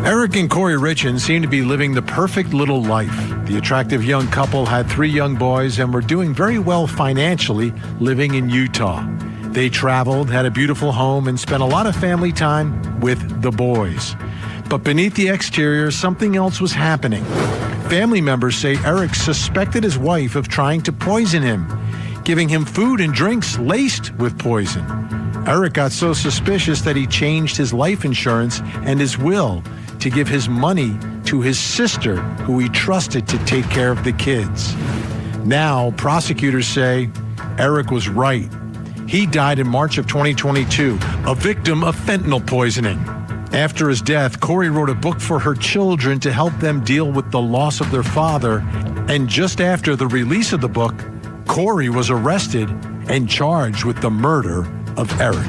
Eric and Kouri Richins seem to be living the perfect little life. The attractive young couple had 3 young boys and were doing very well financially living in Utah. They traveled, had a beautiful home, and spent a lot of family time with the boys. But beneath the exterior, something else was happening. Family members say Eric suspected his wife of trying to poison him, giving him food and drinks laced with poison. Eric got so suspicious that he changed his life insurance and his will to give his money to his sister, who he trusted to take care of the kids. Now, prosecutors say Eric was right. He died in March of 2022, a victim of fentanyl poisoning. After his death, Kouri wrote a book for her children to help them deal with the loss of their father. And just after the release of the book, Kouri was arrested and charged with the murder of Eric.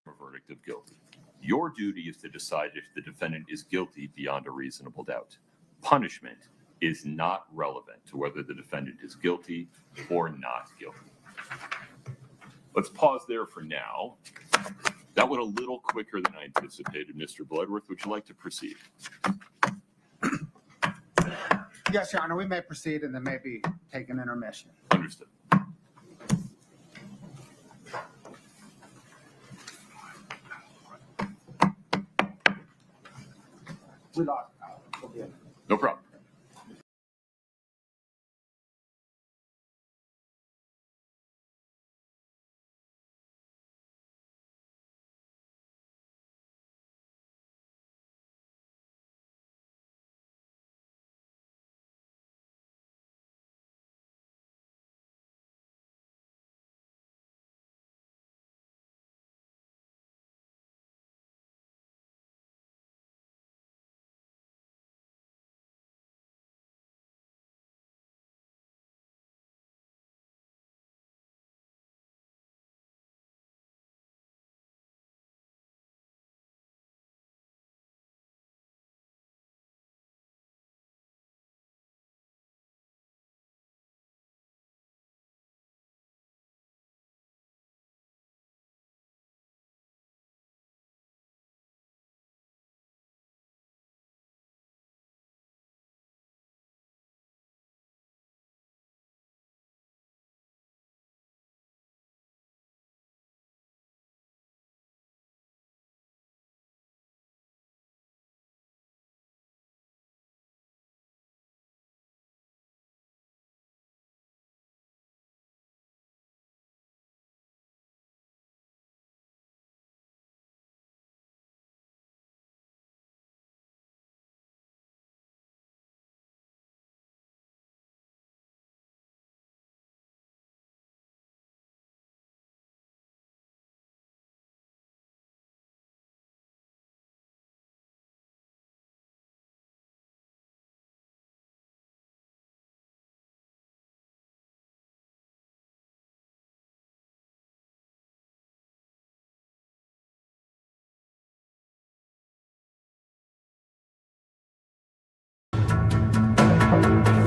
A verdict of guilty. Your duty is to decide if the defendant is guilty beyond a reasonable doubt. Punishment is not relevant to whether the defendant is guilty or not guilty. Let's pause there for now. That went a little quicker than I anticipated. Mr. Bloodworth, would you like to proceed? Yes, Your Honor, we may proceed and then maybe take an intermission. Understood. We lost. No problem.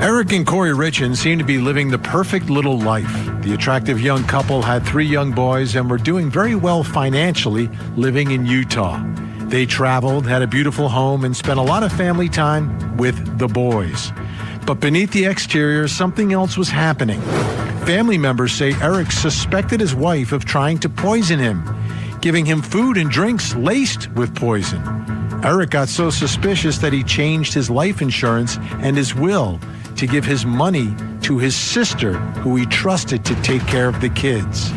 Eric and Kouri Richins seem to be living the perfect little life. The attractive young couple had 3 young boys and were doing very well financially living in Utah. They traveled, had a beautiful home, and spent a lot of family time with the boys. But beneath the exterior, something else was happening. Family members say Eric suspected his wife of trying to poison him, giving him food and drinks laced with poison. Eric got so suspicious that he changed his life insurance and his will to give his money to his sister, who he trusted to take care of the kids.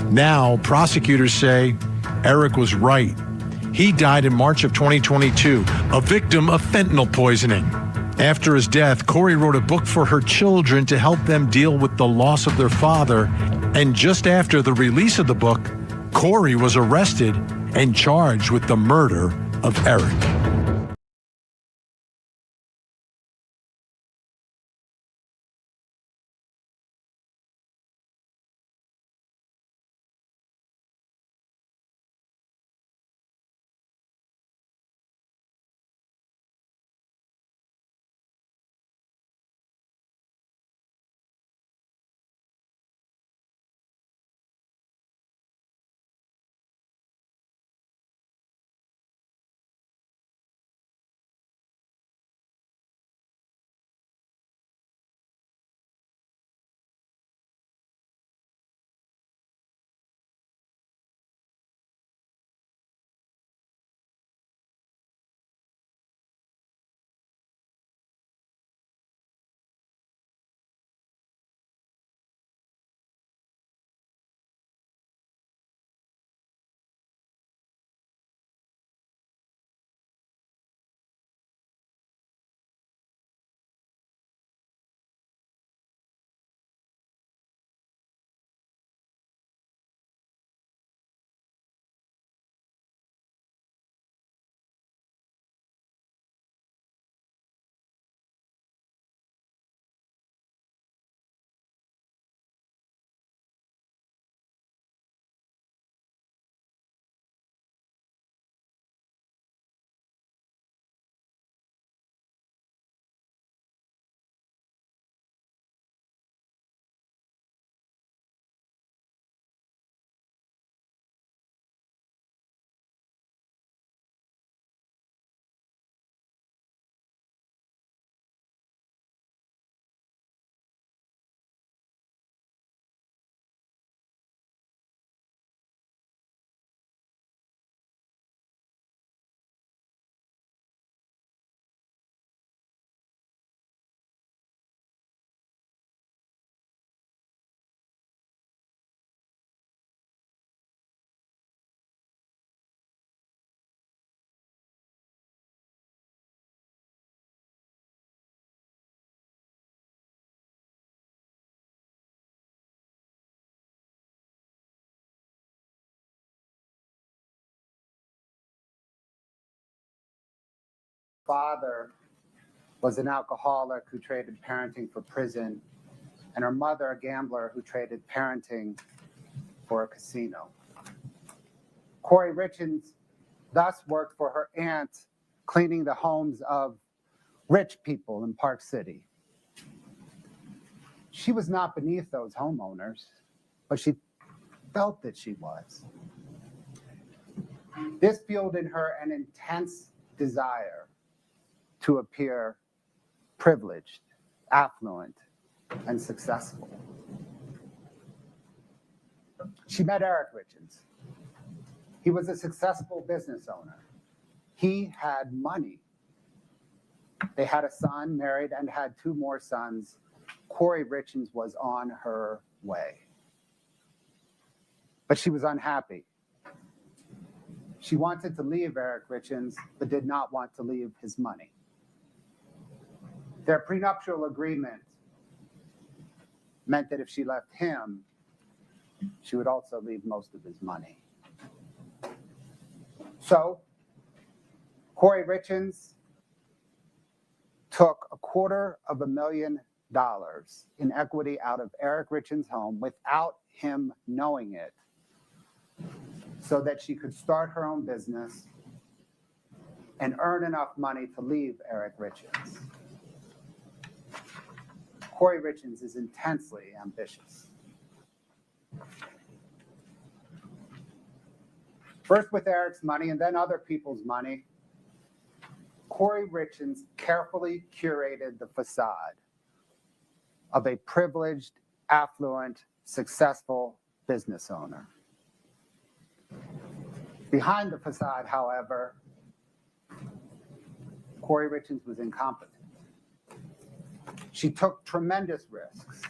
Now, prosecutors say Eric was right. He died in March of 2022, a victim of fentanyl poisoning. After his death, Kouri wrote a book for her children to help them deal with the loss of their father. And just after the release of the book, Kouri was arrested and charged with the murder of Eric. father was an alcoholic who traded parenting for prison, and her mother a gambler who traded parenting for a casino. Kouri Richins thus worked for her aunt, cleaning the homes of rich people in Park City. She was not beneath those homeowners, but she felt that she was. This fueled in her an intense desire to appear privileged, affluent, and successful. She met Eric Richins. He was a successful business owner. He had money. They had a son, married, and had 2 more sons. Kouri Richins was on her way. But she was unhappy. She wanted to leave Eric Richins, but did not want to leave his money. Their prenuptial agreement meant that if she left him, she would also leave most of his money. So, Kouri Richins took $250,000 in equity out of Eric Richins' home without him knowing it, so that she could start her own business and earn enough money to leave Eric Richins. Kouri Richins is intensely ambitious. First with Eric's money and then other people's money, Kouri Richins carefully curated the facade of a privileged, affluent, successful business owner. Behind the facade, however, Kouri Richins was incompetent. She took tremendous risks.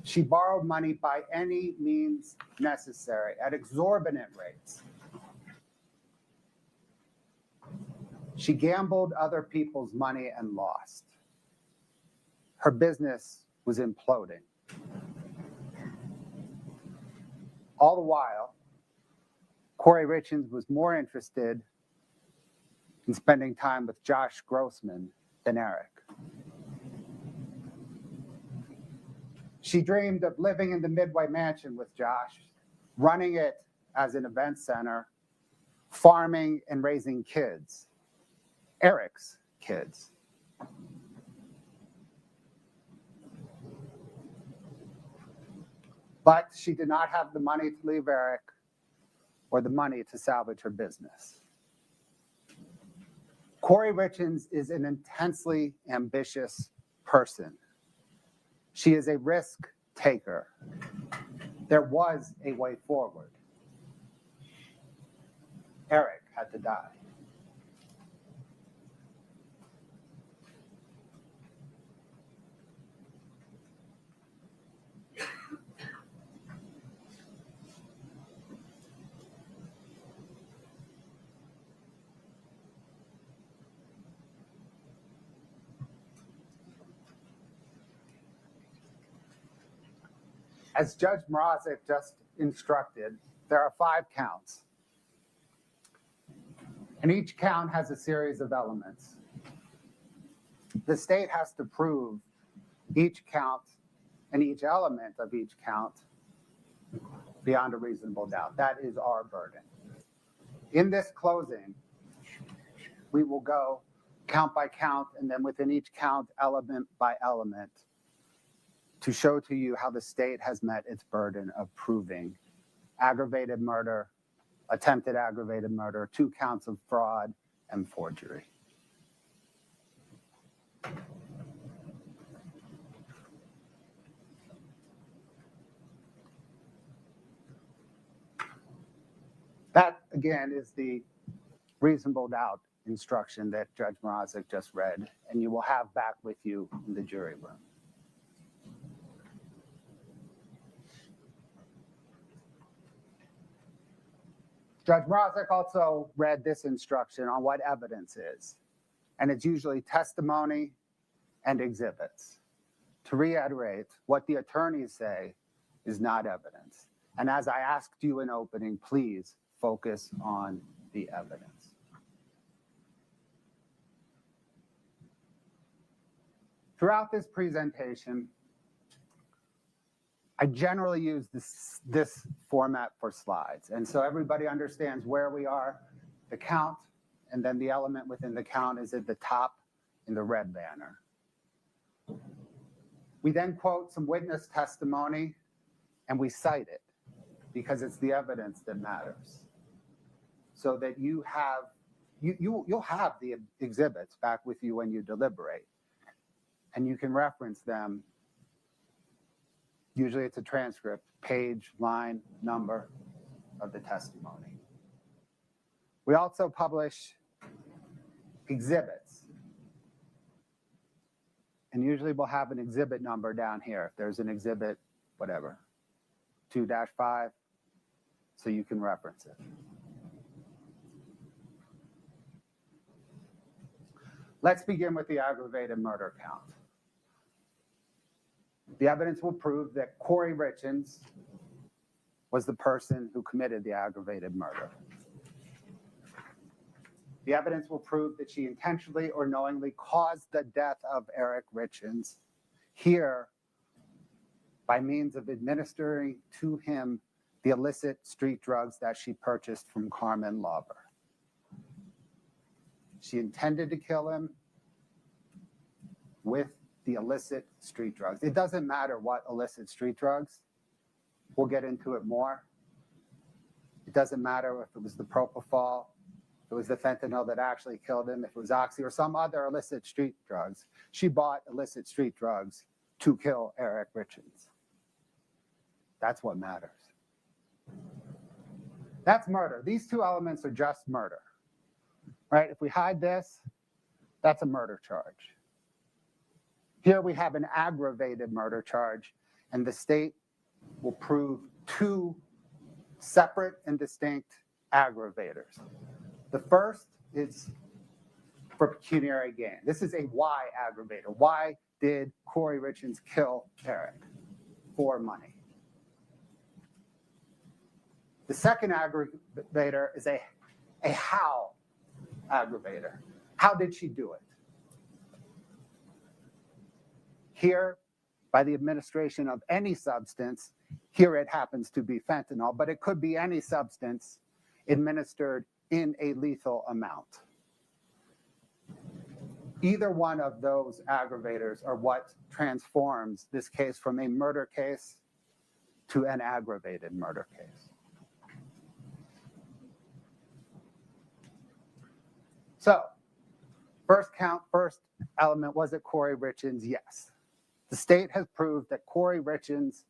She borrowed money by any means necessary at exorbitant rates. She gambled other people's money and lost. Her business was imploding. All the while, Kouri Richins was more interested in spending time with Josh Grossman than Eric. She dreamed of living in the Midway Mansion with Josh, running it as an event center, farming and raising kids, Eric's kids. But she did not have the money to leave Eric or the money to salvage her business. Kouri Richins is an intensely ambitious person. She is a risk taker. There was a way forward. Eric had to die. As Judge Mrazek just instructed, there are 5 counts. And each count has a series of elements. The state has to prove each count and each element of each count beyond a reasonable doubt. That is our burden. In this closing, we will go count by count, and then within each count, element by element, to show to you how the state has met its burden of proving aggravated murder, attempted aggravated murder, 2 counts of fraud, and forgery. That, again, is the reasonable doubt instruction that Judge Mrazek just read, and you will have back with you in the jury room. Judge Mrazek also read this instruction on what evidence is, and it's usually testimony and exhibits. To reiterate, what the attorneys say is not evidence. And as I asked you in opening, please focus on the evidence. Throughout this presentation, I generally use this format for slides. And so everybody understands where we are, the count, and then the element within the count is at the top in the red banner. We then quote some witness testimony and we cite it because it's the evidence that matters. So that you'll have the exhibits back with you when you deliberate. And you can reference them. Usually it's a transcript, page, line, number of the testimony. We also publish exhibits. And usually we'll have an exhibit number down here. If there's an exhibit, whatever, 2-5, so you can reference it. Let's begin with the aggravated murder count. The evidence will prove that Kouri Richins was the person who committed the aggravated murder. The evidence will prove that she intentionally or knowingly caused the death of Eric Richins, here by means of administering to him the illicit street drugs that she purchased from Carmen Lauber. She intended to kill him with the illicit street drugs. It doesn't matter what illicit street drugs. We'll get into it more. It doesn't matter if it was the propofol, if it was the fentanyl that actually killed him, if it was oxy or some other illicit street drugs. She bought illicit street drugs to kill Eric Richins. That's what matters. That's murder. These two elements are just murder, right? If we hide this, that's a murder charge. Here we have an aggravated murder charge, and the state will prove two separate and distinct aggravators. The first is for pecuniary gain. This is a why aggravator. Why did Kouri Richins kill Eric? For money. The second aggravator is a how aggravator. How did she do it? Here, by the administration of any substance, here it happens to be fentanyl, but it could be any substance administered in a lethal amount. Either one of those aggravators are what transforms this case from a murder case to an aggravated murder case. So, first count, first element, was it Kouri Richins? Yes. The state has proved that Kouri Richins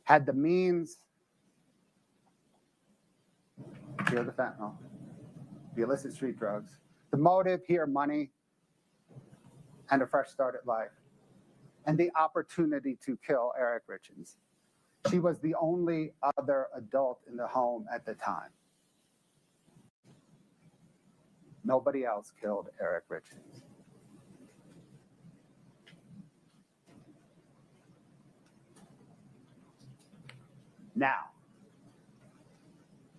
had the means, here the fentanyl, the illicit street drugs, the motive, here money, and a fresh start at life, and the opportunity to kill Eric Richins. She was the only other adult in the home at the time. Nobody else killed Eric Richins. Now,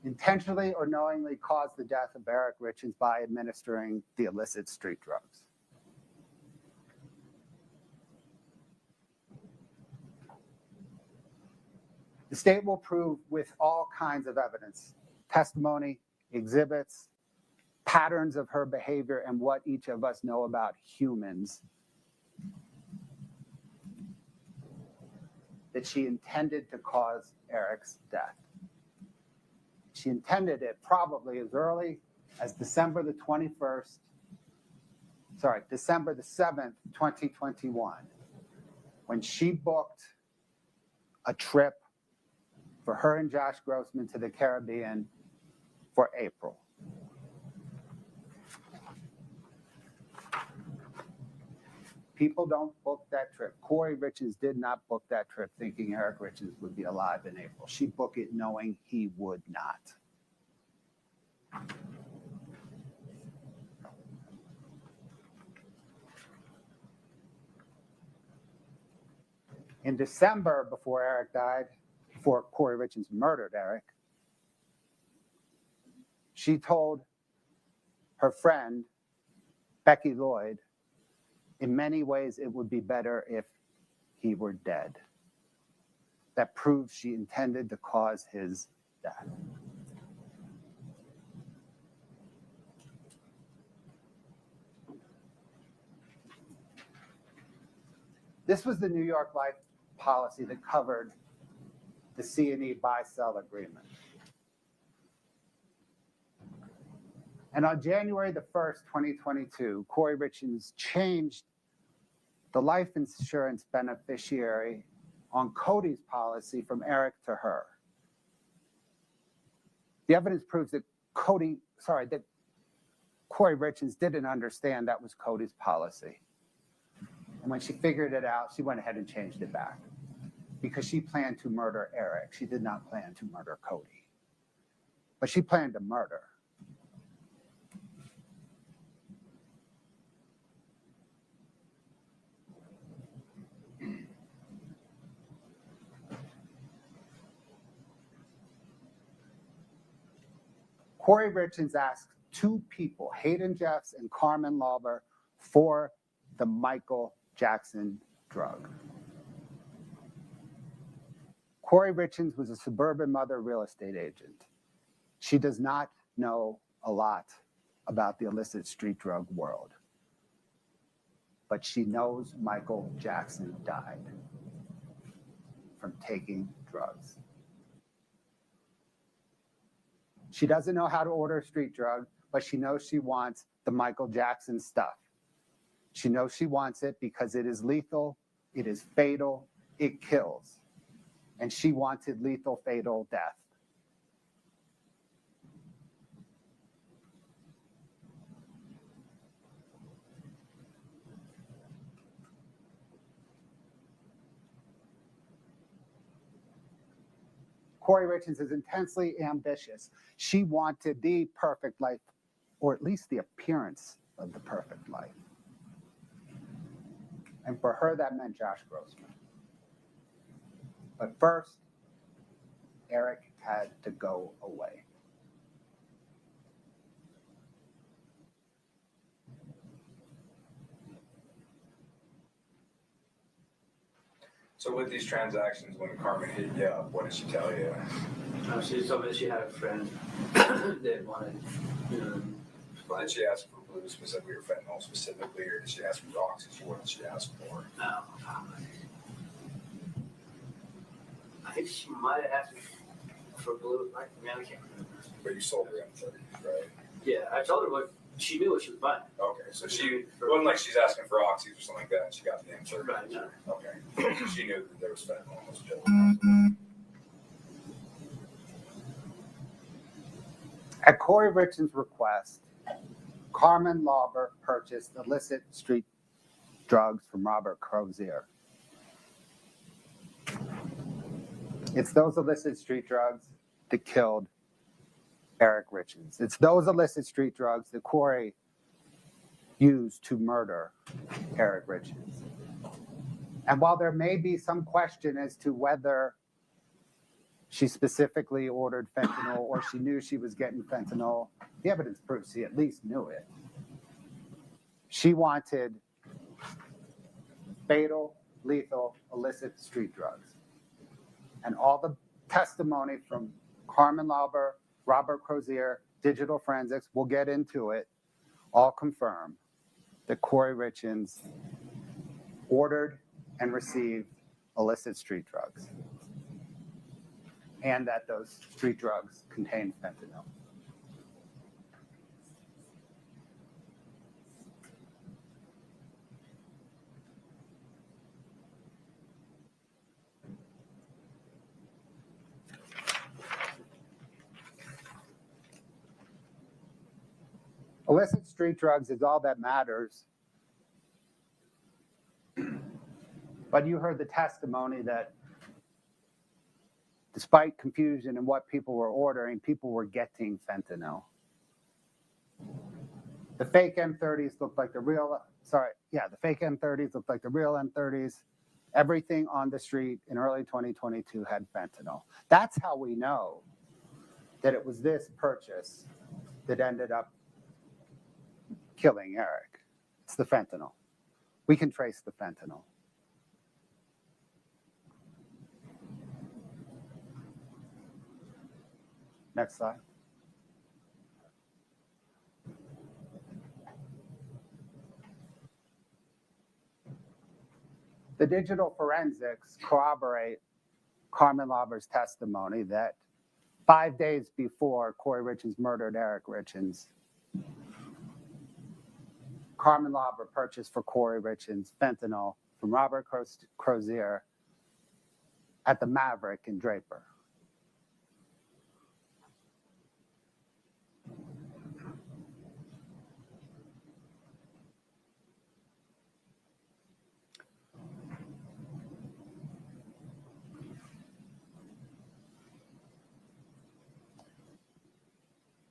intentionally or knowingly caused the death of Eric Richins by administering the illicit street drugs. The state will prove with all kinds of evidence, testimony, exhibits, patterns of her behavior, and what each of us know about humans, that she intended to cause Eric's death. She intended it probably as early as December the 7th, 2021, when she booked a trip for her and Josh Grossman to the Caribbean for April. People don't book that trip. Kouri Richins did not book that trip thinking Eric Richins would be alive in April. She booked it knowing he would not. In December, before Eric died, before Kouri Richins murdered Eric, she told her friend, Becky Lloyd, in many ways, it would be better if he were dead. That proves she intended to cause his death. This was the New York Life policy that covered the C&E buy-sell agreement. And on January the 1st, 2022, Kouri Richins changed the life insurance beneficiary on Cody's policy from Eric to her. The evidence proves that Kouri Richins didn't understand that was Cody's policy. And when she figured it out, she went ahead and changed it back because she planned to murder Eric. She did not plan to murder Cody, but she planned to murder. Kouri Richins asked two people, Hayden Jeffs and Carmen Lauber, for the Michael Jackson drug. Kouri Richins was a suburban mother real estate agent. She does not know a lot about the illicit street drug world, but she knows Michael Jackson died from taking drugs. She doesn't know how to order a street drug, but she knows she wants the Michael Jackson stuff. She knows she wants it because it is lethal, it is fatal, it kills. And she wanted lethal, fatal death. Kouri Richins is intensely ambitious. She wanted the perfect life, or at least the appearance of the perfect life. And for her, that meant Josh Grossman. But first, Eric had to go away. So with these transactions, when Carmen hit you up, what did she tell you? She told me she had a friend that wanted, Did she ask for blue specifically or fentanyl specifically, or did she ask for oxygen? What did she ask for? I think she might have asked me for blue. I can't remember. But you sold her M30s, right? Yeah, I told her what she knew what she was buying. Okay, so it wasn't like she's asking for oxys or something like that, and she got the M30. Right, no. Okay, so she knew that there was fentanyl in those pills. At Kouri Richins' request, Carmen Lauber purchased illicit street drugs from Robert Crozier. It's those illicit street drugs that killed Eric Richins. It's those illicit street drugs that Kouri used to murder Eric Richins. And while there may be some question as to whether she specifically ordered fentanyl or she knew she was getting fentanyl, the evidence proves she at least knew it. She wanted fatal, lethal, illicit street drugs. And all the testimony from Carmen Lauber, Robert Crozier, digital forensics, we'll get into it, all confirm that Kouri Richins ordered and received illicit street drugs, and that those street drugs contained fentanyl. Illicit street drugs is all that matters. But you heard the testimony that despite confusion in what people were ordering, people were getting fentanyl. The fake M30s looked like the real, the fake M30s looked like the real M30s. Everything on the street in early 2022 had fentanyl. That's how we know that it was this purchase that ended up killing Eric. It's the fentanyl. we can trace the fentanyl. Next slide. The digital forensics corroborate Carmen Lauber's testimony that 5 days before Kouri Richins murdered Eric Richins, Carmen Lauber purchased for Kouri Richins fentanyl from Robert Crozier at the Maverick in Draper.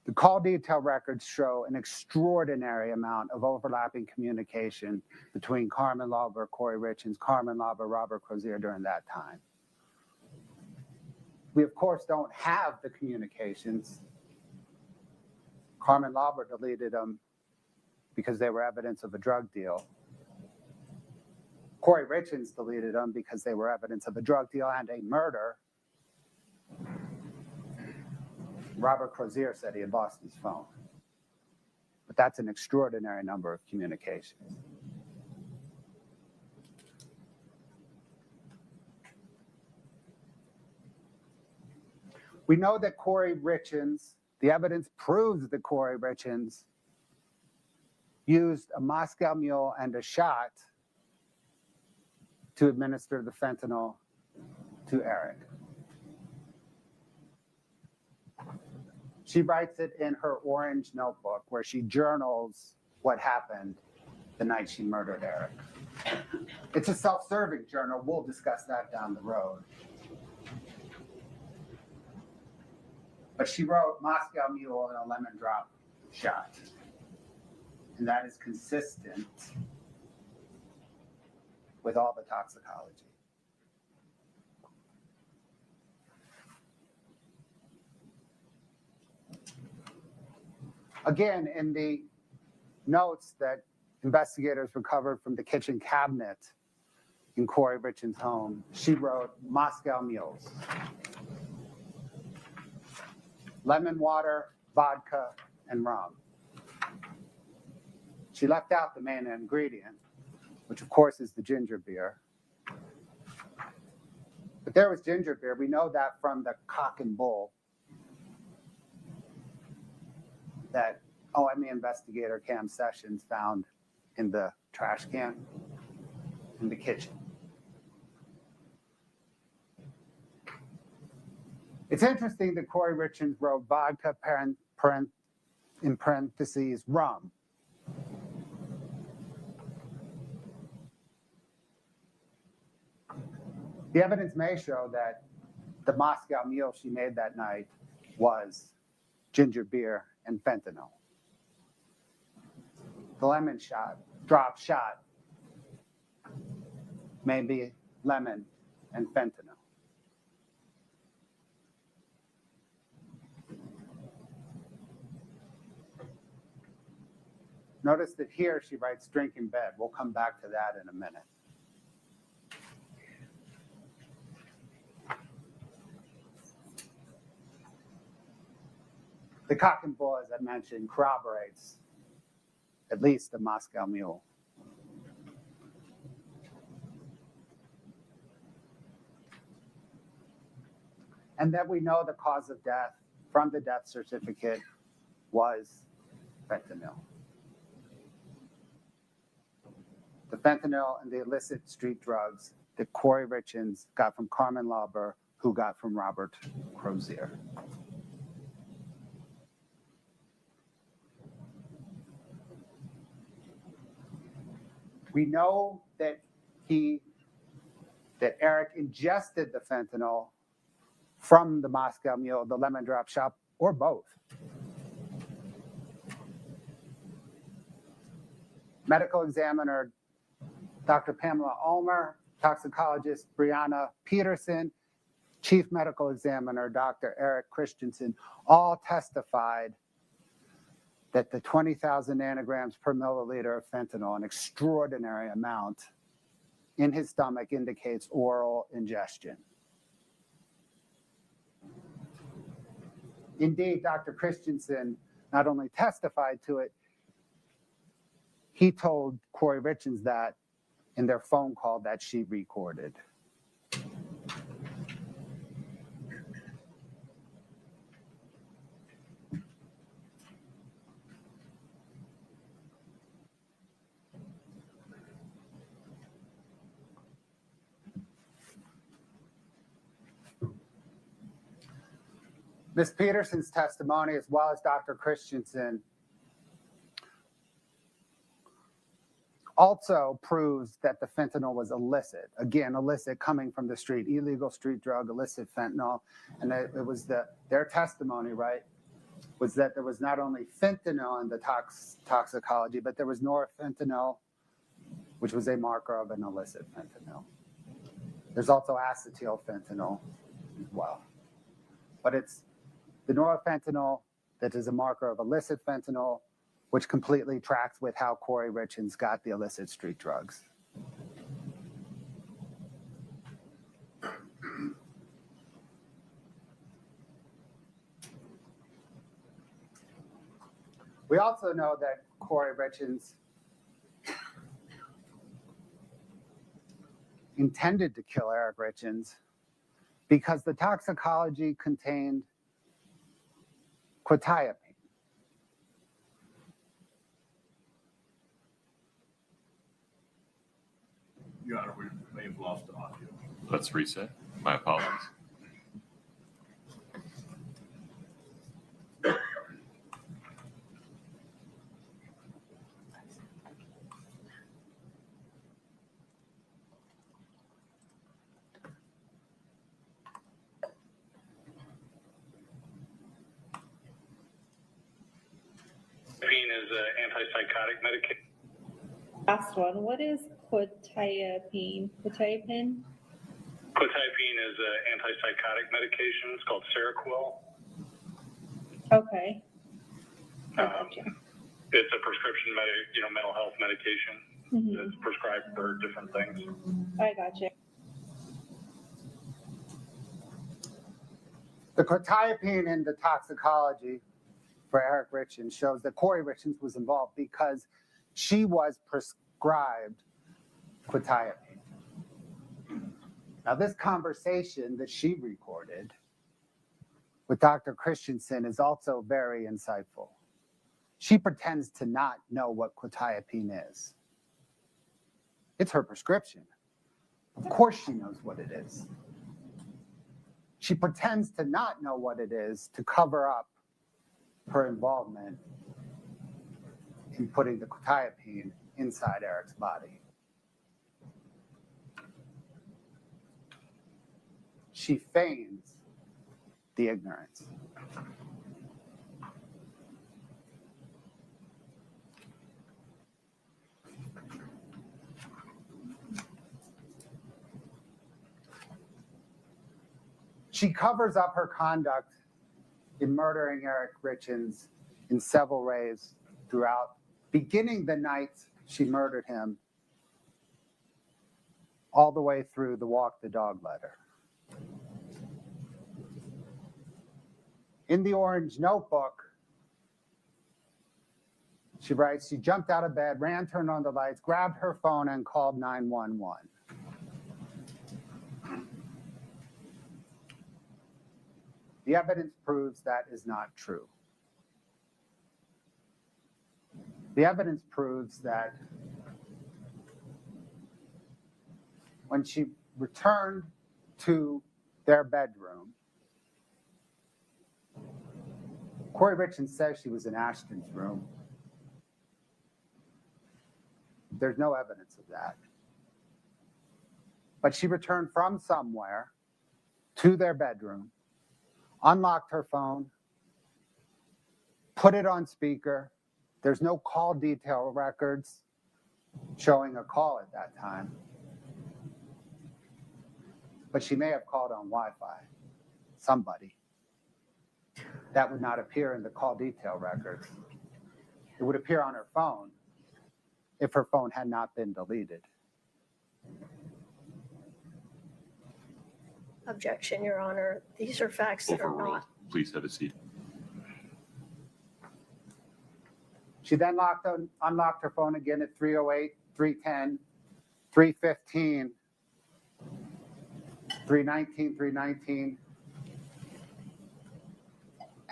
The call detail records show an extraordinary amount of overlapping communication between Carmen Lauber, Kouri Richins, Carmen Lauber, Robert Crozier during that time. We, of course, don't have the communications. Carmen Lauber deleted them because they were evidence of a drug deal. Kouri Richins deleted them because they were evidence of a drug deal and a murder. Robert Crozier said he had lost his phone. But that's an extraordinary number of communications. We know that Kouri Richins, the evidence proves that Kouri Richins used a Moscow Mule and a shot to administer the fentanyl to Eric. She writes it in her orange notebook where she journals what happened the night she murdered Eric. It's a self-serving journal. We'll discuss that down the road. But she wrote Moscow Mule and a lemon drop shot. And that is consistent with all the toxicology. Again, in the notes that investigators recovered from the kitchen cabinet in Kouri Richins' home, she wrote Moscow Mules. Lemon water, vodka, and rum. She left out the main ingredient, which of course is the ginger beer. But there was ginger beer. We know that from the Cock and Bull that OME investigator Cam Sessions found in the trash can in the kitchen. It's interesting that Kouri Richins wrote vodka in parentheses rum. The evidence may show that the Moscow Mule she made that night was ginger beer and fentanyl. The lemon drop shot may be lemon and fentanyl. Notice that here she writes drink in bed. We'll come back to that in a minute. The Cock and Bull, as I mentioned, corroborates at least the Moscow Mule. And that we know the cause of death from the death certificate was fentanyl. The fentanyl and the illicit street drugs that Kouri Richins got from Carmen Lauber, who got from Robert Crozier. We know that Eric ingested the fentanyl from the Moscow Mule, the lemon drop shop, or both. Medical examiner Dr. Pamela Ulmer, toxicologist Brianna Peterson, chief medical examiner Dr. Eric Christensen all testified that the 20,000 nanograms per milliliter of fentanyl, an extraordinary amount, in his stomach indicates oral ingestion. Indeed, Dr. Christensen not only testified to it, he told Kouri Richins that in their phone call that she recorded. Ms. Peterson's testimony, as well as Dr. Christensen, also proves that the fentanyl was illicit. Again, illicit coming from the street, illegal street drug, illicit fentanyl. And it was their testimony, right, was that there was not only fentanyl in the toxicology, but there was norfentanyl, which was a marker of an illicit fentanyl. There's also acetyl fentanyl as well. But it's the norfentanyl that is a marker of illicit fentanyl, which completely tracks with how Kouri Richins got the illicit street drugs. We also know that Kouri Richins intended to kill Eric Richins because the toxicology contained quetiapine. Your Honor, we may have lost the audio. Let's reset. My apologies. Is an antipsychotic medication. Last one. What is quetiapine? Quetiapine? Quetiapine is an antipsychotic medication. It's called Seroquel. Okay. I gotcha. It's a prescription, mental health medication. Mm-hmm. It's prescribed for different things. I gotcha. The quetiapine in the toxicology for Eric Richins shows that Kouri Richins was involved because she was prescribed quetiapine. Now, this conversation that she recorded with Dr. Christensen is also very insightful. She pretends to not know what quetiapine is. It's her prescription. Of course she knows what it is. She pretends to not know what it is to cover up her involvement in putting the quetiapine inside Eric's body. She feigns the ignorance. She covers up her conduct in murdering Eric Richins in several ways throughout, beginning the night she murdered him, all the way through the walk the dog letter. In the orange notebook, she writes, she jumped out of bed, ran, turned on the lights, grabbed her phone, and called 911. The evidence proves that is not true. The evidence proves that when she returned to their bedroom, Kouri Richins says she was in Ashton's room. There's no evidence of that. But she returned from somewhere to their bedroom, unlocked her phone, put it on speaker. There's no call detail records showing a call at that time. But she may have called on Wi-Fi, somebody. That would not appear in the call detail records. It would appear on her phone if her phone had not been deleted. Objection, Your Honor. These are facts that are Overruled. not. Please have a seat. She then unlocked her phone again at 3:08, 3:10, 3:15, 3:19,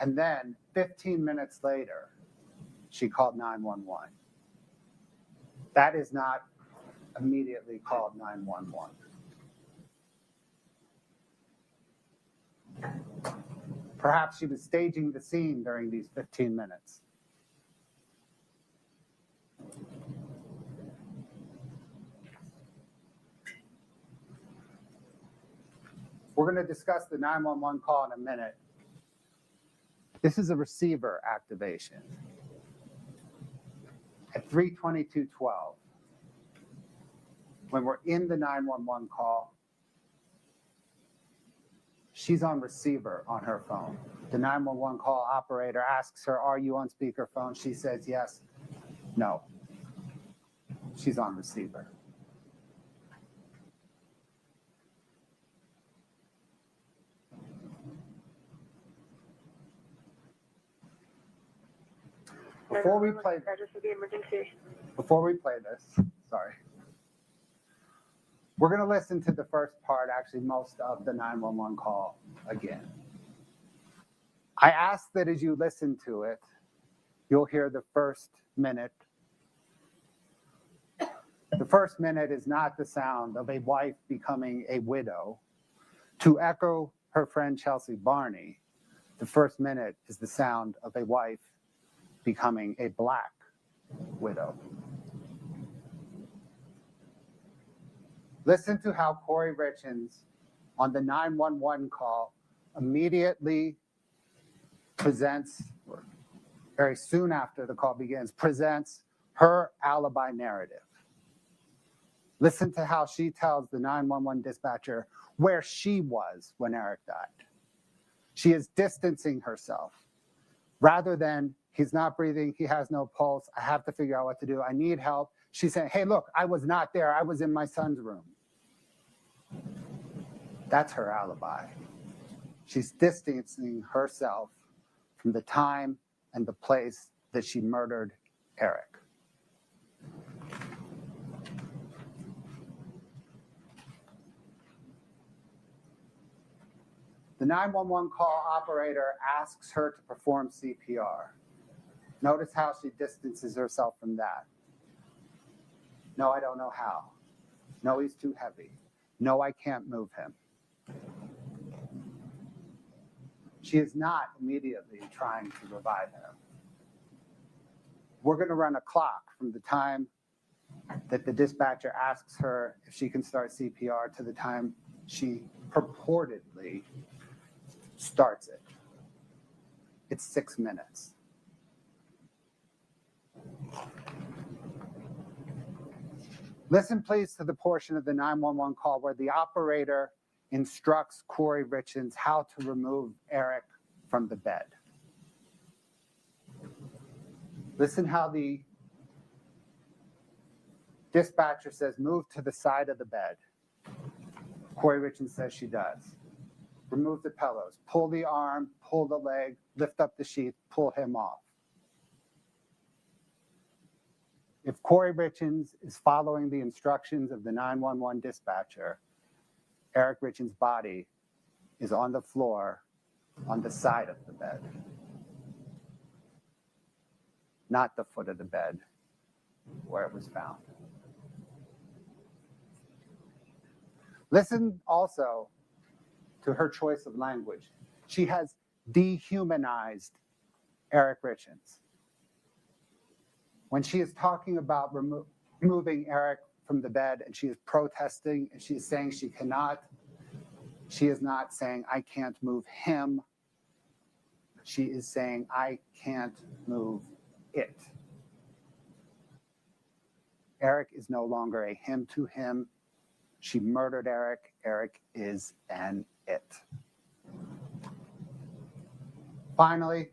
and then 15 minutes later, she called 911. That is not immediately called 911. Perhaps she was staging the scene during these 15 minutes. We're going to discuss the 911 call in a minute. This is a receiver activation. At 3:22:12, when we're in the 911 call, she's on receiver on her phone. The 911 call operator asks her, "Are you on speakerphone?" She says yes. No. She's on receiver. Before we play this, sorry, we're going to listen to the first part, actually most of the 911 call again. I ask that as you listen to it, you'll hear the first minute. The first minute is not the sound of a wife becoming a widow. To echo her friend Chelsea Barney, the first minute is the sound of a wife becoming a black widow. Listen to how Kouri Richins on the 911 call immediately presents, or very soon after the call begins, presents her alibi narrative. Listen to how she tells the 911 dispatcher where she was when Eric died. She is distancing herself. Rather than, he's not breathing, he has no pulse, I have to figure out what to do, I need help. She's saying, hey, look, I was not there, I was in my son's room. That's her alibi. She's distancing herself from the time and the place that she murdered Eric. The 911 call operator asks her to perform CPR. Notice how she distances herself from that. No, I don't know how. No, he's too heavy. No, I can't move him. She is not immediately trying to revive him. We're going to run a clock from the time that the dispatcher asks her if she can start CPR to the time she purportedly starts it. It's 6 minutes. Listen, please, to the portion of the 911 call where the operator instructs Kouri Richins how to remove Eric from the bed. Listen how the dispatcher says, move to the side of the bed. Kouri Richins says she does. Remove the pillows, pull the arm, pull the leg, lift up the sheet, pull him off. If Kouri Richins is following the instructions of the 911 dispatcher, Eric Richins' body is on the floor on the side of the bed, not the foot of the bed where it was found. Listen also to her choice of language. She has dehumanized Eric Richins. When she is talking about removing Eric from the bed and she is protesting and she is saying she cannot, she is not saying, I can't move him. She is saying, I can't move it. Eric is no longer a him to him. She murdered Eric. Eric is an it. Finally,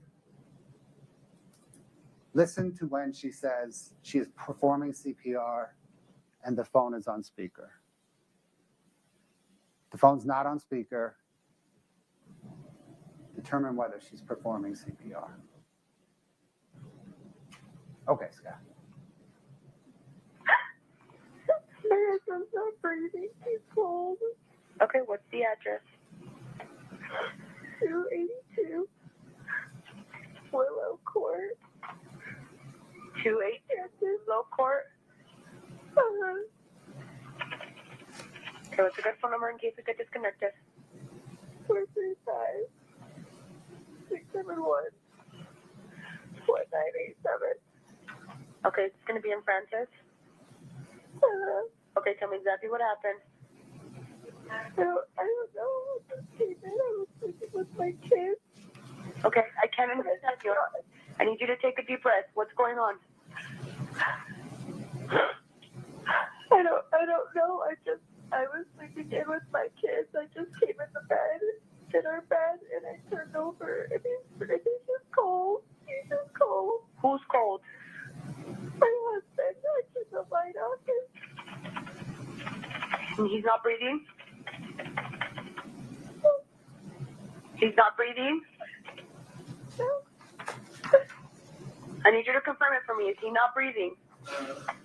Listen to when she says she is performing CPR and the phone is on speaker. The phone's not on speaker. Determine whether she's performing CPR. Okay, Scott. I'm not breathing. She's cold. Okay, what's the address? 282 Willow Court. 282 Willow Court? Okay, what's a good phone number in case we get disconnected? 435 671 4987. Okay, it's going to be in Francis. Okay, tell me exactly what happened. I don't know. I just came in. I was sleeping with my kids. Okay, I can't understand you. I need you to take a deep breath. What's going on? I don't know. I was sleeping in with my kids. I just came in our bed, and I turned over. I mean, he's just cold. He's just cold. Who's cold? My husband. I turned the light off. And he's not breathing? He's not breathing? No. I need you to confirm it for me. Is he not breathing?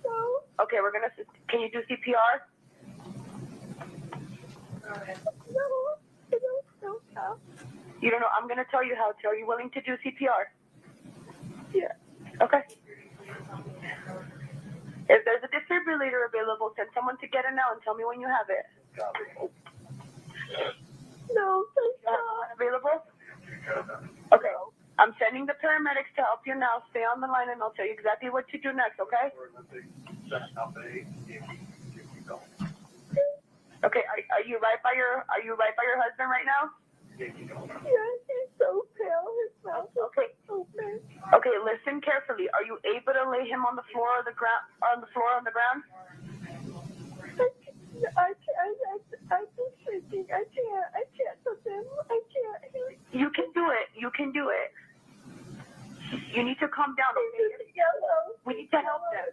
No. Okay, can you do CPR? No, I don't know how. You don't know? I'm going to tell you how to. Are you willing to do CPR? Yeah. Okay. If there's a defibrillator available, send someone to get it now and tell me when you have it. No, thank God. Available? Okay. I'm sending the paramedics to help you now. Stay on the line and I'll tell you exactly what to do next, okay? Okay, are you right by your husband right now? Yeah, he's so pale. His mouth is open. Okay, listen carefully. Are you able to lay him on the floor or the ground? On the floor, on the ground? I'm just shaking. I can't touch him. I can't. You can do it. You can do it. You need to calm down. Okay? We need to help them.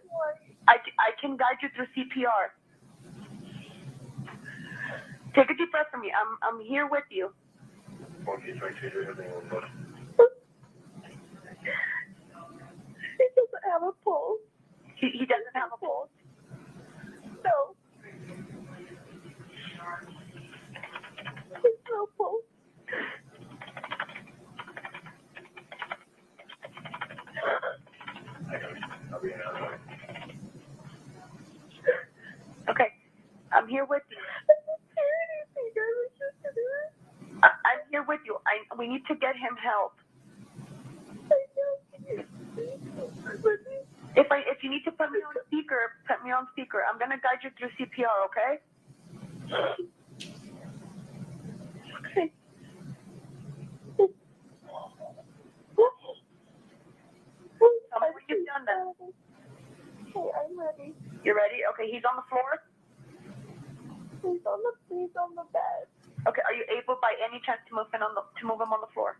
I can guide you through CPR. Take a deep breath from me. I'm here with you. He doesn't have a pulse. He doesn't have a pulse? No. There's no pulse. Okay. I'm here with you. I'm here with you. We need to get him help. If you need to put me on speaker, put me on speaker. I'm gonna guide you through CPR, okay? Okay. Tell me when you've done that. Okay, I'm ready. You're ready? Okay, he's on the floor? He's on the bed. Okay, are you able by any chance to move him on the floor?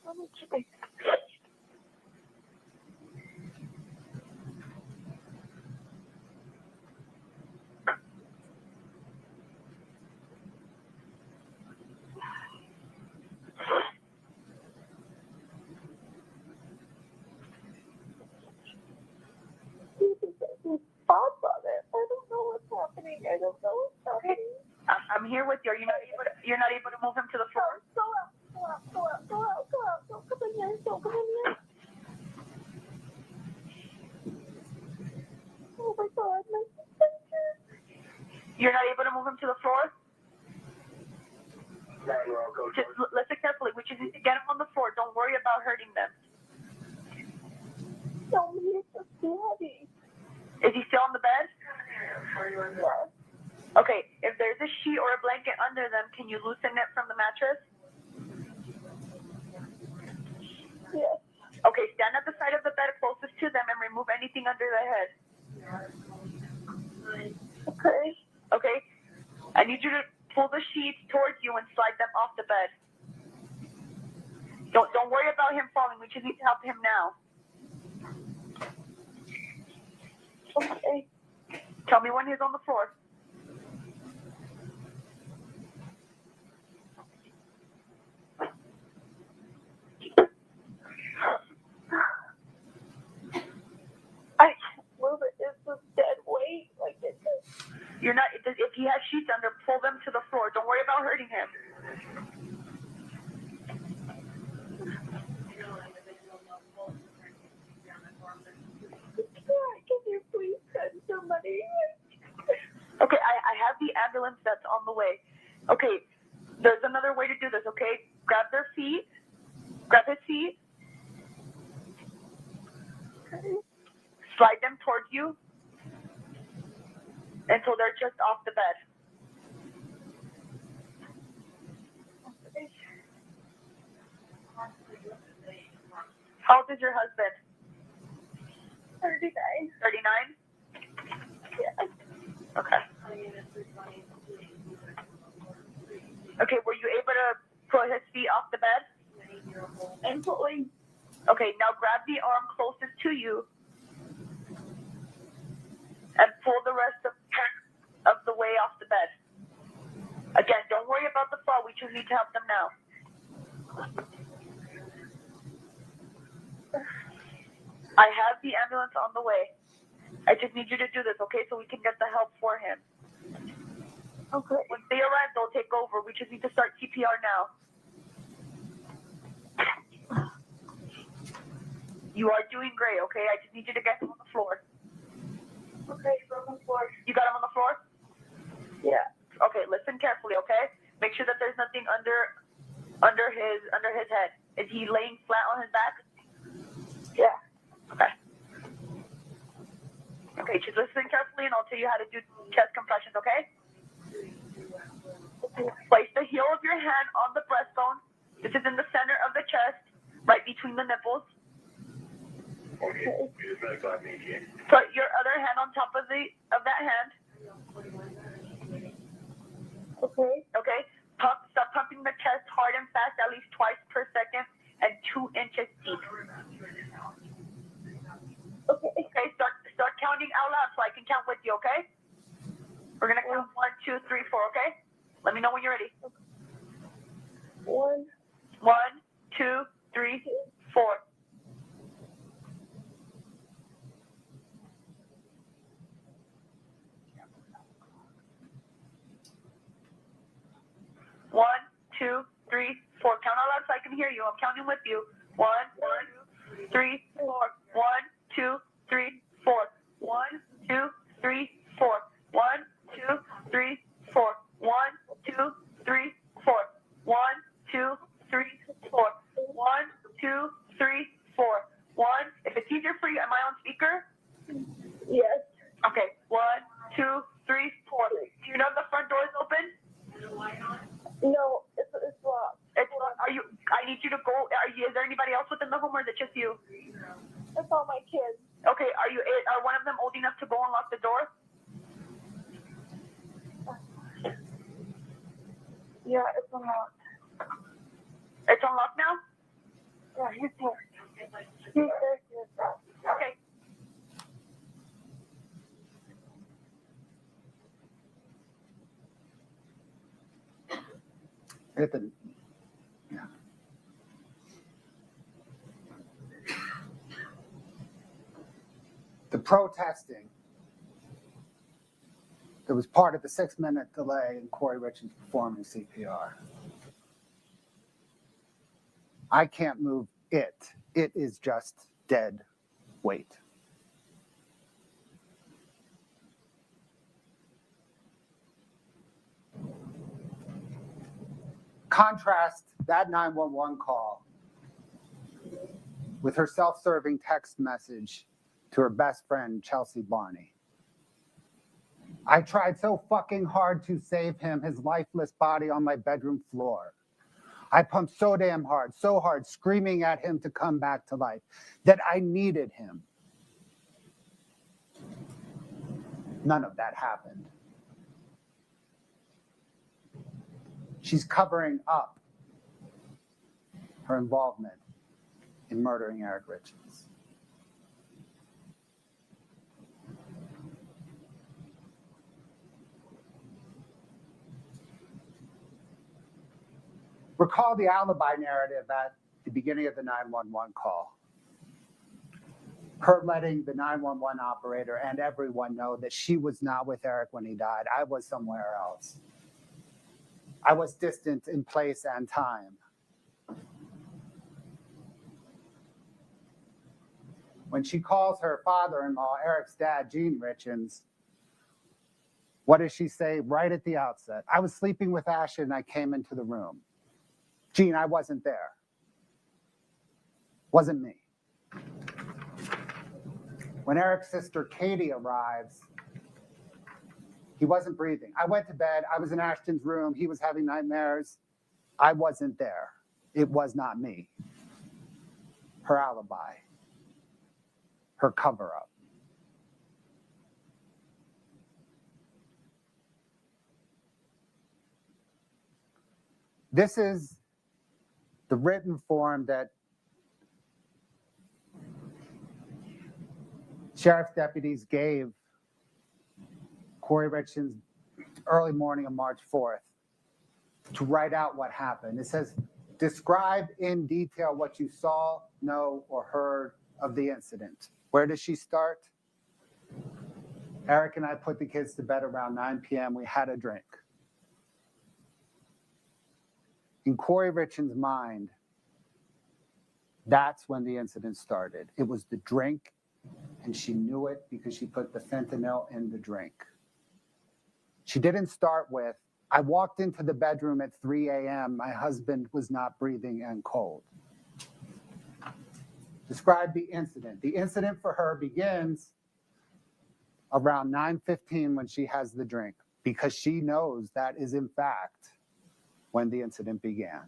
Let me check. Spots on it. I don't know what's happening. I'm here with you. You're not able to move him to the floor? Go out. Don't come in here. Oh my God, my sister. You're not able to move him to the floor? Just listen carefully. We just need to get him on the floor. Don't worry about hurting them. No, he's just heavy. Is he still on the bed? Yes. Okay, if there's a sheet or a blanket under them, can you loosen it from the mattress? Yes. Okay, stand at the side of the bed closest to them and remove anything under the head. Okay. Okay. I need you to pull the sheets towards you and slide them off the bed. Don't worry about him falling. We just need to help him now. Okay. Tell me when he's on the floor. I can't move it. It's a dead weight. Like it. You're not. If he has sheets under, pull them to the floor. Don't worry about hurting him. Can you please send somebody? Okay, I have the ambulance that's on the way. Okay, there's another way to do this, okay? Grab their feet. Grab his feet. Okay. Slide them towards you until they're just off the bed. Okay. How old is your husband? 39. 39? Yeah. Okay. Okay, were you able to put his feet off the bed? And pulling. Okay, now grab the arm closest to you and pull the rest of the way off the bed. Again, don't worry about the fall. We just need to help them now. I have the ambulance on the way. I just need you to do this, okay, so we can get the help for him. Okay. When they arrive, they'll take over. We just need to start CPR now. You are doing great, okay? I just need you to get him on the floor. Okay, on the floor. You got him on the floor? Yeah. Okay, listen carefully, okay? Make sure that there's nothing under his head. Is he laying flat on his back? Yeah. Okay. Okay, just listen carefully and I'll tell you how to do chest compressions, okay? Place the heel of your hand on the breastbone. This is in the center of the chest, right between the nipples. Okay. Put your other hand on top of that hand. Okay. Okay. Start pumping the chest hard and fast, at least twice per second, and 2 inches deep. Okay. Start counting out loud so I can count with you. Okay. We're gonna count 1, 2, 3, 4. Okay. Let me know when you're ready. 1, 2, 3, 4. One, 2, 3, 4. Count out loud so I can hear you. I'm counting with you. 1, 3, 4. 1, 2, 3, 4. 1, 2, 3, 4. 1, 2, 3, 4. 1, 2, 3, 4. 1, 2, 3, 4. 1, 2, 3, 4. 1. If it's easier for you, am I on speaker? Yes. Okay. 1, 2, 3, 4. Do you know the front door is open? No, it's locked. It's locked. I need you to go. Is there anybody else within the home, or is it just you? It's all my kids. Okay. Are one of them old enough to go unlock the door? Yeah, it's unlocked. It's unlocked now? Yeah, he's here. He's there. Okay. Yeah. The protesting that was part of the 6-minute delay in Kouri Richins performing CPR. I can't move it. It is just dead weight. Contrast that 911 call with her self-serving text message to her best friend, Chelsea Barney. I tried so fucking hard to save him, his lifeless body on my bedroom floor. I pumped so damn hard, so hard, screaming at him to come back to life, that I needed him. None of that happened. She's covering up her involvement in murdering Eric Richins. Recall the alibi narrative at the beginning of the 911 call. Her letting the 911 operator and everyone know that she was not with Eric when he died. I was somewhere else. I was distant in place and time. When she calls her father-in-law, Eric's dad, Gene Richins, what does she say right at the outset? I was sleeping with Ashley and I came into the room. Gene, I wasn't there. Wasn't me. When Eric's sister Katie arrives, he wasn't breathing. I went to bed. I was in Ashton's room. He was having nightmares. I wasn't there. It was not me. Her alibi. Her cover-up. This is the written form that sheriff's deputies gave Kouri Richins early morning of March 4th to write out what happened. It says, describe in detail what you saw, know, or heard of the incident. Where does she start? Eric and I put the kids to bed around 9 p.m. We had a drink. In Kouri Richins' mind, that's when the incident started. It was the drink, and she knew it because she put the fentanyl in the drink. She didn't start with, I walked into the bedroom at 3 a.m. My husband was not breathing and cold. Describe the incident. The incident for her begins around 9:15 when she has the drink, because she knows that is in fact when the incident began.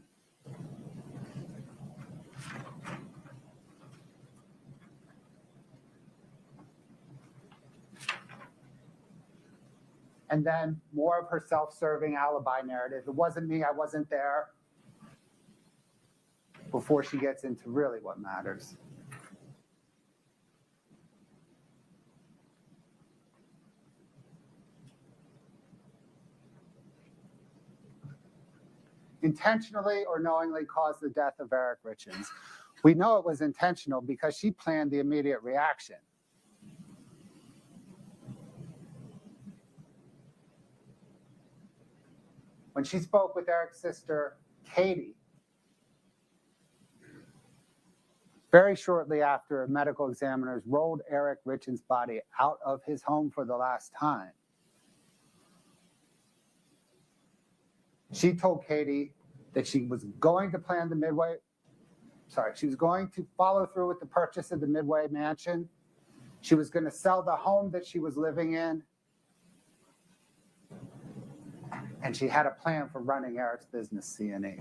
And then more of her self-serving alibi narrative. It wasn't me, I wasn't there, before she gets into really what matters. Intentionally or knowingly caused the death of Eric Richins. We know it was intentional because she planned the immediate reaction. When she spoke with Eric's sister, Katie, very shortly after medical examiners rolled Eric Richins' body out of his home for the last time, she told Katie that she was going to plan the she was going to follow through with the purchase of the Midway Mansion. She was going to sell the home that she was living in. And she had a plan for running Eric's business, C&E.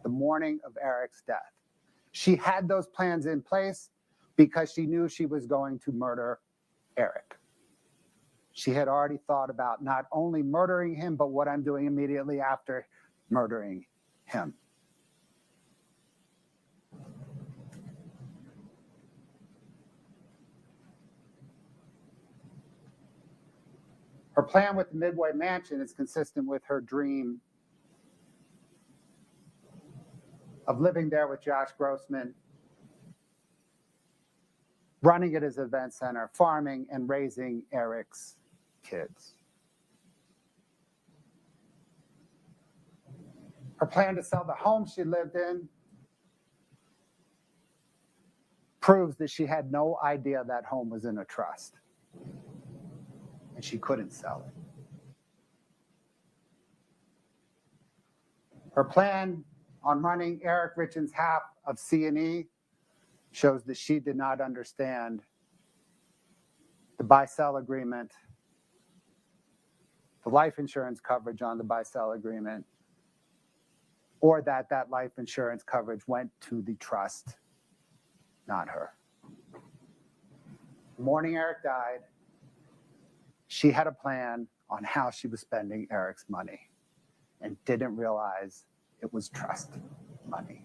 The morning of Eric's death. She had those plans in place because she knew she was going to murder Eric. She had already thought about not only murdering him, but what I'm doing immediately after murdering him. Her plan with the Midway Mansion is consistent with her dream of living there with Josh Grossman, running it as an event center, farming and raising Eric's kids. Her plan to sell the home she lived in proves that she had no idea that home was in a trust. And she couldn't sell it. Her plan on running Eric Richins' half of C&E shows that she did not understand the buy-sell agreement, the life insurance coverage on the buy-sell agreement, or that life insurance coverage went to the trust, not her. The morning Eric died, she had a plan on how she was spending Eric's money and didn't realize It was trust money.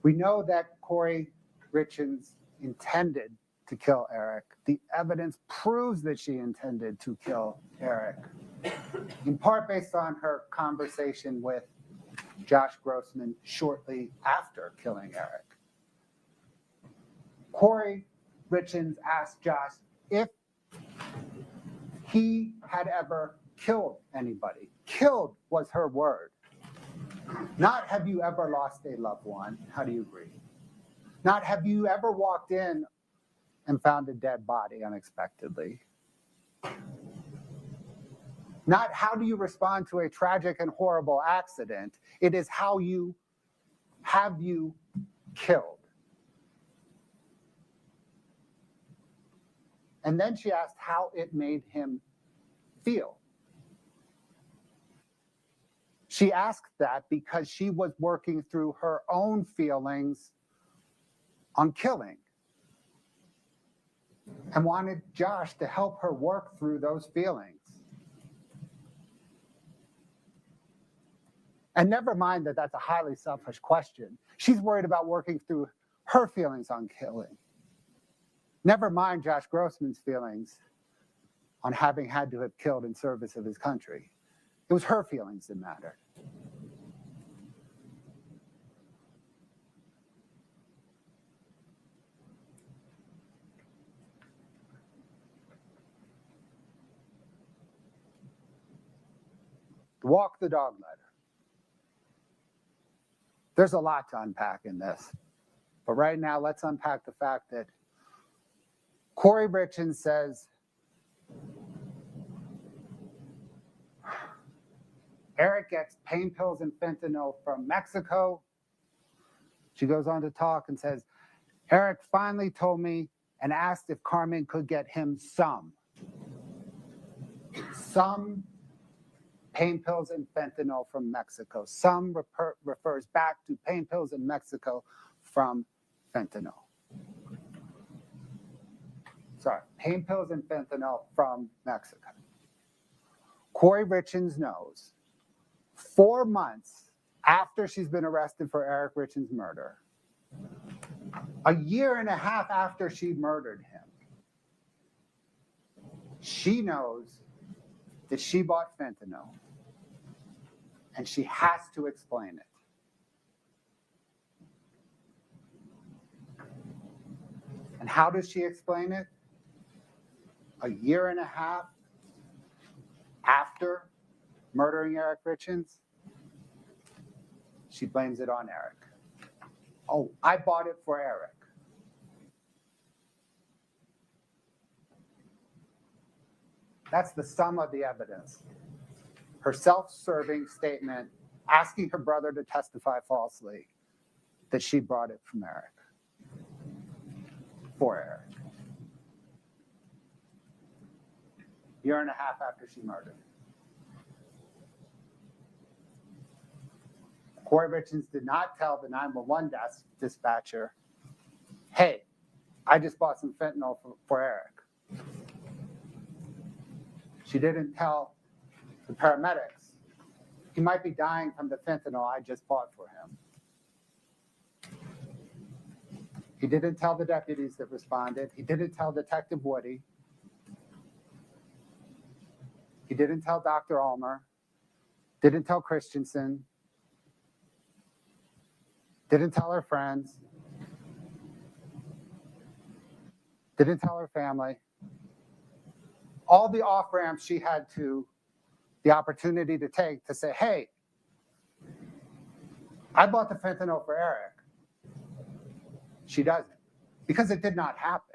We know that Kouri Richins intended to kill Eric. The evidence proves that she intended to kill Eric, in part based on her conversation with Josh Grossman shortly after killing Eric. Kouri Richins asked Josh if he had ever killed anybody. Killed was her word. Not have you ever lost a loved one. How do you agree? Not have you ever walked in and found a dead body unexpectedly. Not how do you respond to a tragic and horrible accident. It is how you have you killed. And then she asked how it made him feel. She asked that because she was working through her own feelings on killing and wanted Josh to help her work through those feelings. And never mind that that's a highly selfish question. She's worried about working through her feelings on killing. Never mind Josh Grossman's feelings on having had to have killed in service of his country. It was her feelings that mattered. Walk the dog letter. There's a lot to unpack in this. But right now, let's unpack the fact that Kouri Richins says Eric gets pain pills and fentanyl from Mexico. She goes on to talk and says, Eric finally told me and asked if Carmen could get him some pain pills and fentanyl from Mexico. Some refers back to pain pills in Mexico from fentanyl. Sorry, pain pills and fentanyl from Mexico. Kouri Richins knows 4 months after she's been arrested for Eric Richins' murder, a year and a half after she murdered him, she knows that she bought fentanyl, and she has to explain it. And how does she explain it? A year and a half after murdering Eric Richins, she blames it on Eric. Oh, I bought it for Eric. That's the sum of the evidence. Her self-serving statement asking her brother to testify falsely that she brought it from Eric, for Eric. Year and a half after she murdered. Kouri Richins did not tell the 911 dispatcher, hey, I just bought some fentanyl for Eric. She didn't tell the paramedics, he might be dying from the fentanyl I just bought for him. He didn't tell the deputies that responded. He didn't tell Detective Woody. He didn't tell Dr. Ulmer. Didn't tell Christensen. Didn't tell her friends. Didn't tell her family. All the off-ramps she had the opportunity to take to say, hey, I bought the fentanyl for Eric. She doesn't, because it did not happen.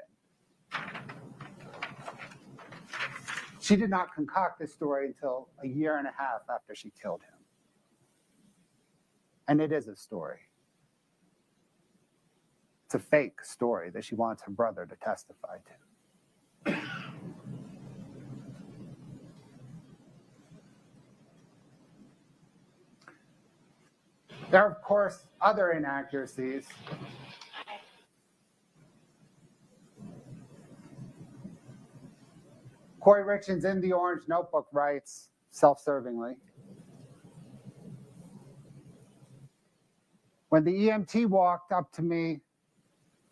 She did not concoct this story until a year and a half after she killed him. And it is a story. It's a fake story that she wants her brother to testify to. There are, of course, other inaccuracies Kouri Richins in the Orange Notebook writes, self-servingly, when the EMT walked up to me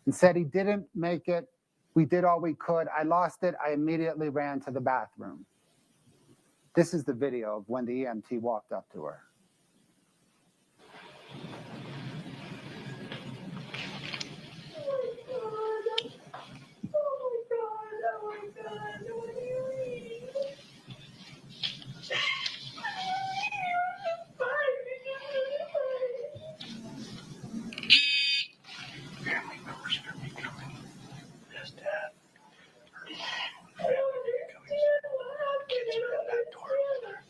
and said he didn't make it, we did all we could, I lost it, I immediately ran to the bathroom. This is the video of when the EMT walked up to her. Family members are going to be coming. His dad. Kids are in that door over there.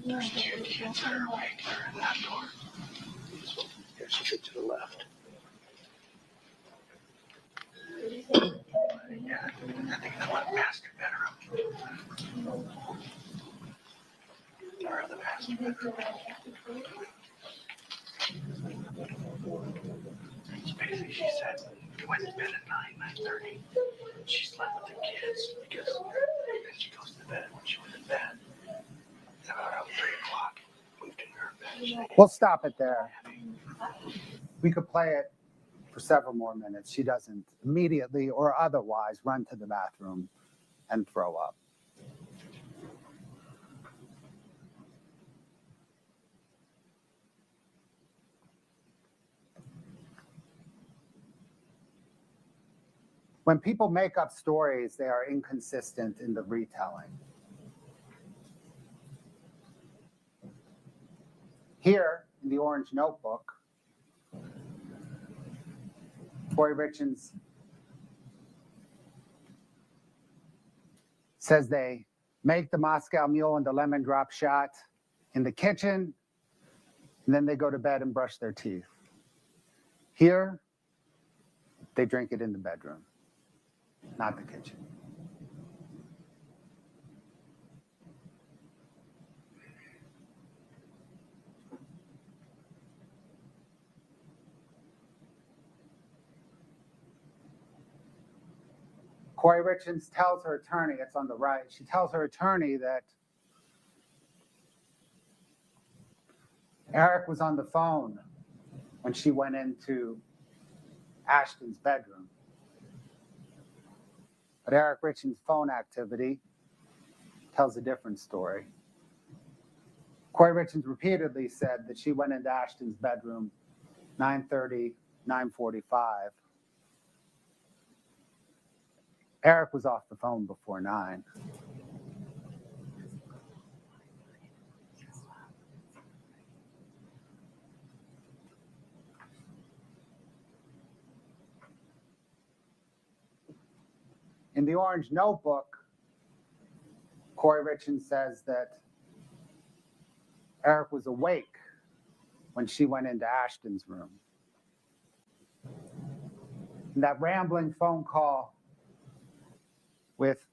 There's 2 kids that are awake. They're in that door. Here's a bit to the left. Yeah, I think the one master bedroom. Or the master bedroom. Basically, she said we went to bed at 9:30. She slept with the kids because then she goes to bed. When she went to bed, it's about 3 o'clock. Moved in her bed. We'll stop it there. We could play it for several more minutes. She doesn't immediately or otherwise run to the bathroom and throw up. When people make up stories, they are inconsistent in the retelling. Here, in the Orange Notebook, Kouri Richins says they make the Moscow Mule and the lemon drop shot in the kitchen, and then they go to bed and brush their teeth. Here, they drink it in the bedroom, not the kitchen. Kouri Richins tells her attorney, it's on the right, she tells her attorney that Eric was on the phone when she went into Ashton's bedroom. But Eric Richins' phone activity tells a different story. Kouri Richins repeatedly said that she went into Ashton's bedroom 9:30, 9:45. Eric was off the phone before 9. In the Orange Notebook, Kouri Richins says that Eric was awake when she went into Ashton's room. In that rambling phone call with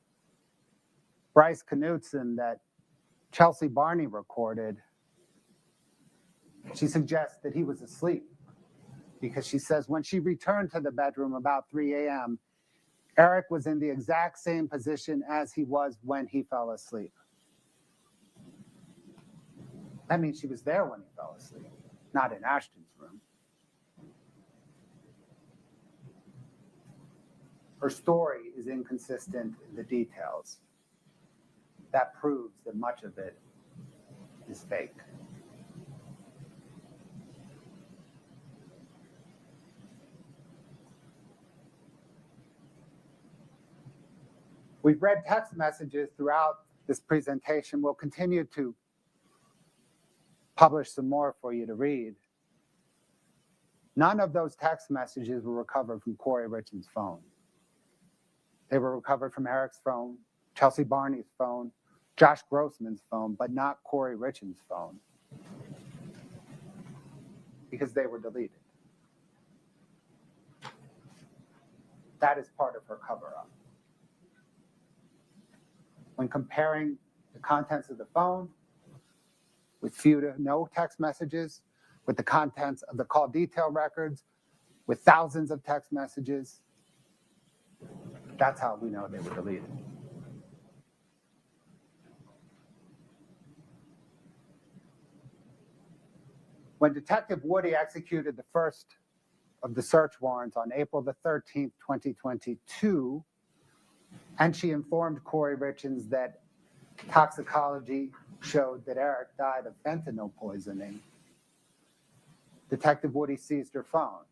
Bryce Knutson that Chelsea Barney recorded, she suggests that he was asleep because she says when she returned to the bedroom about 3 a.m., Eric was in the exact same position as he was when he fell asleep. That means she was there when he fell asleep, not in Ashton's room. Her story is inconsistent in the details. That proves that much of it is fake. We've read text messages throughout this presentation. We'll continue to publish some more for you to read. None of those text messages were recovered from Kouri Richins' phone. They were recovered from Eric's phone, Chelsea Barney's phone, Josh Grossman's phone, but not Kouri Richins' phone, because they were deleted. That is part of her cover-up. When comparing the contents of the phone with few to no text messages, with the contents of the call detail records, with thousands of text messages, that's how we know they were deleted. When Detective Woody executed the first of the search warrants on April the 13th, 2022, and she informed Kouri Richins that toxicology showed that Eric died of fentanyl poisoning, Detective Woody seized her phone.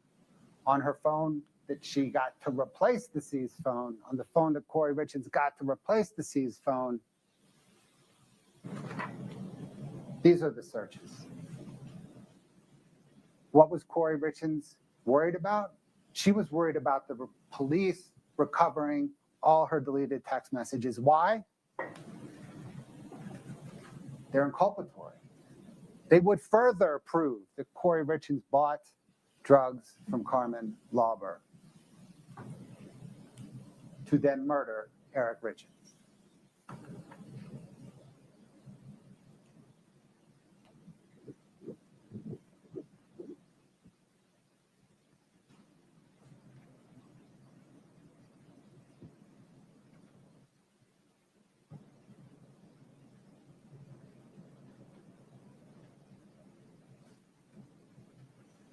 On her phone that she got to replace the seized phone, on the phone that Kouri Richins got to replace the seized phone, these are the searches. What was Kouri Richins worried about? She was worried about the police recovering all her deleted text messages. Why? They're inculpatory. They would further prove that Kouri Richins bought drugs from Carmen Lauber to then murder Eric Richins.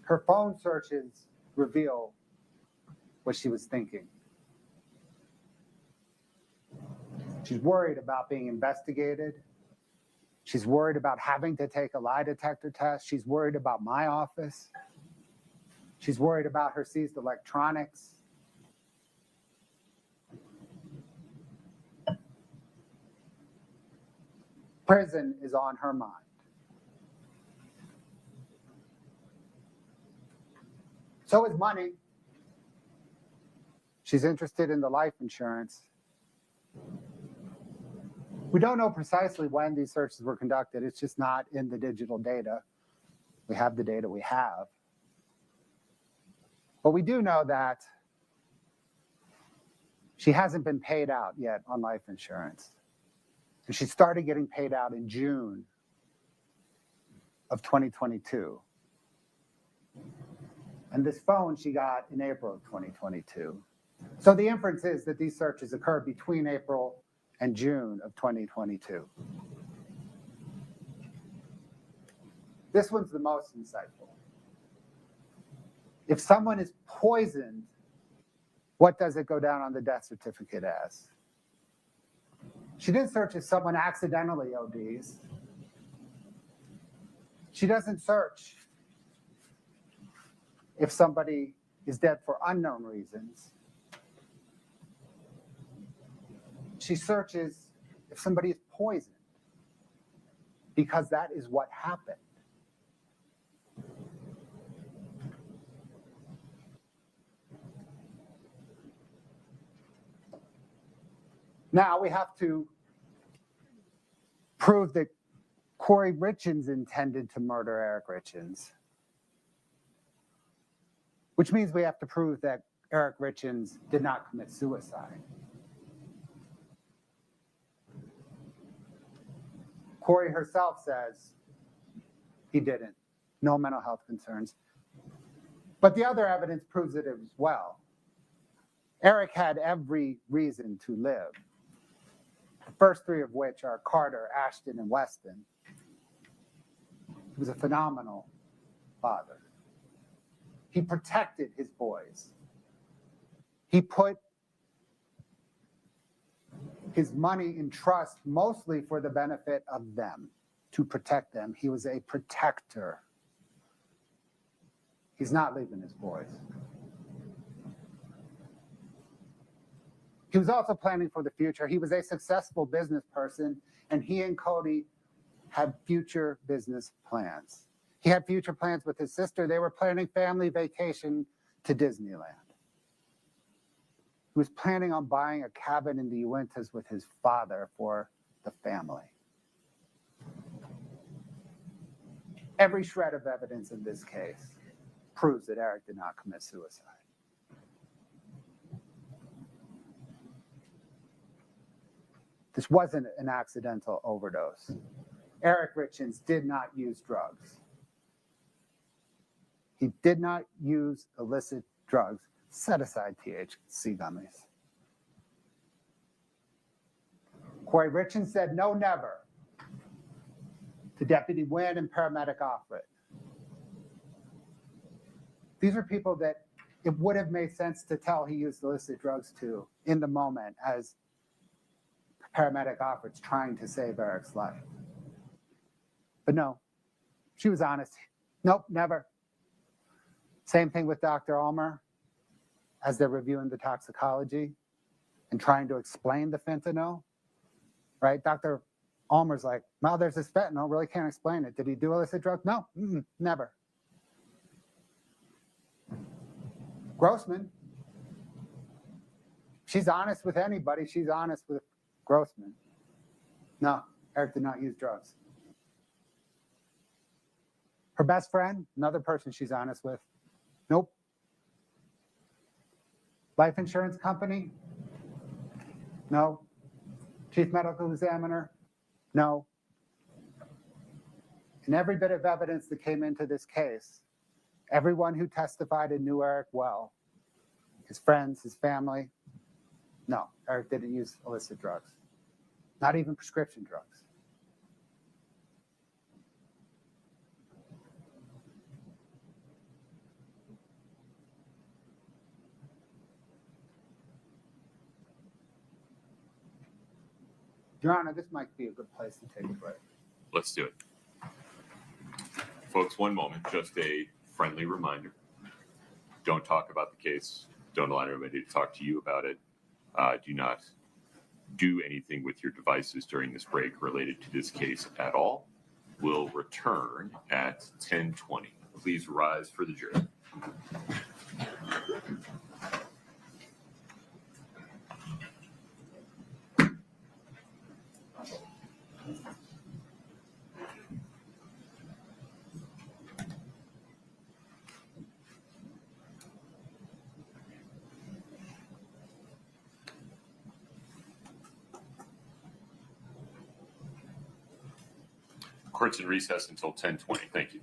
Her phone searches reveal what she was thinking. She's worried about being investigated. She's worried about having to take a lie detector test. She's worried about my office. She's worried about her seized electronics. Prison is on her mind. So is money. She's interested in the life insurance. We don't know precisely when these searches were conducted. It's just not in the digital data. We have the data we have. But we do know that she hasn't been paid out yet on life insurance. And she started getting paid out in June of 2022. And this phone she got in April of 2022. So the inference is that these searches occurred between April and June of 2022. This one's the most insightful. If someone is poisoned, what does it go down on the death certificate as? She didn't search if someone accidentally ODs. She doesn't search if somebody is dead for unknown reasons. She searches if somebody is poisoned, because that is what happened. Now we have to prove that Kouri Richins intended to murder Eric Richins, which means we have to prove that Eric Richins did not commit suicide. Kouri herself says he didn't. No mental health concerns. But the other evidence proves it as well. Eric had every reason to live. The first three of which are Carter, Ashton, and Weston. He was a phenomenal father. He protected his boys. He put his money in trust mostly for the benefit of them, to protect them. He was a protector. He's not leaving his boys. He was also planning for the future. He was a successful business person, and he and Cody had future business plans. He had future plans with his sister. They were planning family vacation to Disneyland. He was planning on buying a cabin in the Uintas with his father for the family. Every shred of evidence in this case proves that Eric did not commit suicide. This wasn't an accidental overdose. Eric Richins did not use drugs. He did not use illicit drugs. Set aside THC gummies. Kouri Richins said no, never to Deputy Wynn and Paramedic Offred. These are people that it would have made sense to tell he used illicit drugs to in the moment as paramedic officers trying to save Eric's life. But no, she was honest. Nope, never. Same thing with Dr. Ulmer as they're reviewing the toxicology and trying to explain the fentanyl, right? Dr. Ulmer's like, well, there's this fentanyl, really can't explain it. Did he do illicit drugs? No, never. Grossman, she's honest with anybody. She's honest with Grossman. No, Eric did not use drugs. Her best friend, another person she's honest with. Nope. Life insurance company? No. Chief medical examiner? No. And every bit of evidence that came into this case, everyone who testified and knew Eric well, his friends, his family, no, Eric didn't use illicit drugs, not even prescription drugs. Your Honor, this might be a good place to take a break. Let's do it. Folks, one moment, just a friendly reminder. Don't talk about the case. Don't allow anybody to talk to you about it. Do not do anything with your devices during this break related to this case at all. We'll return at 10:20. Please rise for the jury. Court's in recess until 10:20. Thank you.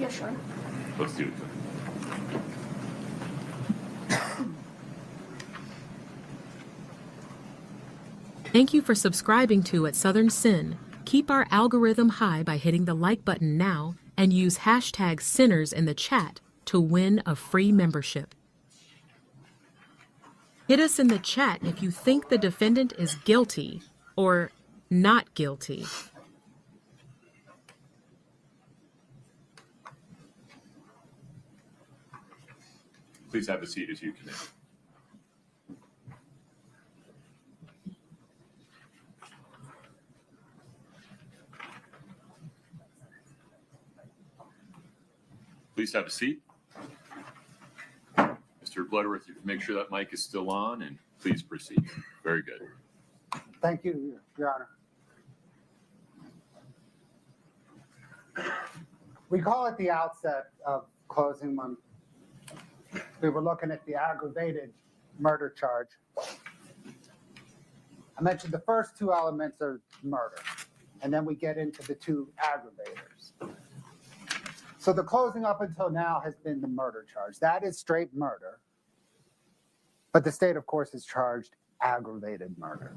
Yeah, sure. Let's do it. Thank you for subscribing to At Southern Sin. Keep our algorithm high by hitting the like button now and use hashtag Sinners in the chat to win a free membership. Hit us in the chat if you think the defendant is guilty or not guilty. Please have a seat as you come in. Please have a seat. Mr. Bloodworth, you can make sure that mic is still on, and please proceed. Very good. Thank you, Your Honor. Recall at the outset of closing when we were looking at the aggravated murder charge. I mentioned the first two elements are murder, and then we get into the two aggravators. So the closing up until now has been the murder charge. That is straight murder. But the state, of course, has charged aggravated murder.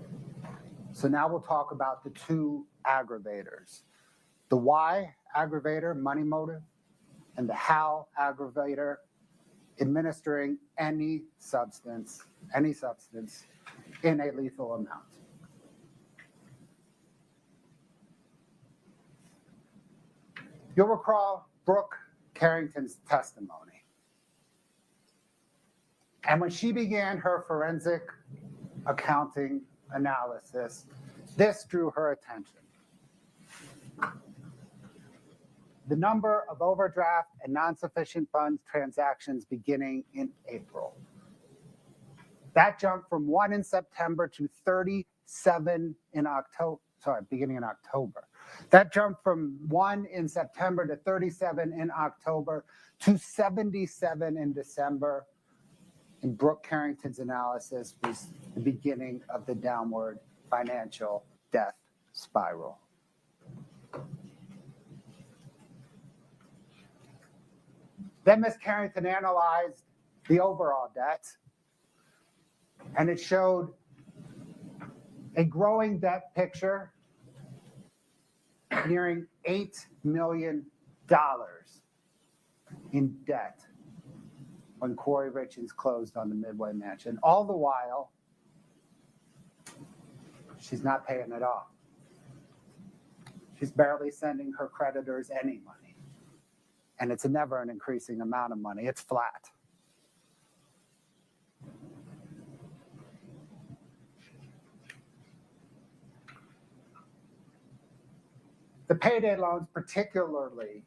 So now we'll talk about the two aggravators. The why aggravator, money motive, and the how aggravator, administering any substance in a lethal amount. You'll recall Brooke Carrington's testimony. And when she began her forensic accounting analysis, this drew her attention. The number of overdraft and non-sufficient funds transactions beginning in April. That jumped from 1 in September to 37 in October, beginning in October. That jumped from 1 in September to 37 in October to 77 in December. And Brooke Carrington's analysis was the beginning of the downward financial death spiral. Then Ms. Carrington analyzed the overall debt, and it showed a growing debt picture nearing $8 million in debt when Kouri Richins closed on the Midway Mansion. All the while, she's not paying it off. She's barely sending her creditors any money. And it's never an increasing amount of money, it's flat. The payday loans particularly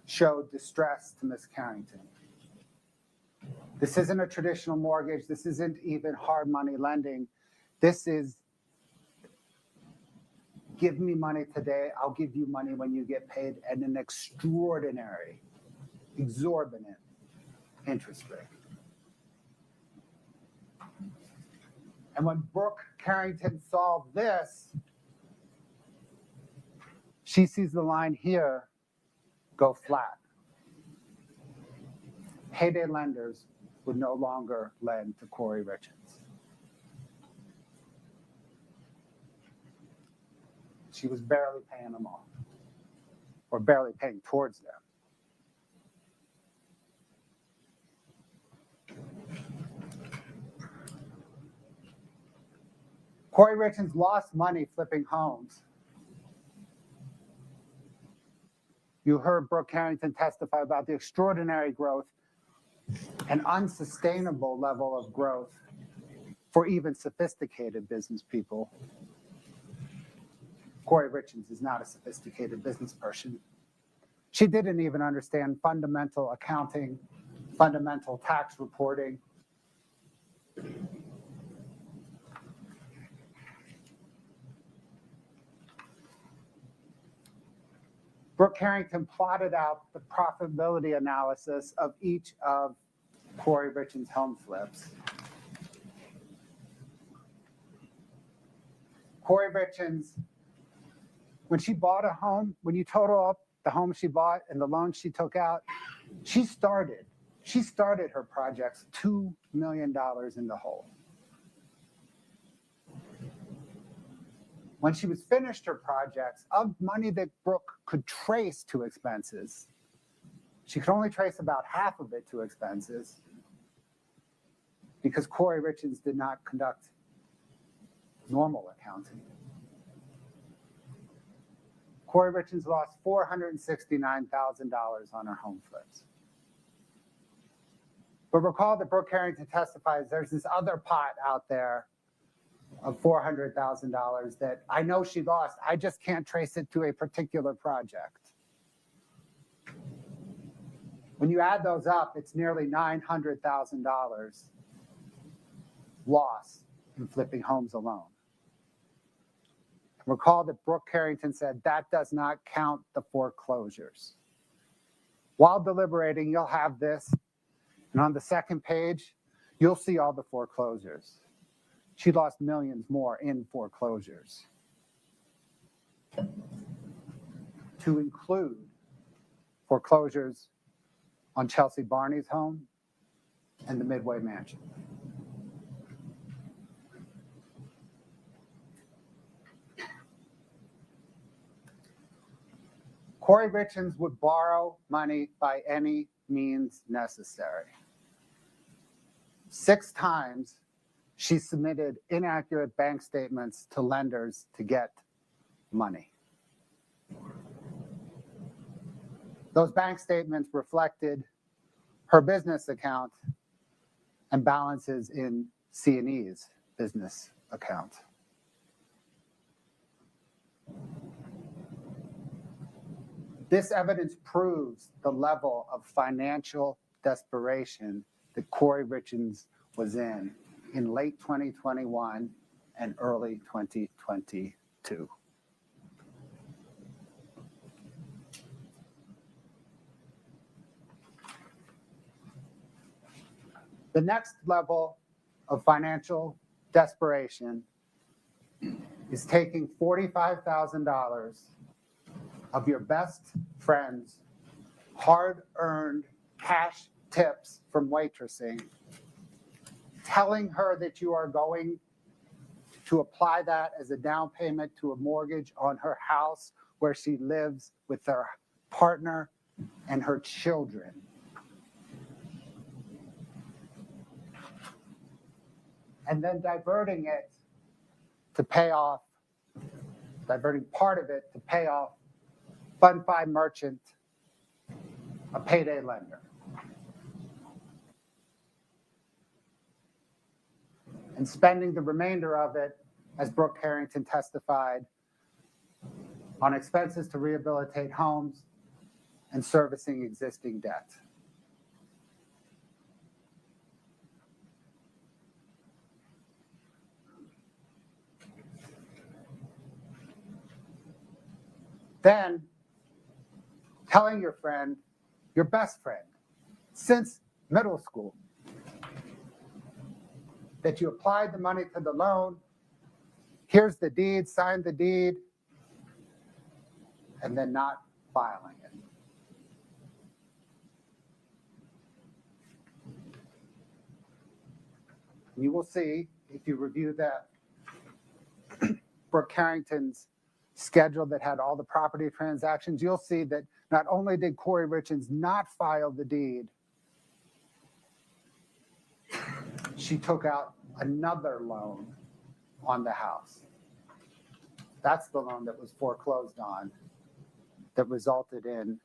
showed distress to Ms. Carrington. This isn't a traditional mortgage. This isn't even hard money lending. This is, give me money today, I'll give you money when you get paid at an extraordinary, exorbitant interest rate. And when Brooke Carrington saw this, she sees the line here go flat. Payday lenders would no longer lend to Kouri Richins. She was barely paying them off, or barely paying towards them. Kouri Richins lost money flipping homes. You heard Brooke Carrington testify about the extraordinary growth and unsustainable level of growth for even sophisticated business people. Kouri Richins is not a sophisticated business person. She didn't even understand fundamental accounting, fundamental tax reporting. Brooke Carrington plotted out the profitability analysis of each of Kouri Richins' home flips. Kouri Richins, when she bought a home, when you total up the home she bought and the loans she took out, she started her projects $2 million in the hole. When she was finished her projects, of money that Brooke could trace to expenses, she could only trace about half of it to expenses because Kouri Richins did not conduct normal accounting. Kouri Richins lost $469,000 on her home flips. But recall that Brooke Carrington testifies there's this other pot out there of $400,000 that I know she lost. I just can't trace it to a particular project. When you add those up, it's nearly $900,000 loss in flipping homes alone. Recall that Brooke Carrington said that does not count the foreclosures. While deliberating, you'll have this, and on the second page, you'll see all the foreclosures. She lost millions more in foreclosures, to include foreclosures on Chelsea Barney's home and the Midway Mansion. Kouri Richins would borrow money by any means necessary. 6 times, she submitted inaccurate bank statements to lenders to get money. Those bank statements reflected her business account and balances in C&E's business account. This evidence proves the level of financial desperation that Kouri Richins was in late 2021 and early 2022. The next level of financial desperation is taking $45,000 of your best friend's hard-earned cash tips from waitressing, telling her that you are going to apply that as a down payment to a mortgage on her house where she lives with her partner and her children. And then diverting part of it to pay off Fund 5 merchant, a payday lender. And spending the remainder of it, as Brooke Harrington testified, on expenses to rehabilitate homes and servicing existing debt. Then telling your friend, your best friend, since middle school, that you applied the money to the loan, here's the deed, sign the deed, and then not filing it. You will see, if you review that Brooke Harrington's schedule that had all the property transactions, you'll see that not only did Kouri Richins not file the deed, she took out another loan on the house. That's the loan that was foreclosed on, that resulted in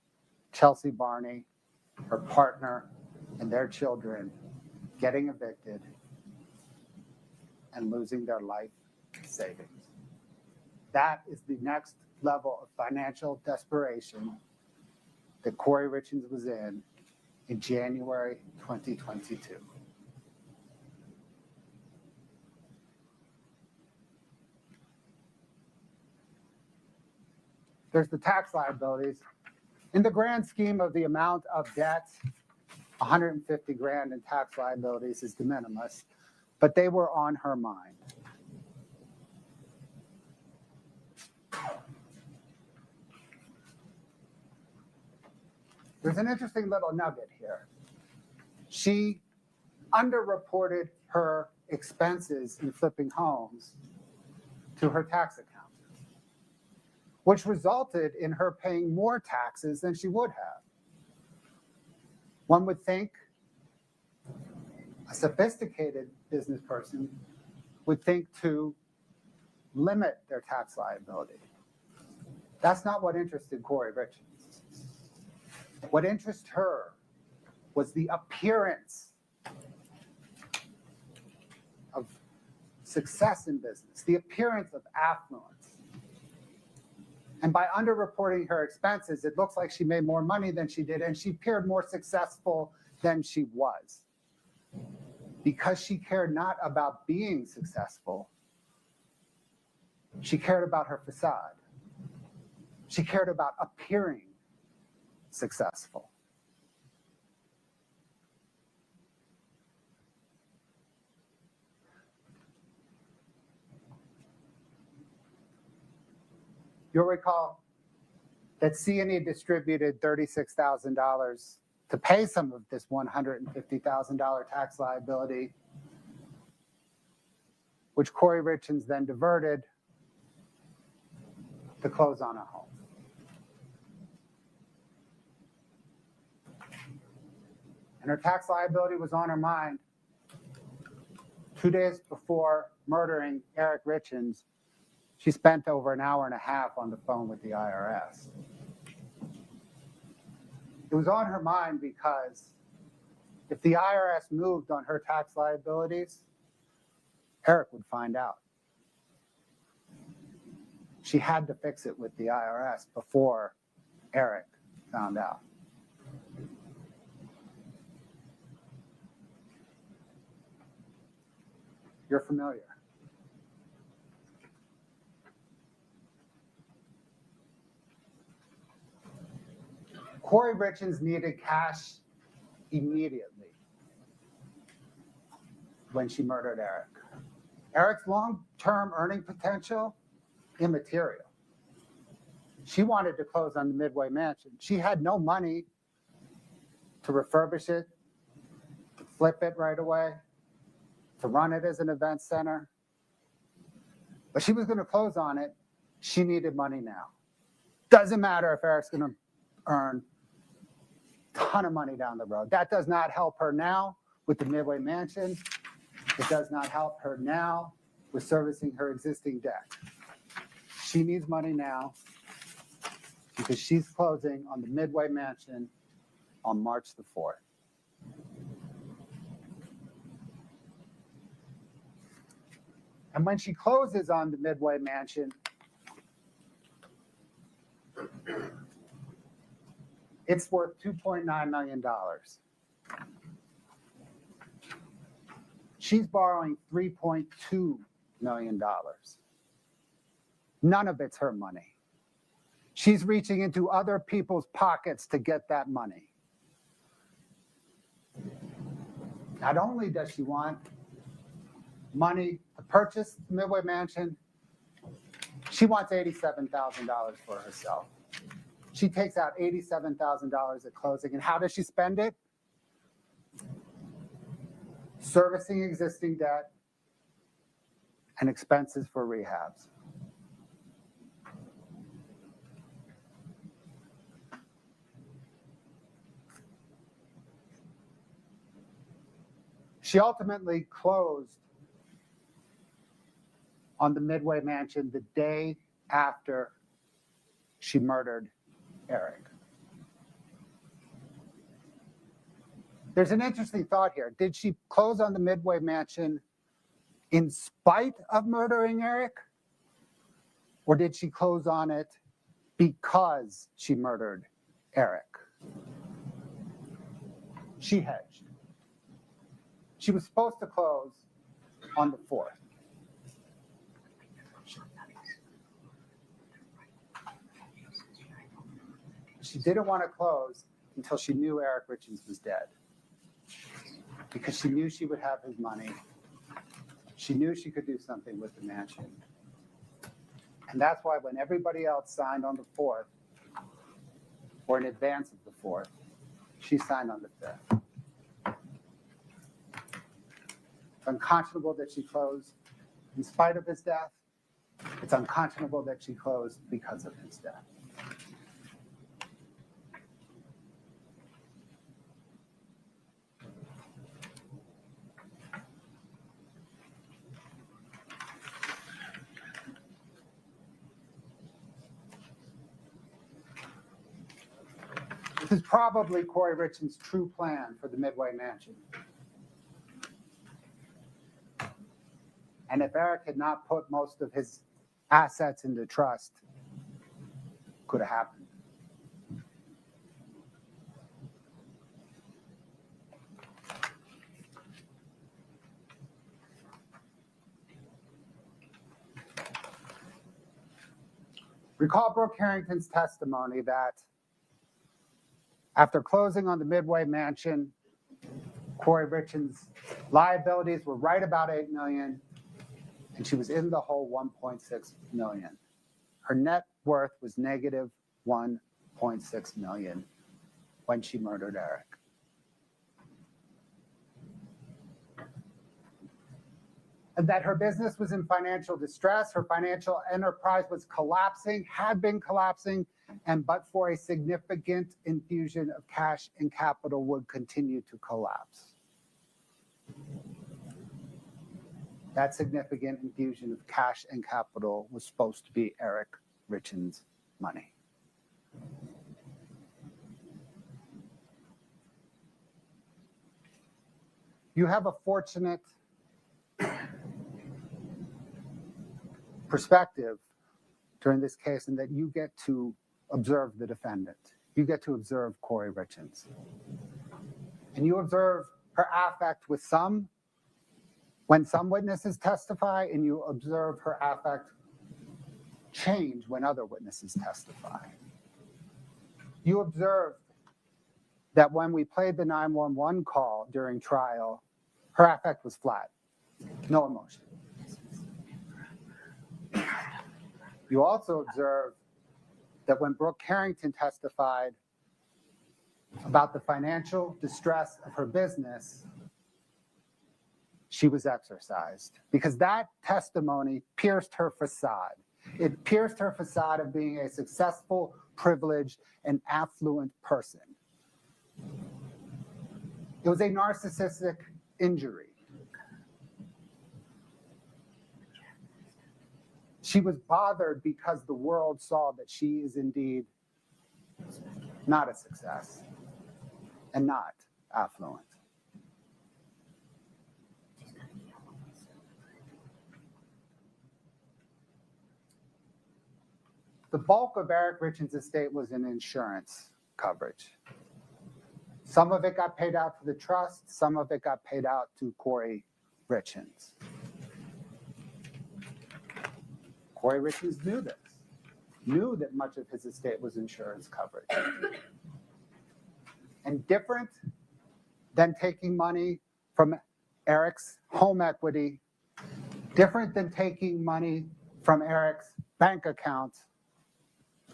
Chelsea Barney, her partner, and their children getting evicted and losing their life savings. That is the next level of financial desperation that Kouri Richins was in January 2022. There's the tax liabilities. In the grand scheme of the amount of debt, 150 grand in tax liabilities is de minimis, but they were on her mind. There's an interesting little nugget here. She underreported her expenses in flipping homes to her tax account, which resulted in her paying more taxes than she would have. One would think a sophisticated business person would think to limit their tax liability. That's not what interested Kouri Richins. What interested her was the appearance of success in business, the appearance of affluence. And by underreporting her expenses, it looks like she made more money than she did, and she appeared more successful than she was. Because she cared not about being successful, she cared about her facade. She cared about appearing successful. You'll recall that C&E distributed $36,000 to pay some of this $150,000 tax liability, which Kouri Richins then diverted to close on a home. And her tax liability was on her mind 2 days before murdering Eric Richins. She spent over an hour and a half on the phone with the IRS. It was on her mind because if the IRS moved on her tax liabilities, Eric would find out. She had to fix it with the IRS before Eric found out. You're familiar. Kouri Richins needed cash immediately when she murdered Eric. Eric's long-term earning potential, immaterial. She wanted to close on the Midway Mansion. She had no money to refurbish it, to flip it right away, to run it as an event center. But she was going to close on it. She needed money now. Doesn't matter if Eric's going to earn a ton of money down the road. That does not help her now with the Midway Mansion. It does not help her now with servicing her existing debt. She needs money now because she's closing on the Midway Mansion on March the 4th. And when she closes on the Midway Mansion, it's worth $2.9 million. She's borrowing $3.2 million. None of it's her money. She's reaching into other people's pockets to get that money. Not only does she want money to purchase the Midway Mansion, she wants $87,000 for herself. She takes out $87,000 at closing, and how does she spend it? Servicing existing debt and expenses for rehabs. She ultimately closed on the Midway Mansion the day after she murdered Eric. There's an interesting thought here. Did she close on the Midway Mansion in spite of murdering Eric? Or did she close on it because she murdered Eric? She hedged. She was supposed to close on the 4th. She didn't want to close until she knew Eric Richins was dead, because she knew she would have his money. She knew she could do something with the mansion. And that's why when everybody else signed on the 4th, or in advance of the 4th, she signed on the 5th. It's unconscionable that she closed in spite of his death. It's unconscionable that she closed because of his death. This is probably Kouri Richins' true plan for the Midway Mansion. And if Eric had not put most of his assets into trust, could have happened. Recall Brooke Harrington's testimony that after closing on the Midway Mansion, Kouri Richins' liabilities were right about $8 million, and she was in the hole $1.6 million. Her net worth was negative $1.6 million when she murdered Eric. And that her business was in financial distress, her financial enterprise was collapsing, had been collapsing, and but for a significant infusion of cash and capital would continue to collapse. That significant infusion of cash and capital was supposed to be Eric Richins' money. You have a fortunate perspective during this case in that you get to observe the defendant. You get to observe Kouri Richins. And you observe her affect with some, when some witnesses testify, and you observe her affect change when other witnesses testify. You observe that when we played the 911 call during trial, her affect was flat, no emotion. You also observe that when Brooke Harrington testified, about the financial distress of her business, she was exorcised because that testimony pierced her facade. It pierced her facade of being a successful, privileged, and affluent person. It was a narcissistic injury. She was bothered because the world saw that she is indeed not a success and not affluent. The bulk of Eric Richins' estate was in insurance coverage. Some of it got paid out to the trust, some of it got paid out to Kouri Richins. Kouri Richins knew this, knew that much of his estate was insurance coverage. And different than taking money from Eric's home equity, different than taking money from Eric's bank account,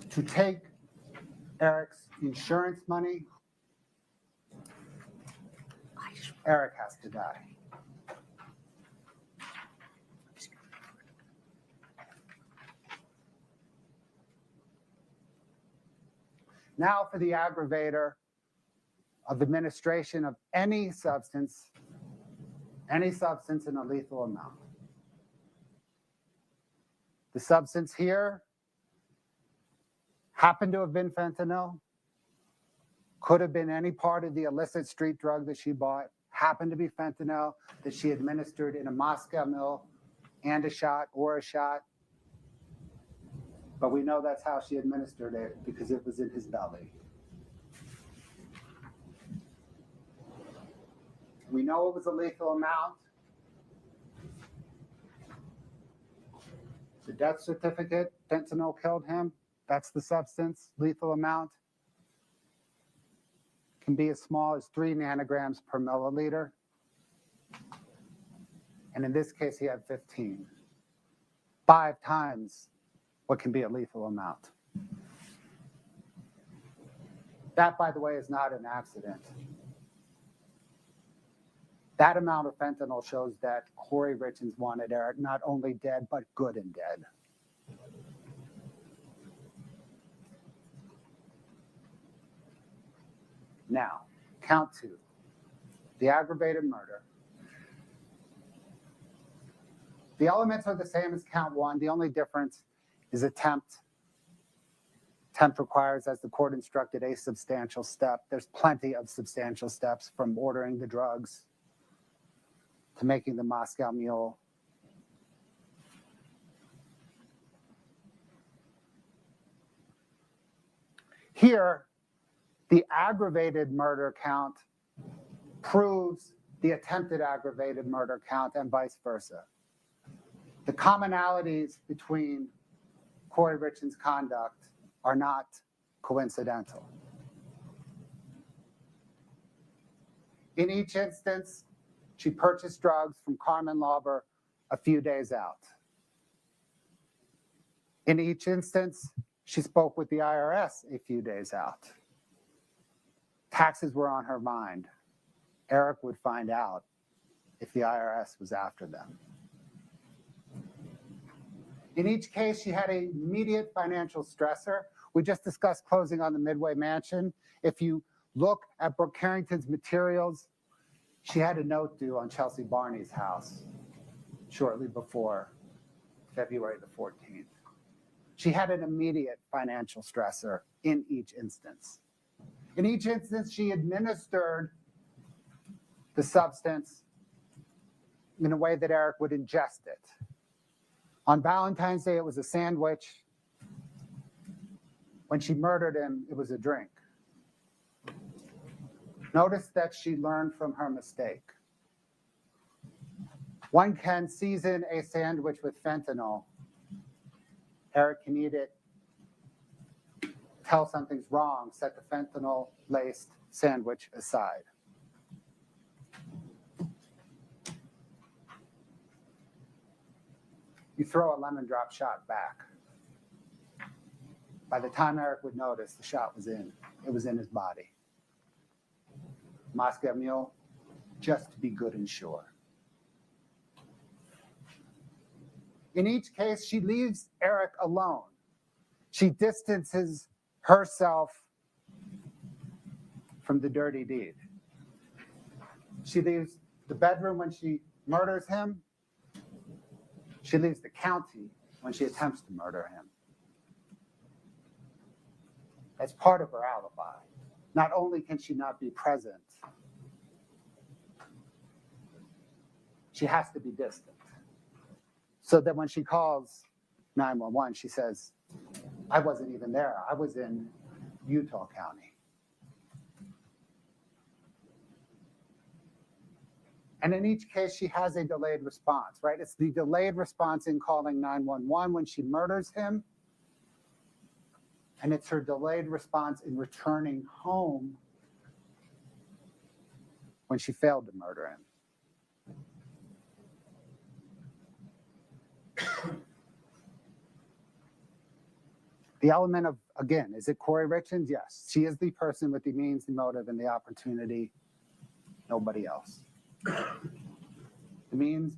to take Eric's insurance money, Eric has to die. Now for the aggravator of administration of any substance in a lethal amount. The substance here happened to have been fentanyl, could have been any part of the illicit street drug that she bought, happened to be fentanyl that she administered in a Moscow Mule and a shot or a shot. But we know that's how she administered it because it was in his belly. We know it was a lethal amount. The death certificate, fentanyl killed him. That's the substance, lethal amount. Can be as small as 3 nanograms per milliliter. And in this case, he had 15. 5 times what can be a lethal amount. That, by the way, is not an accident. That amount of fentanyl shows that Kouri Richins wanted Eric not only dead, but good and dead. Now, count 2, the aggravated murder. The elements are the same as count 1. The only difference is attempt. Attempt requires, as the court instructed, a substantial step. There's plenty of substantial steps from ordering the drugs to making the Moscow Mule. Here, the aggravated murder count proves the attempted aggravated murder count and vice versa. The commonalities between Kouri Richins' conduct are not coincidental. In each instance, she purchased drugs from Carmen Lauber a few days out. In each instance, she spoke with the IRS a few days out. Taxes were on her mind. Eric would find out if the IRS was after them. In each case, she had an immediate financial stressor. We just discussed closing on the Midway Mansion. If you look at Brooke Carrington's materials, she had a note due on Chelsea Barney's house shortly before February the 14th. She had an immediate financial stressor in each instance. In each instance, she administered the substance in a way that Eric would ingest it. On Valentine's Day, it was a sandwich. When she murdered him, it was a drink. Notice that she learned from her mistake. One can season a sandwich with fentanyl. Eric can eat it, tell something's wrong, set the fentanyl-laced sandwich aside. You throw a lemon drop shot back. By the time Eric would notice, the shot was in. It was in his body. Moscow Mule, just to be good and sure. In each case, she leaves Eric alone. She distances herself from the dirty deed. She leaves the bedroom when she murders him. She leaves the county when she attempts to murder him. That's part of her alibi. Not only can she not be present, she has to be distant. So that when she calls 911, she says, I wasn't even there. I was in Utah County. And in each case, she has a delayed response, right? It's the delayed response in calling 911 when she murders him. And it's her delayed response in returning home when she failed to murder him. The element of, again, is it Kouri Richins? Yes. She is the person with the means, the motive, and the opportunity. Nobody else. The means,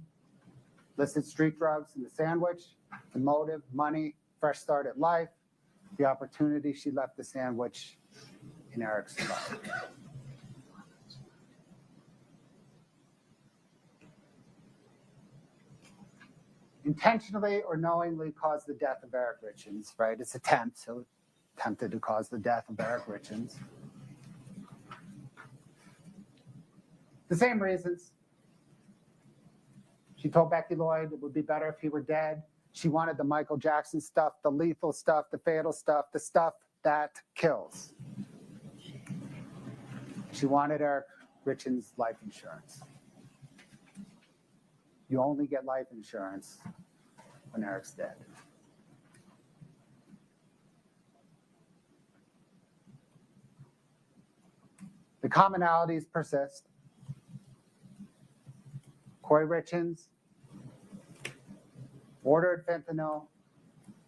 listed street drugs in the sandwich. The motive, money, fresh start at life. The opportunity, she left the sandwich in Eric's spot. Intentionally or knowingly caused the death of Eric Richins, right? It's attempt, so attempted to cause the death of Eric Richins. The same reasons. She told Becky Lloyd it would be better if he were dead. She wanted the Michael Jackson stuff, the lethal stuff, the fatal stuff, the stuff that kills. She wanted Eric Richins' life insurance. You only get life insurance when Eric's dead. The commonalities persist. Kouri Richins ordered fentanyl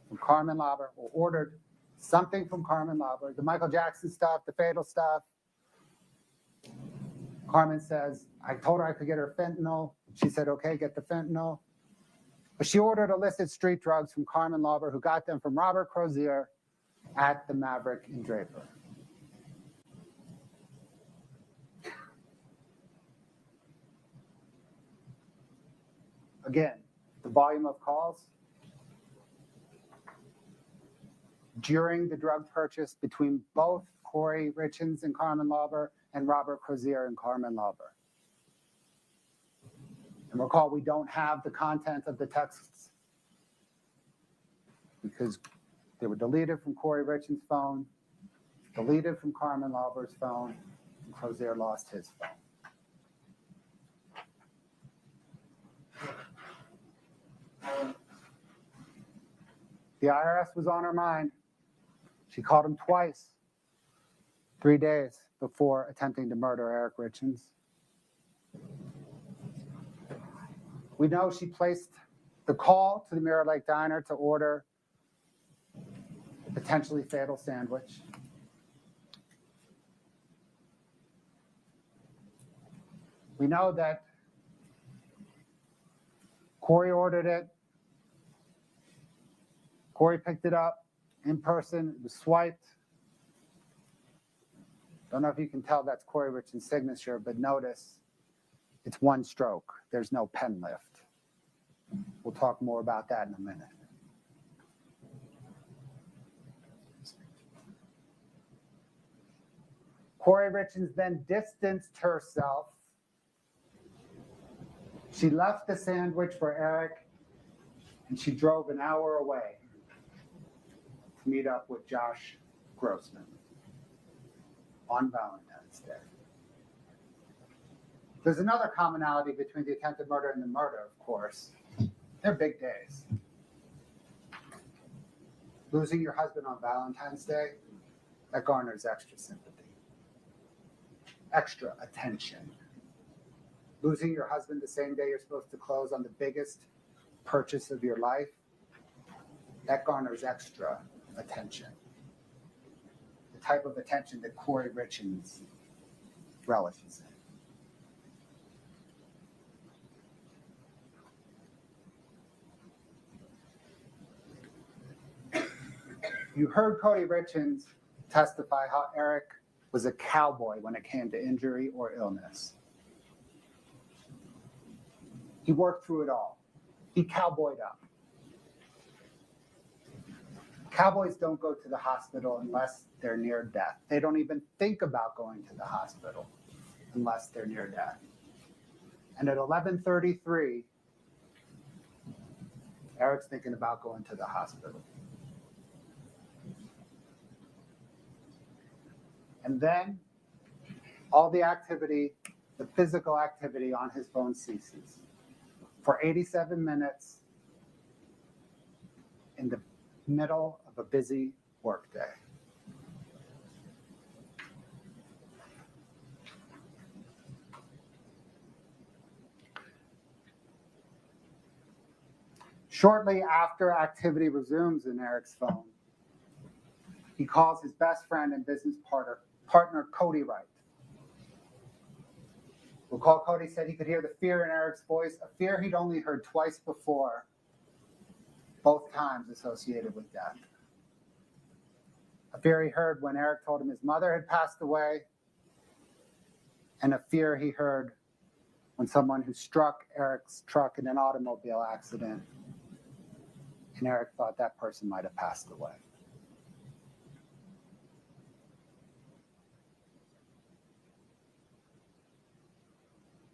from Carmen Lauber, or ordered something from Carmen Lauber, the Michael Jackson stuff, the fatal stuff. Carmen says, I told her I could get her fentanyl. She said, okay, get the fentanyl. But she ordered illicit street drugs from Carmen Lauber, who got them from Robert Crozier at the Maverick in Draper. Again, the volume of calls during the drug purchase between both Kouri Richins and Carmen Lauber and Robert Crozier and Carmen Lauber. And recall, we don't have the content of the texts because they were deleted from Kouri Richins' phone, deleted from Carmen Lauber's phone, and Crozier lost his phone. The IRS was on her mind. She called him twice, 3 days before attempting to murder Eric Richins. We know she placed the call to the Mirror Lake Diner to order a potentially fatal sandwich. We know that Kouri ordered it. Kouri picked it up in person. It was swiped. Don't know if you can tell that's Kouri Richins' signature, but notice it's one stroke. There's no pen lift. We'll talk more about that in a minute. Kouri Richins then distanced herself. She left the sandwich for Eric, and she drove an hour away to meet up with Josh Grossman on Valentine's Day. There's another commonality between the attempted murder and the murder, of course. They're big days. Losing your husband on Valentine's Day, that garners extra sympathy, extra attention. Losing your husband the same day you're supposed to close on the biggest purchase of your life, that garners extra attention. The type of attention that Kouri Richins relishes in. You heard Kouri Richins testify how Eric was a cowboy when it came to injury or illness. He worked through it all. He cowboyed up. Cowboys don't go to the hospital unless they're near death. They don't even think about going to the hospital unless they're near death. And at 11:33, Eric's thinking about going to the hospital. And then all the activity, the physical activity on his phone ceases. For 87 minutes in the middle of a busy workday. Shortly after activity resumes in Eric's phone, he calls his best friend and business partner Kouri Wright. Recall Cody said he could hear the fear in Eric's voice, a fear he'd only heard twice before, both times associated with death. A fear he heard when Eric told him his mother had passed away, and a fear he heard when someone who struck Eric's truck in an automobile accident, and Eric thought that person might have passed away.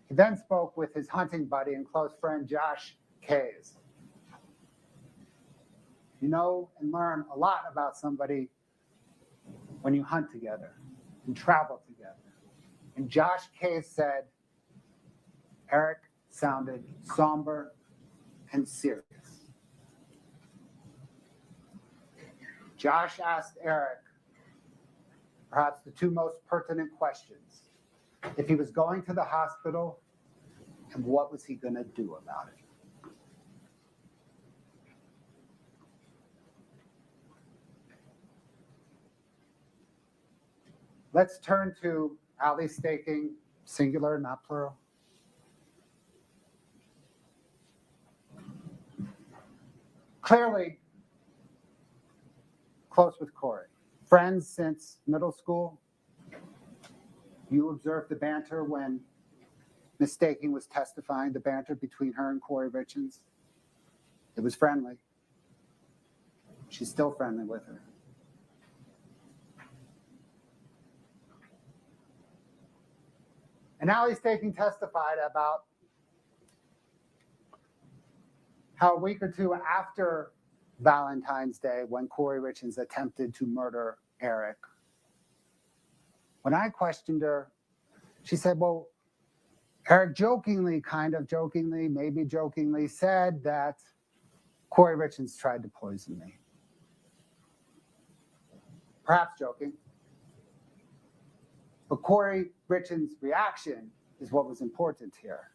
He then spoke with his hunting buddy and close friend, Josh Kays. You know and learn a lot about somebody when you hunt together and travel together. And Josh Kays said Eric sounded somber and serious. Josh asked Eric perhaps the two most pertinent questions. If he was going to the hospital, and what was he going to do about it? Let's turn to alley staking, singular, not plural. Clearly close with Kouri. Friends since middle school. You observed the banter when Miss Staking was testifying, the banter between her and Kouri Richins. It was friendly. She's still friendly with her. And Allie Staking testified about how a week or two after Valentine's Day, when Kouri Richins attempted to murder Eric, when I questioned her, she said, well, Eric jokingly, kind of jokingly, maybe jokingly said that Kouri Richins tried to poison me. Perhaps joking. But Kouri Richins' reaction is what was important here.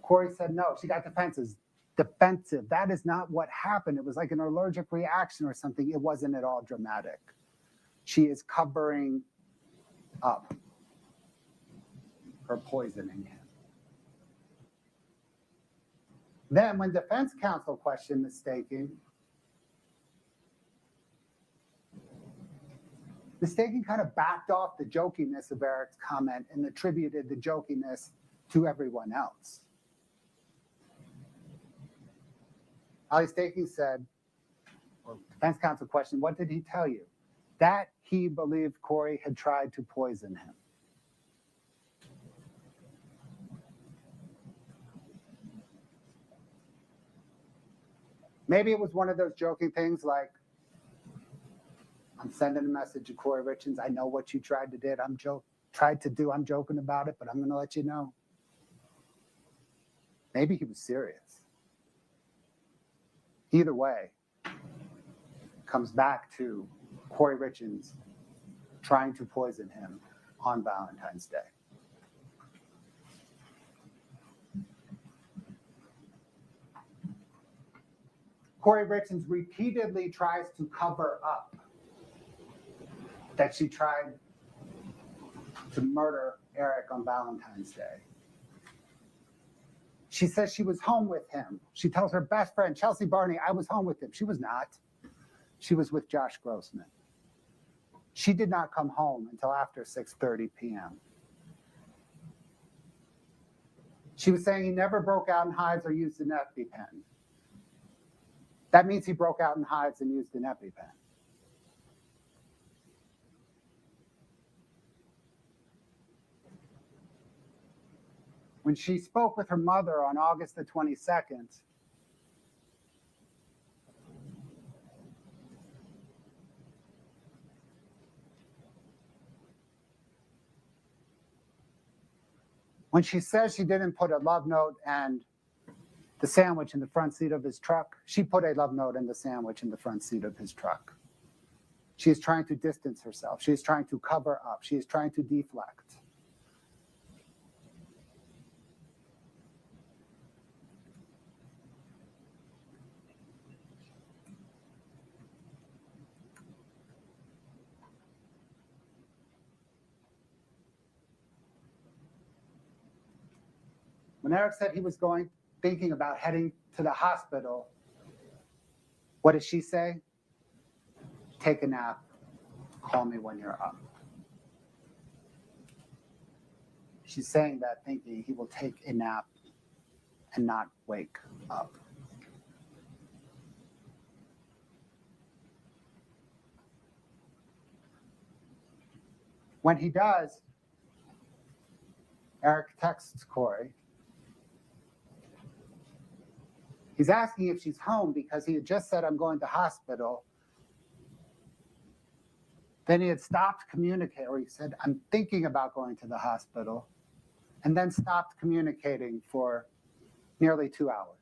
Kouri said no, she got defensive. That is not what happened. It was like an allergic reaction or something. It wasn't at all dramatic. She is covering up her poisoning him. Then when defense counsel questioned Ms. Staking, Ms. Staking kind of backed off the jokiness of Eric's comment and attributed the jokiness to everyone else. Ali Staking said, or defense counsel questioned, what did he tell you? That he believed Kouri had tried to poison him. Maybe it was one of those joking things like, I'm sending a message to Kouri Richins. I know what you tried to do. I'm joking about it, but I'm going to let you know. Maybe he was serious. Either way, comes back to Kouri Richins trying to poison him on Valentine's Day. Kouri Richins repeatedly tries to cover up that she tried to murder Eric on Valentine's Day. She says she was home with him. She tells her best friend, Chelsea Barney, I was home with him. She was not. She was with Josh Grossman. She did not come home until after 6:30 p.m. She was saying he never broke out in hives or used an EpiPen. That means he broke out in hives and used an EpiPen. When she spoke with her mother on August the 22nd, when she says she didn't put a love note and the sandwich in the front seat of his truck, she put a love note and the sandwich in the front seat of his truck. She is trying to distance herself. She is trying to cover up. She is trying to deflect. When Eric said he was thinking about heading to the hospital, what did she say? Take a nap, call me when you're up. She's saying that thinking he will take a nap and not wake up. When he does, Eric texts Kouri. He's asking if she's home because he had just said, I'm going to hospital. Then he had stopped communicating, or he said, I'm thinking about going to the hospital, and then stopped communicating for nearly 2 hours.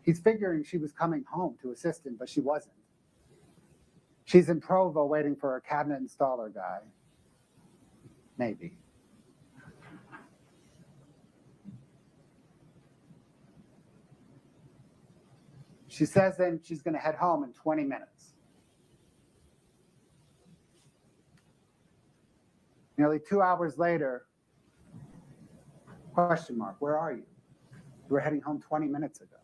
He's figuring she was coming home to assist him, but she wasn't. She's in Provo waiting for a cabinet installer guy. Maybe. She says then she's going to head home in 20 minutes. Nearly 2 hours later, question mark, where are you? You were heading home 20 minutes ago.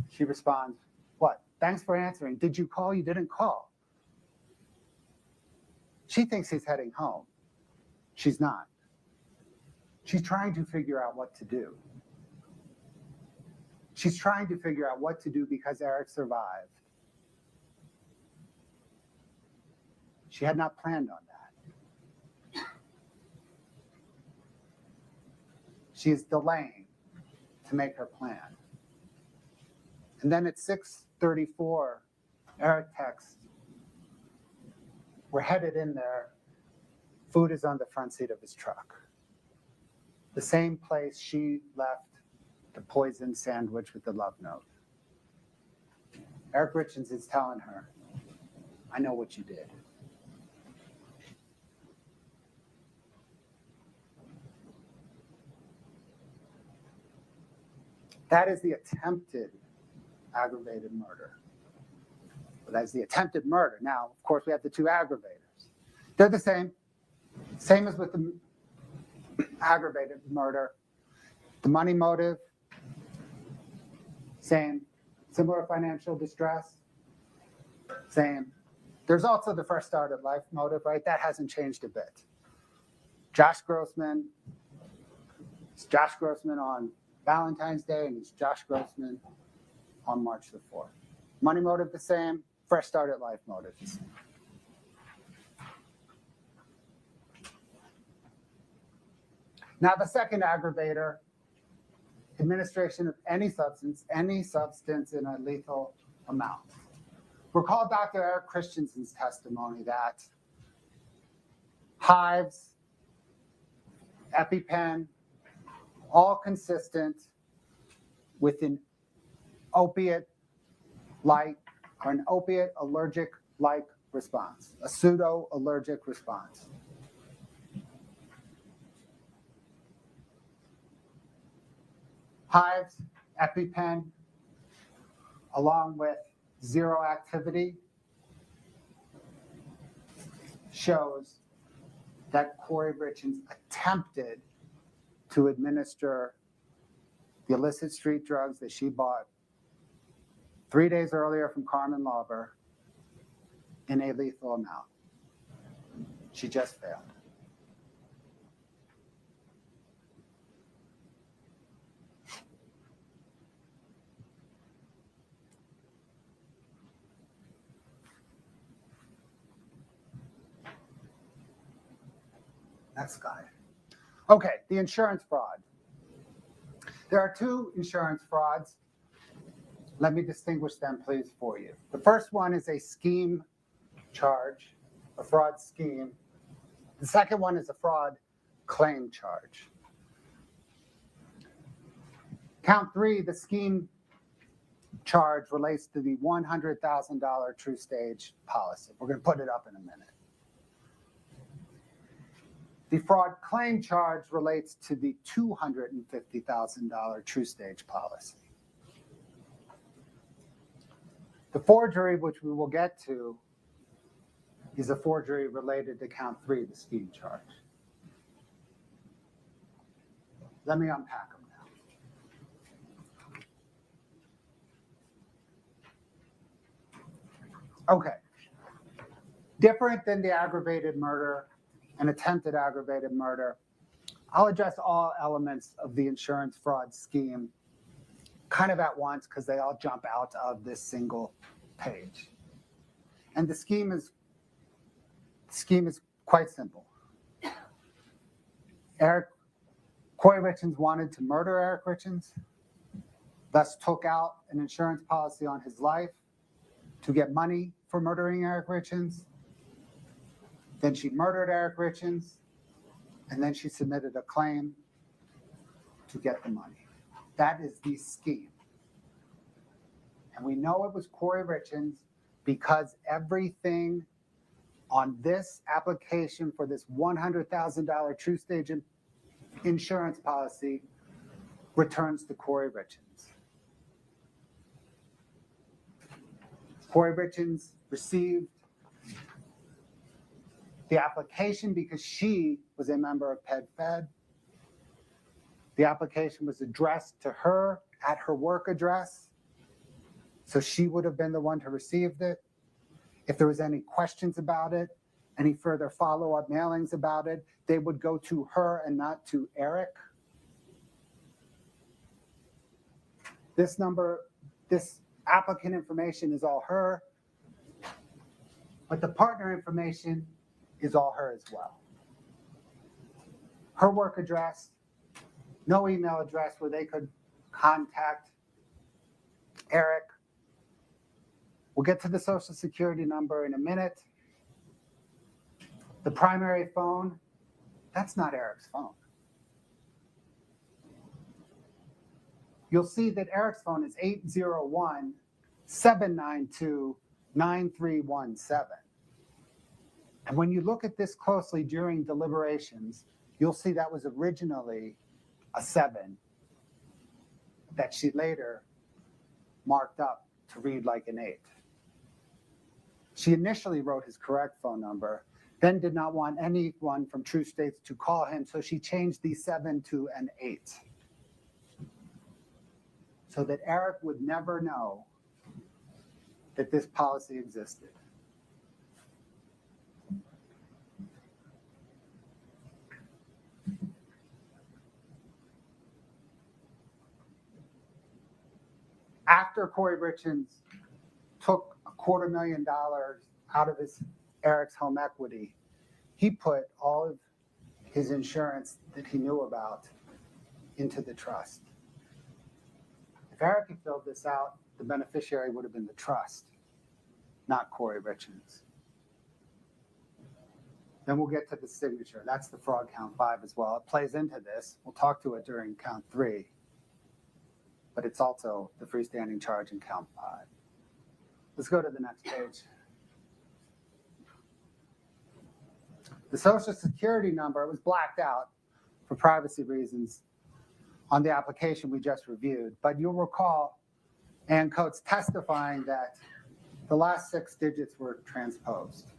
She responds, what? Thanks for answering. Did you call? You didn't call. She thinks he's heading home. She's not. She's trying to figure out what to do. She's trying to figure out what to do because Eric survived. She had not planned on that. She is delaying to make her plan. And then at 6:34, Eric texts, we're headed in there. Food is on the front seat of his truck. The same place she left the poison sandwich with the love note. Eric Richins is telling her, I know what you did. That is the attempted aggravated murder. But that's the attempted murder. Now, of course, we have the two aggravators. They're the same. Same as with the aggravated murder. The money motive, same. Similar financial distress, same. There's also the first start at life motive, right? That hasn't changed a bit. Josh Grossman, it's Josh Grossman on Valentine's Day, and it's Josh Grossman on March the 4th. Money motive the same, fresh start at life motive the same. Now the second aggravator, administration of any substance in a lethal amount. Recall Dr. Eric Christensen's testimony that hives, EpiPen, all consistent with an opiate-like or an opiate allergic-like response, a pseudo-allergic response. Hives, EpiPen, along with zero activity shows that Kouri Richins attempted to administer the illicit street drugs that she bought 3 days earlier from Carmen Lauber in a lethal amount. She just failed. Next slide. Okay, the insurance fraud. There are two insurance frauds. Let me distinguish them, please, for you. The first one is a scheme charge, a fraud scheme. The second one is a fraud claim charge. Count 3, the scheme charge relates to the $100,000 true stage policy. We're going to put it up in a minute. The fraud claim charge relates to the $250,000 true stage policy. The forgery, which we will get to, is a forgery related to count 3, the scheme charge. Let me unpack them now. Okay. Different than the aggravated murder and attempted aggravated murder, I'll address all elements of the insurance fraud scheme kind of at once because they all jump out of this single page. And the scheme is quite simple. Kouri Richins wanted to murder Eric Richins, thus took out an insurance policy on his life to get money for murdering Eric Richins. Then she murdered Eric Richins, and then she submitted a claim to get the money. That is the scheme. And we know it was Kouri Richins because everything on this application for this $100,000 true stage insurance policy returns to Kouri Richins. Kouri Richins received the application because she was a member of PED-FED. The application was addressed to her at her work address, so she would have been the one who received it. If there was any questions about it, any further follow-up mailings about it, they would go to her and not to Eric. This applicant information is all her, but the partner information is all her as well. Her work address, no email address where they could contact Eric. We'll get to the social security number in a minute. The primary phone, that's not Eric's phone. You'll see that Eric's phone is 801-792-9317. And when you look at this closely during deliberations, you'll see that was originally a 7 that she later marked up to read like an 8. She initially wrote his correct phone number, then did not want anyone from True States to call him, so she changed the 7 to an 8 so that Eric would never know that this policy existed. After Kouri Richins took $250,000 out of Eric's home equity, he put all of his insurance that he knew about into the trust. If Eric had filled this out, the beneficiary would have been the trust, not Kouri Richins. Then we'll get to the signature. That's the fraud count 5 as well. It plays into this. We'll talk to it during count 3. But it's also the freestanding charge in count 5. Let's go to the next page. The social security number was blacked out for privacy reasons on the application we just reviewed. But you'll recall Ann Coates testifying that The last 6 digits were transposed.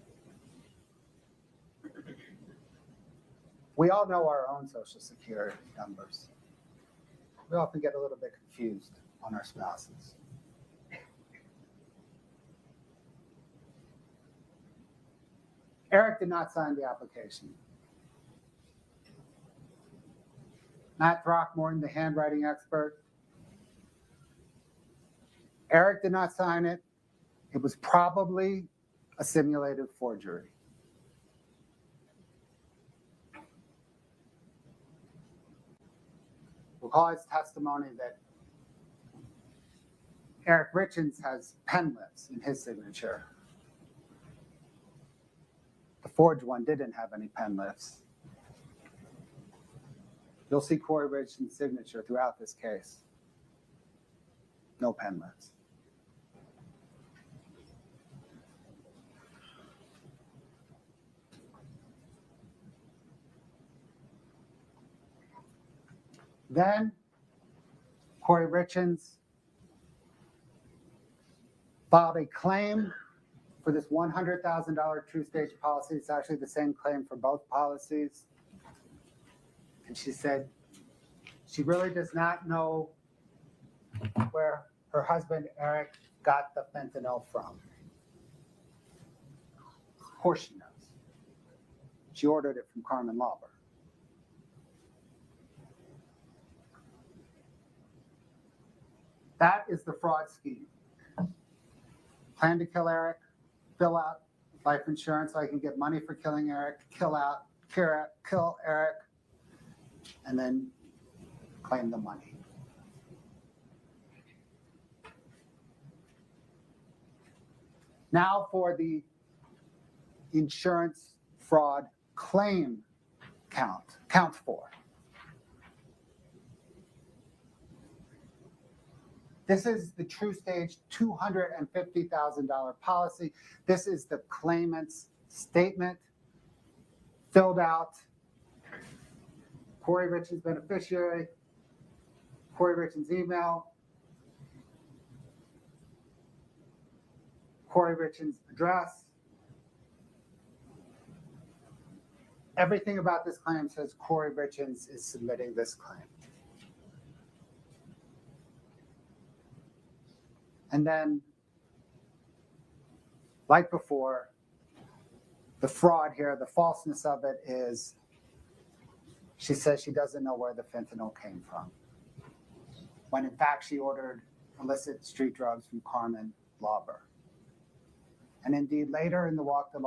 We all know our own social security numbers. We often get a little bit confused on our spouses. Eric did not sign the application. Matt Throckmorton, the handwriting expert. Eric did not sign it. It was probably a simulated forgery. Recall his testimony that Eric Richins has pen lips in his signature. The forged one didn't have any pen lips. You'll see Kouri Richins' signature throughout this case. No pen lips. Then Kouri Richins filed a claim for this $100,000 true stage policy. It's actually the same claim for both policies. And she said she really does not know where her husband, Eric, got the fentanyl from. Of course she knows. She ordered it from Carmen Lauber. That is the fraud scheme. Plan to kill Eric, fill out life insurance so I can get money for killing Eric, kill Eric, and then claim the money. Now for the insurance fraud claim count 4. This is the true stage $250,000 policy. This is the claimant's statement filled out. Kouri Richins beneficiary, Kouri Richins email, Kouri Richins address. Everything about this claim says Kouri Richins is submitting this claim. And then, like before, the fraud here, the falseness of it is she says she doesn't know where the fentanyl came from, when in fact she ordered illicit street drugs from Carmen Lauber. And indeed, later in the Walk the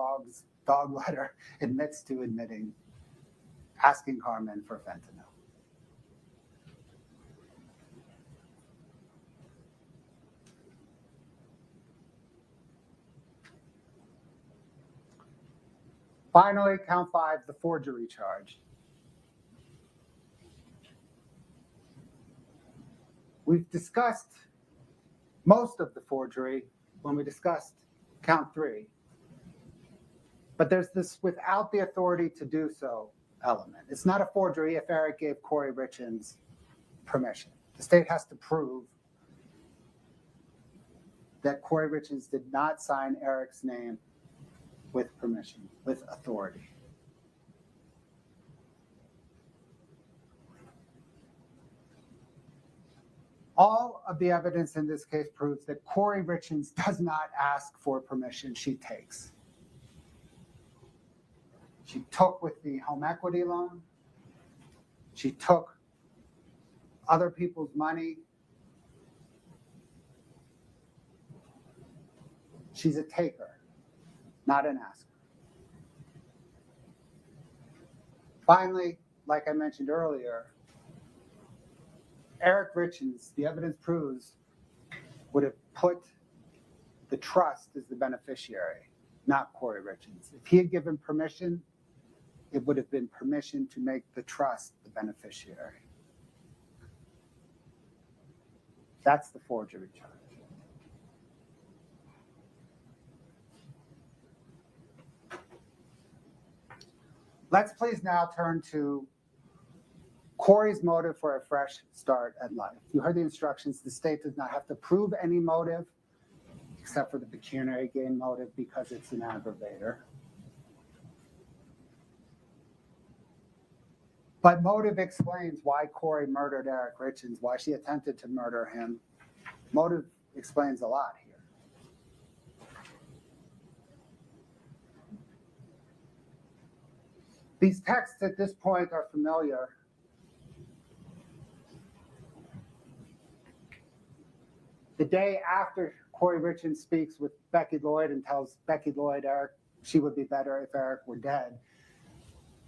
Dog letter, admits to asking Carmen for fentanyl. Finally, count 5, the forgery charge. We've discussed most of the forgery when we discussed count 3. But there's this without the authority to do so element. It's not a forgery if Eric gave Kouri Richins permission. The state has to prove that Kouri Richins did not sign Eric's name with permission, with authority. All of the evidence in this case proves that Kouri Richins does not ask for permission, she takes. She took with the home equity loan. She took other people's money. She's a taker, not an asker. Finally, like I mentioned earlier, Eric Richins, the evidence proves, would have put the trust as the beneficiary, not Kouri Richins. If he had given permission, it would have been permission to make the trust the beneficiary. That's the forgery charge. Let's please now turn to Kouri's motive for a fresh start at life. You heard the instructions. The state does not have to prove any motive except for the pecuniary gain motive because it's an aggravator. But motive explains why Kouri murdered Eric Richins, why she attempted to murder him. Motive explains a lot here. These texts at this point are familiar. The day after Kouri Richins speaks with Becky Lloyd and tells Becky Lloyd Eric she would be better if Eric were dead,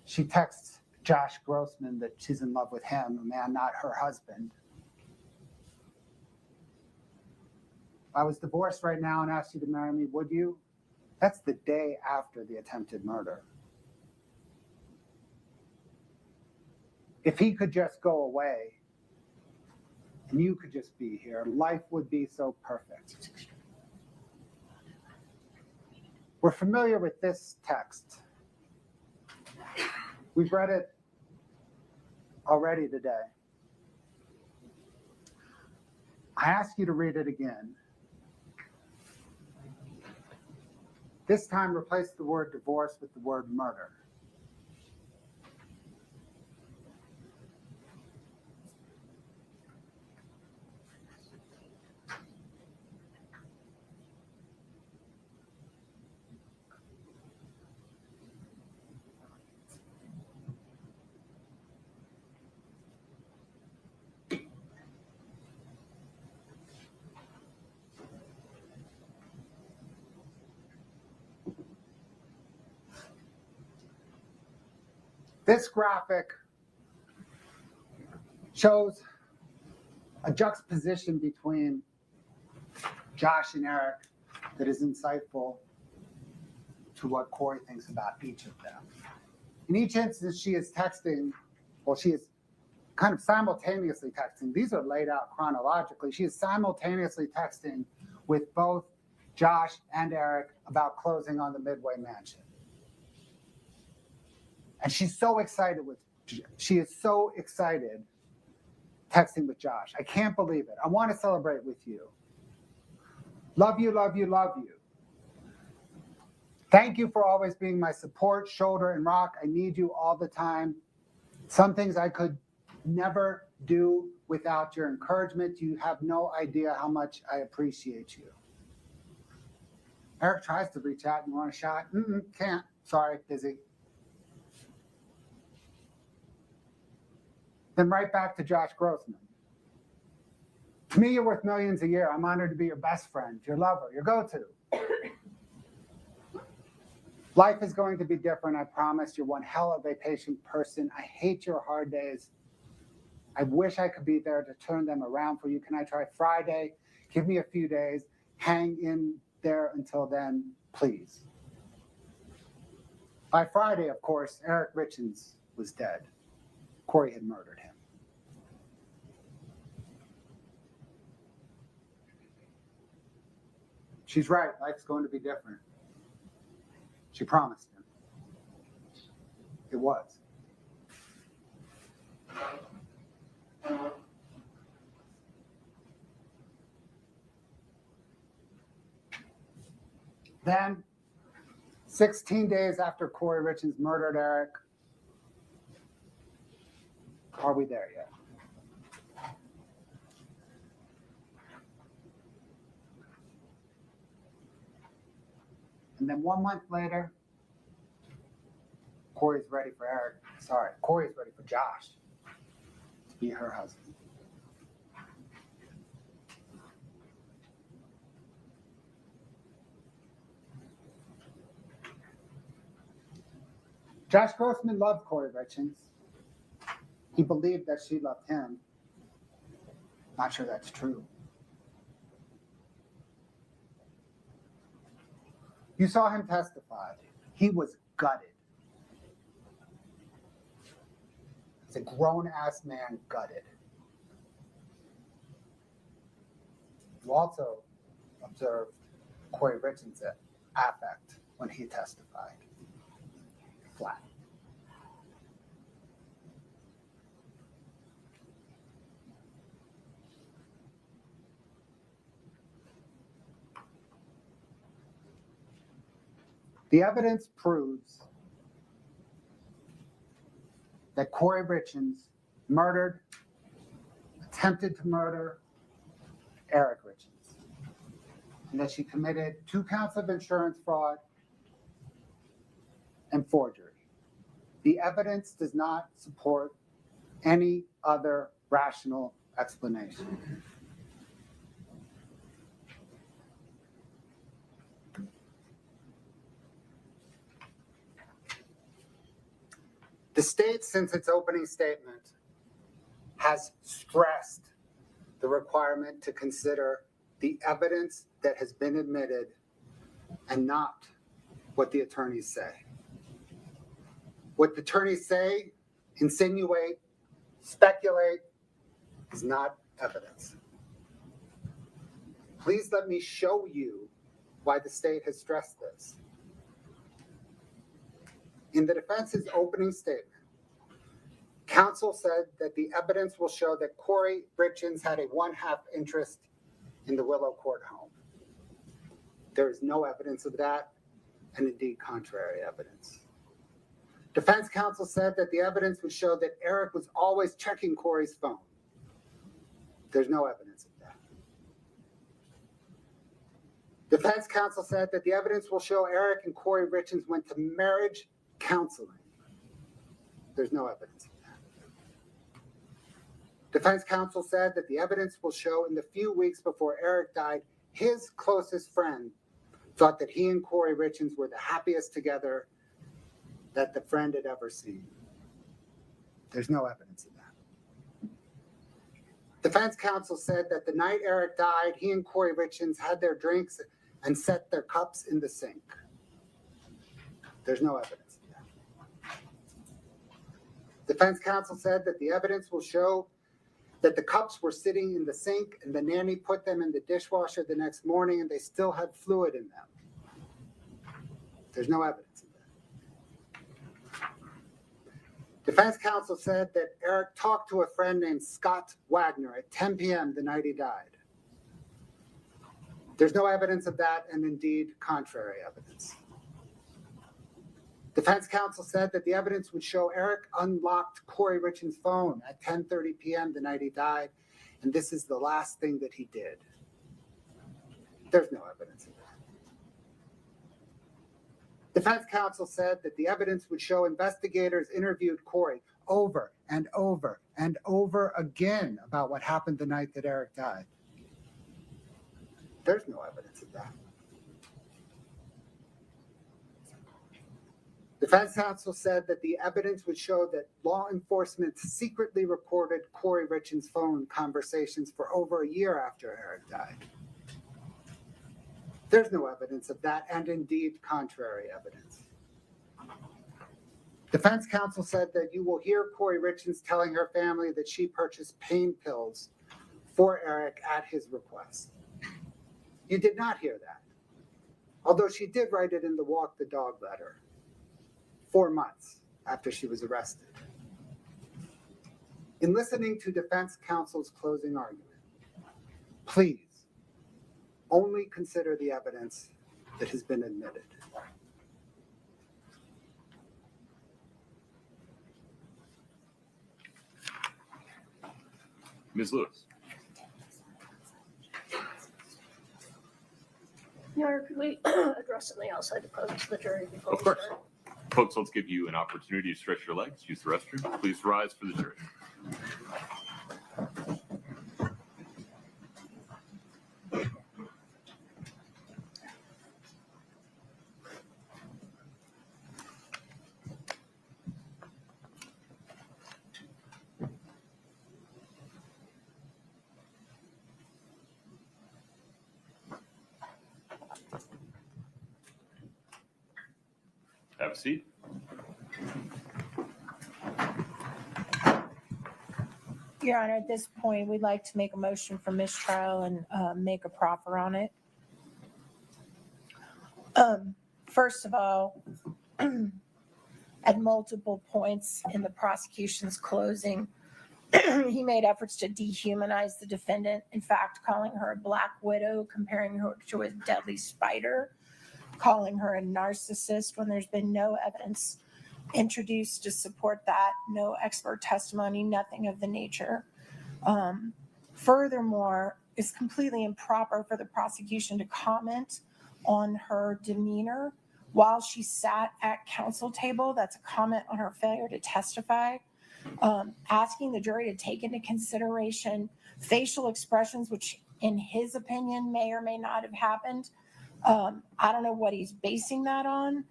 she texts Josh Grossman that she's in love with him, a man not her husband. If I was divorced right now and asked you to marry me, would you? That's the day after the attempted murder. If he could just go away and you could just be here, life would be so perfect. We're familiar with this text. We've read it already today. I ask you to read it again. This time, replace the word divorce with the word murder. This graphic shows a juxtaposition between Josh and Eric that is insightful to what Kouri thinks about each of them. In each instance, she is texting, well, she is kind of simultaneously texting. These are laid out chronologically. She is simultaneously texting with both Josh and Eric about closing on the Midway Mansion. And she is so excited texting with Josh. I can't believe it. I want to celebrate with you. Love you, love you, love you. Thank you for always being my support, shoulder, and rock. I need you all the time. Some things I could never do without your encouragement. You have no idea how much I appreciate you. Eric tries to reach out. You want a shot? Can't. Sorry, busy. Then right back to Josh Grossman. To me, you're worth millions a year. I'm honored to be your best friend, your lover, your go-to. Life is going to be different, I promise. You're one hell of a patient person. I hate your hard days. I wish I could be there to turn them around for you. Can I try Friday? Give me a few days. Hang in there until then, please. By Friday, of course, Eric Richins was dead. Kouri had murdered him. She's right. Life's going to be different. She promised him. It was. Then, 16 days after Kouri Richins murdered Eric, are we there yet? And then 1 month later, Kouri's ready for Josh to be her husband. Josh Grossman loved Kouri Richins. He believed that she loved him. Not sure that's true. You saw him testify. He was gutted. He's a grown-ass man gutted. You also observed Kouri Richins' affect when he testified. Flat. The evidence proves that Kouri Richins murdered, attempted to murder Eric Richins, and that she committed 2 counts of insurance fraud and forgery. The evidence does not support any other rational explanation. The state, since its opening statement, has stressed the requirement to consider the evidence that has been admitted and not what the attorneys say. What the attorneys say, insinuate, speculate is not evidence. Please let me show you why the state has stressed this. In the defense's opening statement, counsel said that the evidence will show that Kouri Richins had a 1/2 interest in the Willow Court home. There is no evidence of that, and indeed contrary evidence. Defense counsel said that the evidence would show that Eric was always checking Kouri's phone. There's no evidence of that. Defense counsel said that the evidence will show Eric and Kouri Richins went to marriage counseling. There's no evidence of that. Defense counsel said that the evidence will show in the few weeks before Eric died, his closest friend thought that he and Kouri Richins were the happiest together that the friend had ever seen. There's no evidence of that. Defense counsel said that the night Eric died, he and Kouri Richins had their drinks and set their cups in the sink. There's no evidence of that. Defense counsel said that the evidence will show that the cups were sitting in the sink and the nanny put them in the dishwasher the next morning and they still had fluid in them. There's no evidence of that. Defense counsel said that Eric talked to a friend named Scott Wagner at 10 p.m. the night he died. There's no evidence of that, and indeed contrary evidence. Defense counsel said that the evidence would show Eric unlocked Kouri Richins' phone at 10:30 p.m. the night he died, and this is the last thing that he did. There's no evidence of that. Defense counsel said that the evidence would show investigators interviewed Kouri over and over and over again about what happened the night that Eric died. There's no evidence of that. Defense counsel said that the evidence would show that law enforcement secretly recorded Kouri Richins' phone conversations for over a year after Eric died. There's no evidence of that, and indeed contrary evidence. Defense counsel said that you will hear Kouri Richins telling her family that she purchased pain pills for Eric at his request. You did not hear that, although she did write it in the Walk the Dog letter 4 months after she was arrested. In listening to defense counsel's closing argument, please only consider the evidence that has been admitted. Ms. Lewis. Your Honor, could we address something outside the presence of the jury before Of we course. start? Folks, let's give you an opportunity to stretch your legs, use the restroom. Please rise for the jury. Have a seat. Your Honor, at this point, we'd like to make a motion for mistrial and make a proffer on it. First of all, at multiple points in the prosecution's closing, he made efforts to dehumanize the defendant, in fact, calling her a black widow, comparing her to a deadly spider. calling her a narcissist when there's been no evidence introduced to support that, no expert testimony, nothing of the nature. Furthermore, it's completely improper for the prosecution to comment on her demeanor while she sat at counsel table. That's a comment on her failure to testify. Asking the jury to take into consideration facial expressions, which in his opinion may or may not have happened. I don't know what he's basing that on,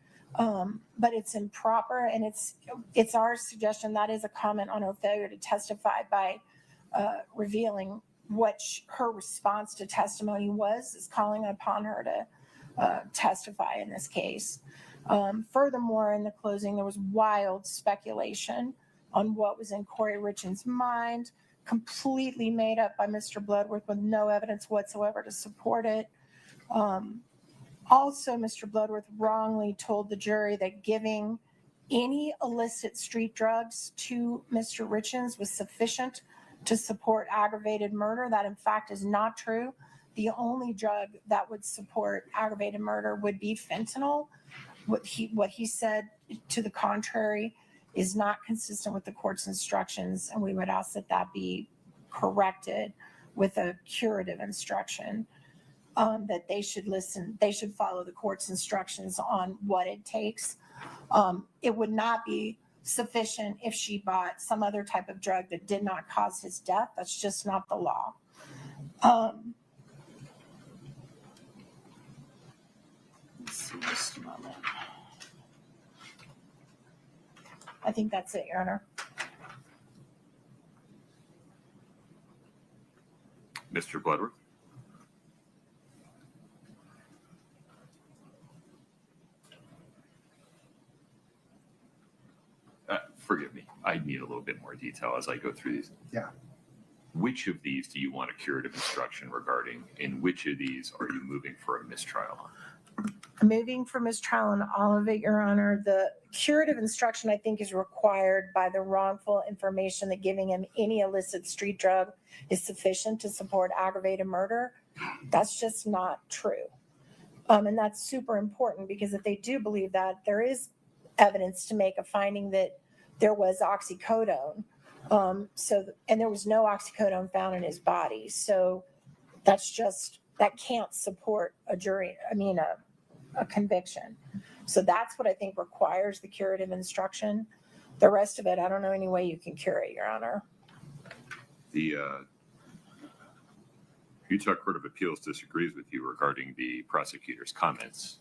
but it's improper, and it's our suggestion that is a comment on her failure to testify by revealing what her response to testimony was, is calling upon her to testify in this case. Furthermore, in the closing, there was wild speculation on what was in Kouri Richins' mind, completely made up by Mr. Bloodworth with no evidence whatsoever to support it. Also, Mr. Bloodworth wrongly told the jury that giving any illicit street drugs to Mr. Richins was sufficient to support aggravated murder. That, in fact, is not true. The only drug that would support aggravated murder would be fentanyl. What he said to the contrary is not consistent with the court's instructions, and we would ask that that be corrected with a curative instruction, that they should follow the court's instructions on what it takes. It would not be sufficient if she bought some other type of drug that did not cause his death. That's just not the law. Let's see, just a moment. I think that's it, Your Honor. Mr. Bloodworth? Forgive me. I need a little bit more detail as I go through these. Yeah. Which of these do you want a curative instruction regarding, and which of these are you moving for a mistrial on? I'm moving for mistrial on all of it, Your Honor. The curative instruction, I think, is required by the wrongful information that giving him any illicit street drug is sufficient to support aggravated murder. That's just not true. And that's super important, because if they do believe that, there is evidence to make a finding that there was oxycodone. And there was no oxycodone found in his body. So that can't support a conviction. So that's what I think requires the curative instruction. The rest of it, I don't know any way you can cure it, Your Honor. The Utah Court of Appeals disagrees with you regarding the prosecutor's comments.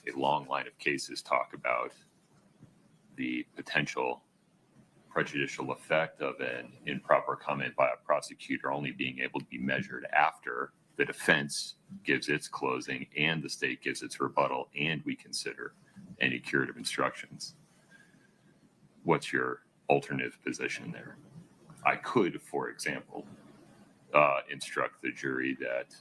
A long line of cases talk about the potential prejudicial effect of an improper comment by a prosecutor only being able to be measured after the defense gives its closing and the state gives its rebuttal, and we consider any curative instructions. What's your alternative position there? I could, for example, instruct the jury that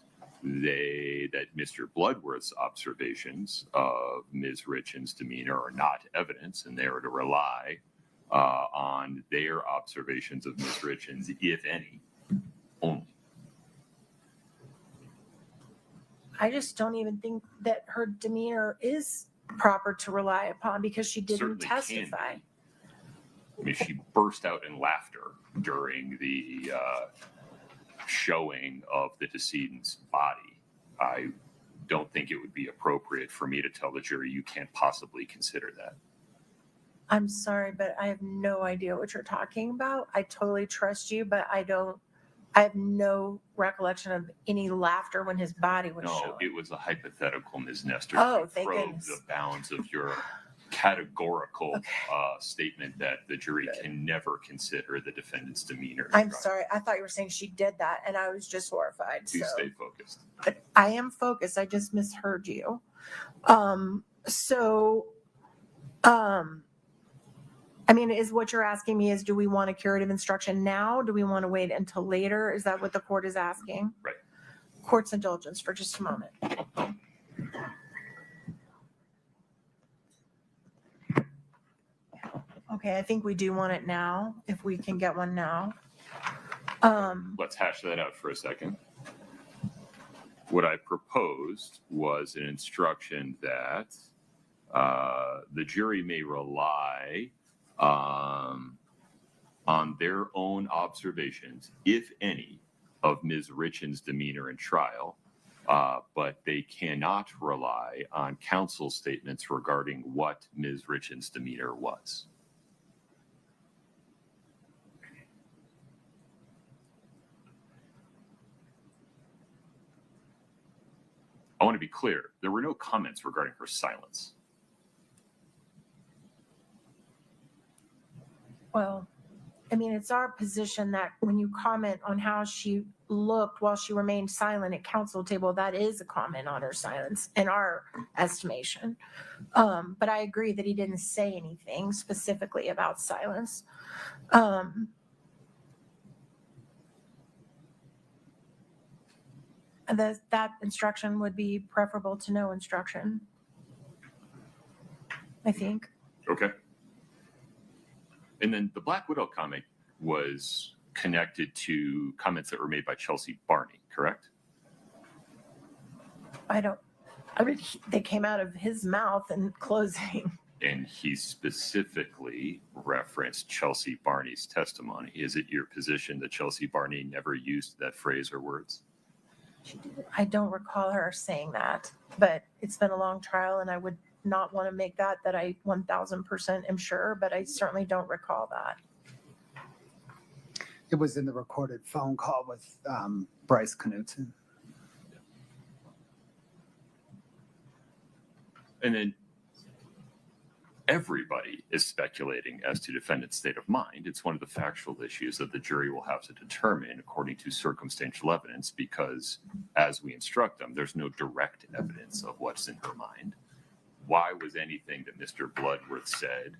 Mr. Bloodworth's observations of Ms. Richins' demeanor are not evidence, and they are to rely on their observations of Ms. Richins, if any, only. I just don't even think that her demeanor is proper to rely upon, because she didn't Certainly testify. I mean, she burst out in laughter during the showing of the decedent's body. I don't think it would be appropriate for me to tell the jury you can't possibly consider that. I'm sorry, but I have no idea what you're talking about. I totally trust you, but I have no recollection of any laughter when his body was shown. No, it was a hypothetical, Ms. Nestor. Oh, to thank probe goodness. the bounds of your categorical statement that the jury can never consider the defendant's demeanor. I'm sorry. I thought you were saying she did that, and I was just horrified. Do stay focused. But I am focused. I just misheard you. Is what you're asking me is, do we want a curative instruction now? Do we want to wait until later? Is that what the court is asking? Right. Court's indulgence for just a moment. Okay, I think we do want it now, if we can get one now. Let's hash that out for a second. what I proposed was an instruction that the jury may rely on their own observations, if any, of Ms. Richins' demeanor in trial, but they cannot rely on counsel's statements regarding what Ms. Richins' demeanor was. I want to be clear, there were no comments regarding her silence. Well, I mean, it's our position that when you comment on how she looked while she remained silent at counsel table, that is a comment on her silence in our estimation. But I agree that he didn't say anything specifically about silence. That instruction would be preferable to no instruction, I think. Okay. And then the Black Widow comment was connected to comments that were made by Chelsea Barney, correct? I mean, they came out of his mouth in closing. And he specifically referenced Chelsea Barney's testimony. Is it your position that Chelsea Barney never used that phrase or words? I don't recall her saying that, but it's been a long trial and I would not want to make that I 1000% am sure, but I certainly don't recall that. It was in the recorded phone call with Bryce Knutson. And then everybody is speculating as to defendant's state of mind. It's one of the factual issues that the jury will have to determine according to circumstantial evidence, because as we instruct them, there's no direct evidence of what's in her mind. Why was anything that Mr. Bloodworth said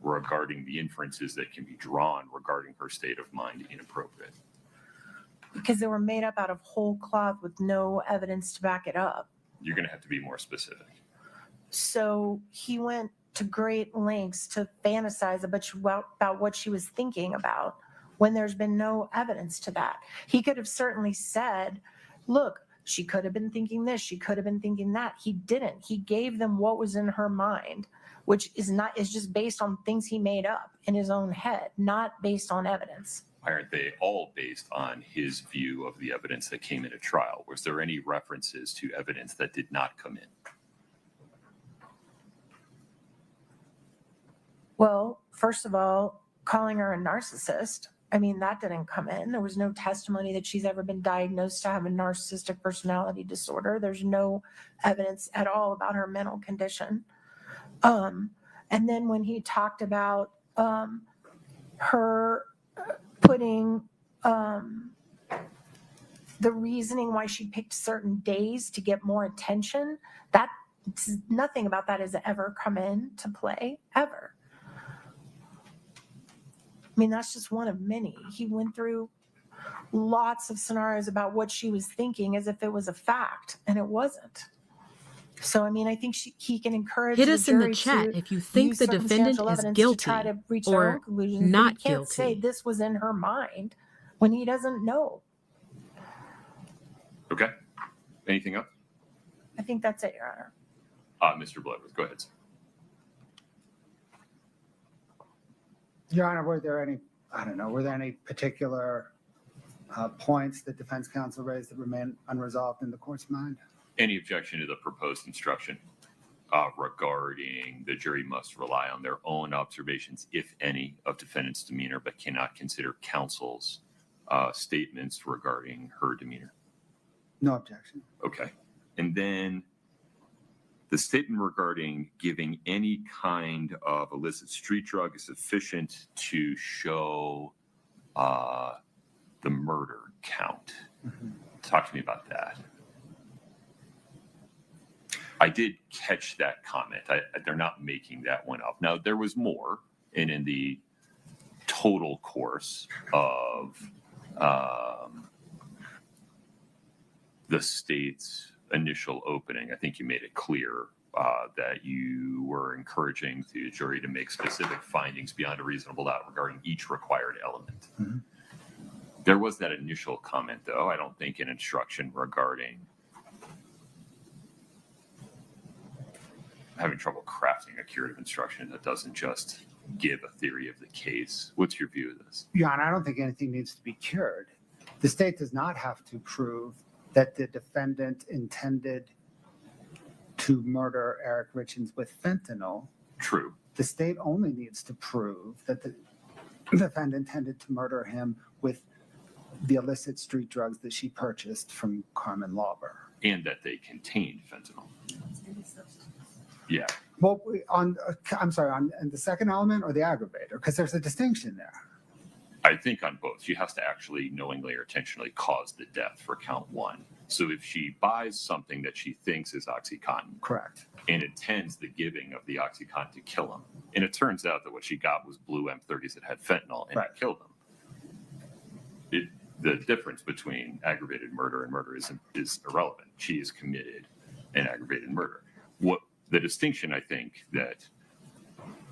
regarding the inferences that can be drawn regarding her state of mind inappropriate? Because they were made up out of whole cloth with no evidence to back it up. You're going to have to be more specific. So he went to great lengths to fantasize about what she was thinking about when there's been no evidence to that. He could have certainly said, look, she could have been thinking this, she could have been thinking that. He didn't. He gave them what was in her mind, which is just based on things he made up in his own head, not based on evidence. Why aren't they all based on his view of the evidence that came in at trial? Was there any references to evidence that did not come in? Well, first of all, calling her a narcissist, I mean, that didn't come in. There was no testimony that she's ever been diagnosed to have a narcissistic personality disorder. There's no evidence at all about her mental condition. And then when he talked about her putting the reasoning why she picked certain days to get more attention, that nothing about that has ever come in to play, ever. I mean, that's just one of many. He went through lots of scenarios about what she was thinking as if it was a fact, and it wasn't. So, I mean, I think he can encourage Hit the us in the jury chat to if you think use the defendant circumstantial is evidence guilty to try to reach their or own conclusions, but not he can't say guilty. this was in her mind when he doesn't know. Okay. Anything else? I think that's it, Your Honor. Mr. Bloodworth, go ahead, sir. Your Honor, were there any particular points that defense counsel raised that remain unresolved in the court's mind? Any objection to the proposed instruction regarding the jury must rely on their own observations, if any, of defendant's demeanor, but cannot consider counsel's statements regarding her demeanor? No objection. Okay. And then the statement regarding giving any kind of illicit street drug is sufficient to show the murder count. Mm-hmm. Talk to me about that. I did catch that comment. They're not making that one up. Now, there was more, and in the total course of the state's initial opening, I think you made it clear that you were encouraging the jury to make specific findings beyond a reasonable doubt regarding each required element. Mm-hmm. There was that initial comment, though. I don't think an instruction regarding having trouble crafting a curative instruction that doesn't just give a theory of the case. What's your view of this? Your Honor, I don't think anything needs to be cured. The state does not have to prove that the defendant intended to murder Eric Richins with fentanyl. True. The state only needs to prove that the defendant intended to murder him with the illicit street drugs that she purchased from Carmen Lauber. And that they contained fentanyl. Yeah. Well, I'm sorry, on the second element or the aggravator? Because there's a distinction there. I think on both. She has to actually knowingly or intentionally cause the death for count one. So if she buys something that she thinks is OxyContin. Correct. And intends the giving of the OxyContin to kill him, and it turns out that what she got was blue M30s that had fentanyl and it killed him. The difference between aggravated murder and murder is irrelevant. She has committed an aggravated murder. What the distinction I think that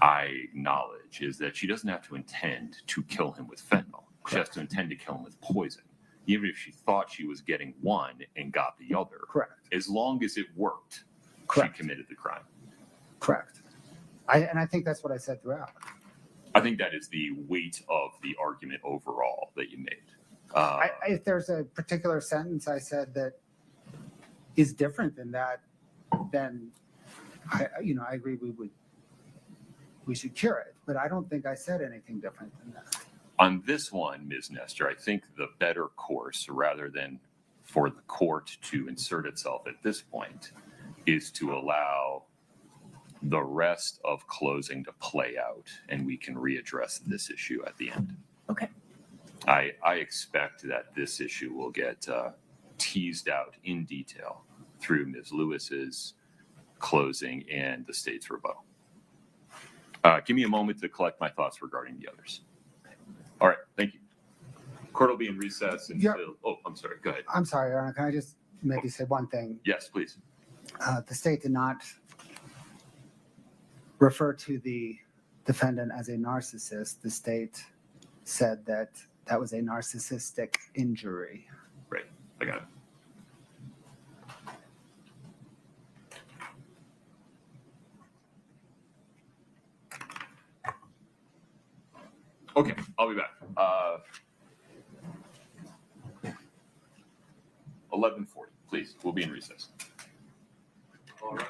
I acknowledge is that she doesn't have to intend to kill him with fentanyl. Correct. She has to intend to kill him with poison. Even if she thought she was getting one and got the other. Correct. As long as it worked, Correct. She committed the crime. Correct. I think that's what I said throughout. I think that is the weight of the argument overall that you made. If there's a particular sentence I said that is different than that, then I agree we should cure it. But I don't think I said anything different than that. On this one, Ms. Nestor, I think the better course, rather than for the court to insert itself at this point, is to allow the rest of closing to play out, and we can readdress this issue at the end. Okay. I expect that this issue will get teased out in detail through Ms. Lewis's closing and the state's rebuttal. Give me a moment to collect my thoughts regarding the others. All right, thank you. Court will be in recess until, oh, I'm sorry, go ahead. I'm sorry, Your Honor, can I just maybe say one thing? Yes, please. The state did not refer to the defendant as a narcissist. The state said that that was a narcissistic injury. Right, I got it. Okay, I'll be back. 11:40, please. We'll be in recess. All right.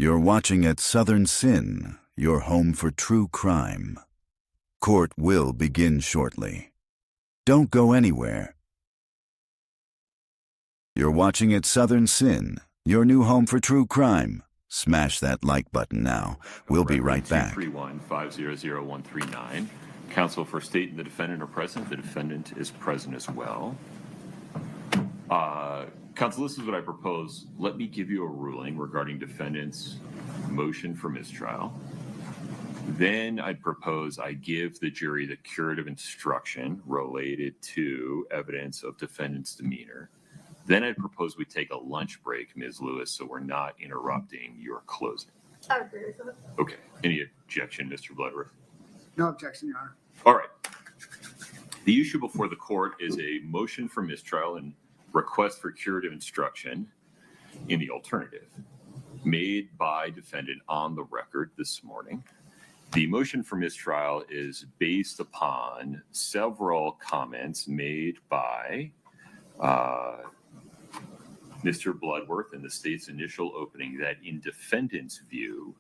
You're watching at Southern Sin, your home for true crime. Court will begin shortly. Don't go anywhere. You're watching at Southern Sin, your new home for true crime. Smash that like button now. We'll be right back. 231-500-139. Counsel for State and the defendant are present. The defendant is present as well. Counsel, this is what I propose. Let me give you a ruling regarding defendant's motion for mistrial. Then I'd propose I give the jury the curative instruction related to evidence of defendant's demeanor. Then I'd propose we take a lunch break, Ms. Lewis, so we're not interrupting your closing. I agree with that. Okay. Any objection, Mr. Bloodworth? No objection, Your Honor. All right. The issue before the court is a motion for mistrial and request for curative instruction in the alternative made by defendant on the record this morning. The motion for mistrial is based upon several comments made by Mr. Bloodworth in the state's initial opening that, in defendant's view,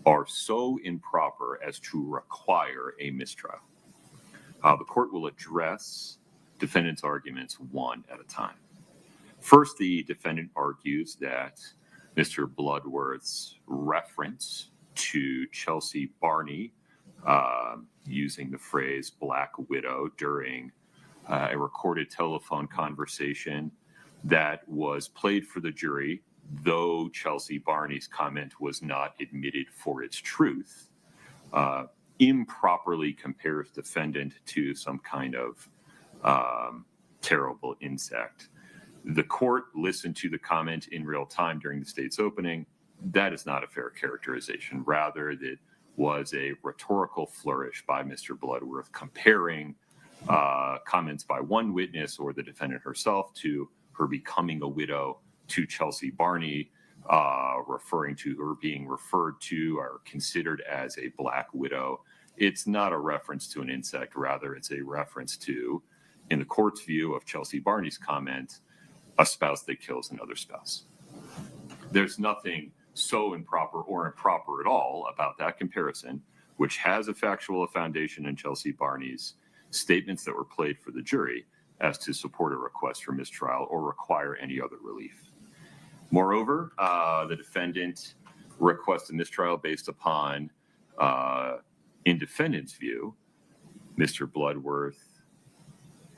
are so improper as to require a mistrial. The court will address defendant's arguments one at a time. First, the defendant argues that Mr. Bloodworth's reference to Chelsea Barney, using the phrase Black Widow during a recorded telephone conversation that was played for the jury, though Chelsea Barney's comment was not admitted for its truth, improperly compares defendant to some kind of terrible insect. The court listened to the comment in real time during the state's opening. That is not a fair characterization. Rather, that was a rhetorical flourish by Mr. Bloodworth comparing comments by one witness or the defendant herself to her becoming a widow to Chelsea Barney, referring to her being referred to or considered as a Black Widow. It's not a reference to an insect. Rather, it's a reference to, in the court's view of Chelsea Barney's comment, a spouse that kills another spouse. There's nothing so improper or improper at all about that comparison, which has a factual foundation in Chelsea Barney's statements that were played for the jury as to support a request for mistrial or require any other relief. Moreover, the defendant requests a mistrial based upon, in defendant's view, Mr. Bloodworth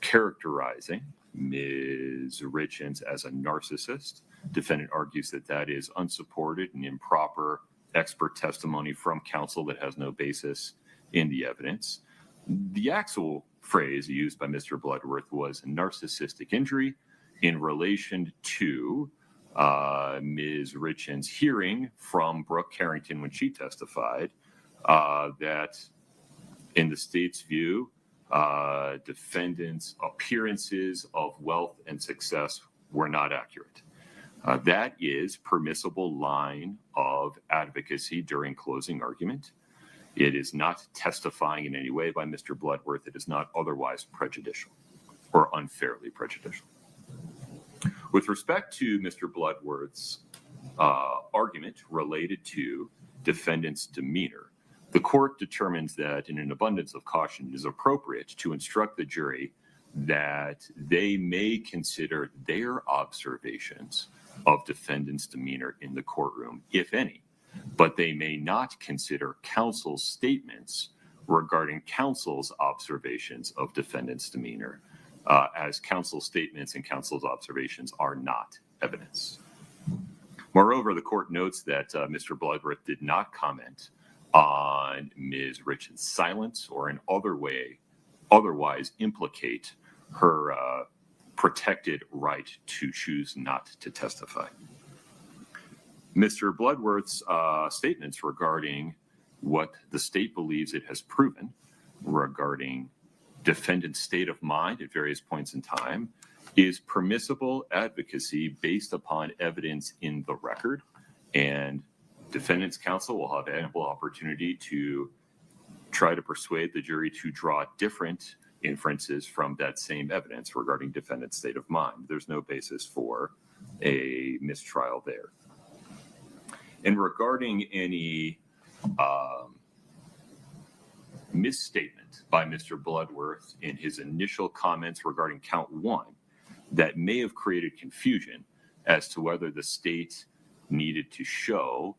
characterizing Ms. Richins as a narcissist. Defendant argues that that is unsupported and improper expert testimony from counsel that has no basis in the evidence. The actual phrase used by Mr. Bloodworth was narcissistic injury in relation to Ms. Richins' hearing from Brooke Carrington when she testified that, in the state's view, defendants' appearances of wealth and success were not accurate. That is permissible line of advocacy during closing argument. It is not testifying in any way by Mr. Bloodworth. It is not otherwise prejudicial or unfairly prejudicial. With respect to Mr. Bloodworth's argument related to defendant's demeanor, the court determines that in an abundance of caution, it is appropriate to instruct the jury that they may consider their observations of defendant's demeanor in the courtroom, if any, but they may not consider counsel's statements regarding counsel's observations of defendant's demeanor, as counsel's statements and counsel's observations are not evidence. Moreover, the court notes that Mr. Bloodworth did not comment on Ms. Richins' silence or in otherwise implicate her protected right to choose not to testify. Mr. Bloodworth's statements regarding what the state believes it has proven regarding defendant's state of mind at various points in time is permissible advocacy based upon evidence in the record, and defendant's counsel will have ample opportunity to try to persuade the jury to draw different inferences from that same evidence regarding defendant's state of mind. There's no basis for a mistrial there. And regarding any misstatement by Mr. Bloodworth in his initial comments regarding count 1 that may have created confusion as to whether the state needed to show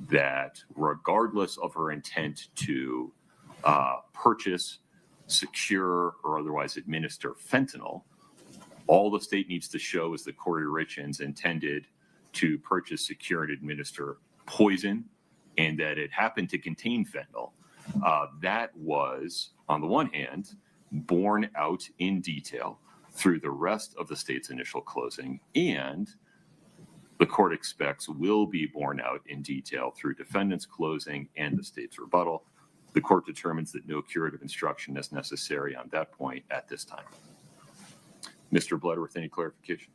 that regardless of her intent to purchase, secure, or otherwise administer fentanyl, all the state needs to show is that Kouri Richins intended to purchase, secure, and administer poison, and that it happened to contain fentanyl. That was, on the one hand, borne out in detail through the rest of the state's initial closing, and the court expects will be borne out in detail through defendant's closing and the state's rebuttal. The court determines that no curative instruction is necessary on that point at this time. Mr. Bloodworth, any clarification?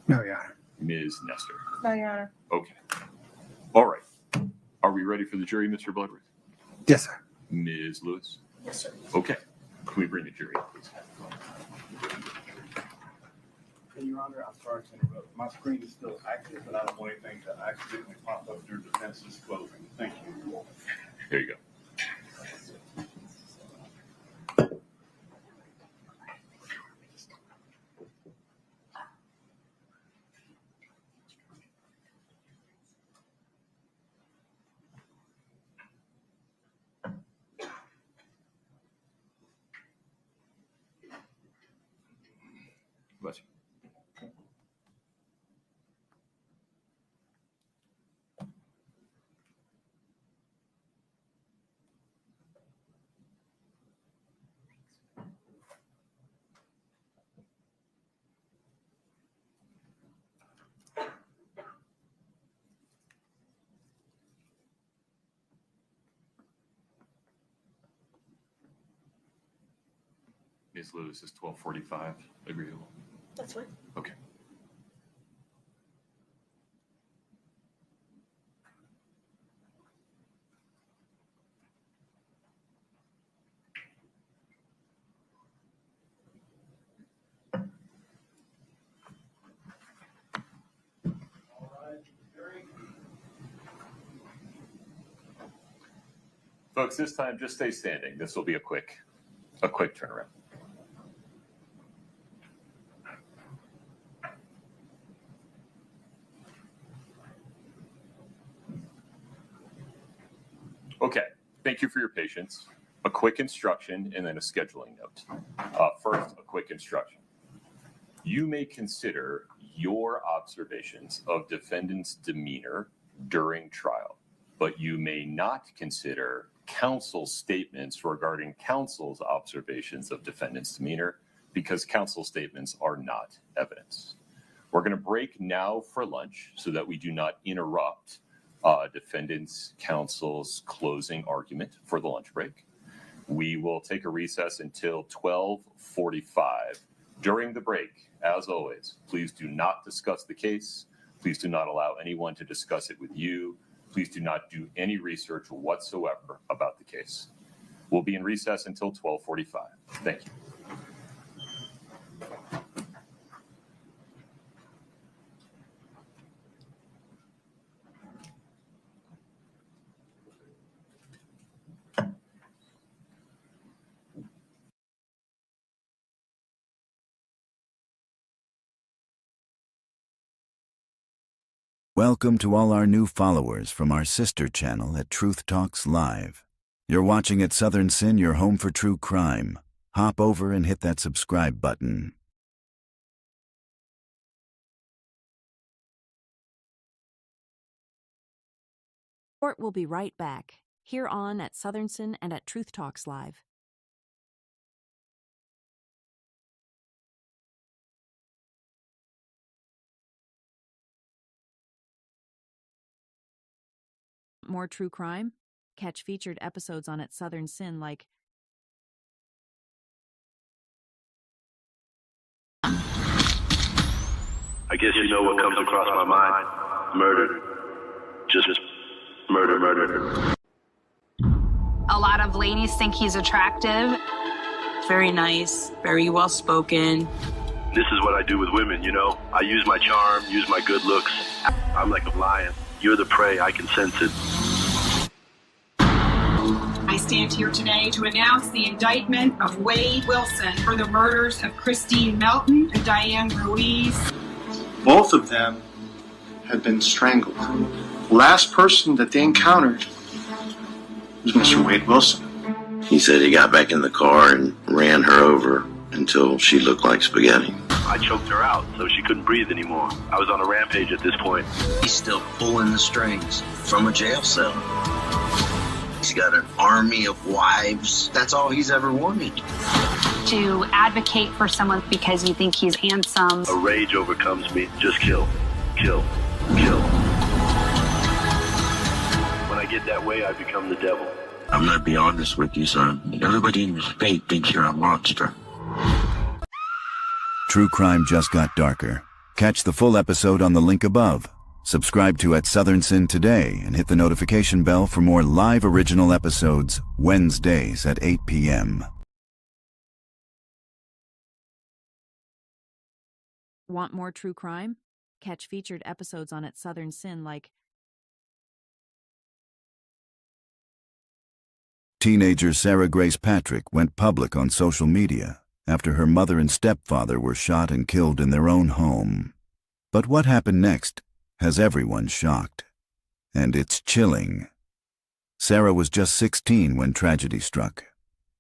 No, Your Honor. Ms. Nestor? No, Your Honor. Okay. All right. Are we ready for the jury, Mr. Bloodworth? Yes, sir. Ms. Lewis? Yes, sir. Okay. Can we bring the jury up, please? And Your Honor, I'm sorry to interrupt. My screen is still active, but I don't want anything to accidentally pop up during defense's closing. Thank you. There you go. Bless you. Ms. Lewis, is 12:45 agreeable? That's fine. Okay. Folks, this time just stay standing. This will be a quick turnaround. Okay, thank you for your patience. A quick instruction and then a scheduling note. First, a quick instruction. You may consider your observations of defendant's demeanor during trial, but you may not consider counsel's statements regarding counsel's observations of defendant's demeanor because counsel statements are not evidence. We're going to break now for lunch so that we do not interrupt defendant's counsel's closing argument for the lunch break. We will take a recess until 12:45. During the break, as always, please do not discuss the case. Please do not allow anyone to discuss it with you. Please do not do any research whatsoever about the case. We'll be in recess until 12:45. Thank you. Welcome to all our new followers from our sister channel at Truth Talks Live. You're watching at Southern Sin, your home for true crime. Hop over and hit that subscribe button. Court will be right back, here on at Southern Sin and at Truth Talks Live. More true crime? Catch featured episodes on at Southern Sin like I guess you know what comes across my mind. Murder. Just murder. A lot of ladies think he's attractive. Very nice, very well spoken. This is what I do with women, you know. I use my charm, use my good looks. I'm like a lion. You're the prey. I can sense it. I stand here today to announce the indictment of Wade Wilson for the murders of Christine Melton and Diane Ruiz. Both of them had been strangled. The last person that they encountered was Mr. Wade Wilson. He said he got back in the car and ran her over until she looked like spaghetti. I choked her out so she couldn't breathe anymore. I was on a rampage at this point. He's still pulling the strings from a jail cell. He's got an army of wives. That's all he's ever wanted. To advocate for someone because you think he's handsome. A rage overcomes me. Just kill, kill, kill. When I get that way, I become the devil. I'm gonna be honest with you, son. Everybody in the state thinks you're a monster. True crime just got darker. Catch the full episode on the link above. Subscribe to At Southern Sin today and hit the notification bell for more live original episodes Wednesdays at 8 p.m. Want more true crime? Catch featured episodes on At Southern Sin like Teenager Sarah Grace Patrick went public on social media after her mother and stepfather were shot and killed in their own home. But what happened next has everyone shocked. And it's chilling. Sarah was just 16 when tragedy struck.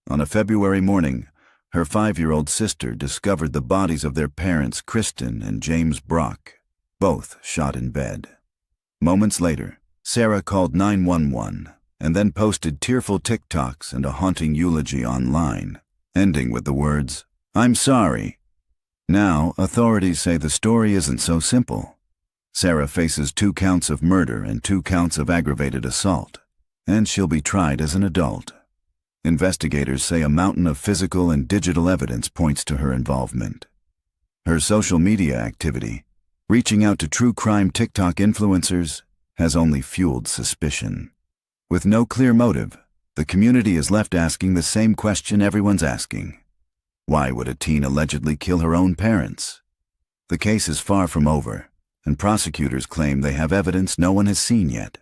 On a February morning, her 5-year-old sister discovered the bodies of their parents, Kristen and James Brock, both shot in bed. Moments later, Sarah called 911 and then posted tearful TikToks and a haunting eulogy online, ending with the words, "I'm sorry." Now, authorities say the story isn't so simple. Sarah faces 2 counts of murder and 2 counts of aggravated assault, and she'll be tried as an adult. Investigators say a mountain of physical and digital evidence points to her involvement. Her social media activity, reaching out to true crime TikTok influencers, has only fueled suspicion. With no clear motive, the community is left asking the same question everyone's asking. Why would a teen allegedly kill her own parents? The case is far from over, and prosecutors claim they have evidence no one has seen yet.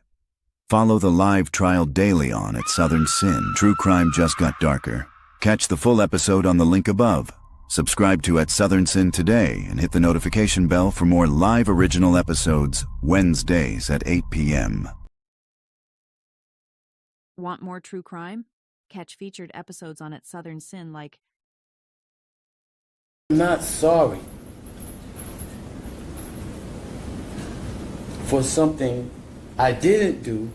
Follow the live trial daily on At Southern Sin. True crime just got darker. Catch the full episode on the link above. Subscribe to At Southern Sin today and hit the notification bell for more live original episodes Wednesdays at 8 p.m. Want more true crime? Catch featured episodes on At Southern Sin like I'm not sorry for something I didn't do,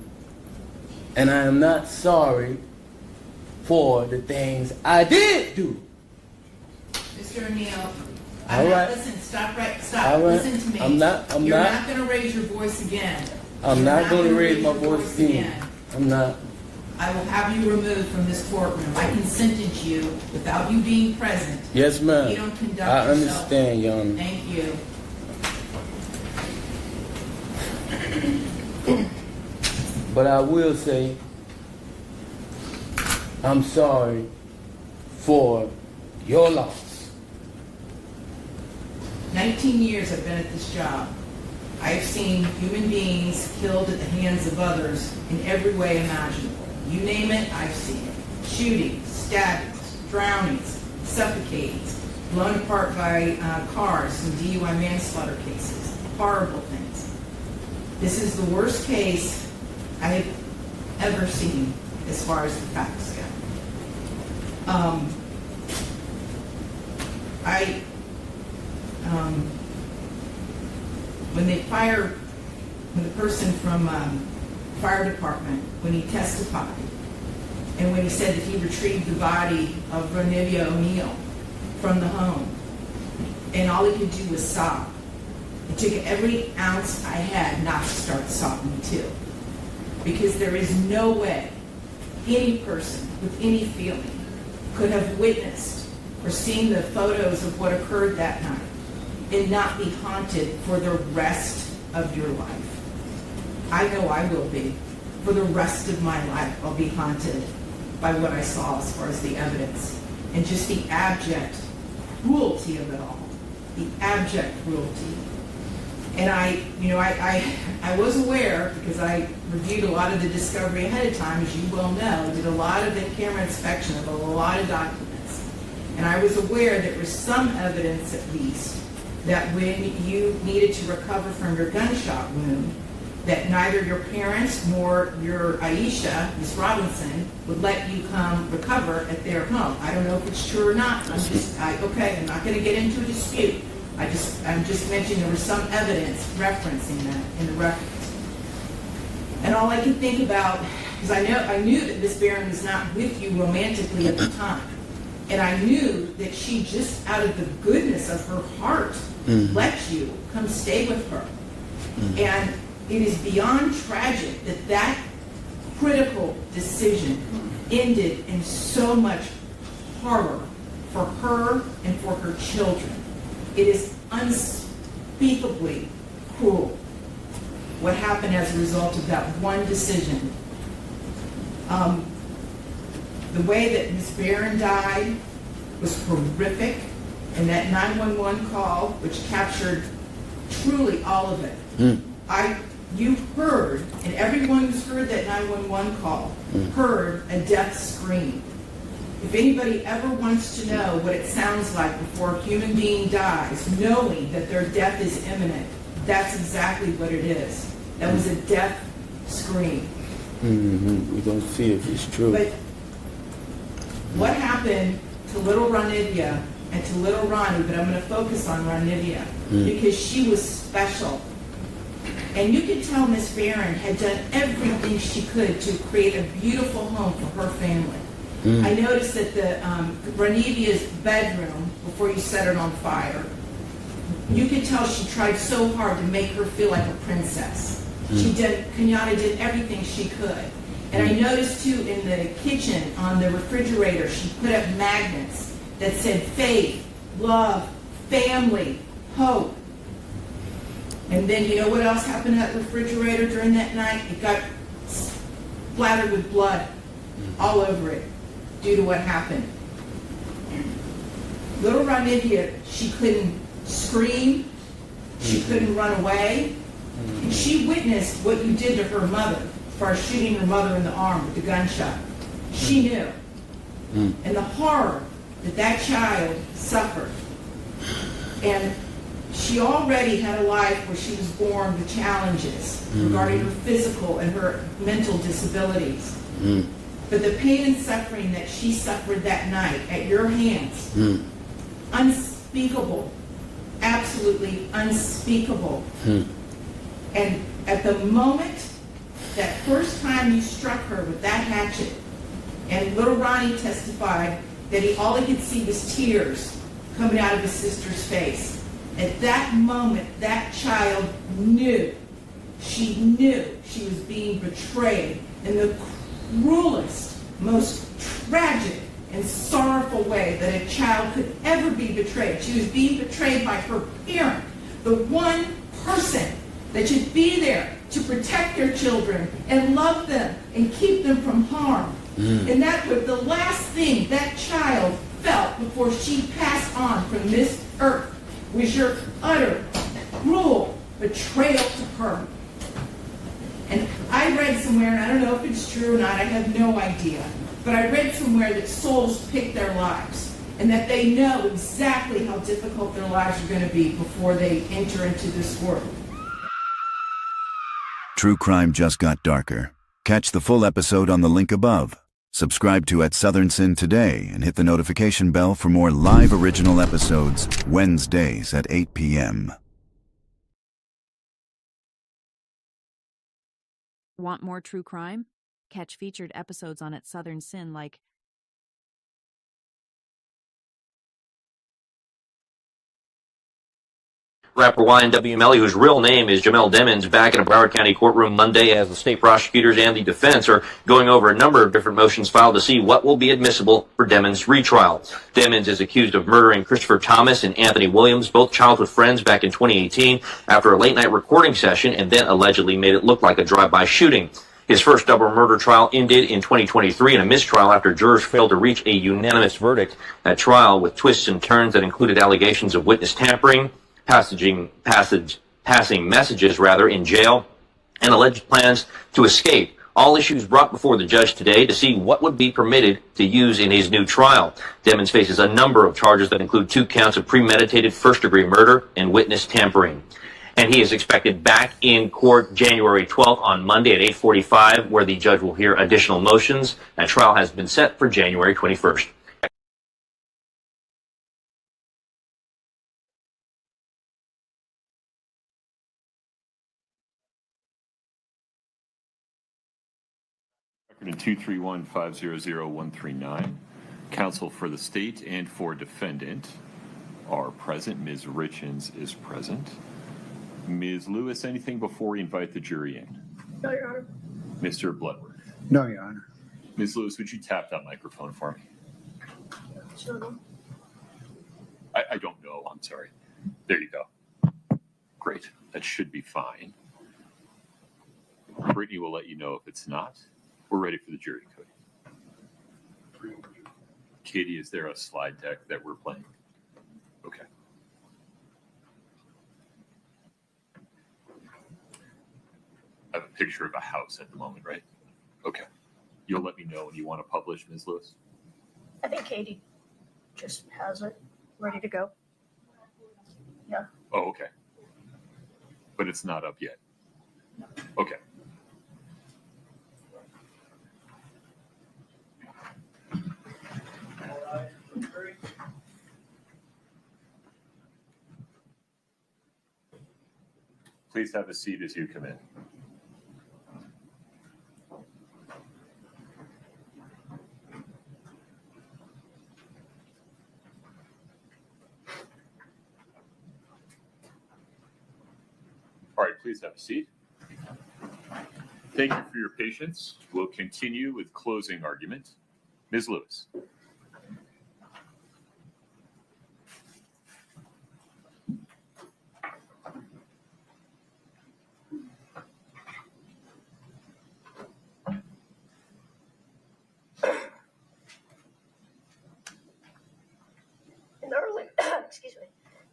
and I am not sorry for the things I did do. Mr. O'Neill, All right. Listen, stop. All right. Listen to me. I'm not You're not going to raise your voice again. I'm not going to raise my voice again. I'm not. I will have you removed from this courtroom. I can sentence you without you being present. Yes, ma'am. You don't conduct I yourself. understand, Your Honor. Thank you. But I will say, I'm sorry for your loss. 19 years I've been at this job. I've seen human beings killed at the hands of others in every way imaginable. You name it, I've seen it. Shootings, stabbings, drownings, suffocatings, blown apart by cars in DUI manslaughter cases. Horrible things. This is the worst case I have ever seen as far as the facts go. When the person from fire department, when he testified, and when he said that he retrieved the body of Ronivia O'Neill from the home, and all he could do was sob. It took every ounce I had not to start sobbing too. Because there is no way any person with any feeling could have witnessed or seen the photos of what occurred that night and not be haunted for the rest of your life. I know I will be. For the rest of my life, I'll be haunted by what I saw as far as the evidence and just the abject cruelty of it all. The abject cruelty. And I was aware, because I reviewed a lot of the discovery ahead of time, as you well know, did a lot of in-camera inspection of a lot of documents. And I was aware there was some evidence, at least, that when you needed to recover from your gunshot wound, that neither your parents nor your Aisha, Miss Robinson, would let you come recover at their home. I don't know if it's true or not. I'm not going to get into a dispute. I'm just mentioning there was some evidence referencing that in the records. And all I can think about, because I knew that Miss Barron was not with you romantically at the time. And I knew that she just out of the goodness of her heart let you come stay with her. And it is beyond tragic that that critical decision ended in so much horror for her and for her children. It is unspeakably cruel what happened as a result of that one decision. The way that Ms. Barron died was horrific, and that 911 call, which captured truly all of it. You heard, and everyone who's heard that 911 call heard a death scream. If anybody ever wants to know what it sounds like before a human being dies, knowing that their death is imminent, that's exactly what it is. That was a death scream. We're going to see if it's true. But what happened to little Ranivia and to little Ronnie, but I'm going to focus on Ranivia, because she was special. And you could tell Miss Barron had done everything she could to create a beautiful home for her family. I noticed that the Ranivia's bedroom, before you set it on fire, you could tell she tried so hard to make her feel like a princess. Kenyatta did everything she could. And I noticed too in the kitchen on the refrigerator, she put up magnets that said faith, love, family, hope. And then you know what else happened to that refrigerator during that night? It got splattered with blood all over it due to what happened. Little Ranivia, she couldn't scream, she couldn't run away, and she witnessed what you did to her mother as far as shooting her mother in the arm with the gunshot. She knew. And the horror that that child suffered. And she already had a life where she was born with challenges regarding her physical and her mental disabilities. But the pain and suffering that she suffered that night at your hands, unspeakable, absolutely unspeakable. And at the moment, that first time you struck her with that hatchet, and little Ronnie testified that all he could see was tears coming out of his sister's face. At that moment, that child knew she was being betrayed in the cruelest, most tragic and sorrowful way that a child could ever be betrayed. She was being betrayed by her parent, the one person that should be there to protect their children and love them and keep them from harm. And that was the last thing that child felt before she passed on from this earth, was your utter, cruel betrayal to her. And I read somewhere, and I don't know if it's true or not, I have no idea, but I read somewhere that souls pick their lives, and that they know exactly how difficult their lives are going to be before they enter into this world. True crime just got darker. Catch the full episode on the link above. Subscribe to At Southern Sin today and hit the notification bell for more live original episodes Wednesdays at 8 p.m. Want more true crime? Catch featured episodes on At Southern Sin like Rapper YNW Melly, whose real name is Jamel Demons, back in a Broward County courtroom Monday as the state prosecutors and the defense are going over a number of different motions filed to see what will be admissible for Demons' retrial. Demons is accused of murdering Christopher Thomas and Anthony Williams, both childhood friends, back in 2018 after a late-night recording session, and then allegedly made it look like a drive-by shooting. His first double murder trial ended in 2023 in a mistrial after jurors failed to reach a unanimous verdict at trial, with twists and turns that included allegations of witness tampering, passage passing messages in jail, and alleged plans to escape. All issues brought before the judge today to see what would be permitted to use in his new trial. Demens faces a number of charges that include 2 counts of premeditated first-degree murder and witness tampering. And he is expected back in court January 12th on Monday at 8:45, where the judge will hear additional motions. That trial has been set for January 21st. In 231-500-139, counsel for the state and for defendant are present. Ms. Richins is present. Ms. Lewis, anything before we invite the jury in? No, Your Honor. Mr. Bloodworth. No, Your Honor. Ms. Lewis, would you tap that microphone for me? Sure. I don't know. I'm sorry. There you go. Great. That should be fine. Brittany will let you know if it's not. We're ready for the jury, Cody. Katie, is there a slide deck that we're playing? Okay. I have a picture of a house at the moment, right? Okay. You'll let me know when you want to publish, Ms. Lewis? I think Katie just has it ready to go. Yeah. Oh, okay. But it's not up yet. Okay. Please have a seat as you come in. All right, please have a seat. Thank you for your patience. We'll continue with closing argument. Ms. Lewis.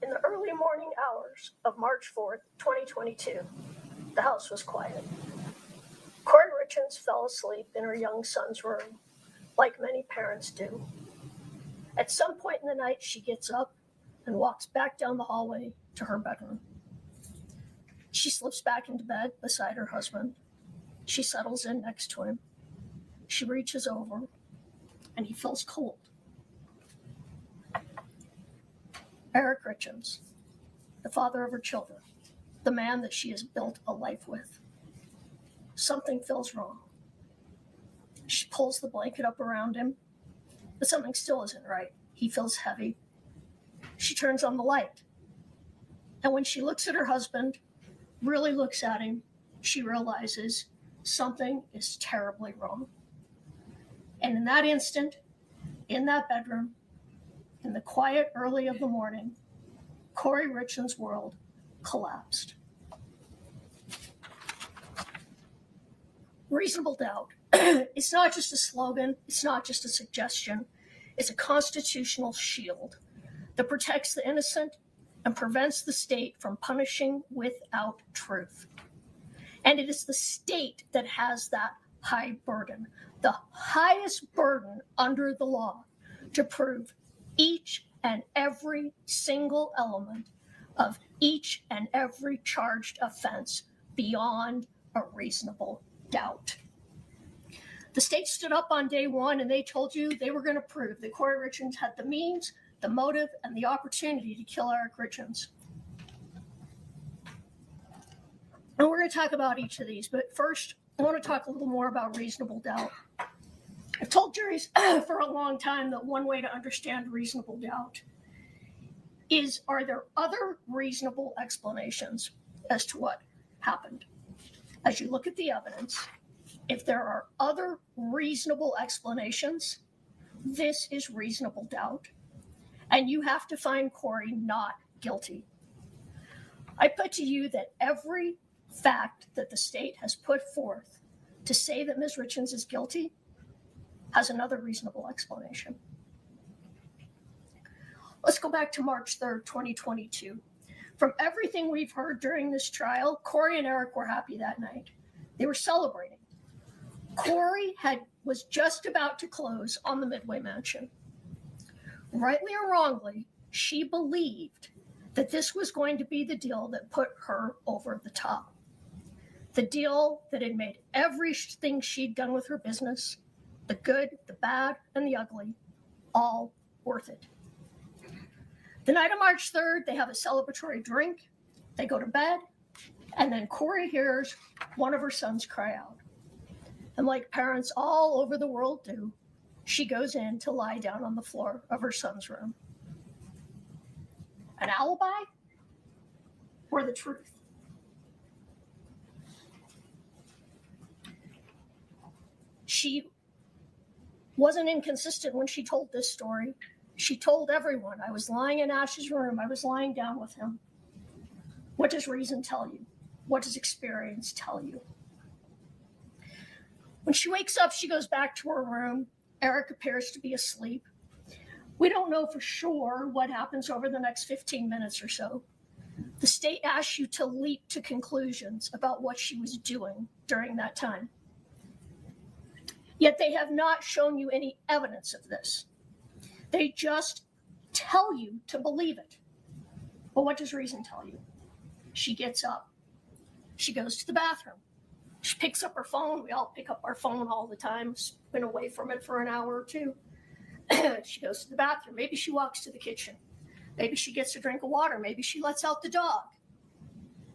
In the early morning hours of March 4th, 2022, the house was quiet. Kouri Richins fell asleep in her young son's room, like many parents do. At some point in the night, she gets up and walks back down the hallway to her bedroom. She slips back into bed beside her husband. She settles in next to him. She reaches over, and he feels cold. Eric Richins, the father of her children, the man that she has built a life with. Something feels wrong. She pulls the blanket up around him, but something still isn't right. He feels heavy. She turns on the light. And when she looks at her husband, really looks at him, she realizes something is terribly wrong. And in that instant, in that bedroom, in the quiet early of the morning, Kouri Richins' world collapsed. Reasonable doubt. It's not just a slogan. It's not just a suggestion. It's a constitutional shield that protects the innocent and prevents the state from punishing without truth. And it is the state that has that high burden, the highest burden under the law, to prove each and every single element of each and every charged offense beyond a reasonable doubt. The state stood up on day one and they told you they were going to prove that Kouri Richins had the means, the motive, and the opportunity to kill Eric Richins. And we're going to talk about each of these, but first, I want to talk a little more about reasonable doubt. I've told juries for a long time that one way to understand reasonable doubt is, are there other reasonable explanations as to what happened? As you look at the evidence, if there are other reasonable explanations, this is reasonable doubt. And you have to find Kouri not guilty. I put to you that every fact that the state has put forth to say that Ms. Richins is guilty has another reasonable explanation. Let's go back to March 3rd, 2022. From everything we've heard during this trial, Kouri and Eric were happy that night. They were celebrating. Kouri was just about to close on the Midway Mansion. Rightly or wrongly, she believed that this was going to be the deal that put her over the top. The deal that had made everything she'd done with her business, the good, the bad, and the ugly, all worth it. The night of March 3rd, they have a celebratory drink, they go to bed, and then Kouri hears one of her sons cry out. And like parents all over the world do, she goes in to lie down on the floor of her son's room. An alibi or the truth? She wasn't inconsistent when she told this story. She told everyone, I was lying in Ash's room. I was lying down with him. What does reason tell you? What does experience tell you? When she wakes up, she goes back to her room. Eric appears to be asleep. We don't know for sure what happens over the next 15 minutes or so. The state asks you to leap to conclusions about what she was doing during that time. Yet they have not shown you any evidence of this. They just tell you to believe it. But what does reason tell you? She gets up. She goes to the bathroom. She picks up her phone. We all pick up our phone all the time. Been away from it for an hour or two. She goes to the bathroom. Maybe she walks to the kitchen. Maybe she gets a drink of water. Maybe she lets out the dog.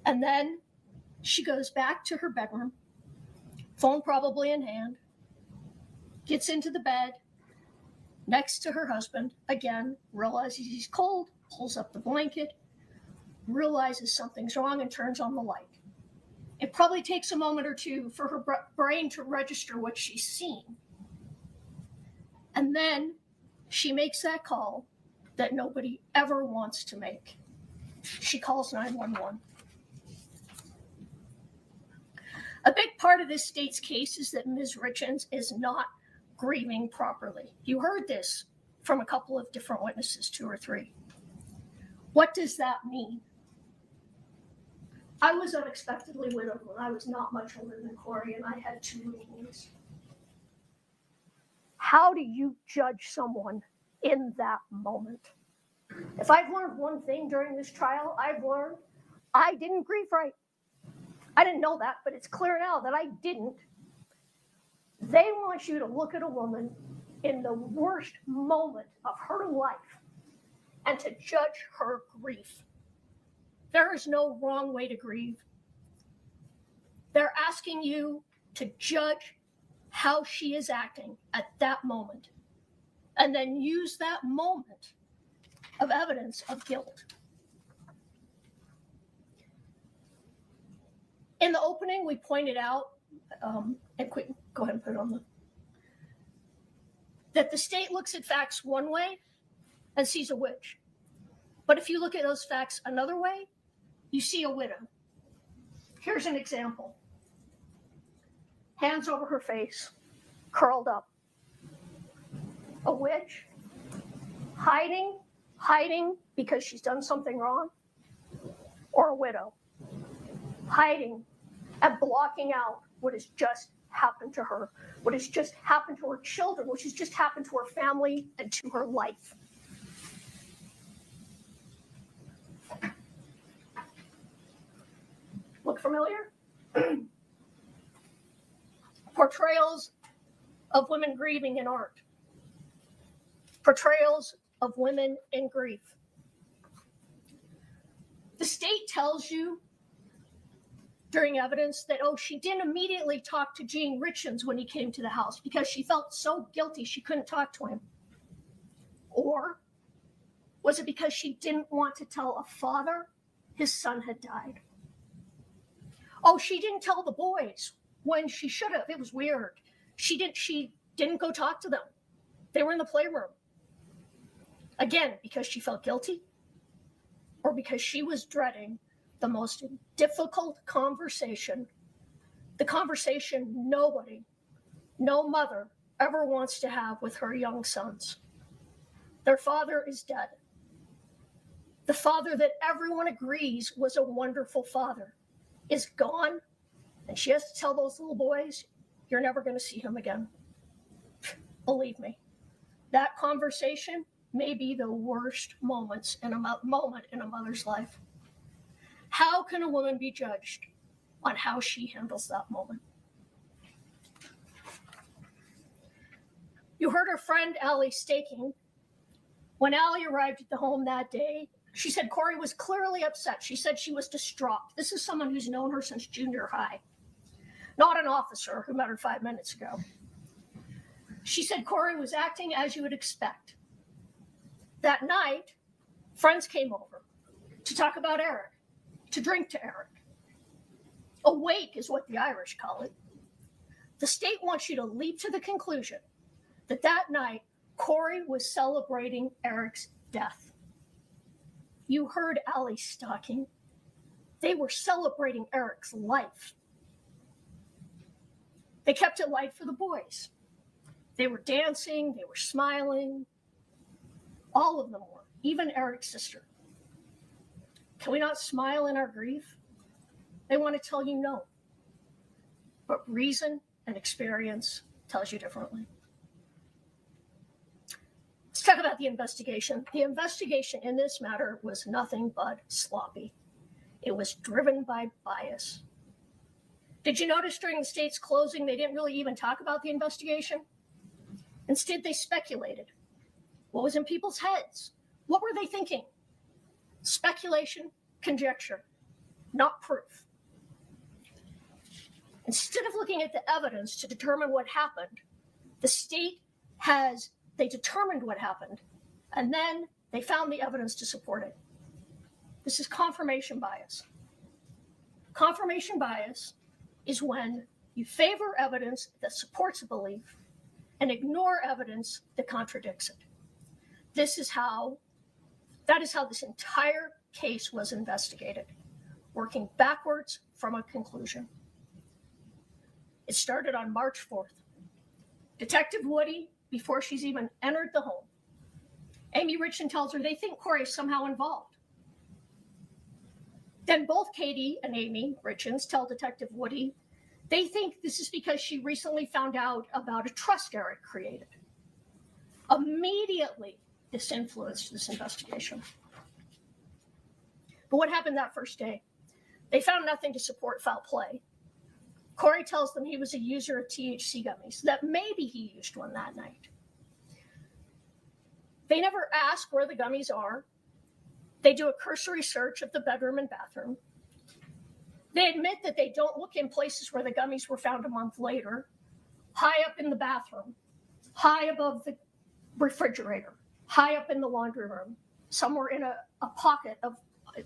And then she goes back to her bedroom, phone probably in hand, gets into the bed next to her husband, again, realizes he's cold, pulls up the blanket, realizes something's wrong, and turns on the light. It probably takes a moment or two for her brain to register what she's seen. And then she makes that call that nobody ever wants to make. She calls 911. A big part of this state's case is that Ms. Richins is not grieving properly. You heard this from a couple of different witnesses, 2 or 3. What does that mean? I was unexpectedly widowed when I was not much older than Kouri, and I had 2 little boys. How do you judge someone in that moment? If I've learned one thing during this trial, I've learned I didn't grieve right. I didn't know that, but it's clear now that I didn't. They want you to look at a woman in the worst moment of her life and to judge her grief. There is no wrong way to grieve. They're asking you to judge how she is acting at that moment and then use that moment of evidence of guilt. In the opening, we pointed out, go ahead and put it on that the state looks at facts one way and sees a witch. But if you look at those facts another way, you see a widow. Here's an example. Hands over her face, curled up. A witch, hiding because she's done something wrong, or a widow, hiding and blocking out what has just happened to her, what has just happened to her children, which has just happened to her family and to her life. Look familiar? Portrayals of women grieving in art. Portrayals of women in grief. The state tells you during evidence that, she didn't immediately talk to Gene Richins when he came to the house because she felt so guilty she couldn't talk to him. Or was it because she didn't want to tell a father his son had died? She didn't tell the boys when she should have. It was weird. She didn't go talk to them. They were in the playroom. Again, because she felt guilty or because she was dreading the most difficult conversation, the conversation no mother ever wants to have with her young sons. Their father is dead. The father that everyone agrees was a wonderful father is gone, and she has to tell those little boys, you're never going to see him again. Believe me, that conversation may be the worst moment in a mother's life. How can a woman be judged on how she handles that moment? You heard her friend Allie staking. When Allie arrived at the home that day, she said Kouri was clearly upset. She said she was distraught. This is someone who's known her since junior high, not an officer who met her 5 minutes ago. She said Kouri was acting as you would expect. That night, friends came over to talk about Eric, to drink to Eric. Awake is what the Irish call it. The state wants you to leap to the conclusion that that night, Kouri was celebrating Eric's death. You heard Allie stalking. They were celebrating Eric's life. They kept it light for the boys. They were dancing, they were smiling. All of them were, even Eric's sister. Can we not smile in our grief? They want to tell you no. But reason and experience tells you differently. Let's talk about the investigation. The investigation in this matter was nothing but sloppy. It was driven by bias. Did you notice during the state's closing, they didn't really even talk about the investigation? Instead, they speculated. What was in people's heads? What were they thinking? Speculation, conjecture, not proof. Instead of looking at the evidence to determine what happened, the state they determined what happened, and then they found the evidence to support it. This is confirmation bias. Confirmation bias is when you favor evidence that supports a belief and ignore evidence that contradicts it. That is how this entire case was investigated, working backwards from a conclusion. It started on March 4th. Detective Woody, before she's even entered the home, Amy Richin tells her they think Kouri is somehow involved. Then both Katie and Amy Richins tell Detective Woody they think this is because she recently found out about a trust Eric created. Immediately, this influenced this investigation. But what happened that first day? They found nothing to support foul play. Kouri tells them he was a user of THC gummies, that maybe he used one that night. They never ask where the gummies are. They do a cursory search of the bedroom and bathroom. They admit that they don't look in places where the gummies were found a month later, high up in the bathroom, high above the refrigerator, high up in the laundry room, somewhere in a pocket of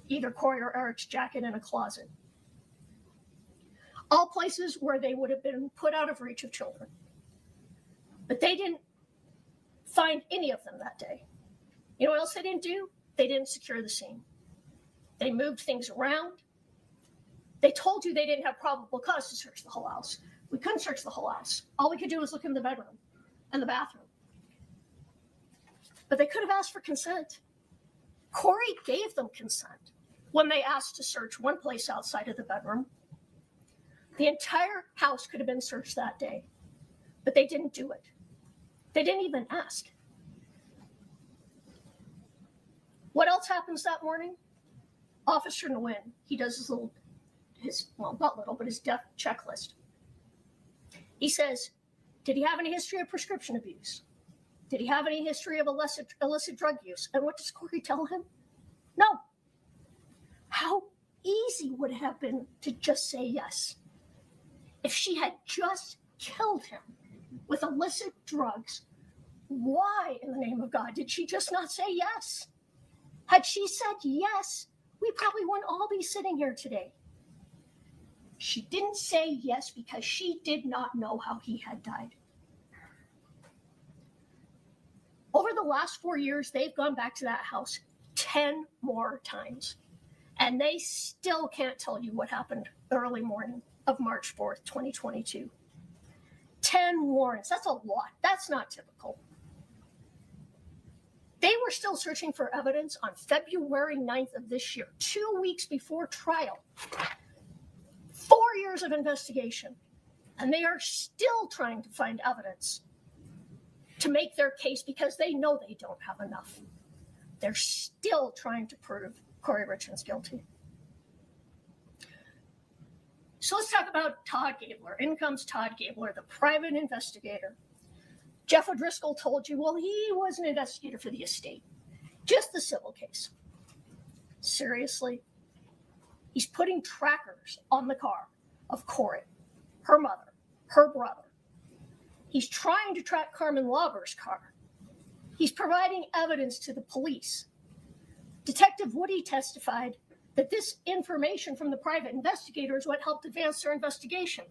either Kouri or Eric's jacket in a closet. All places where they would have been put out of reach of children. But they didn't find any of them that day. You know what else they didn't do? They didn't secure the scene. They moved things around. They told you they didn't have probable cause to search the whole house. We couldn't search the whole house. All we could do was look in the bedroom and the bathroom. But they could have asked for consent. Kouri gave them consent when they asked to search one place outside of the bedroom. The entire house could have been searched that day, but they didn't do it. They didn't even ask. What else happens that morning? Officer Nguyen, he does his death checklist. He says, did he have any history of prescription abuse? Did he have any history of illicit drug use? And what does Kouri tell him? No. How easy would it have been to just say yes? If she had just killed him with illicit drugs, why in the name of God did she just not say yes? Had she said yes, we probably wouldn't all be sitting here today. She didn't say yes because she did not know how he had died. Over the last 4 years, they've gone back to that house 10 more times, and they still can't tell you what happened early morning of March 4th, 2022. 10 warrants, that's a lot. That's not typical. They were still searching for evidence on February 9th of this year, 2 weeks before trial. 4 years of investigation, and they are still trying to find evidence to make their case because they know they don't have enough. They're still trying to prove Kouri Richins guilty. So let's talk about Todd Gabler. In comes Todd Gabler, the private investigator. Jeff O'Driscoll told you, well, he was an investigator for the estate, just the civil case. Seriously? He's putting trackers on the car of Kouri, her mother, her brother. He's trying to track Carmen Lauber's car. He's providing evidence to the police. Detective Woody testified that this information from the private investigator is what helped advance their investigation.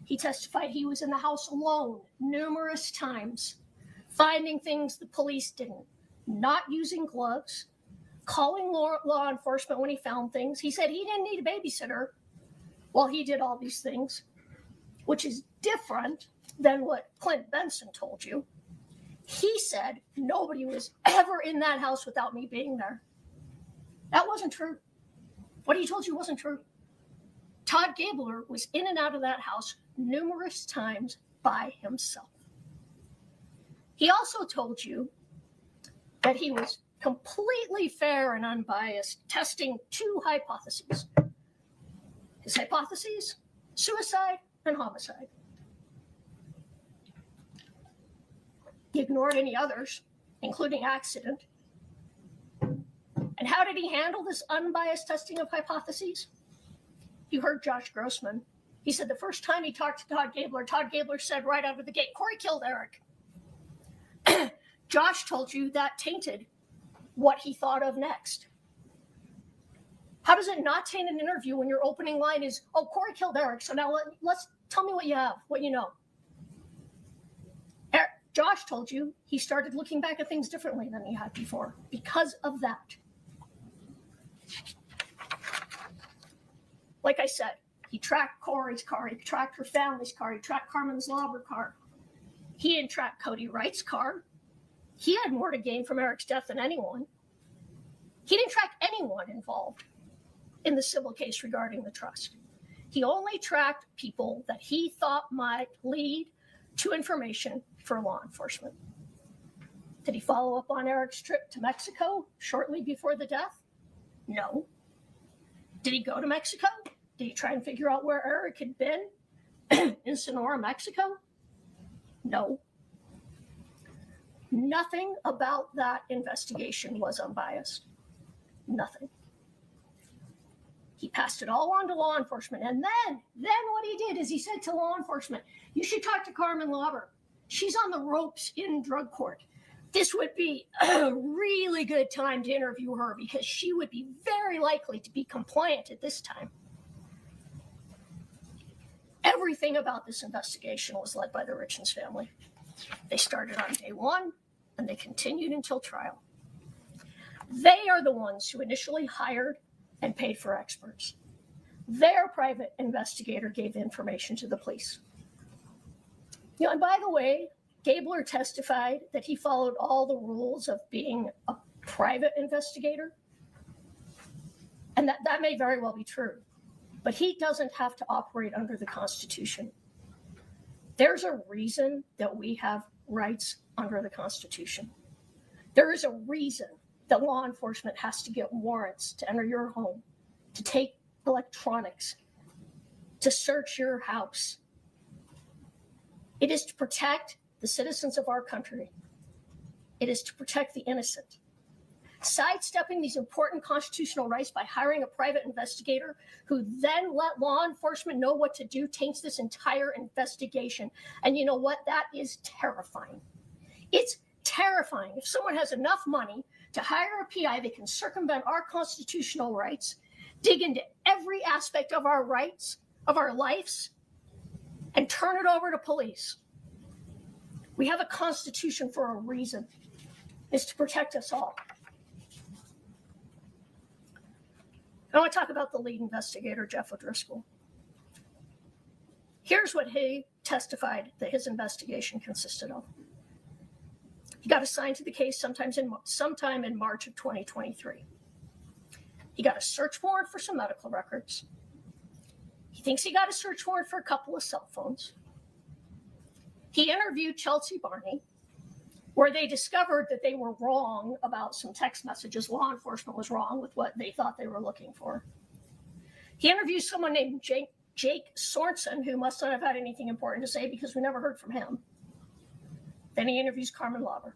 He testified he was in the house alone numerous times, finding things the police didn't, not using gloves, calling law enforcement when he found things. He said he didn't need a babysitter while he did all these things, which is different than what Clint Benson told you. He said nobody was ever in that house without me being there. That wasn't true. What he told you wasn't true. Todd Gabler was in and out of that house numerous times by himself. He also told you that he was completely fair and unbiased, testing 2 hypotheses. His hypotheses, suicide and homicide. He ignored any others, including accident. And how did he handle this unbiased testing of hypotheses? You heard Josh Grossman. He said the first time he talked to Todd Gabler said right out of the gate, Kouri killed Eric. Josh told you that tainted what he thought of next. How does it not taint an interview when your opening line is, oh, Kouri killed Eric, so now let's tell me what you have, what you know. Josh told you he started looking back at things differently than he had before because of that. Like I said, he tracked Kouri's car, he tracked her family's car, he tracked Carmen Lauber car. He didn't track Cody Wright's car. He had more to gain from Eric's death than anyone. He didn't track anyone involved in the civil case regarding the trust. He only tracked people that he thought might lead to information for law enforcement. Did he follow up on Eric's trip to Mexico shortly before the death? No. Did he go to Mexico? Did he try and figure out where Eric had been in Sonora, Mexico? No. Nothing about that investigation was unbiased. Nothing. He passed it all on to law enforcement. And then what he did is he said to law enforcement, you should talk to Carmen Lauber. She's on the ropes in drug court. This would be a really good time to interview her because she would be very likely to be compliant at this time. Everything about this investigation was led by the Richins family. They started on day 1 and they continued until trial. They are the ones who initially hired and paid for experts. Their private investigator gave information to the police. And by the way, Gabler testified that he followed all the rules of being a private investigator. And that may very well be true, but he doesn't have to operate under the Constitution. There's a reason that we have rights under the Constitution. There is a reason that law enforcement has to get warrants to enter your home, to take electronics, to search your house. It is to protect the citizens of our country. It is to protect the innocent. Sidestepping these important constitutional rights by hiring a private investigator who then let law enforcement know what to do taints this entire investigation. And you know what? That is terrifying. It's terrifying. If someone has enough money to hire a PI, they can circumvent our constitutional rights, dig into every aspect of our rights, of our lives, and turn it over to police. We have a constitution for a reason. It's to protect us all. I want to talk about the lead investigator, Jeff O'Driscoll. Here's what he testified that his investigation consisted of. He got assigned to the case sometime in March of 2023. He got a search warrant for some medical records. He thinks he got a search warrant for a couple of cell phones. He interviewed Chelsea Barney, where they discovered that they were wrong about some text messages. Law enforcement was wrong with what they thought they were looking for. He interviewed someone named Jake Sorensen, who must not have had anything important to say because we never heard from him. Then he interviews Carmen Lauber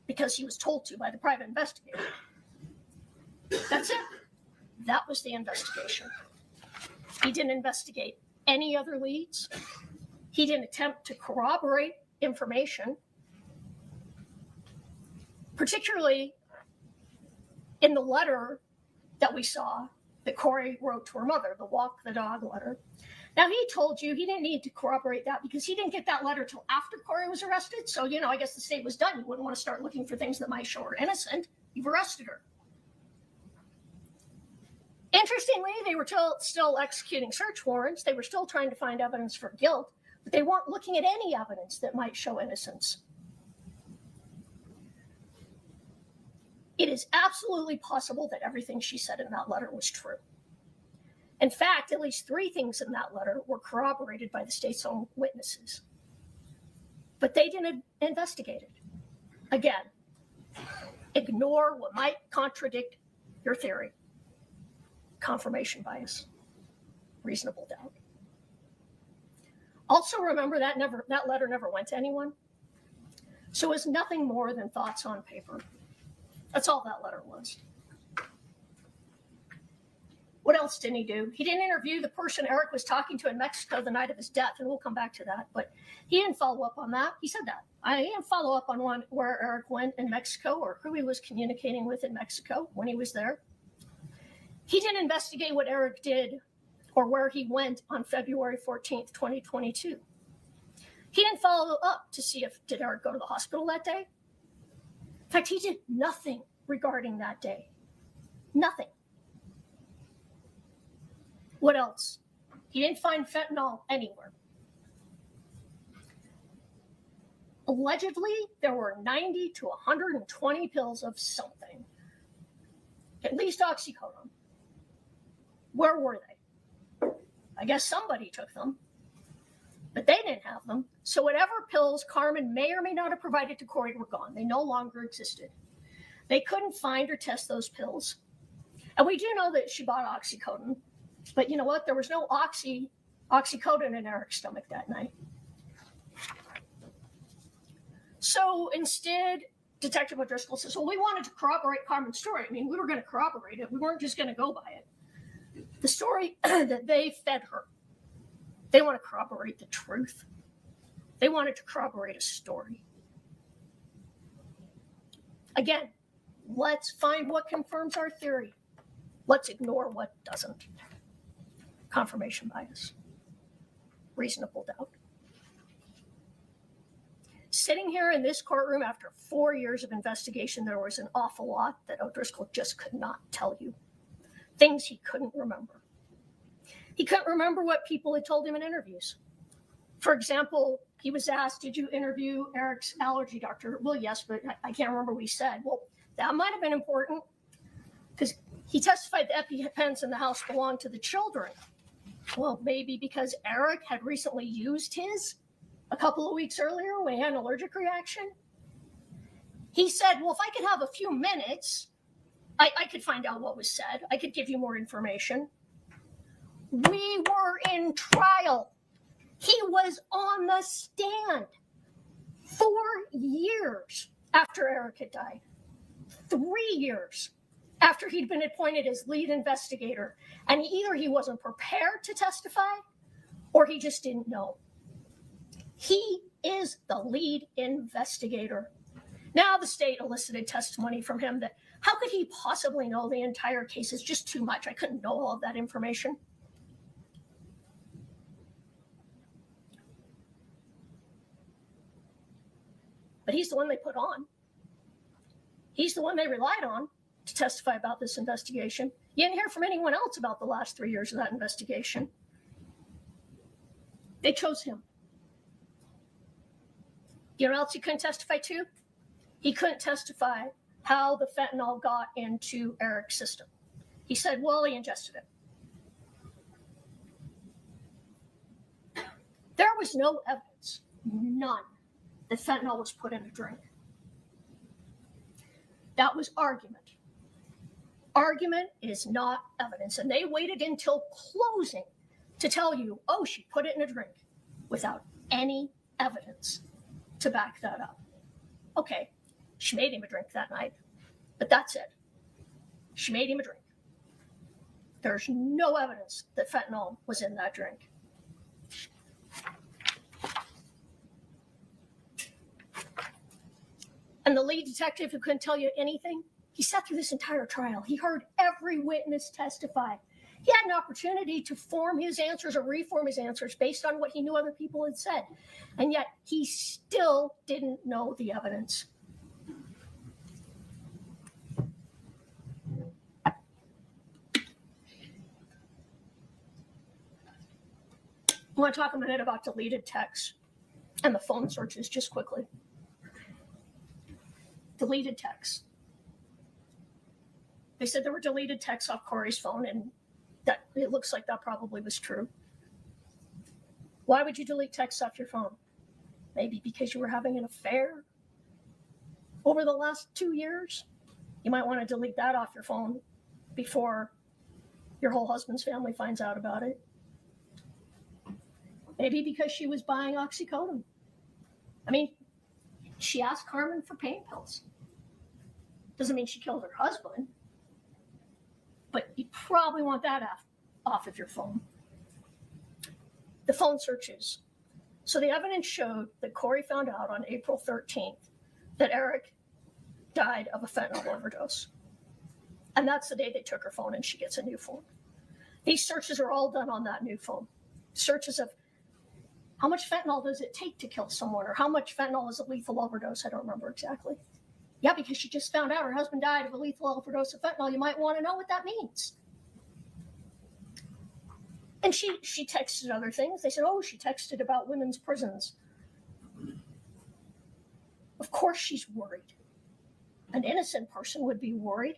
because he was told to by the private investigator. That's it. That was the investigation. He didn't investigate any other leads. He didn't attempt to corroborate information, particularly in the letter that we saw that Kouri wrote to her mother, the walk the dog letter. Now, he told you he didn't need to corroborate that because he didn't get that letter till after Kouri was arrested. So, I guess the state was done. You wouldn't want to start looking for things that might show her innocent. You've arrested her. Interestingly, they were still executing search warrants. They were still trying to find evidence for guilt, but they weren't looking at any evidence that might show innocence. It is absolutely possible that everything she said in that letter was true. In fact, at least 3 things in that letter were corroborated by the state's own witnesses. But they didn't investigate it. Again, ignore what might contradict your theory. Confirmation bias, reasonable doubt. Also remember that letter never went to anyone. So it was nothing more than thoughts on paper. That's all that letter was. What else didn't he do? He didn't interview the person Eric was talking to in Mexico the night of his death, and we'll come back to that, but he didn't follow up on that. He said that. He didn't follow up on where Eric went in Mexico or who he was communicating with in Mexico when he was there. He didn't investigate what Eric did or where he went on February 14th, 2022. He didn't follow up to see did Eric go to the hospital that day? In fact, he did nothing regarding that day. Nothing. What else? He didn't find fentanyl anywhere. Allegedly, there were 90 to 120 pills of something, at least oxycodone. Where were they? I guess somebody took them, but they didn't have them. So whatever pills Carmen may or may not have provided to Kouri were gone. They no longer existed. They couldn't find or test those pills. And we do know that she bought oxycodone, but you know what? There was no oxycodone in Eric's stomach that night. So instead, Detective O'Driscoll says, well, we wanted to corroborate Carmen's story. I mean, we were going to corroborate it. We weren't just going to go by it. The story that they fed her, they want to corroborate the truth. They wanted to corroborate a story. Again, let's find what confirms our theory. Let's ignore what doesn't. Confirmation bias. Reasonable doubt. Sitting here in this courtroom after 4 years of investigation, there was an awful lot that O'Driscoll just could not tell you. Things he couldn't remember. He couldn't remember what people had told him in interviews. For example, he was asked, did you interview Eric's allergy doctor? Well, yes, but I can't remember what he said. Well, that might have been important because he testified the EpiPens in the house belonged to the children. Well, maybe because Eric had recently used his a couple of weeks earlier when he had an allergic reaction. He said, well, if I could have a few minutes, I could find out what was said. I could give you more information. We were in trial. He was on the stand 4 years after Eric had died. 3 years after he'd been appointed as lead investigator. And either he wasn't prepared to testify or he just didn't know. He is the lead investigator. Now the state elicited testimony from him that how could he possibly know the entire case? Is just too much. I couldn't know all of that information. But he's the one they put on. He's the one they relied on to testify about this investigation. You didn't hear from anyone else about the last 3 years of that investigation. They chose him. You know what else he couldn't testify to? He couldn't testify how the fentanyl got into Eric's system. He said, well, he ingested it. There was no evidence, none, that fentanyl was put in a drink. That was argument. Argument is not evidence. And they waited until closing to tell you, oh, she put it in a drink, without any evidence to back that up. Okay, she made him a drink that night, but that's it. She made him a drink. There's no evidence that fentanyl was in that drink. And the lead detective who couldn't tell you anything, he sat through this entire trial. He heard every witness testify. He had an opportunity to form his answers or reform his answers based on what he knew other people had said. And yet he still didn't know the evidence. I want to talk a minute about deleted texts and the phone searches just quickly. Deleted texts. They said there were deleted texts off Kouri's phone, and that it looks like that probably was true. Why would you delete texts off your phone? Maybe because you were having an affair over the last 2 years. You might want to delete that off your phone before your whole husband's family finds out about it. Maybe because she was buying oxycodone. I mean, she asked Carmen for pain pills. Doesn't mean she killed her husband, but you probably want that off of your phone. The phone searches. So the evidence showed that Kouri found out on April 13th that Eric died of a fentanyl overdose. And that's the day they took her phone and she gets a new phone. These searches are all done on that new phone. Searches of how much fentanyl does it take to kill someone, or how much fentanyl is a lethal overdose? I don't remember exactly. Yeah, because she just found out her husband died of a lethal overdose of fentanyl. You might want to know what that means. And she texted other things. They said, oh, she texted about women's prisons. Of course she's worried. An innocent person would be worried.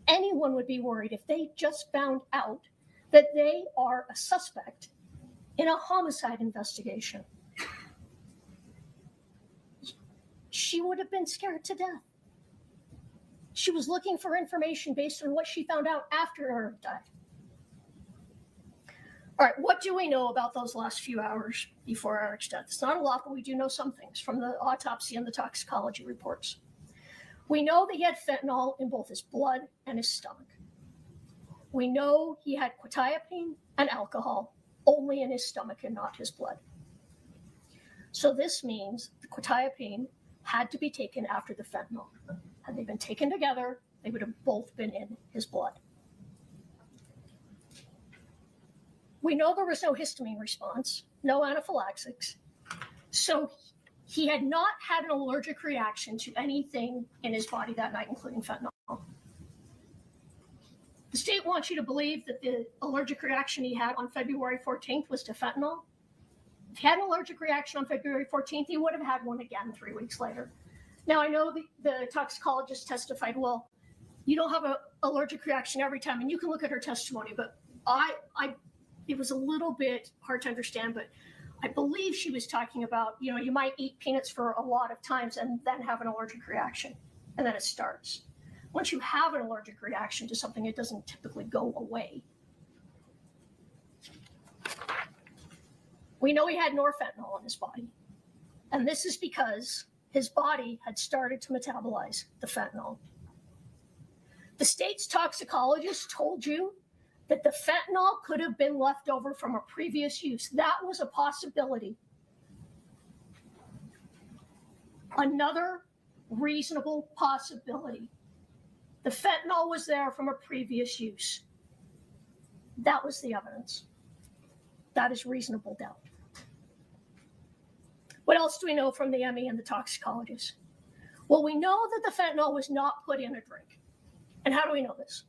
Anyone would be worried if they just found out that they are a suspect in a homicide investigation. She would have been scared to death. She was looking for information based on what she found out after Eric died. All right, what do we know about those last few hours before Eric's death? It's not a lot, but we do know some things from the autopsy and the toxicology reports. We know that he had fentanyl in both his blood and his stomach. We know he had quetiapine and alcohol only in his stomach and not his blood. So this means the quetiapine had to be taken after the fentanyl. Had they been taken together, they would have both been in his blood. We know there was no histamine response, no anaphylaxis. So he had not had an allergic reaction to anything in his body that night, including fentanyl. The state wants you to believe that the allergic reaction he had on February 14th was to fentanyl. If he had an allergic reaction on February 14th, he would have had one again 3 weeks later. Now, I know the toxicologist testified, well, you don't have an allergic reaction every time, and you can look at her testimony, but it was a little bit hard to understand, but I believe she was talking about, you might eat peanuts for a lot of times and then have an allergic reaction, and then it starts. Once you have an allergic reaction to something, it doesn't typically go away. We know he had norfentanyl in his body, and this is because his body had started to metabolize the fentanyl. The state's toxicologist told you that the fentanyl could have been left over from a previous use. That was a possibility. Another reasonable possibility. The fentanyl was there from a previous use. That was the evidence. That is reasonable doubt. What else do we know from the ME and the toxicologist? Well, we know that the fentanyl was not put in a drink. And how do we know this?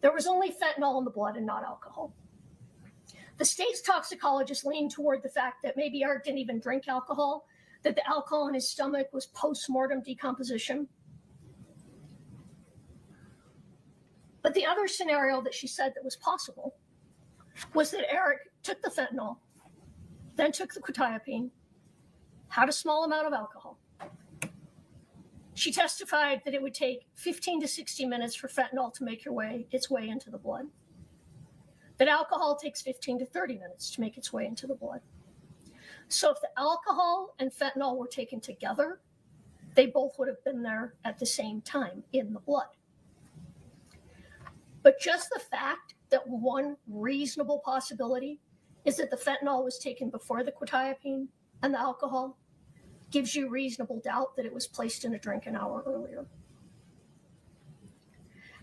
There was only fentanyl in the blood and not alcohol. The state's toxicologist leaned toward the fact that maybe Eric didn't even drink alcohol that the alcohol in his stomach was post-mortem decomposition. But the other scenario that she said that was possible was that Eric took the fentanyl, then took the quetiapine, had a small amount of alcohol. She testified that it would take 15 to 60 minutes for fentanyl to make its way into the blood. That alcohol takes 15 to 30 minutes to make its way into the blood. So if the alcohol and fentanyl were taken together, they both would have been there at the same time in the blood. But just the fact that one reasonable possibility is that the fentanyl was taken before the quetiapine and the alcohol gives you reasonable doubt that it was placed in a drink an hour earlier.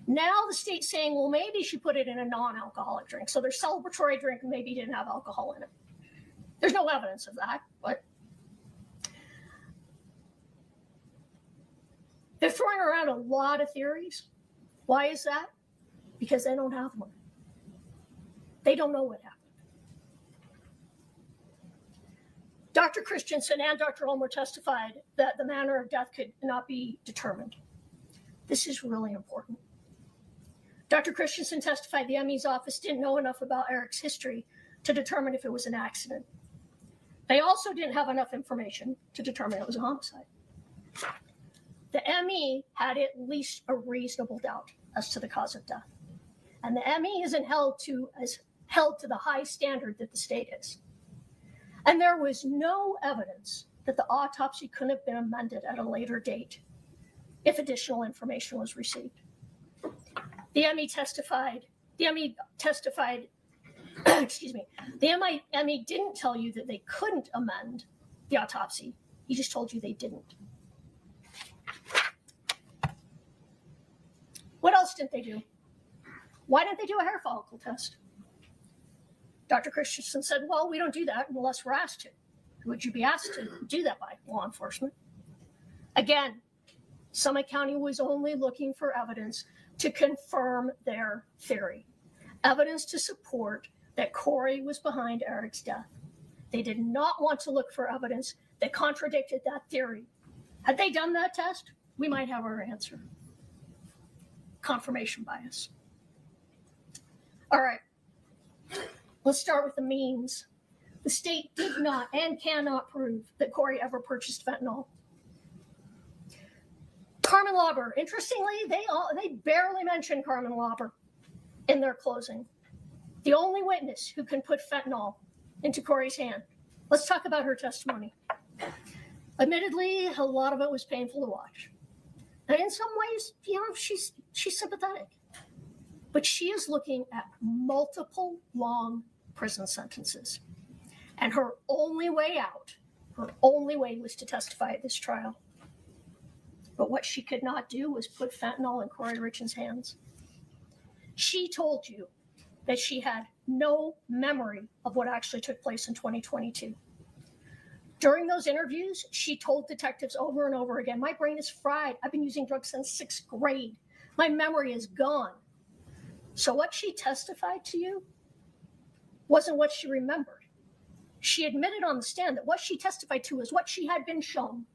Now the state's saying, well, maybe she put it in a non-alcoholic drink. So their celebratory drink maybe didn't have alcohol in it. There's no evidence of that, but they're throwing around a lot of theories. Why is that? Because they don't have one. They don't know what happened. Dr. Christensen and Dr. Ulmer testified that the manner of death could not be determined. This is really important. Dr. Christensen testified the ME's office didn't know enough about Eric's history to determine if it was an accident. They also didn't have enough information to determine it was a homicide. The ME had at least a reasonable doubt as to the cause of death. And the ME isn't held to the high standard that the state is. And there was no evidence that the autopsy couldn't have been amended at a later date if additional information was received. The ME testified, excuse me, the ME didn't tell you that they couldn't amend the autopsy. He just told you they didn't. What else didn't they do? Why didn't they do a hair follicle test? Dr. Christensen said, well, we don't do that unless we're asked to. Who would you be asked to do that by? Law enforcement. Again, Summit County was only looking for evidence to confirm their theory. Evidence to support that Kouri was behind Eric's death. They did not want to look for evidence that contradicted that theory. Had they done that test, we might have our answer. Confirmation bias. All right. Let's start with the means. The state did not and cannot prove that Kouri ever purchased fentanyl. Carmen Lauber, interestingly, they barely mentioned Carmen Lauber in their closing. The only witness who can put fentanyl into Kouri's hand. Let's talk about her testimony. Admittedly, a lot of it was painful to watch. And in some ways, she's sympathetic. But she is looking at multiple long prison sentences. And her only way out, her only way was to testify at this trial. But what she could not do was put fentanyl in Kouri Richins' hands. She told you that she had no memory of what actually took place in 2022. During those interviews, she told detectives over and over again, my brain is fried. I've been using drugs since 6th grade. My memory is gone. So what she testified to you wasn't what she remembered. She admitted on the stand that what she testified to is what she had been shown,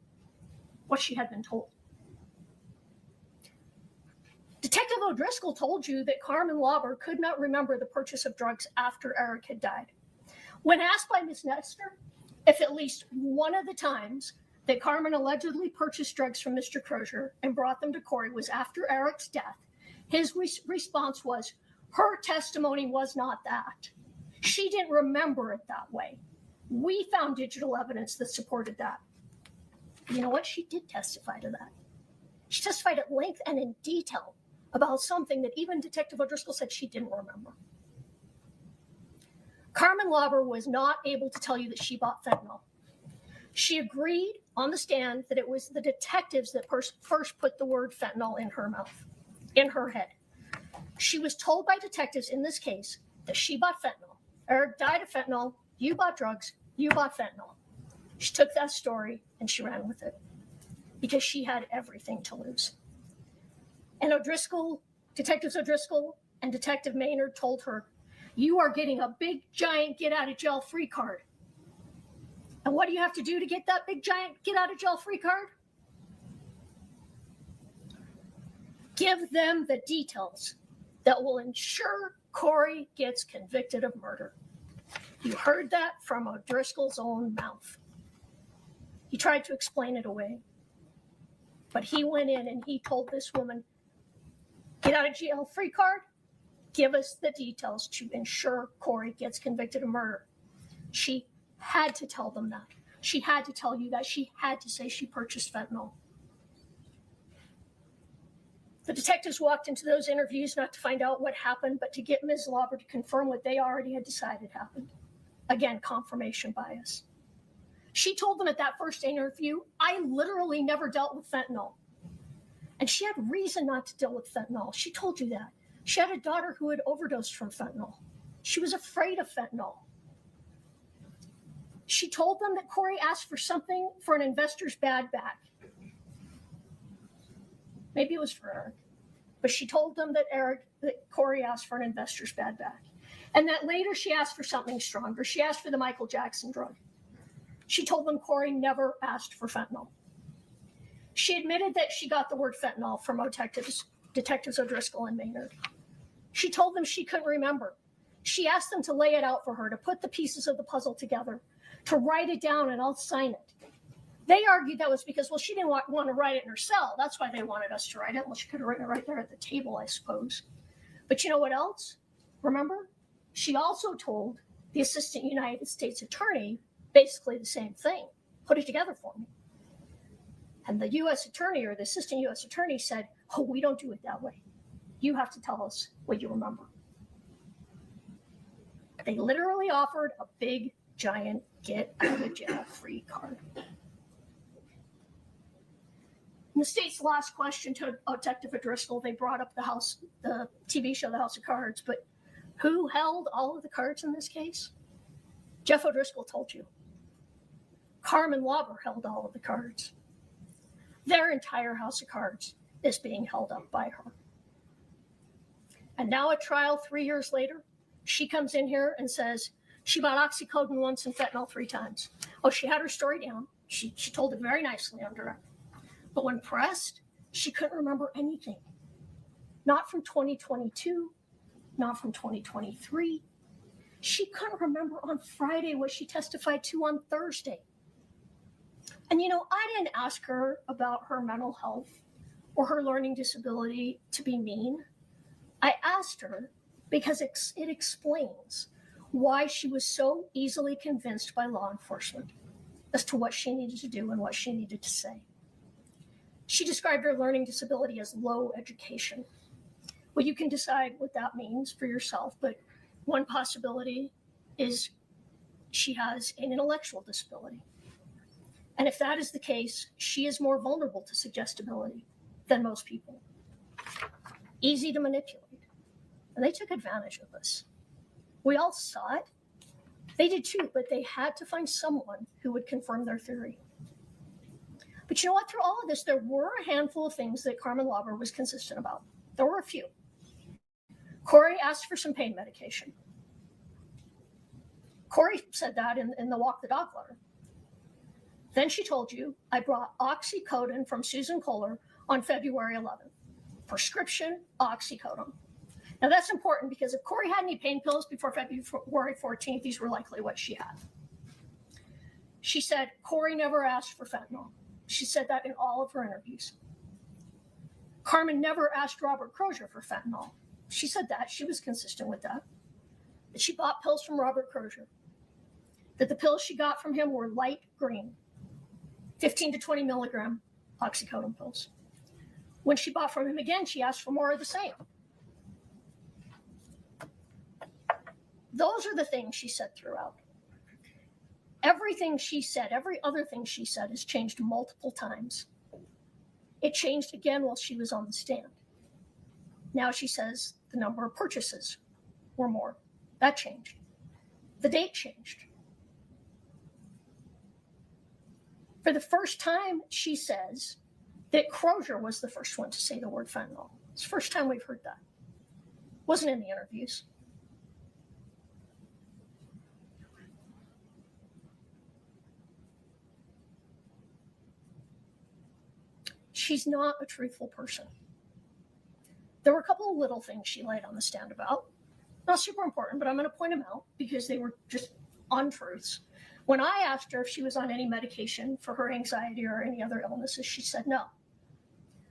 what she had been told. Detective O'Driscoll told you that Carmen Lauber could not remember the purchase of drugs after Eric had died. When asked by Ms. Nestor if at least one of the times that Carmen allegedly purchased drugs from Mr. Crozier and brought them to Kouri was after Eric's death, his response was, her testimony was not that. She didn't remember it that way. We found digital evidence that supported that. You know what? She did testify to that. She testified at length and in detail about something that even Detective O'Driscoll said she didn't remember. Carmen Lauber was not able to tell you that she bought fentanyl. She agreed on the stand that it was the detectives that first put the word fentanyl in her mouth, in her head. She was told by detectives in this case that she bought fentanyl. Eric died of fentanyl. You bought drugs. You bought fentanyl. She took that story and she ran with it because she had everything to lose. And Detectives O'Driscoll and Detective Maynard told her, you are getting a big, giant get-out-of-jail-free card. And what do you have to do to get that big giant get out of jail free card? Give them the details that will ensure Kouri gets convicted of murder. You heard that from O'Driscoll's own mouth. He tried to explain it away, but he went in and he told this woman, get out of jail free card, give us the details to ensure Kouri gets convicted of murder. She had to tell them that. She had to tell you that. She had to say she purchased fentanyl. The detectives walked into those interviews not to find out what happened, but to get Ms. Lauber to confirm what they already had decided happened. Again, confirmation bias. She told them at that first interview, I literally never dealt with fentanyl. And she had reason not to deal with fentanyl. She told you that. She had a daughter who had overdosed from fentanyl. She was afraid of fentanyl. She told them that Kouri asked for something for an investor's bad back. Maybe it was for Eric, but she told them that Kouri asked for an investor's bad back. And that later she asked for something stronger. She asked for the Michael Jackson drug. She told them Kouri never asked for fentanyl. She admitted that she got the word fentanyl from Detectives O'Driscoll and Maynard. She told them she couldn't remember. She asked them to lay it out for her, to put the pieces of the puzzle together, to write it down and I'll sign it. They argued that was because, well, she didn't want to write it in her cell. That's why they wanted us to write it. Well, she could have written it right there at the table, I suppose. But you know what else? Remember? She also told the Assistant United States Attorney basically the same thing. Put it together for me. And the U.S. Attorney or the Assistant U.S. Attorney said, oh, we don't do it that way. You have to tell us what you remember. They literally offered a big, giant get out of jail free card. In the state's last question to Detective O'Driscoll, they brought up the TV show, The House of Cards, but who held all of the cards in this case? Jeff O'Driscoll told you. Carmen Lauber held all of the cards. Their entire house of cards is being held up by her. And now at trial 3 years later, she comes in here and says she bought oxycodone once and fentanyl 3 times. Oh, she had her story down. She told it very nicely on direct. But when pressed, she couldn't remember anything. Not from 2022, not from 2023. She couldn't remember on Friday what she testified to on Thursday. And you know, I didn't ask her about her mental health or her learning disability to be mean. I asked her because it explains why she was so easily convinced by law enforcement as to what she needed to do and what she needed to say. She described her learning disability as low education. Well, you can decide what that means for yourself, but one possibility is she has an intellectual disability. And if that is the case, she is more vulnerable to suggestibility than most people. Easy to manipulate. And they took advantage of this. We all saw it. They did too, but they had to find someone who would confirm their theory. But you know what? Through all of this, there were a handful of things that Carmen Lauber was consistent about. There were a few. Kouri asked for some pain medication. Kouri said that in the walk the dog letter. Then she told you, I brought oxycodone from Susan Kohler on February 11th. Prescription oxycodone. Now that's important because if Kouri had any pain pills before February 14th, these were likely what she had. She said Kouri never asked for fentanyl. She said that in all of her interviews. Carmen never asked Robert Crozier for fentanyl. She said that. She was consistent with that. That she bought pills from Robert Crozier. That the pills she got from him were light green, 15 to 20 milligram oxycodone pills. When she bought from him again, she asked for more of the same. Those are the things she said throughout. Everything she said, every other thing she said has changed multiple times. It changed again while she was on the stand. Now she says the number of purchases were more. That changed. The date changed. For the first time, she says that Crozier was the first one to say the word fentanyl. It's the first time we've heard that. Wasn't in the interviews. she's not a truthful person. There were a couple of little things she lied on the stand about. Not super important, but I'm going to point them out because they were just untruths. When I asked her if she was on any medication for her anxiety or any other illnesses, she said no.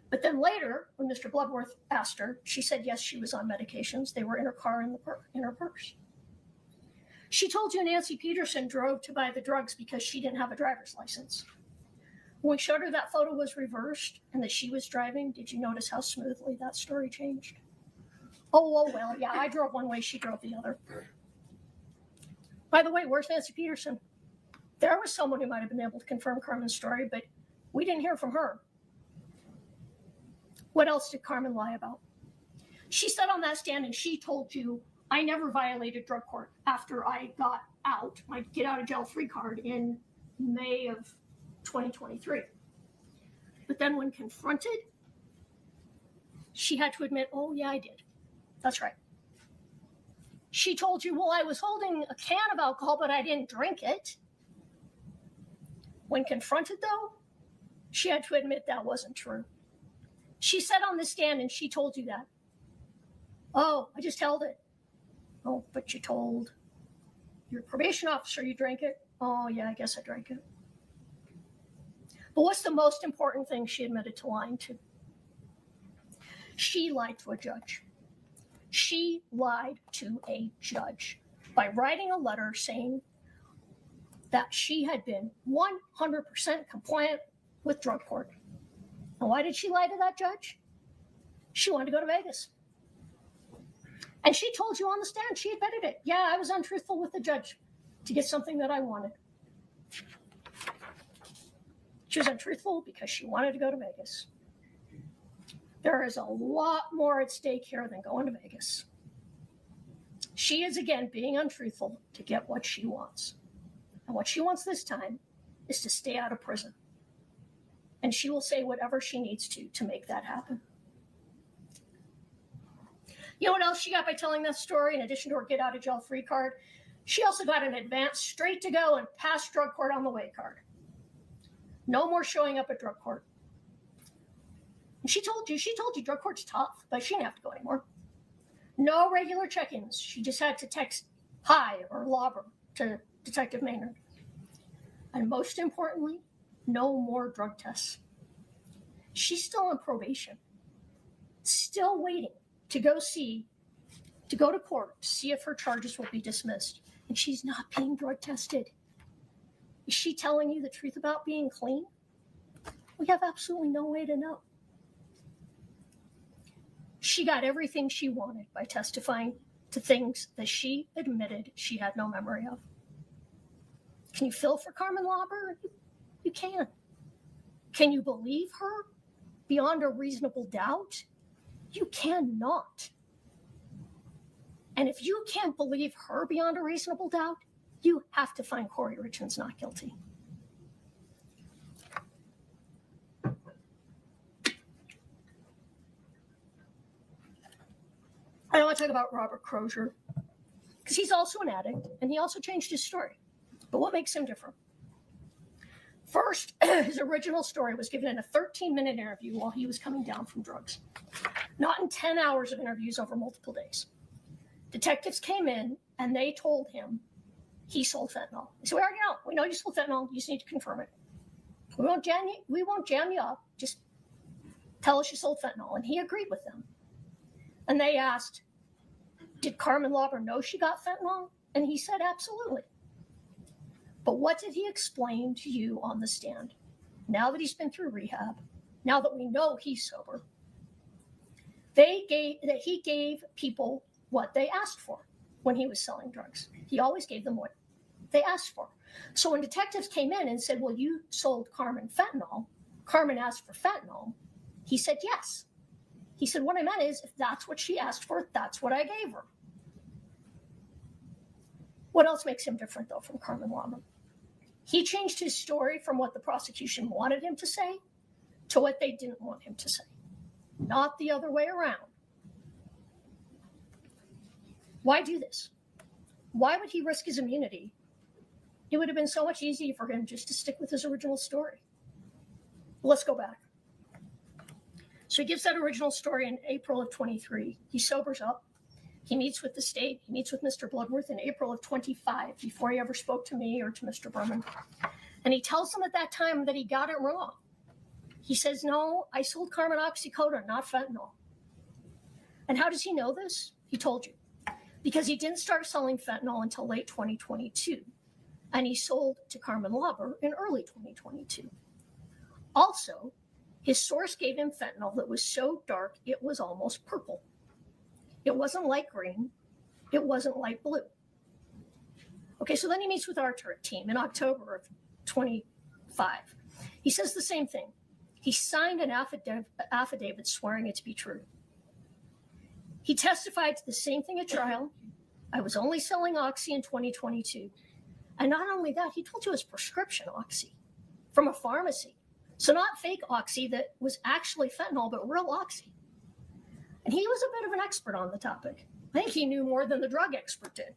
But then later, when Mr. Bloodworth asked her, she said yes, she was on medications. They were in her car in her purse. She told you Nancy Peterson drove to buy the drugs because she didn't have a driver's license. When we showed her that photo was reversed and that she was driving, did you notice how smoothly that story changed? Oh, well, yeah, I drove one way, she drove the other. By the way, where's Nancy Peterson? There was someone who might have been able to confirm Carmen's story, but we didn't hear from her. What else did Carmen lie about? She sat on that stand and she told you, I never violated drug court after I got out, my get out of jail free card in May of 2023. But then when confronted, she had to admit, oh yeah, I did. That's right. She told you, well, I was holding a can of alcohol, but I didn't drink it. When confronted, though, she had to admit that wasn't true. She sat on the stand and she told you that. Oh, I just held it. Oh, but you told your probation officer you drank it. Oh, yeah, I guess I drank it. But what's the most important thing she admitted to lying to? She lied to a judge. She lied to a judge by writing a letter saying that she had been 100% compliant with drug court. And why did she lie to that judge? She wanted to go to Vegas. And she told you on the stand, she admitted it. Yeah, I was untruthful with the judge to get something that I wanted. She was untruthful because she wanted to go to Vegas. There is a lot more at stake here than going to Vegas. She is, again, being untruthful to get what she wants. And what she wants this time is to stay out of prison. And she will say whatever she needs to make that happen. You know what else she got by telling that story? In addition to her get out of jail free card, she also got an advance straight to go and pass drug court on the way card. No more showing up at drug court. And she told you drug court's tough, but she didn't have to go anymore. No regular check-ins. She just had to text hi or Lauber to Detective Maynard. And most importantly, no more drug tests. She's still on probation, still waiting to go to court to see if her charges will be dismissed. And she's not being drug tested. Is she telling you the truth about being clean? We have absolutely no way to know. She got everything she wanted by testifying to things that she admitted she had no memory of. Can you feel for Carmen Lauber? You can. Can you believe her beyond a reasonable doubt? You cannot. And if you can't believe her beyond a reasonable doubt, you have to find Kouri Richins not guilty. I want to talk about Robert Crozier because he's also an addict and he also changed his story. But what makes him different? First, his original story was given in a 13-minute interview while he was coming down from drugs, not in 10 hours of interviews over multiple days. Detectives came in and they told him he sold fentanyl. They said, we already know. We know you sold fentanyl. You just need to confirm it. We won't jam you up. Just tell us you sold fentanyl. And he agreed with them. And they asked, did Carmen Lauber know she got fentanyl? And he said, absolutely. But what did he explain to you on the stand? Now that he's been through rehab, now that we know he's sober, he gave people what they asked for when he was selling drugs. He always gave them what they asked for. So when detectives came in and said, well, you sold Carmen fentanyl, Carmen asked for fentanyl, he said yes. He said, what I meant is, if that's what she asked for, that's what I gave her. What else makes him different, though, from Carmen Lauber? He changed his story from what the prosecution wanted him to say to what they didn't want him to say, not the other way around. Why do this? Why would he risk his immunity? It would have been so much easier for him just to stick with his original story. Let's go back. So he gives that original story in April of 23. He sobers up. He meets with the state. He meets with Mr. Bloodworth in April of 25, before he ever spoke to me or to Mr. Berman. And he tells them at that time that he got it wrong. He says, no, I sold Carmen oxycodone, not fentanyl. And how does he know this? He told you. Because he didn't start selling fentanyl until late 2022. And he sold to Carmen Lauber in early 2022. Also, his source gave him fentanyl that was so dark it was almost purple. It wasn't light green. It wasn't light blue. Okay, so then he meets with our team in October of 25. He says the same thing. He signed an affidavit swearing it to be true. He testified to the same thing at trial. I was only selling oxy in 2022. And not only that, he told you it was prescription oxy from a pharmacy. So not fake oxy that was actually fentanyl, but real oxy. And he was a bit of an expert on the topic. I think he knew more than the drug expert did.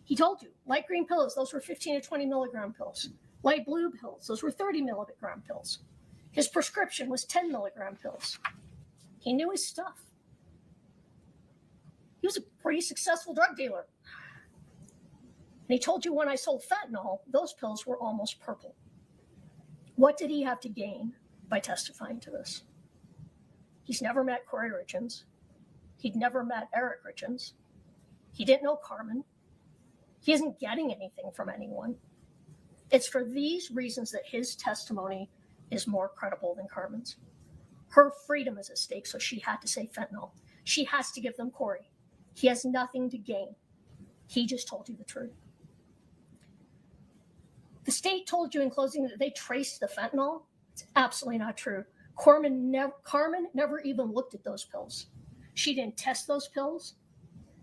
He told you, light green pills, those were 15 to 20 milligram pills. Light blue pills, those were 30 milligram pills. His prescription was 10 milligram pills. He knew his stuff. He was a pretty successful drug dealer. And he told you when I sold fentanyl, those pills were almost purple. What did he have to gain by testifying to this? He's never met Kouri Richins. He'd never met Eric Richins. He didn't know Carmen. He isn't getting anything from anyone. It's for these reasons that his testimony is more credible than Carmen's. Her freedom is at stake, so she had to say fentanyl. She has to give them Kouri. He has nothing to gain. He just told you the truth. The state told you in closing that they traced the fentanyl. It's absolutely not true. Carmen never even looked at those pills. She didn't test those pills.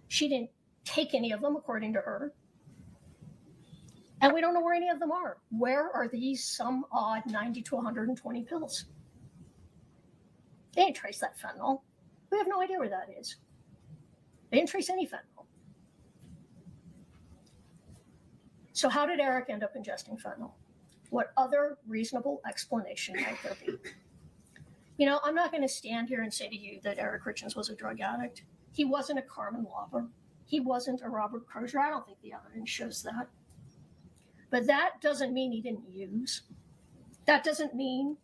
She didn't take any of them, according to her. And we don't know where any of them are. Where are these some odd 90 to 120 pills? They didn't trace that fentanyl. We have no idea where that is. They didn't trace any fentanyl. So how did Eric end up ingesting fentanyl? What other reasonable explanation might there be? You know, I'm not going to stand here and say to you that Eric Richins was a drug addict. He wasn't a Carmen Lauber. He wasn't a Robert Crozier. I don't think the evidence shows that. But that doesn't mean he didn't use. That doesn't mean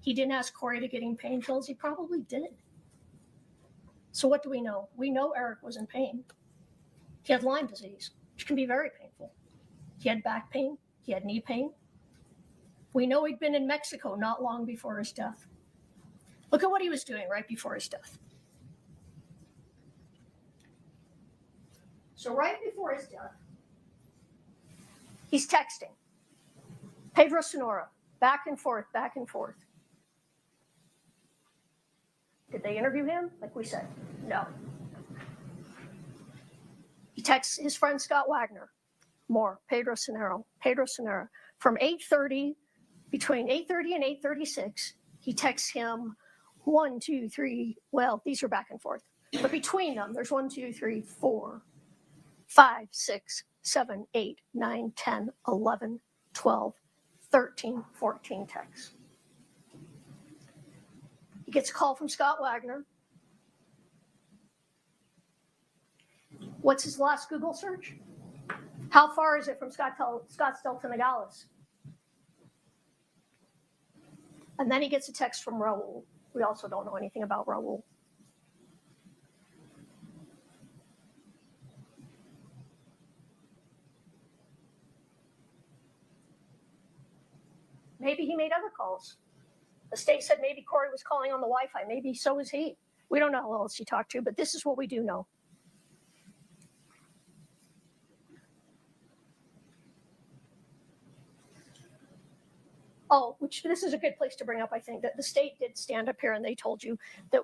he didn't ask Kouri to get him pain pills. He probably did. So what do we know? We know Eric was in pain. He had Lyme disease, which can be very painful. He had back pain. He had knee pain. We know he'd been in Mexico not long before his death. Look at what he was doing right before his death. So right before his death, he's texting Pedro Sonora, back and forth, back and forth. Did they interview him? Like we said, no. He texts his friend Scott Wagner, more, Pedro Sonora, from 8:30, between 8:30 and 8:36, he texts him 1, 2, 3, well, these are back and forth. But between them, there's 1, 2, 3, 4, 5, 6, 7, 8, 9, 10, 11, 12, 13, 14 texts. He gets a call from Scott Wagner. What's his last Google search? How far is it from Scottsdale to Nogales? And then he gets a text from Raul. We also don't know anything about Raul. Maybe he made other calls. The state said maybe Kouri was calling on the Wi-Fi. Maybe so was he. We don't know who else he talked to, but this is what we do know. Oh, which this is a good place to bring up, I think, that the state did stand up here and they told you that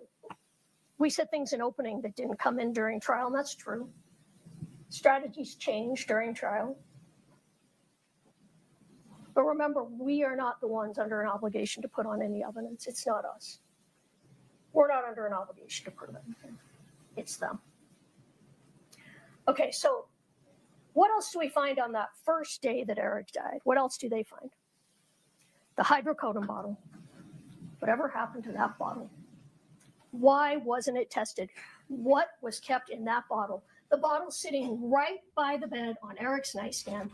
we said things in opening that didn't come in during trial, and that's true. Strategies change during trial. But remember, we are not the ones under an obligation to put on any evidence. It's not us. We're not under an obligation to prove anything. It's them. Okay, so what else do we find on that first day that Eric died? What else do they find? The hydrocodone bottle. Whatever happened to that bottle? Why wasn't it tested? What was kept in that bottle? The bottle sitting right by the bed on Eric's nightstand,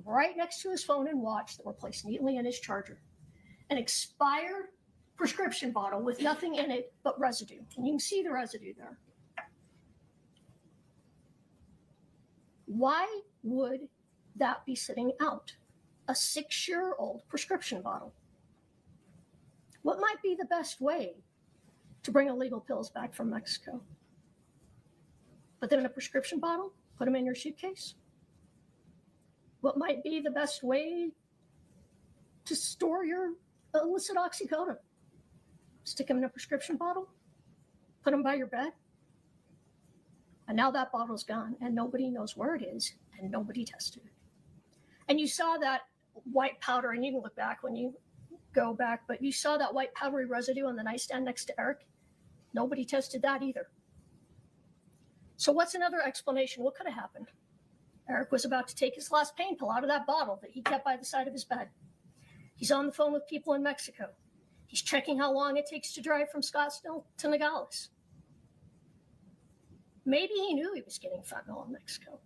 right next to his phone and watch that were placed neatly in his charger. An expired prescription bottle with nothing in it but residue. And you can see the residue there. Why would that be sitting out? A 6-year-old prescription bottle. What might be the best way to bring illegal pills back from Mexico? Put them in a prescription bottle? Put them in your suitcase? What might be the best way to store your illicit oxycodone? Stick them in a prescription bottle? Put them by your bed? And now that bottle's gone, and nobody knows where it is, and nobody tested it. And you saw that white powder, and you can look back when you go back, but you saw that white powdery residue on the nightstand next to Eric. Nobody tested that either. So what's another explanation? What could have happened? Eric was about to take his last pain pill out of that bottle that he kept by the side of his bed. He's on the phone with people in Mexico. He's checking how long it takes to drive from Scottsdale to Nogales. Maybe he knew he was getting fentanyl in Mexico.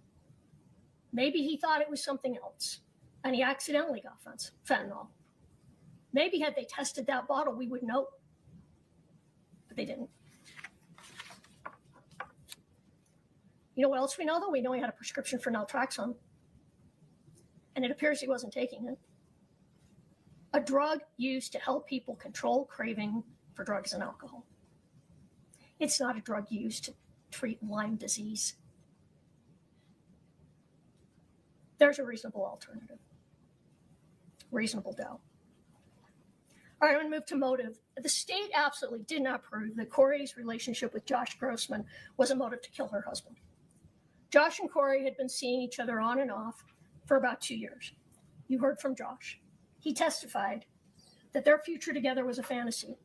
Maybe he thought it was something else, and he accidentally got fentanyl. Maybe had they tested that bottle, we would know. But they didn't. You know what else we know, though? We know he had a prescription for naltrexone. And it appears he wasn't taking it. A drug used to help people control craving for drugs and alcohol. It's not a drug used to treat Lyme disease. There's a reasonable alternative. Reasonable doubt. All right, I'm going to move to motive. The state absolutely did not prove that Kouri's relationship with Josh Grossman was a motive to kill her husband. Josh and Kouri had been seeing each other on and off for about 2 years. You heard from Josh. He testified that their future together was a fantasy.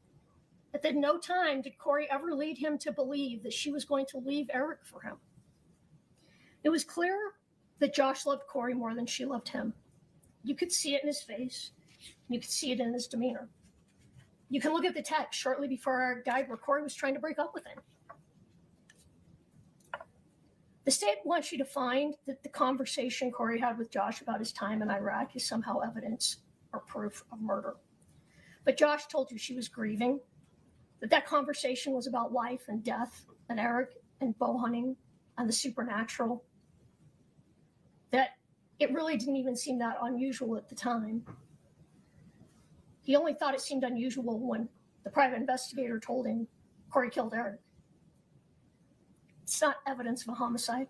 At no time did Kouri ever lead him to believe that she was going to leave Eric for him. It was clear that Josh loved Kouri more than she loved him. You could see it in his face. You could see it in his demeanor. You can look at the text shortly before our guide where Kouri was trying to break up with him. The state wants you to find that the conversation Kouri had with Josh about his time in Iraq is somehow evidence or proof of murder. But Josh told you she was grieving, that conversation was about life and death and Eric and bow hunting and the supernatural, that it really didn't even seem that unusual at the time. He only thought it seemed unusual when the private investigator told him Kouri killed Eric. It's not evidence of a homicide.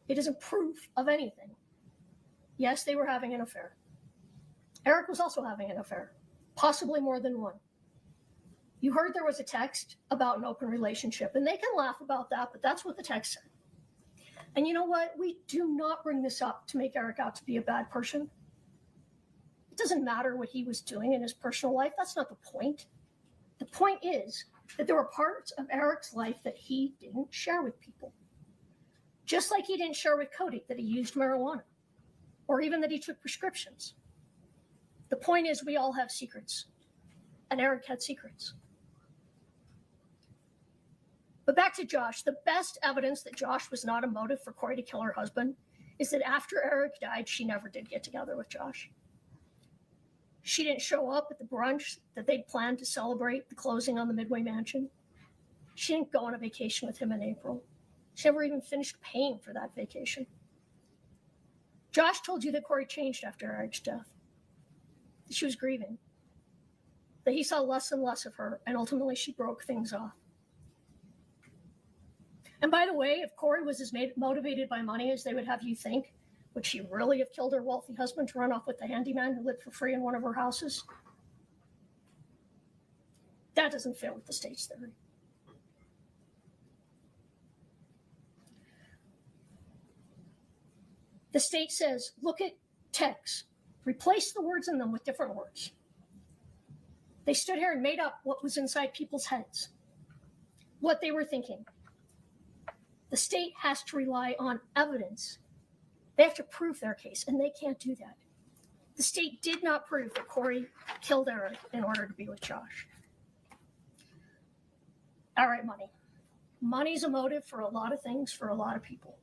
It isn't proof of anything. Yes, they were having an affair. Eric was also having an affair, possibly more than one. You heard there was a text about an open relationship, and they can laugh about that, but that's what the text said. And you know what? We do not bring this up to make Eric out to be a bad person. It doesn't matter what he was doing in his personal life. That's not the point. The point is that there were parts of Eric's life that he didn't share with people. Just like he didn't share with Cody that he used marijuana, or even that he took prescriptions. The point is we all have secrets, and Eric had secrets. But back to Josh, the best evidence that Josh was not a motive for Kouri to kill her husband is that after Eric died, she never did get together with Josh. She didn't show up at the brunch that they'd planned to celebrate the closing on the Midway Mansion. She didn't go on a vacation with him in April. She never even finished paying for that vacation. Josh told you that Kouri changed after Eric's death. That she was grieving. That he saw less and less of her, and ultimately she broke things off. And by the way, if Kouri was as motivated by money as they would have you think, would she really have killed her wealthy husband to run off with the handyman who lived for free in one of her houses? That doesn't fit with the state's theory. The state says, look at texts, replace the words in them with different words. They stood here and made up what was inside people's heads, what they were thinking. The state has to rely on evidence. They have to prove their case, and they can't do that. The state did not prove that Kouri killed Eric in order to be with Josh. All right, money. Money's a motive for a lot of things for a lot of people.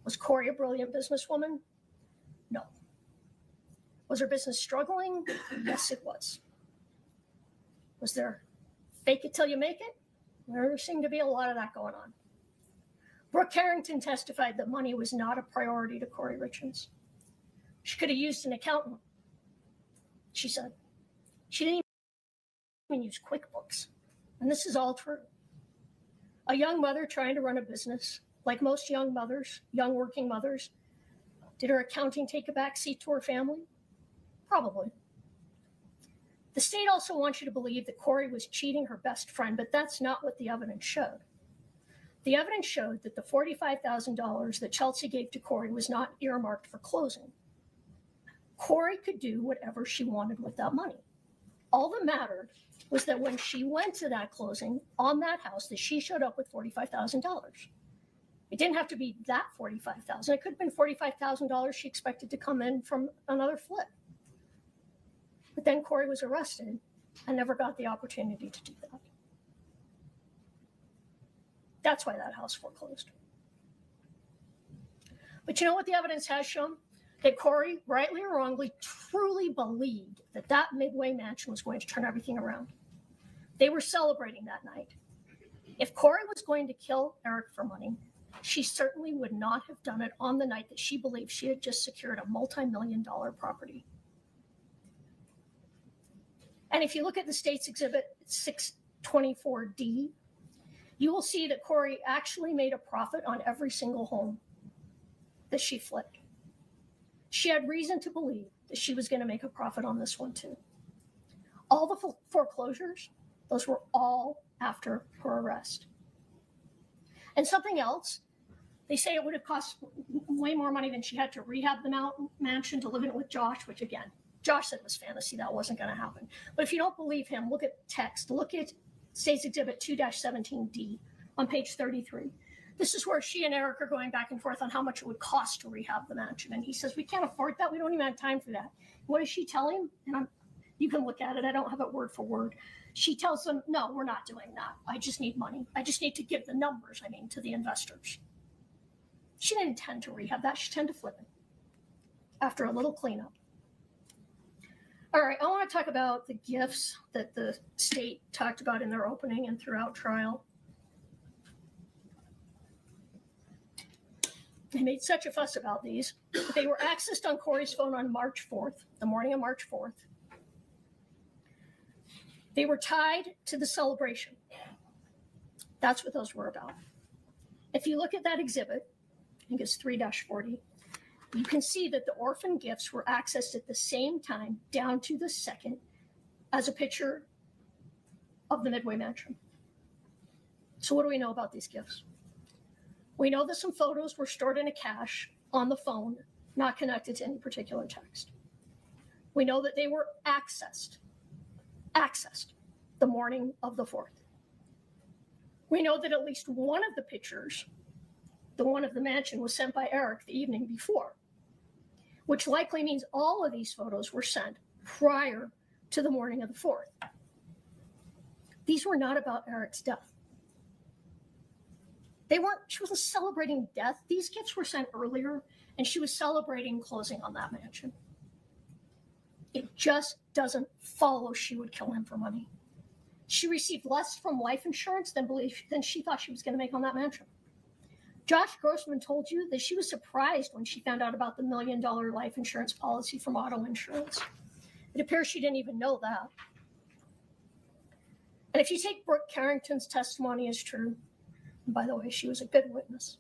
Was Kouri a brilliant businesswoman? No. Was her business struggling? Yes, it was. Was there fake it till you make it? There seemed to be a lot of that going on. Brooke Carrington testified that money was not a priority to Kouri Richins. She could have used an accountant, she said. She didn't even use QuickBooks. And this is all true. A young mother trying to run a business, like most young mothers, young working mothers, did her accounting take a back seat to her family? Probably. The state also wants you to believe that Kouri was cheating her best friend, but that's not what the evidence showed. The evidence showed that the $45,000 that Chelsea gave to Kouri was not earmarked for closing. Kouri could do whatever she wanted with that money. All that mattered was that when she went to that closing on that house, that she showed up with $45,000. It didn't have to be that $45,000. It could have been $45,000 she expected to come in from another flip. But then Kouri was arrested and never got the opportunity to do that. That's why that house foreclosed. But you know what the evidence has shown? That Kouri, rightly or wrongly, truly believed that that Midway Mansion was going to turn everything around. They were celebrating that night. If Kouri was going to kill Eric for money, she certainly would not have done it on the night that she believed she had just secured a multi-million-dollar property. And if you look at the state's exhibit 624D, you will see that Kouri actually made a profit on every single home that she flipped. She had reason to believe that she was going to make a profit on this one too. All the foreclosures, those were all after her arrest. And something else, they say it would have cost way more money than she had to rehab the mansion to live in it with Josh, which again, Josh said was fantasy. That wasn't going to happen. But if you don't believe him, look at text. Look at State's Exhibit 2-17D on page 33. This is where she and Eric are going back and forth on how much it would cost to rehab the mansion. And he says, we can't afford that. We don't even have time for that. What does she tell him? And you can look at it. I don't have it word for word. She tells them, no, we're not doing that. I just need money. I just need to give the numbers, to the investors. She didn't intend to rehab that. She intended to flip it after a little cleanup. All right, I want to talk about the gifts that the state talked about in their opening and throughout trial. They made such a fuss about these. They were accessed on Kouri's phone on March 4th, the morning of March 4th. They were tied to the celebration. That's what those were about. If you look at that exhibit, I think it's 3-40, you can see that the orphan gifts were accessed at the same time, down to the second, as a picture of the Midway Mansion. So what do we know about these gifts? We know that some photos were stored in a cache on the phone, not connected to any particular text. We know that they were accessed the morning of the 4th. We know that at least one of the pictures, the one of the mansion, was sent by Eric the evening before, which likely means all of these photos were sent prior to the morning of the 4th. These were not about Eric's death. She wasn't celebrating death. These gifts were sent earlier, and she was celebrating closing on that mansion. It just doesn't follow she would kill him for money. She received less from life insurance than she thought she was going to make on that mansion. Josh Grossman told you that she was surprised when she found out about the $1 million life insurance policy from auto insurance. It appears she didn't even know that. And if you take Brooke Carrington's testimony as true, and by the way, she was a good witness.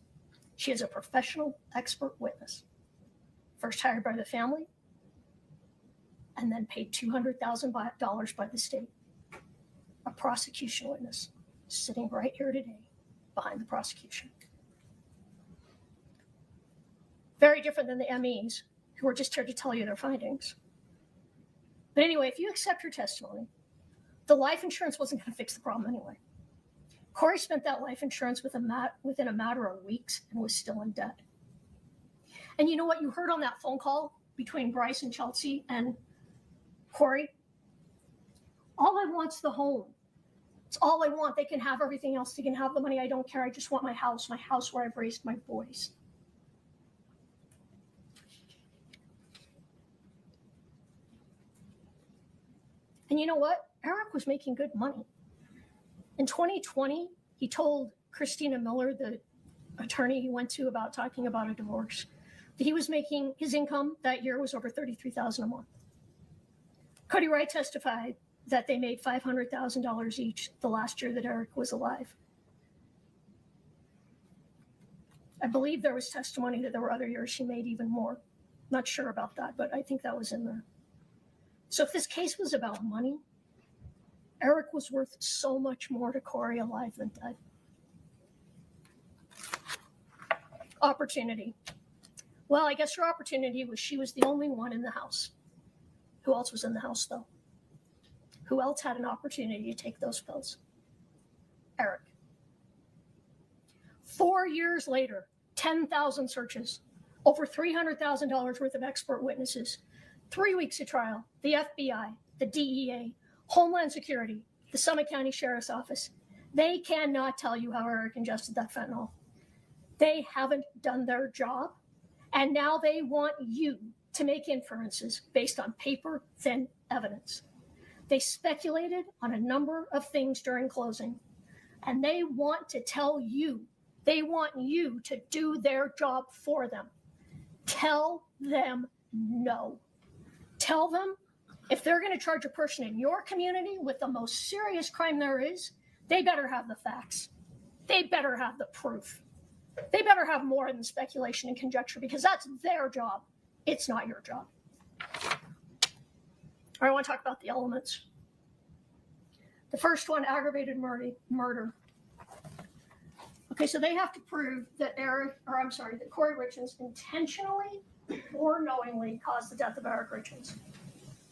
She is a professional, expert witness. First hired by the family, and then paid $200,000 by the state. A prosecution witness sitting right here today behind the prosecution. Very different than the MEs, who are just here to tell you their findings. But anyway, if you accept her testimony, the life insurance wasn't going to fix the problem anyway. Kouri spent that life insurance within a matter of weeks and was still in debt. And you know what you heard on that phone call between Bryce and Chelsea and Kouri? All I want's the home. It's all I want. They can have everything else. They can have the money. I don't care. I just want my house where I've raised my boys. And you know what? Eric was making good money. In 2020, he told Christina Miller, the attorney he went to about talking about a divorce, that he was making, his income that year was over $33,000 a month. Kouri Wright testified that they made $500,000 each the last year that Eric was alive. I believe there was testimony that there were other years she made even more. Not sure about that, but I think that was in there. So if this case was about money, Eric was worth so much more to Kouri alive than dead. Opportunity. Well, I guess her opportunity was she was the only one in the house. Who else was in the house, though? Who else had an opportunity to take those pills? Eric. 4 years later, 10,000 searches, over $300,000 worth of expert witnesses, 3 weeks of trial, the FBI, the DEA, Homeland Security, the Summit County Sheriff's Office. They cannot tell you how Eric ingested that fentanyl. They haven't done their job, and now they want you to make inferences based on paper-thin evidence. They speculated on a number of things during closing, and they want to tell you, they want you to do their job for them. Tell them no. Tell them if they're going to charge a person in your community with the most serious crime there is, they better have the facts. They better have the proof. They better have more than speculation and conjecture, because that's their job. It's not your job. I want to talk about the elements. The first one, aggravated murder. Okay, so they have to prove that that Kouri Richins intentionally or knowingly caused the death of Eric Richins.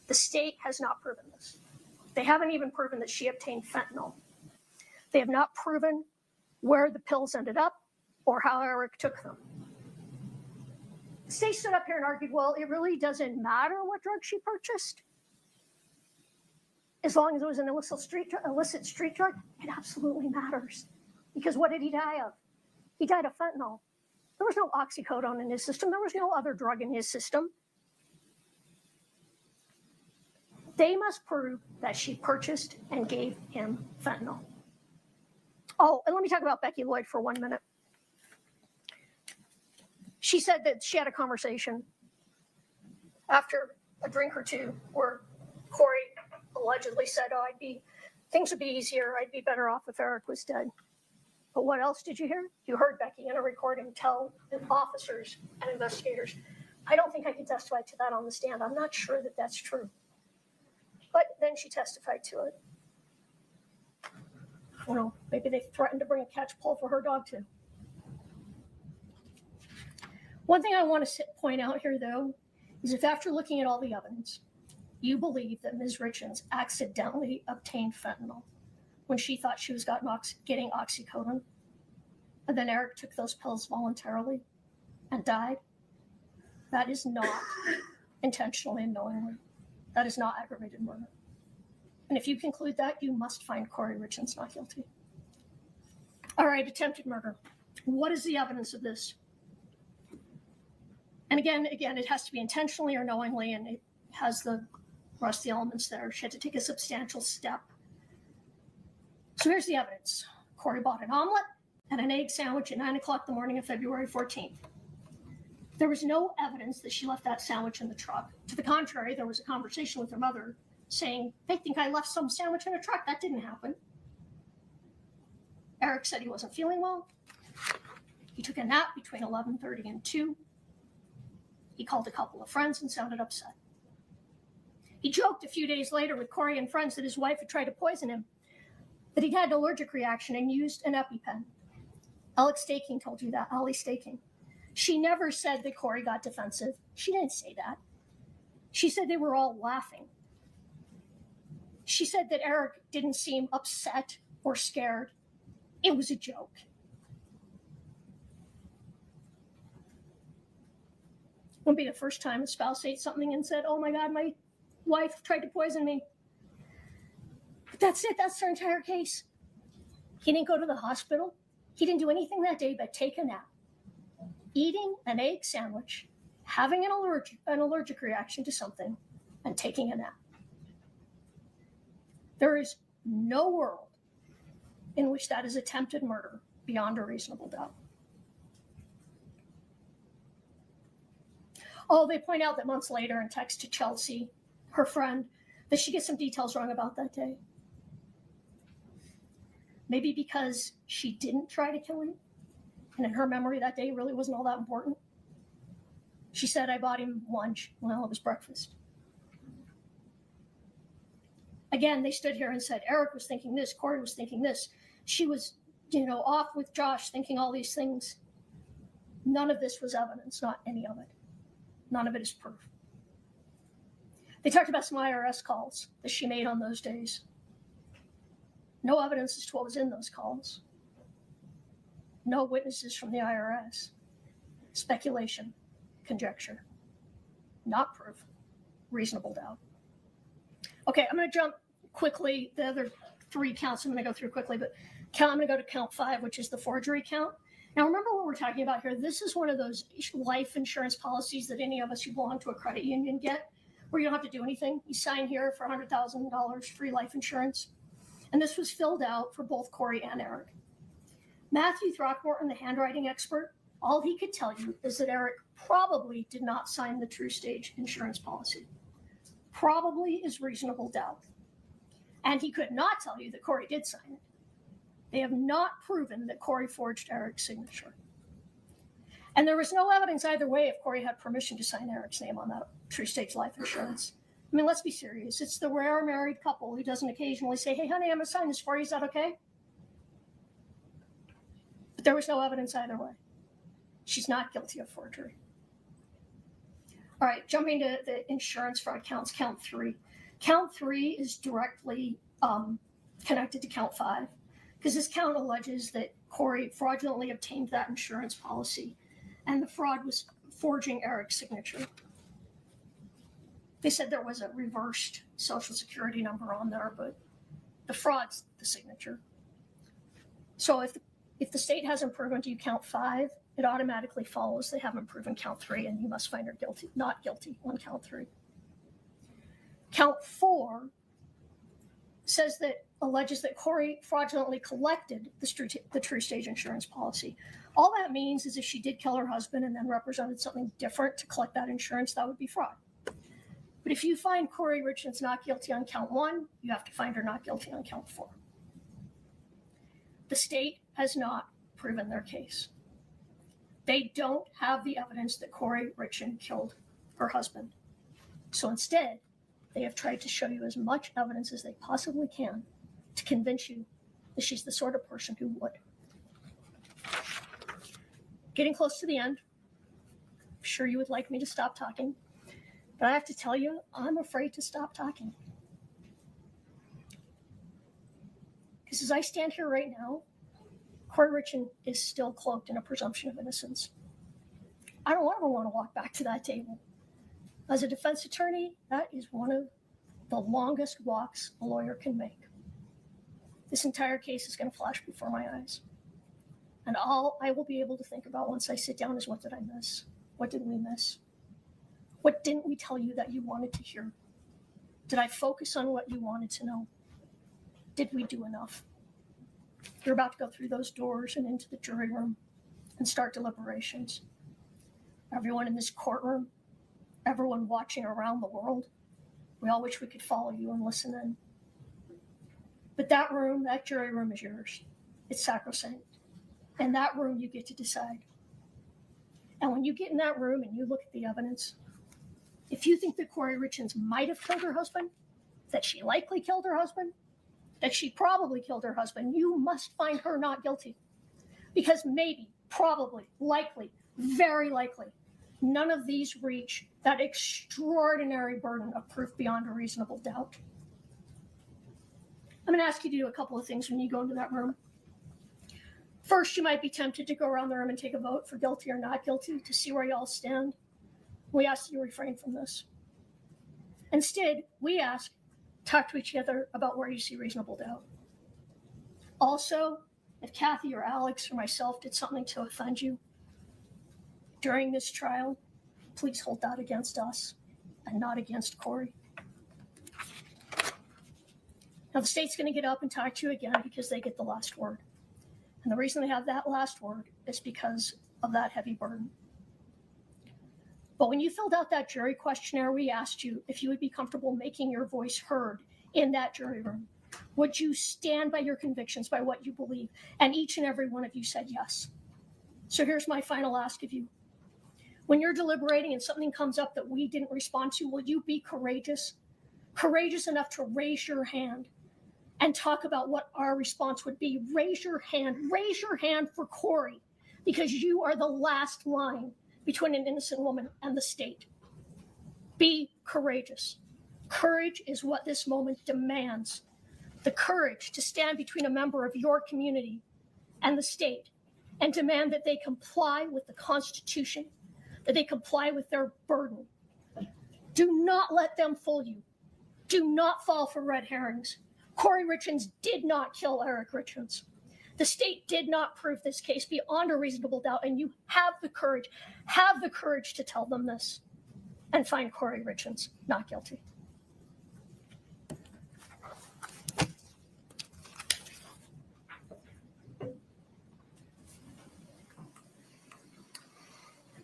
The state has not proven this. They haven't even proven that she obtained fentanyl. They have not proven where the pills ended up or how Eric took them. The state stood up here and argued, well, it really doesn't matter what drug she purchased. As long as it was an illicit street drug, it absolutely matters. Because what did he die of? He died of fentanyl. There was no oxycodone in his system. There was no other drug in his system. They must prove that she purchased and gave him fentanyl. Oh, and let me talk about Becky Lloyd for 1 minute. She said that she had a conversation after a drink or two where Kouri allegedly said, things would be easier. I'd be better off if Eric was dead. But what else did you hear? You heard Becky in a recording tell officers and investigators, I don't think I can testify to that on the stand. I'm not sure that that's true. But then she testified to it. Well, maybe they threatened to bring a catch pole for her dog too. One thing I want to point out here, though, is if after looking at all the evidence, you believe that Ms. Richins accidentally obtained fentanyl when she thought she was getting oxycodone, and then Eric took those pills voluntarily and died, that is not intentionally and knowingly. That is not aggravated murder. And if you conclude that, you must find Kouri Richins not guilty. All right, attempted murder. What is the evidence of this? And again, it has to be intentionally or knowingly, and it has the rest of the elements there. She had to take a substantial step. So here's the evidence. Kouri bought an omelet and an egg sandwich at 9 o'clock the morning of February 14th. There was no evidence that she left that sandwich in the truck. To the contrary, there was a conversation with her mother saying, they think I left some sandwich in a truck. That didn't happen. Eric said he wasn't feeling well. He took a nap between 11:30 and 2. He called a couple of friends and sounded upset. He joked a few days later with Kouri and friends that his wife had tried to poison him, that he'd had an allergic reaction and used an EpiPen. Alex Staking told you that, Ollie Staking. She never said that Kouri got defensive. She didn't say that. She said they were all laughing. She said that Eric didn't seem upset or scared. It was a joke. It won't be the first time a spouse ate something and said, oh my God, my wife tried to poison me. But that's it. That's their entire case. He didn't go to the hospital. He didn't do anything that day but take a nap. Eating an egg sandwich, having an allergic reaction to something, and taking a nap. There is no world in which that is attempted murder beyond a reasonable doubt. Oh, they point out that months later in text to Chelsea, her friend, that she gets some details wrong about that day. Maybe because she didn't try to kill him, and in her memory that day really wasn't all that important. She said, I bought him lunch. Well, it was breakfast. Again, they stood here and said, Eric was thinking this, Kouri was thinking this. She was, off with Josh thinking all these things. None of this was evidence, not any of it. None of it is proof. They talked about some IRS calls that she made on those days. No evidence as to what was in those calls. No witnesses from the IRS. Speculation, conjecture, not proof, reasonable doubt. Okay, I'm going to jump quickly. The other 3 counts I'm going to go through quickly, but I'm going to go to count 5, which is the forgery count. Now, remember what we're talking about here. This is one of those life insurance policies that any of us who belong to a credit union get, where you don't have to do anything. You sign here for $100,000 free life insurance. And this was filled out for both Kouri and Eric. Matthew Throckmorton, the handwriting expert, all he could tell you is that Eric probably did not sign the True Stage insurance policy. Probably is reasonable doubt. And he could not tell you that Kouri did sign it. They have not proven that Kouri forged Eric's signature. And there was no evidence either way if Kouri had permission to sign Eric's name on that True Stage life insurance. I mean, let's be serious. It's the rare married couple who doesn't occasionally say, hey, honey, I'm going to sign this for you. Is that okay? But there was no evidence either way. She's not guilty of forgery. All right, jumping to the insurance fraud counts, count 3. Count 3 is directly connected to count 5, because this count alleges that Kouri fraudulently obtained that insurance policy, and the fraud was forging Eric's signature. They said there was a reversed social security number on there, but the fraud's the signature. So if the state hasn't proven to you count 5, it automatically follows they haven't proven count 3, and you must find her guilty, not guilty on count 3. Count 4 says that alleges that Kouri fraudulently collected the True Stage insurance policy. All that means is if she did kill her husband and then represented something different to collect that insurance, that would be fraud. But if you find Kouri Richins not guilty on count 1, you have to find her not guilty on count 4. The state has not proven their case. They don't have the evidence that Kouri Richins killed her husband. So instead, they have tried to show you as much evidence as they possibly can to convince you that she's the sort of person who would. Getting close to the end. I'm sure you would like me to stop talking, but I have to tell you, I'm afraid to stop talking. Because as I stand here right now, Kouri Richins is still cloaked in a presumption of innocence. I don't ever want to walk back to that table. As a defense attorney, that is one of the longest walks a lawyer can make. This entire case is going to flash before my eyes. And all I will be able to think about once I sit down is, what did I miss? What did we miss? What didn't we tell you that you wanted to hear? Did I focus on what you wanted to know? Did we do enough? You're about to go through those doors and into the jury room and start deliberations. Everyone in this courtroom, everyone watching around the world, we all wish we could follow you and listen in. But that room, that jury room is yours. It's sacrosanct. In that room, you get to decide. And when you get in that room and you look at the evidence, if you think that Kouri Richins might have killed her husband, that she likely killed her husband, that she probably killed her husband, you must find her not guilty. Because maybe, probably, likely, very likely, none of these reach that extraordinary burden of proof beyond a reasonable doubt. I'm going to ask you to do a couple of things when you go into that room. First, you might be tempted to go around the room and take a vote for guilty or not guilty to see where you all stand. We ask that you refrain from this. Instead, we ask, talk to each other about where you see reasonable doubt. Also, If Kathy or Alex or myself did something to offend you during this trial, please hold that against us and not against Kouri. Now, the state's going to get up and talk to you again because they get the last word. And the reason they have that last word is because of that heavy burden. But when you filled out that jury questionnaire, we asked you if you would be comfortable making your voice heard in that jury room. Would you stand by your convictions, by what you believe? And each and every one of you said yes. So here's my final ask of you. When you're deliberating and something comes up that we didn't respond to, will you be courageous? Courageous enough to raise your hand and talk about what our response would be. Raise your hand for Kouri, because you are the last line between an innocent woman and the state. Be courageous. Courage is what this moment demands. The courage to stand between a member of your community and the state and demand that they comply with the Constitution, that they comply with their burden. Do not let them fool you. Do not fall for red herrings. Kouri Richins did not kill Eric Richins. The state did not prove this case beyond a reasonable doubt, and you have the courage to tell them this and find Kouri Richins not guilty.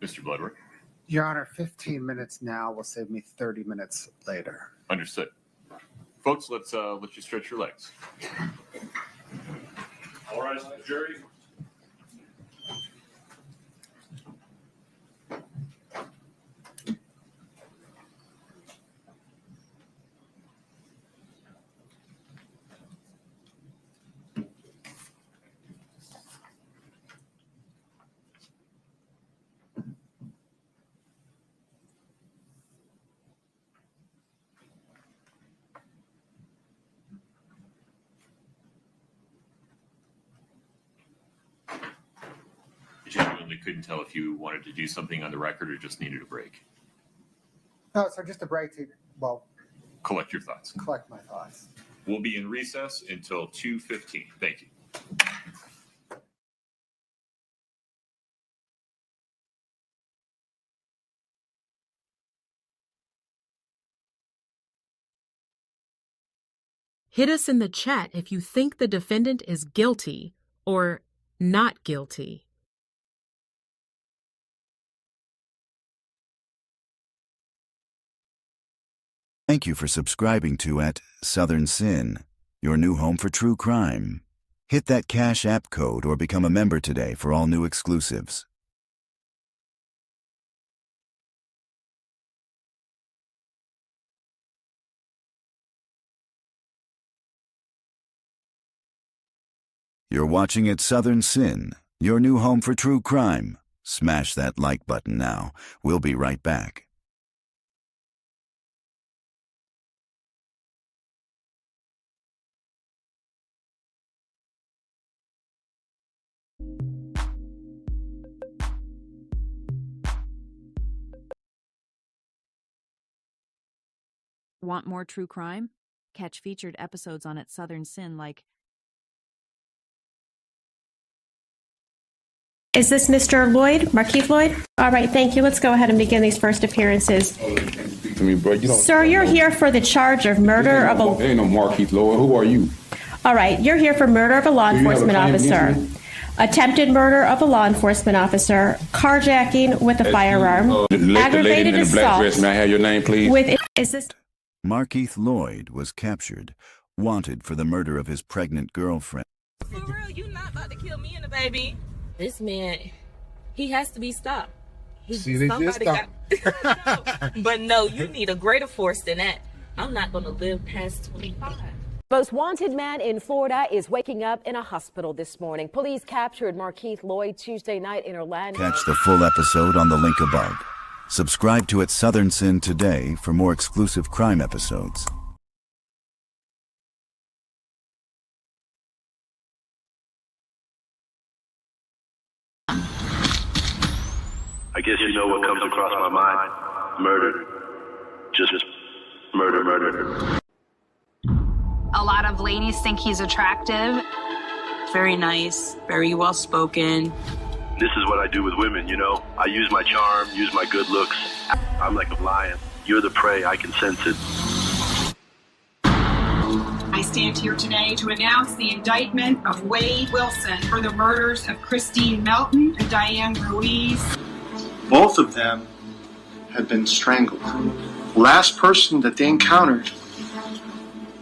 Mr. Bloodworth. Your Honor, 15 minutes now will save me 30 minutes later. Understood. Folks, let's you stretch your legs. All right, jury. Genuinely couldn't tell if you wanted to do something on the record or just needed a break. No, sir, just a break to, Collect your thoughts. collect my thoughts. We'll be in recess until 2:15. Thank you. Hit us in the chat if you think the defendant is guilty or not guilty. Thank you for subscribing to at Southern Sin, your new home for true crime. Hit that Cash App code or become a member today for all new exclusives. You're watching at Southern Sin, your new home for true crime. Smash that like button now. We'll be right back. Want more true crime? Catch featured episodes on at Southern Sin like Is this Mr. Lloyd, Markeith Lloyd? All right, thank you. Let's go ahead and begin these first appearances. Sir, you're here for the charge of murder of a... There ain't no Markeith Lloyd. Who are you? All right, you're here for murder of a law enforcement officer. Attempted murder of a law enforcement officer, carjacking with a firearm, aggravated assault. May I have your name, please? Is this... Markeith Lloyd was captured, wanted for the murder of his pregnant girlfriend. For real, you not about to kill me and the baby. This man, he has to be stopped. See, they just stopped. But no, you need a greater force than that. I'm not going to live past 25. Most wanted man in Florida is waking up in a hospital this morning. Police captured Markeith Lloyd Tuesday night in Orlando. Catch the full episode on the link above. Subscribe to at Southern Sin today for more exclusive crime episodes. I guess you know what comes across my mind. Murder. Just murder, murder. A lot of ladies think he's attractive. very nice, very well spoken. This is what I do with women, you know? I use my charm, use my good looks. I'm like a lion. You're the prey, I can sense it. I stand here today to announce the indictment of Wade Wilson for the murders of Christine Melton and Diane Ruiz. Both of them had been strangled. The last person that they encountered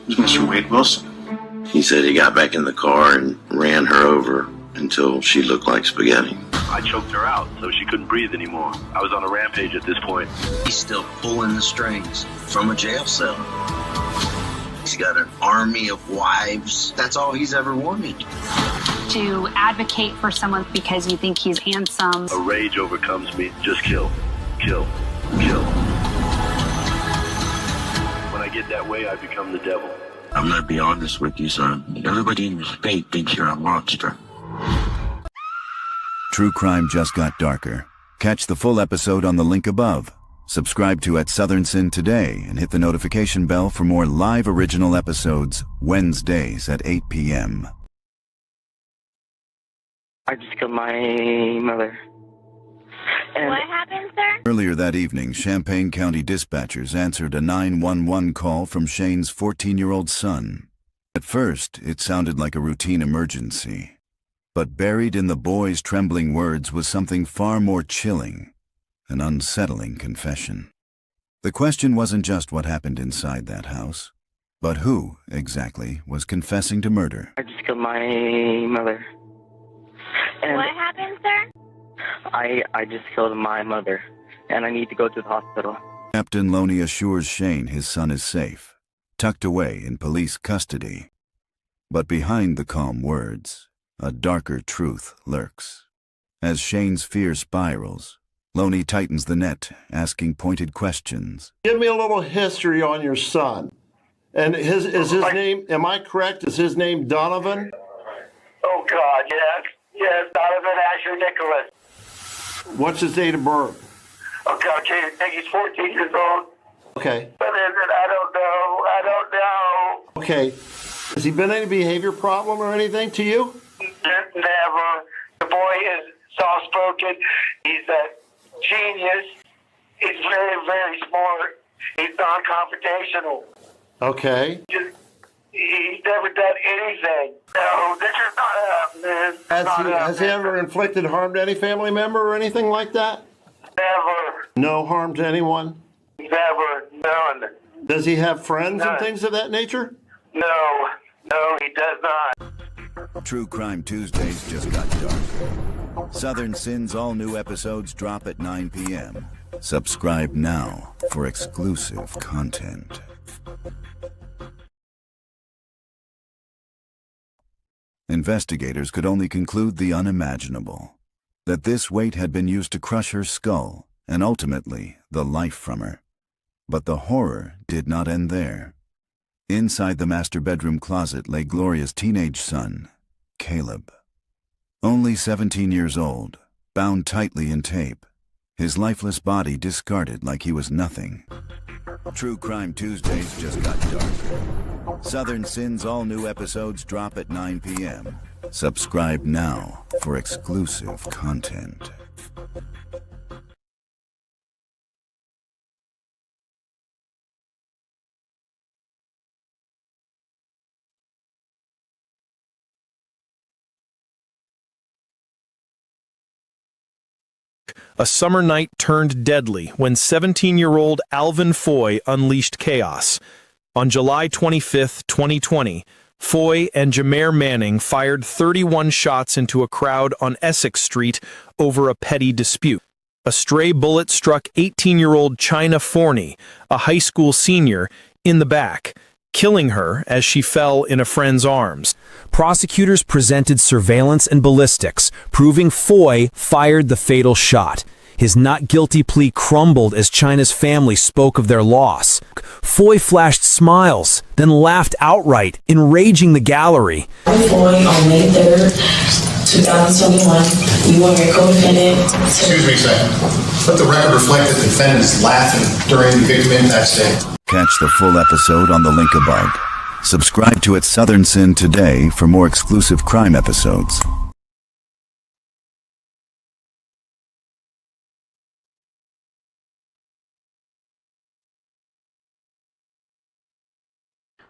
was Mr. Wade Wilson. He said he got back in the car and ran her over until she looked like spaghetti. I choked her out so she couldn't breathe anymore. I was on a rampage at this point. He's still pulling the strings from a jail cell. He's got an army of wives. That's all he's ever wanted. To advocate for someone because you think he's handsome. A rage overcomes me. Just kill, kill, kill. When I get that way, I become the devil. I'm gonna be honest with you, son. Everybody in the state thinks you're a monster. True crime just got darker. Catch the full episode on the link above. Subscribe to At Southern Sin today and hit the notification bell for more live original episodes Wednesdays at 8 p.m. I just killed my mother. And what happened, sir? Earlier that evening, Champaign County dispatchers answered a 911 call from Shane's 14-year-old son. At first, it sounded like a routine emergency. But buried in the boy's trembling words was something far more chilling, an unsettling confession. The question wasn't just what happened inside that house, but who, exactly, was confessing to murder. I just killed my mother. And what happened, sir? I just killed my mother, and I need to go to the hospital. Captain Loney assures Shane his son is safe, tucked away in police custody. But behind the calm words, a darker truth lurks. As Shane's fear spirals, Loney tightens the net, asking pointed questions. Give me a little history on your son. And is his name, am I correct, is his name Donovan? Oh, God, yes. Yes, Donovan Asher Nicholas. What's his date of birth? Okay, I think he's 14 years old. Okay. But I don't know. Okay. Has he been any behavior problem or anything to you? Never. The boy is soft-spoken. He's a genius. He's very, very smart. He's non-confrontational. Okay. He's never done anything. No, this is not happening. Has he ever inflicted harm to any family member or anything like that? Never. No harm to anyone? Never. None. Does he have friends and things of that nature? No. No, he does not. True Crime Tuesdays just got darker. Southern Sin's all-new episodes drop at 9 p.m. Subscribe now for exclusive content. Investigators could only conclude the unimaginable, that this weight had been used to crush her skull and ultimately the life from her. But the horror did not end there. Inside the master bedroom closet lay Gloria's teenage son, Caleb. Only 17 years old, bound tightly in tape, his lifeless body discarded like he was nothing. True Crime Tuesdays just got darker. Southern Sin's all-new episodes drop at 9 p.m. Subscribe now for exclusive content. A summer night turned deadly when 17-year-old Alvin Foy unleashed chaos. On July 25, 2020, Foy and Jameer Manning fired 31 shots into a crowd on Essex Street over a petty dispute. A stray bullet struck 18-year-old China Forney, a high school senior, in the back, killing her as she fell in a friend's arms. Prosecutors presented surveillance and ballistics, proving Foy fired the fatal shot. His not guilty plea crumbled as China's family spoke of their loss. Foy flashed smiles, then laughed outright, enraging the gallery. Foy, on May 3rd, 2021, you were your co-defendant. Excuse me, sir. Let the record reflect that the defendant is laughing during the victim impact statement. Catch the full episode on the link above. Subscribe to At Southern Sin today for more exclusive crime episodes.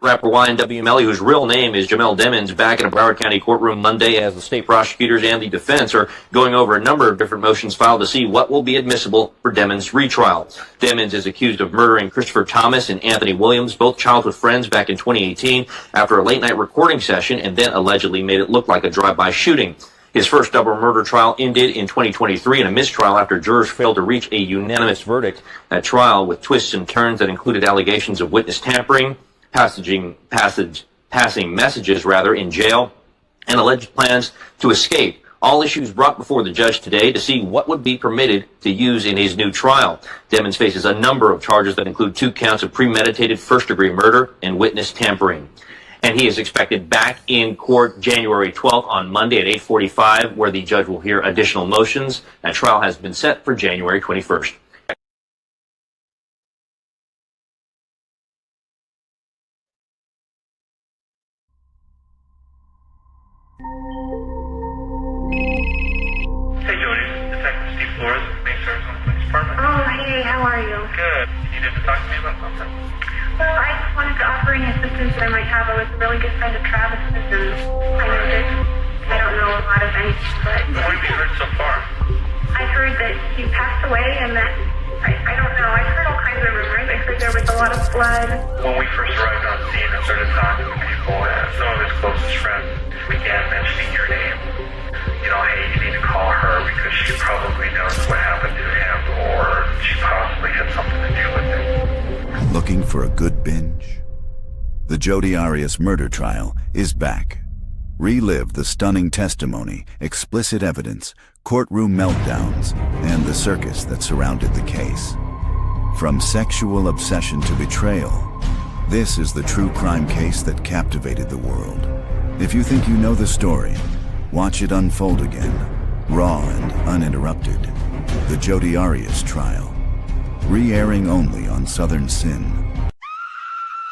Rapper YNW Melly, whose real name is Jamel Demens, back in a Broward County courtroom Monday as the state prosecutors and the defense are going over a number of different motions filed to see what will be admissible for Demens' retrial. Demens is accused of murdering Christopher Thomas and Anthony Williams, both childhood friends, back in 2018 after a late-night recording session, and then allegedly made it look like a drive-by shooting. His first double murder trial ended in 2023 in a mistrial after jurors failed to reach a unanimous verdict. That trial, with twists and turns that included allegations of witness tampering, passing messages in jail, and alleged plans to escape. All issues brought before the judge today to see what would be permitted to use in his new trial. Demens faces a number of charges that include 2 counts of premeditated first-degree murder and witness tampering. And he is expected back in court January 12th on Monday at 8:45, where the judge will hear additional motions. That trial has been set for January 21st. Hey Jody, Detective Steve Flores, Main Service on the Police Department. Oh, hey, how are you? Good. You needed to talk to me about something? Well, I just wanted to offer any assistance that I might have. I was a really good friend of Travis's, and I know that I don't know a lot of anything, but... What have you heard so far? I heard that he passed away and that... I don't know. I've heard all kinds of rumors. I heard there was a lot of blood. When we first arrived on scene and started talking to people and some of his closest friends began mentioning your name. You know, hey, you need to call her because she probably knows what happened to him, or she possibly had something to do with it. Looking for a good binge? The Jodi Arias murder trial is back. Relive the stunning testimony, explicit evidence, courtroom meltdowns, and the circus that surrounded the case. From sexual obsession to betrayal, this is the true crime case that captivated the world. If you think you know the story, watch it unfold again, raw and uninterrupted. The Jodi Arias trial, re-airing only on Southern Sin.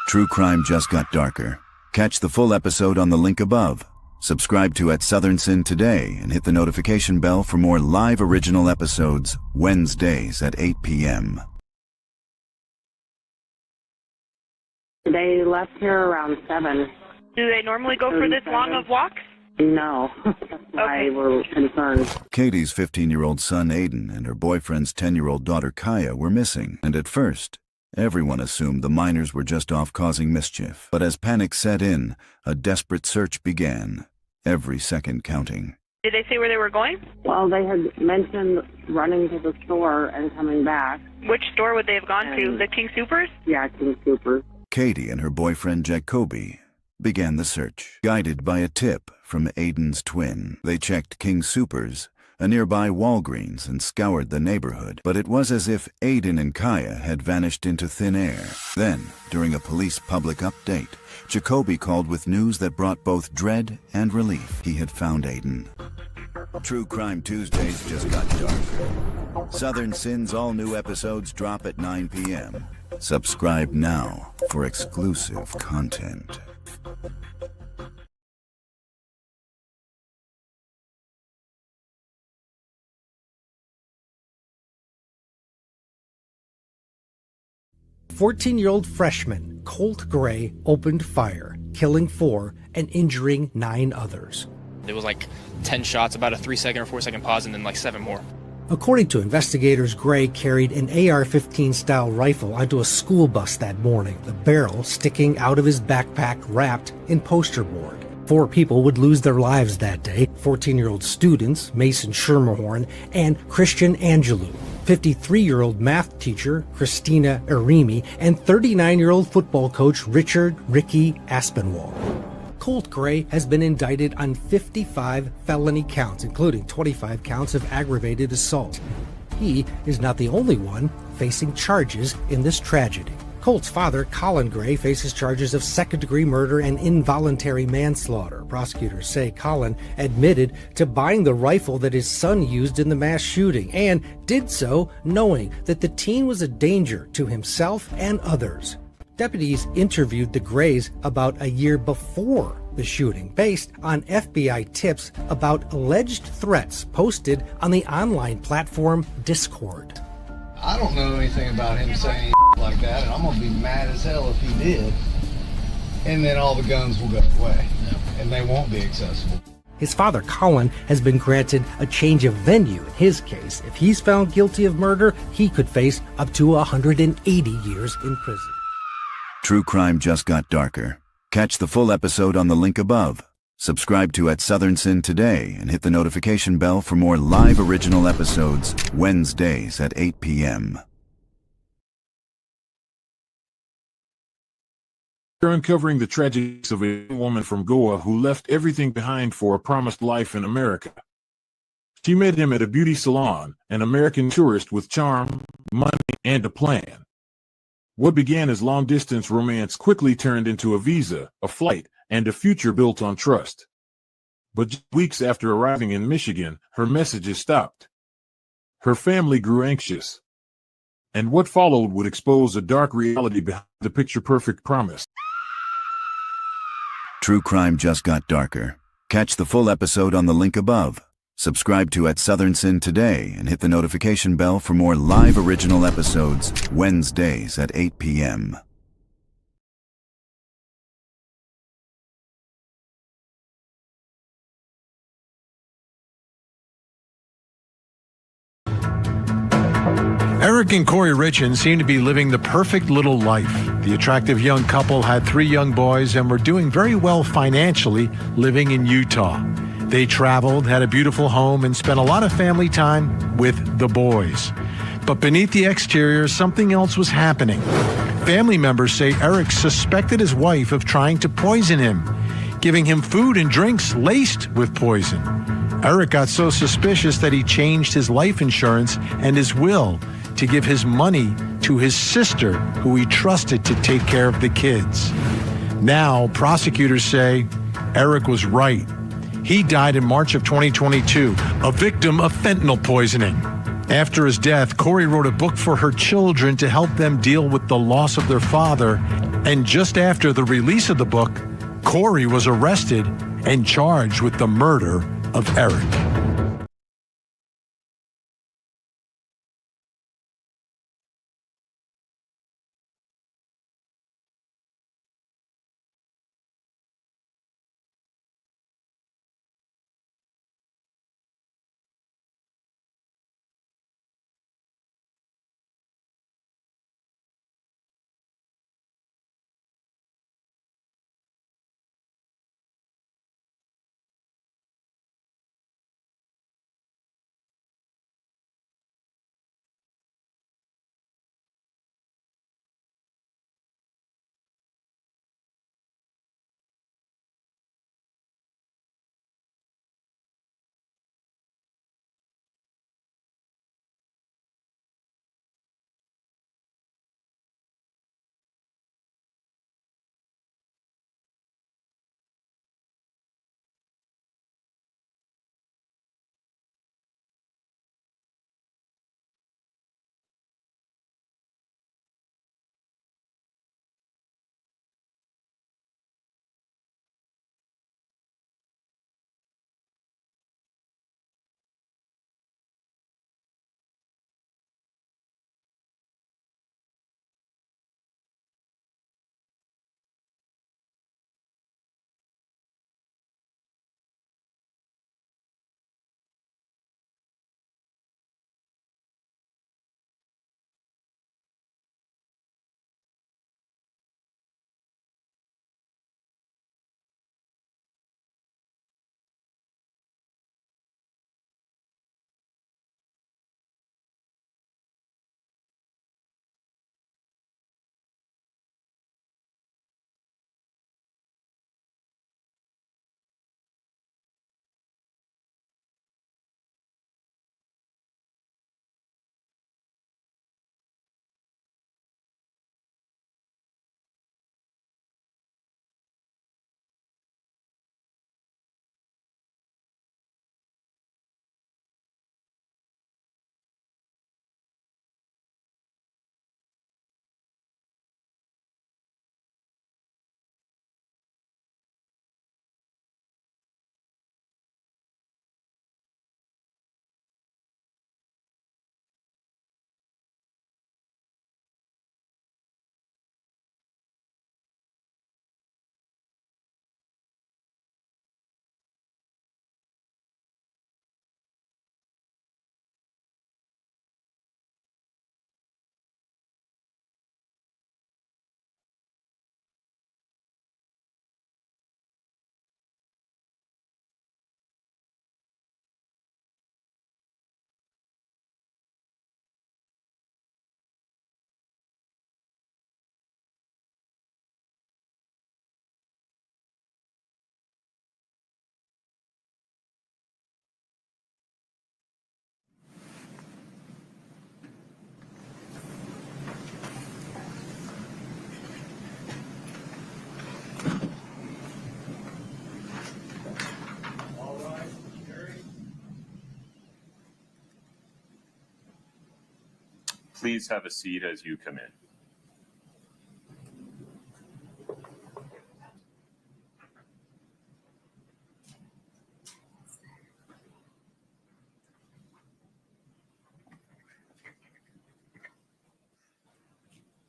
True crime just got darker. Catch the full episode on the link above. Subscribe to At Southern Sin today and hit the notification bell for more live original episodes Wednesdays at 8 p.m. They left here around 7. Do they normally go for this long of walks? No. That's why we're concerned. Katie's 15-year-old son Aiden and her boyfriend's 10-year-old daughter Kaya were missing, and at first, everyone assumed the minors were just off causing mischief. But as panic set in, a desperate search began, every second counting. Did they say where they were going? Well, they had mentioned running to the store and coming back. Which store would they have gone to? The King Soopers? Yeah, King Soopers. Katie and her boyfriend Jacoby began the search. Guided by a tip from Aiden's twin, they checked King Soopers, a nearby Walgreens, and scoured the neighborhood. But it was as if Aiden and Kaya had vanished into thin air. Then, during a police public update, Jacoby called with news that brought both dread and relief. He had found Aiden. True Crime Tuesdays just got darker. Southern Sin's all-new episodes drop at 9 p.m. Subscribe now for exclusive content. A 14-year-old freshman, Colt Gray, opened fire, killing 4 and injuring 9 others. It was like 10 shots, about a 3-second or 4-second pause, and then like 7 more. According to investigators, Gray carried an AR-15 style rifle onto a school bus that morning, the barrel sticking out of his backpack wrapped in poster board. 4 people would lose their lives that day, 14-year-old students Mason Schermerhorn and Christian Angelou, 53-year-old math teacher Christina Arimi, and 39-year-old football coach Richard Ricky Aspinwall. Colt Gray has been indicted on 55 felony counts, including 25 counts of aggravated assault. He is not the only one facing charges in this tragedy. Colt's father, Colin Gray, faces charges of second-degree murder and involuntary manslaughter. Prosecutors say Colin admitted to buying the rifle that his son used in the mass shooting and did so knowing that the teen was a danger to himself and others. Deputies interviewed the Grays about a year before the shooting, based on FBI tips about alleged threats posted on the online platform Discord. I don't know anything about him saying like that, and I'm gonna be mad as hell if he did. And then all the guns will go away, and they won't be accessible. His father, Colin, has been granted a change of venue in his case. If he's found guilty of murder, he could face up to 180 years in prison. True crime just got darker. Catch the full episode on the link above. Subscribe to At Southern Sin today and hit the notification bell for more live original episodes Wednesdays at 8 p.m. We're uncovering the tragedies of a young woman from Goa who left everything behind for a promised life in America. She met him at a beauty salon, an American tourist with charm, money, and a plan. What began as long-distance romance quickly turned into a visa, a flight, and a future built on trust. But just weeks after arriving in Michigan, her messages stopped. Her family grew anxious. And what followed would expose a dark reality behind the picture-perfect promise. True crime just got darker. Catch the full episode on the link above. Subscribe to At Southern Sin today and hit the notification bell for more live original episodes Wednesdays at 8 p.m. Eric and Kouri Richins seem to be living the perfect little life. The attractive young couple had 3 young boys and were doing very well financially living in Utah. They traveled, had a beautiful home, and spent a lot of family time with the boys. But beneath the exterior, something else was happening. Family members say Eric suspected his wife of trying to poison him, giving him food and drinks laced with poison. Eric got so suspicious that he changed his life insurance and his will to give his money to his sister, who he trusted to take care of the kids. Now, prosecutors say Eric was right. He died in March of 2022, a victim of fentanyl poisoning. After his death, Kouri wrote a book for her children to help them deal with the loss of their father. And just after the release of the book, Kouri was arrested and charged with the murder of Eric. Please have a seat as you come in.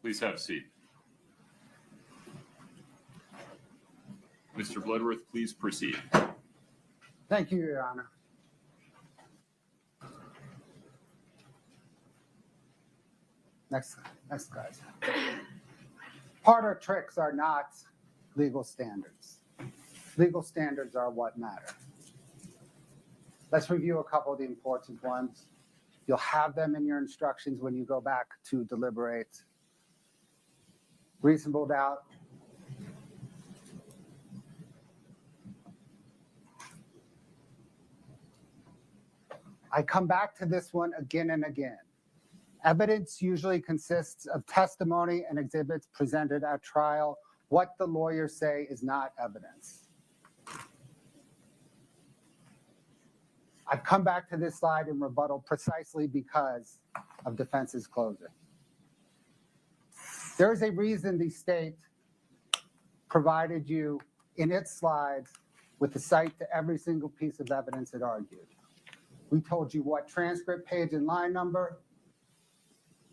Please have a seat. Mr. Bloodworth, please proceed. Thank you, Your Honor. Next, guys. Part tricks are not legal standards. Legal standards are what matter. Let's review a couple of the important ones. You'll have them in your instructions when you go back to deliberate. Reasonable doubt. I come back to this one again and again. Evidence usually consists of testimony and exhibits presented at trial. What the lawyers say is not evidence. I've come back to this slide in rebuttal precisely because of defense's closing. There is a reason the state provided you in its slides with the cite to every single piece of evidence it argued. We told you what transcript page and line number.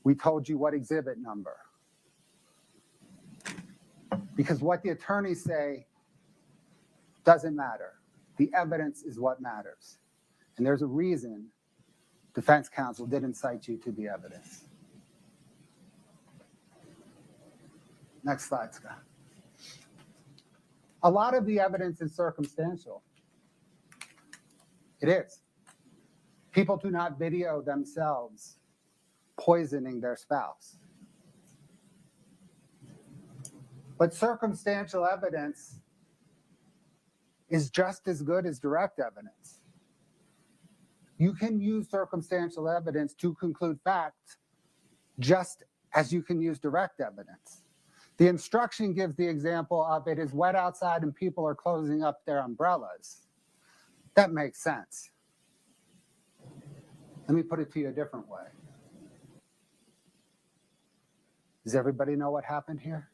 We told you what exhibit number. Because what the attorneys say doesn't matter. The evidence is what matters. And there's a reason defense counsel didn't cite you to the evidence. Next slide, Scott. A lot of the evidence is circumstantial. It is. People do not video themselves poisoning their spouse. But circumstantial evidence is just as good as direct evidence. You can use circumstantial evidence to conclude facts just as you can use direct evidence. The instruction gives the example of it is wet outside and people are closing up their umbrellas. That makes sense. Let me put it to you a different way. Does everybody know what happened here?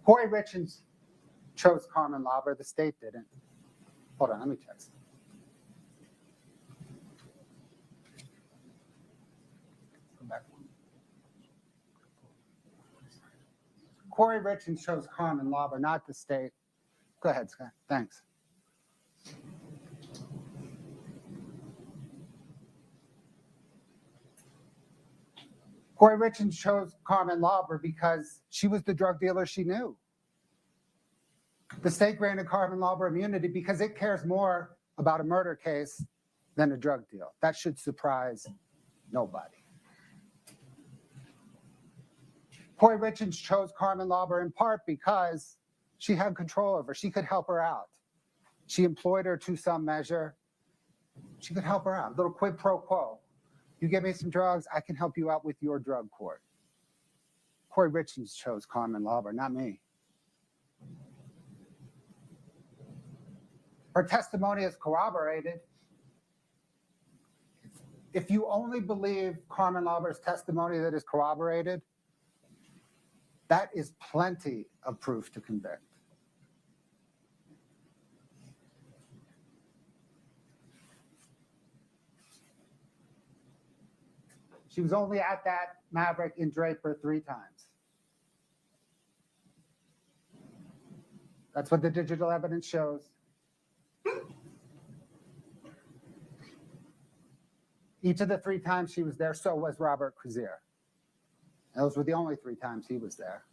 Kouri Richins chose Carmen Lauber. The state didn't. Hold on, let me check. Go back. Kouri Richins chose Carmen Lauber, not the state. Go ahead, Scott. Thanks. Kouri Richins chose Carmen Lauber because she was the drug dealer she knew. The state granted Carmen Lauber immunity because it cares more about a murder case than a drug deal. That should surprise nobody. Kouri Richins chose Carmen Lauber in part because she had control over her. She could help her out. She employed her to some measure. She could help her out. A little quid pro quo. You give me some drugs, I can help you out with your drug court. Kouri Richins chose Carmen Lauber, not me. Her testimony is corroborated. If you only believe Carmen Lauber's testimony that is corroborated, that is plenty of proof to convict. She was only at that Maverick in Draper 3 times. That's what the digital evidence shows. Each of the 3 times she was there, so was Robert Crozier. Those were the only 3 times he was there.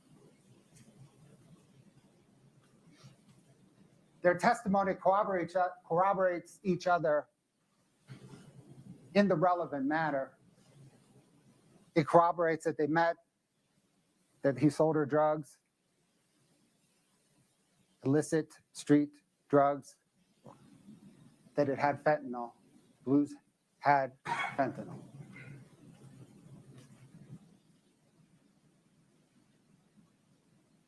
Their testimony corroborates each other in the relevant manner. It corroborates that they met, that he sold her drugs, illicit street drugs, that it had fentanyl. Blues had fentanyl.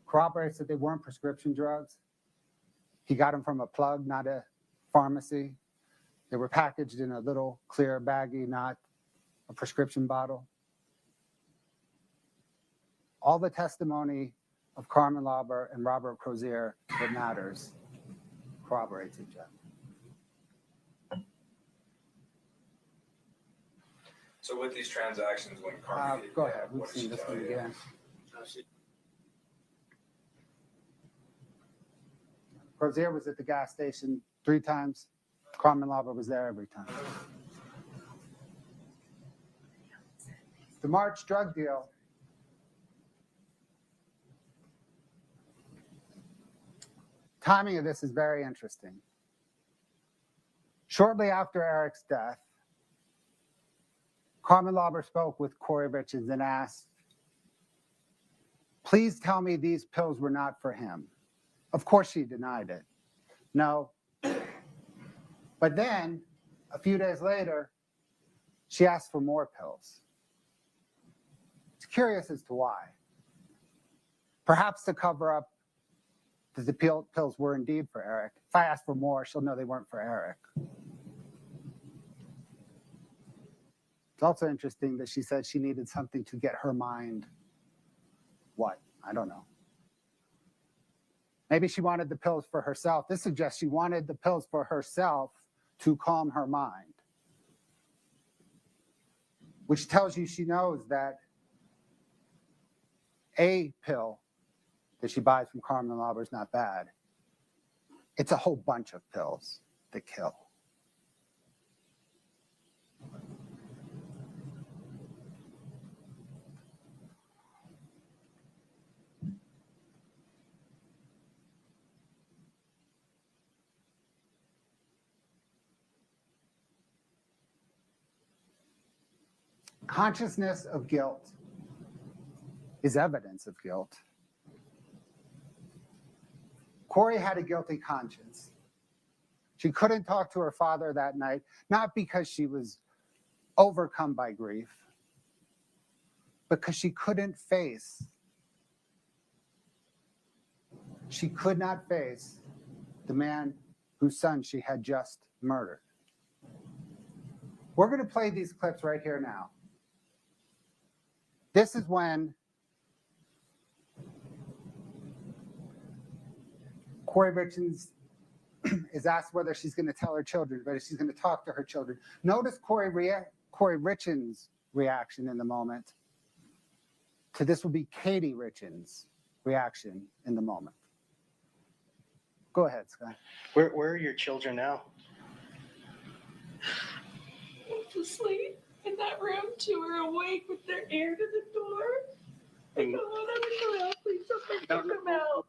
Corroborates that they weren't prescription drugs. He got them from a plug, not a pharmacy. They were packaged in a little clear baggie, not a prescription bottle. All the testimony of Carmen Lauber and Robert Crozier that matters corroborates each other. So with these transactions, when Carmen Go ahead, we've seen this one again. Crozier was at the gas station 3 times. Carmen Lauber was there every time. The March drug deal. Timing of this is very interesting. Shortly after Eric's death, Carmen Lauber spoke with Kouri Richins and asked, "Please tell me these pills were not for him." Of course she denied it. No. But then, a few days later, she asked for more pills. It's curious as to why. Perhaps to cover up that the pills were indeed for Eric. If I ask for more, she'll know they weren't for Eric. It's also interesting that she said she needed something to get her mind. What? I don't know. Maybe she wanted the pills for herself. This suggests she wanted the pills for herself to calm her mind, which tells you she knows that a pill that she buys from Carmen Lauber is not bad. It's a whole bunch of pills that kill. Consciousness of guilt is evidence of guilt. Kouri had a guilty conscience. She couldn't talk to her father that night, not because she was overcome by grief, because she could not face the man whose son she had just murdered. We're going to play these clips right here now. This is when Kouri Richins is asked whether she's going to tell her children, whether she's going to talk to her children. Notice Kouri Richins' reaction in the moment. To this will be Katie Richins' reaction in the moment. Go ahead, Scott. Where are your children now? Asleep in that room, 2 are awake with their ear to the door. I don't want them to come out. Please don't make them come out.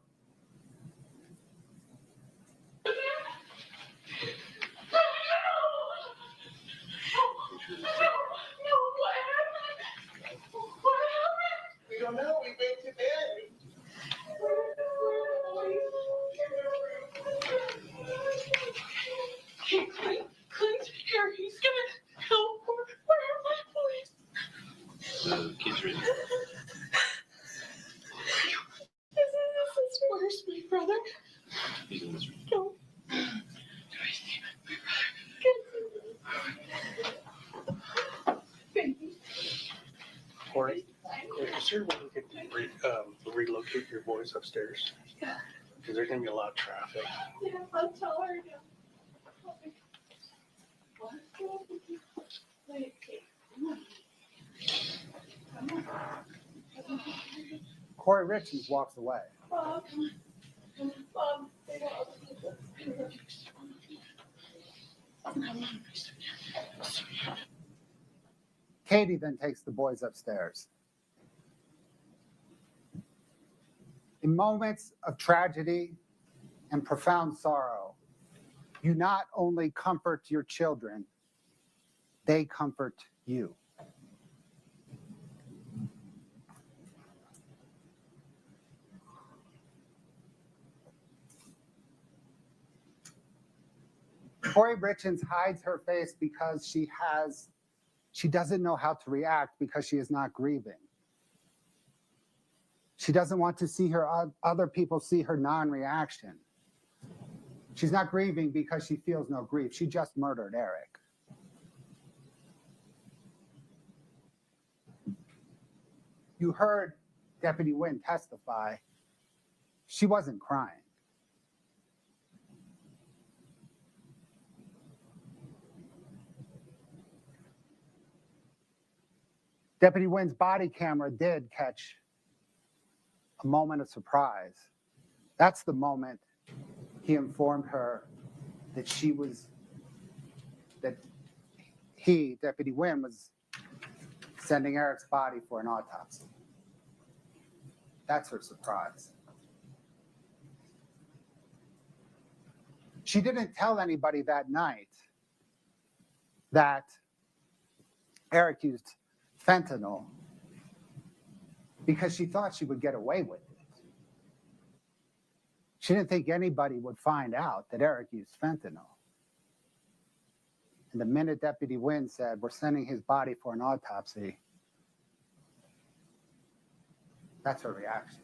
We don't know. We went to bed. Clint, here, he's gonna help. Where are my boys? The kids are in there. This is worse, my brother. He's in this room. Don't. Do I see my brother? Baby. Kouri, is there a way you could relocate your boys upstairs? Yeah. Because there's going to be a lot of traffic. Yeah, I'll tell her now. What? Wait, come on. Kouri Richins walks away. Mom, come on. Mom, Katie then takes the boys upstairs. In moments of tragedy and profound sorrow, you not only comfort your children, they comfort you. Kouri Richins hides her face because she doesn't know how to react because she is not grieving. She doesn't want to see her other people see her non-reaction. She's not grieving because she feels no grief. She just murdered Eric. You heard Deputy Wynn testify. She wasn't crying. Deputy Wynn's body camera did catch a moment of surprise. That's the moment he informed her that he, Deputy Wynn, was sending Eric's body for an autopsy. That's her surprise. She didn't tell anybody that night that Eric used fentanyl because she thought she would get away with it. She didn't think anybody would find out that Eric used fentanyl. And the minute Deputy Wynn said, we're sending his body for an autopsy, that's her reaction.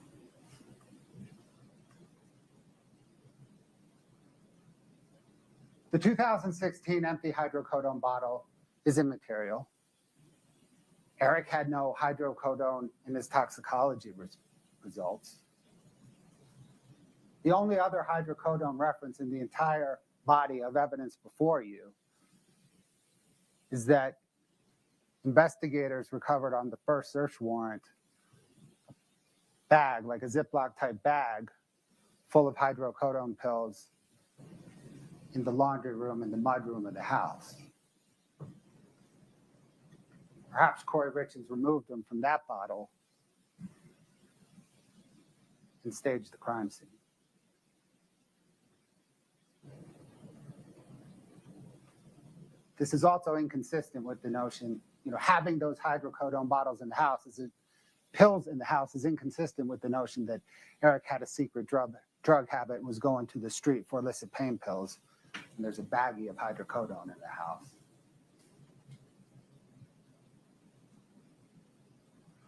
The 2016 empty hydrocodone bottle is immaterial. Eric had no hydrocodone in his toxicology results. The only other hydrocodone reference in the entire body of evidence before you is that investigators recovered on the first search warrant a bag, like a Ziploc type bag, full of hydrocodone pills in the laundry room and the mudroom of the house. Perhaps Kouri Richins removed them from that bottle and staged the crime scene. This is also inconsistent with the notion, having those hydrocodone bottles in the house, pills in the house is inconsistent with the notion that Eric had a secret drug habit and was going to the street for illicit pain pills, and there's a baggie of hydrocodone in the house.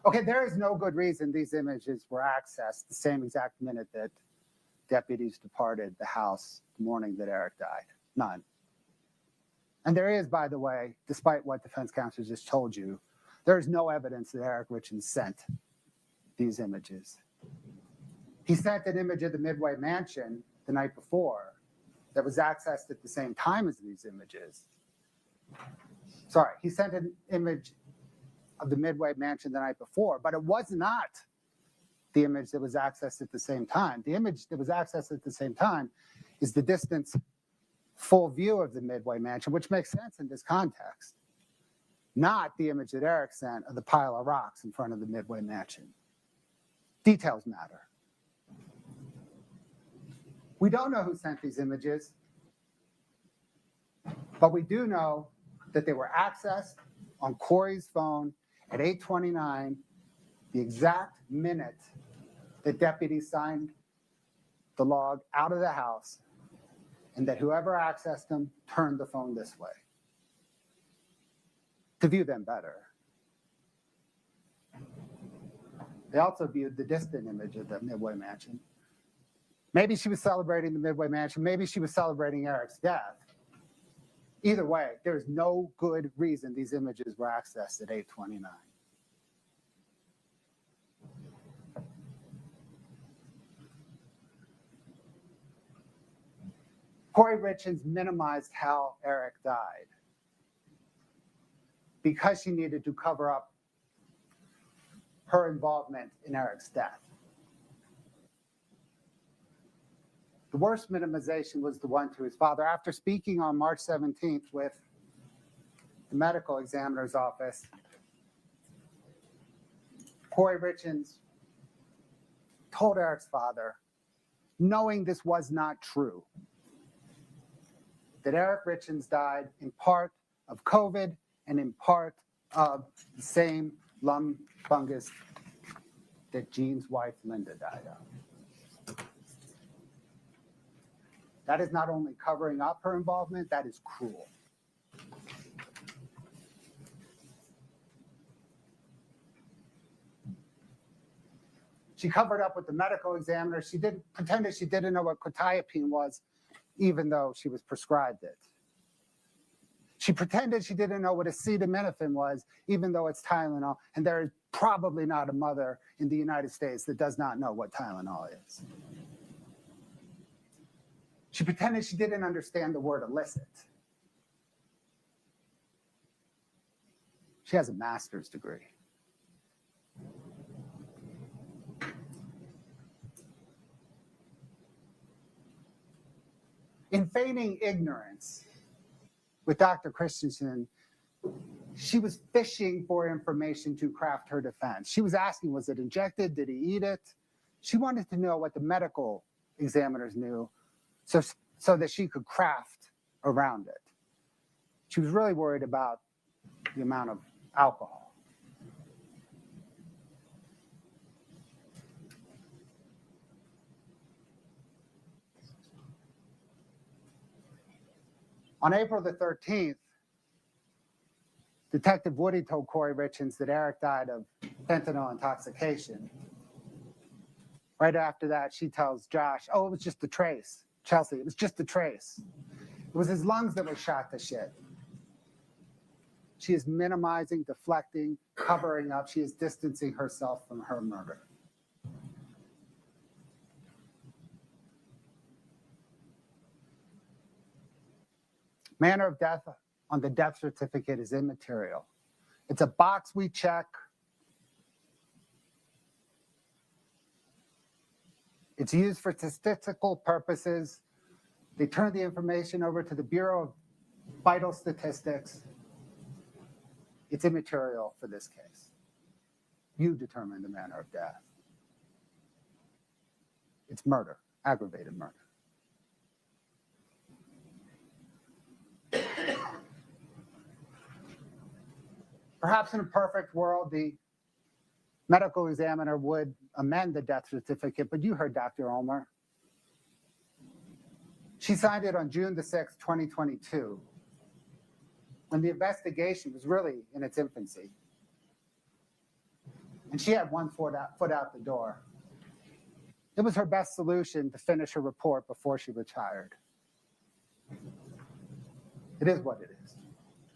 Okay, there is no good reason these images were accessed the same exact minute that deputies departed the house the morning that Eric died. None. And there is, by the way, despite what defense counsel just told you, there is no evidence that Eric Richins sent these images. He sent an image of the Midway Mansion the night before that was accessed at the same time as these images. Sorry, he sent an image of the Midway Mansion the night before, but it was not the image that was accessed at the same time. The image that was accessed at the same time is the distance full view of the Midway Mansion, which makes sense in this context, not the image that Eric sent of the pile of rocks in front of the Midway Mansion. Details matter. We don't know who sent these images, but we do know that they were accessed on Kouri's phone at 8:29, the exact minute that deputies signed the log out of the house, and that whoever accessed them turned the phone this way to view them better. They also viewed the distant image of the Midway Mansion. Maybe she was celebrating the Midway Mansion. Maybe she was celebrating Eric's death. Either way, there's no good reason these images were accessed at 8:29. Kouri Richins minimized how Eric died because she needed to cover up her involvement in Eric's death. The worst minimization was the one to his father. After speaking on March 17th with the medical examiner's office, Kouri Richins told Eric's father, knowing this was not true, that Eric Richins died in part of COVID and in part of the same lung fungus that Jean's wife, Linda, died of. That is not only covering up her involvement, that is cruel. She covered up with the medical examiner. She pretended she didn't know what quetiapine was even though she was prescribed it. She pretended she didn't know what acetaminophen was, even though it's Tylenol, and there is probably not a mother in the United States that does not know what Tylenol is. She pretended she didn't understand the word illicit. She has a master's degree. In feigning ignorance with Dr. Christensen, she was fishing for information to craft her defense. She was asking, was it injected? Did he eat it? She wanted to know what the medical examiners knew so that she could craft around it. She was really worried about the amount of alcohol. On April the 13th, Detective Woody told Kouri Richins that Eric died of fentanyl intoxication. Right after that, she tells Josh, oh, it was just a trace. Chelsea, it was just a trace. It was his lungs that were shot to shit. She is minimizing, deflecting, covering up. She is distancing herself from her murder. Manner of death on the death certificate is immaterial. It's a box we check. It's used for statistical purposes. They turn the information over to the Bureau of Vital Statistics. It's immaterial for this case. You determine the manner of death. It's murder, aggravated murder. Perhaps in a perfect world, the medical examiner would amend the death certificate, but you heard Dr. Ulmer. She signed it on June the 6th, 2022, when the investigation was really in its infancy. And she had one foot out the door. It was her best solution to finish her report before she retired. It is what it is.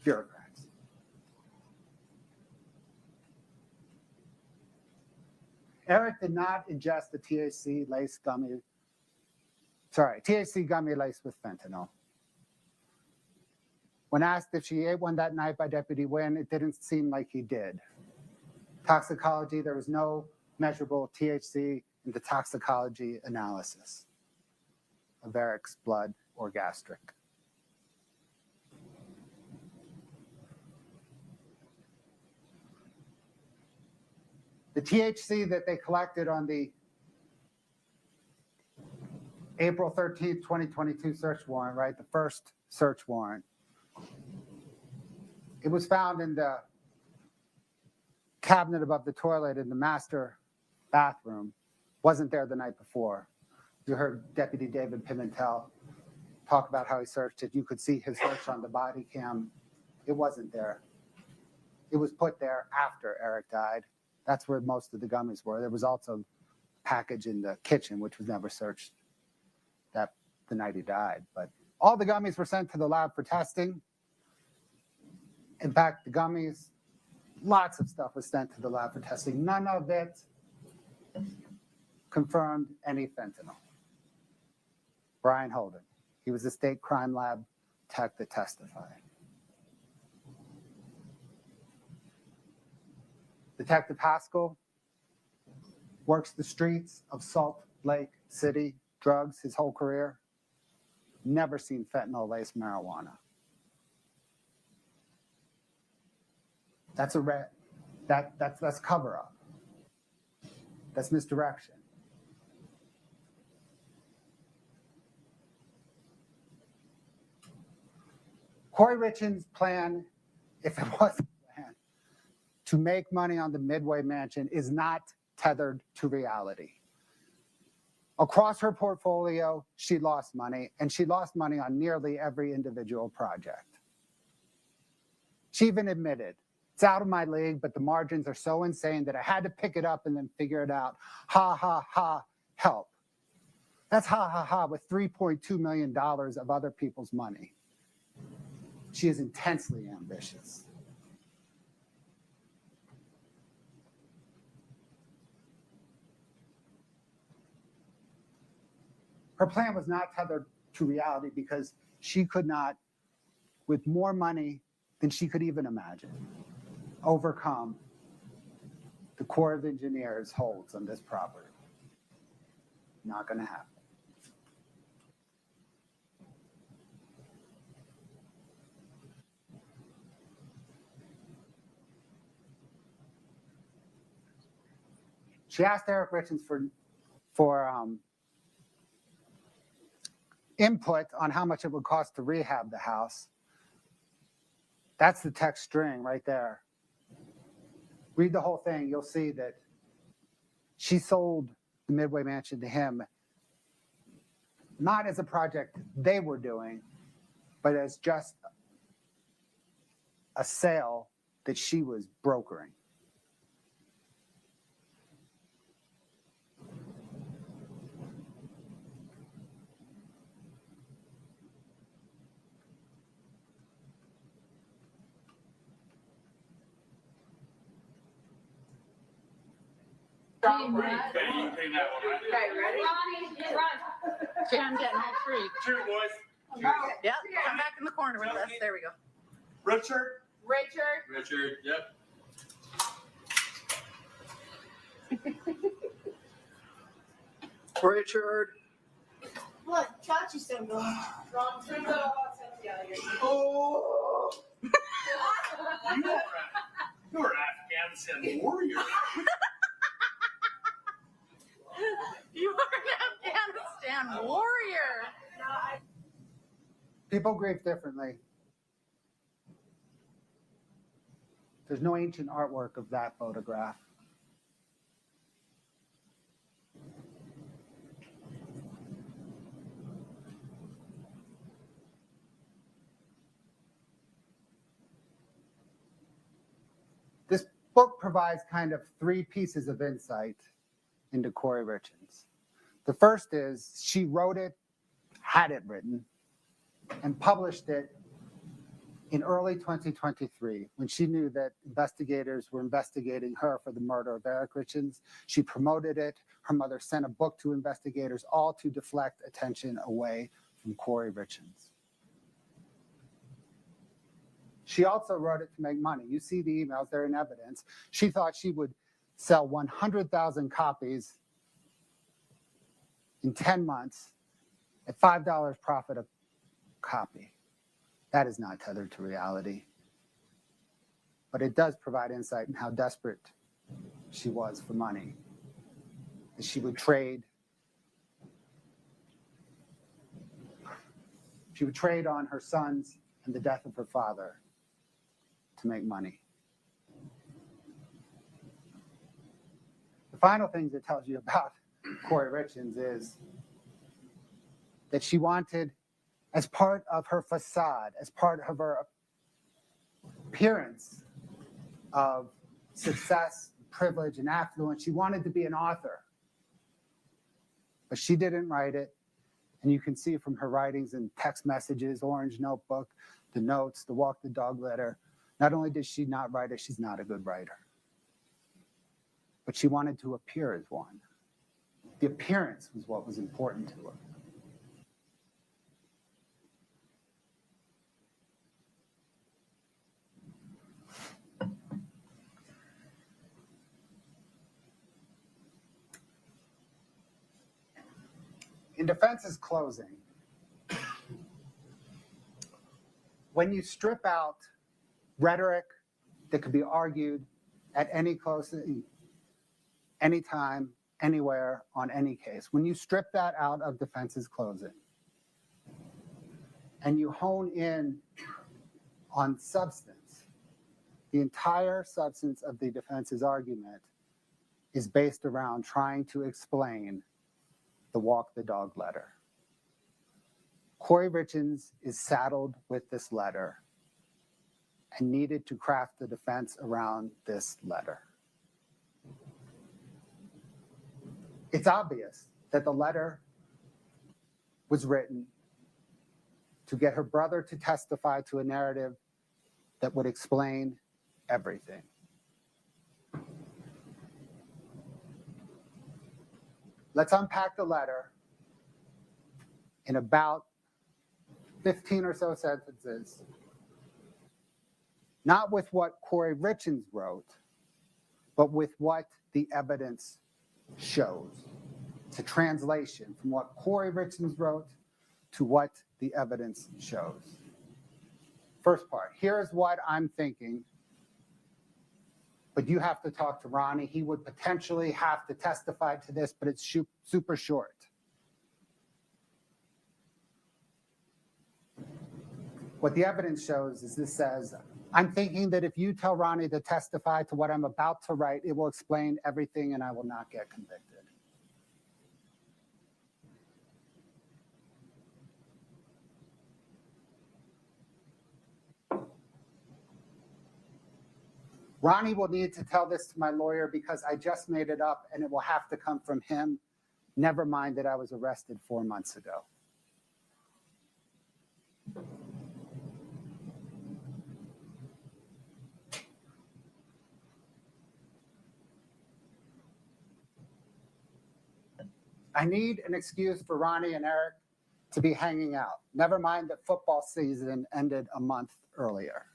Bureaucrats. Eric did not ingest the THC gummy laced with fentanyl. When asked if she ate one that night by Deputy Wynn, it didn't seem like he did. Toxicology, there was no measurable THC in the toxicology analysis of Eric's blood or gastric. The THC that they collected on the April 13th, 2022 search warrant, right, the first search warrant, it was found in the cabinet above the toilet in the master bathroom. Wasn't there the night before. You heard Deputy David Pimentel talk about how he searched it. You could see his search on the body cam. It wasn't there. It was put there after Eric died. That's where most of the gummies were. There was also a package in the kitchen, which was never searched the night he died. But all the gummies were sent to the lab for testing. In fact, the gummies, lots of stuff was sent to the lab for testing. None of it confirmed any fentanyl. Brian Holden, he was the state crime lab tech that testified. Detective Haskell works the streets of Salt Lake City, drugs his whole career. Never seen fentanyl-laced marijuana. That's that's cover-up. That's misdirection. Kouri Richins' plan, if it was a plan, to make money on the Midway Mansion is not tethered to reality. Across her portfolio, she lost money, and she lost money on nearly every individual project. She even admitted, it's out of my league, but the margins are so insane that I had to pick it up and then figure it out. Ha, ha, ha, help. That's ha ha ha with $3.2 million of other people's money. She is intensely ambitious. Her plan was not tethered to reality because she could not, with more money than she could even imagine, overcome the Corps of Engineers holds on this property. Not going to happen. She asked Eric Richins for input on how much it would cost to rehab the house. That's the text string right there. Read the whole thing. You'll see that she sold the Midway Mansion to him, not as a project they were doing, but as just a sale that she was brokering. Okay, you can pay that one, right? Okay, ready? Run. I'm getting all free. Cheers, boys. Yep, come back in the corner with us. There we go. Richard? Richard. Yep. Richard. What? Chachi's still going. Wrong. Oh! You're an Afghanistan warrior. You are an Afghanistan warrior. People grieve differently. There's no ancient artwork of that photograph. This book provides kind of three pieces of insight into Kouri Richins. The first is she wrote it, had it written, and published it in early 2023 when she knew that investigators were investigating her for the murder of Eric Richins. She promoted it. Her mother sent a book to investigators, all to deflect attention away from Kouri Richins. She also wrote it to make money. You see the emails, they're in evidence. She thought she would sell 100,000 copies in 10 months at $5 profit a copy. That is not tethered to reality. But it does provide insight in how desperate she was for money. That she would trade. She would trade on her sons and the death of her father to make money. The final thing that tells you about Kouri Richins is that she wanted, as part of her facade, as part of her appearance of success, privilege, and affluence, she wanted to be an author. But she didn't write it. And you can see from her writings and text messages, Orange Notebook, the notes, the Walk the Dog letter, not only did she not write it, she's not a good writer. But she wanted to appear as one. The appearance was what was important to her. In defense's closing, when you strip out rhetoric that could be argued at any closing, anytime, anywhere, on any case, when you strip that out of defense's closing and you hone in on substance, the entire substance of the defense's argument is based around trying to explain the Walk the Dog letter. Kouri Richins is saddled with this letter and needed to craft the defense around this letter. It's obvious that the letter was written to get her brother to testify to a narrative that would explain everything. Let's unpack the letter in about 15 or so sentences, not with what Kouri Richins wrote, but with what the evidence shows. It's a translation from what Kouri Richins wrote to what the evidence shows. First part, here's what I'm thinking, but you have to talk to Ronnie. He would potentially have to testify to this, but it's super short. What the evidence shows is this says, I'm thinking that if you tell Ronnie to testify to what I'm about to write, it will explain everything and I will not get convicted. Ronnie will need to tell this to my lawyer because I just made it up and it will have to come from him. Never mind that I was arrested 4 months ago. I need an excuse for Ronnie and Eric to be hanging out. Never mind that football season ended a month earlier.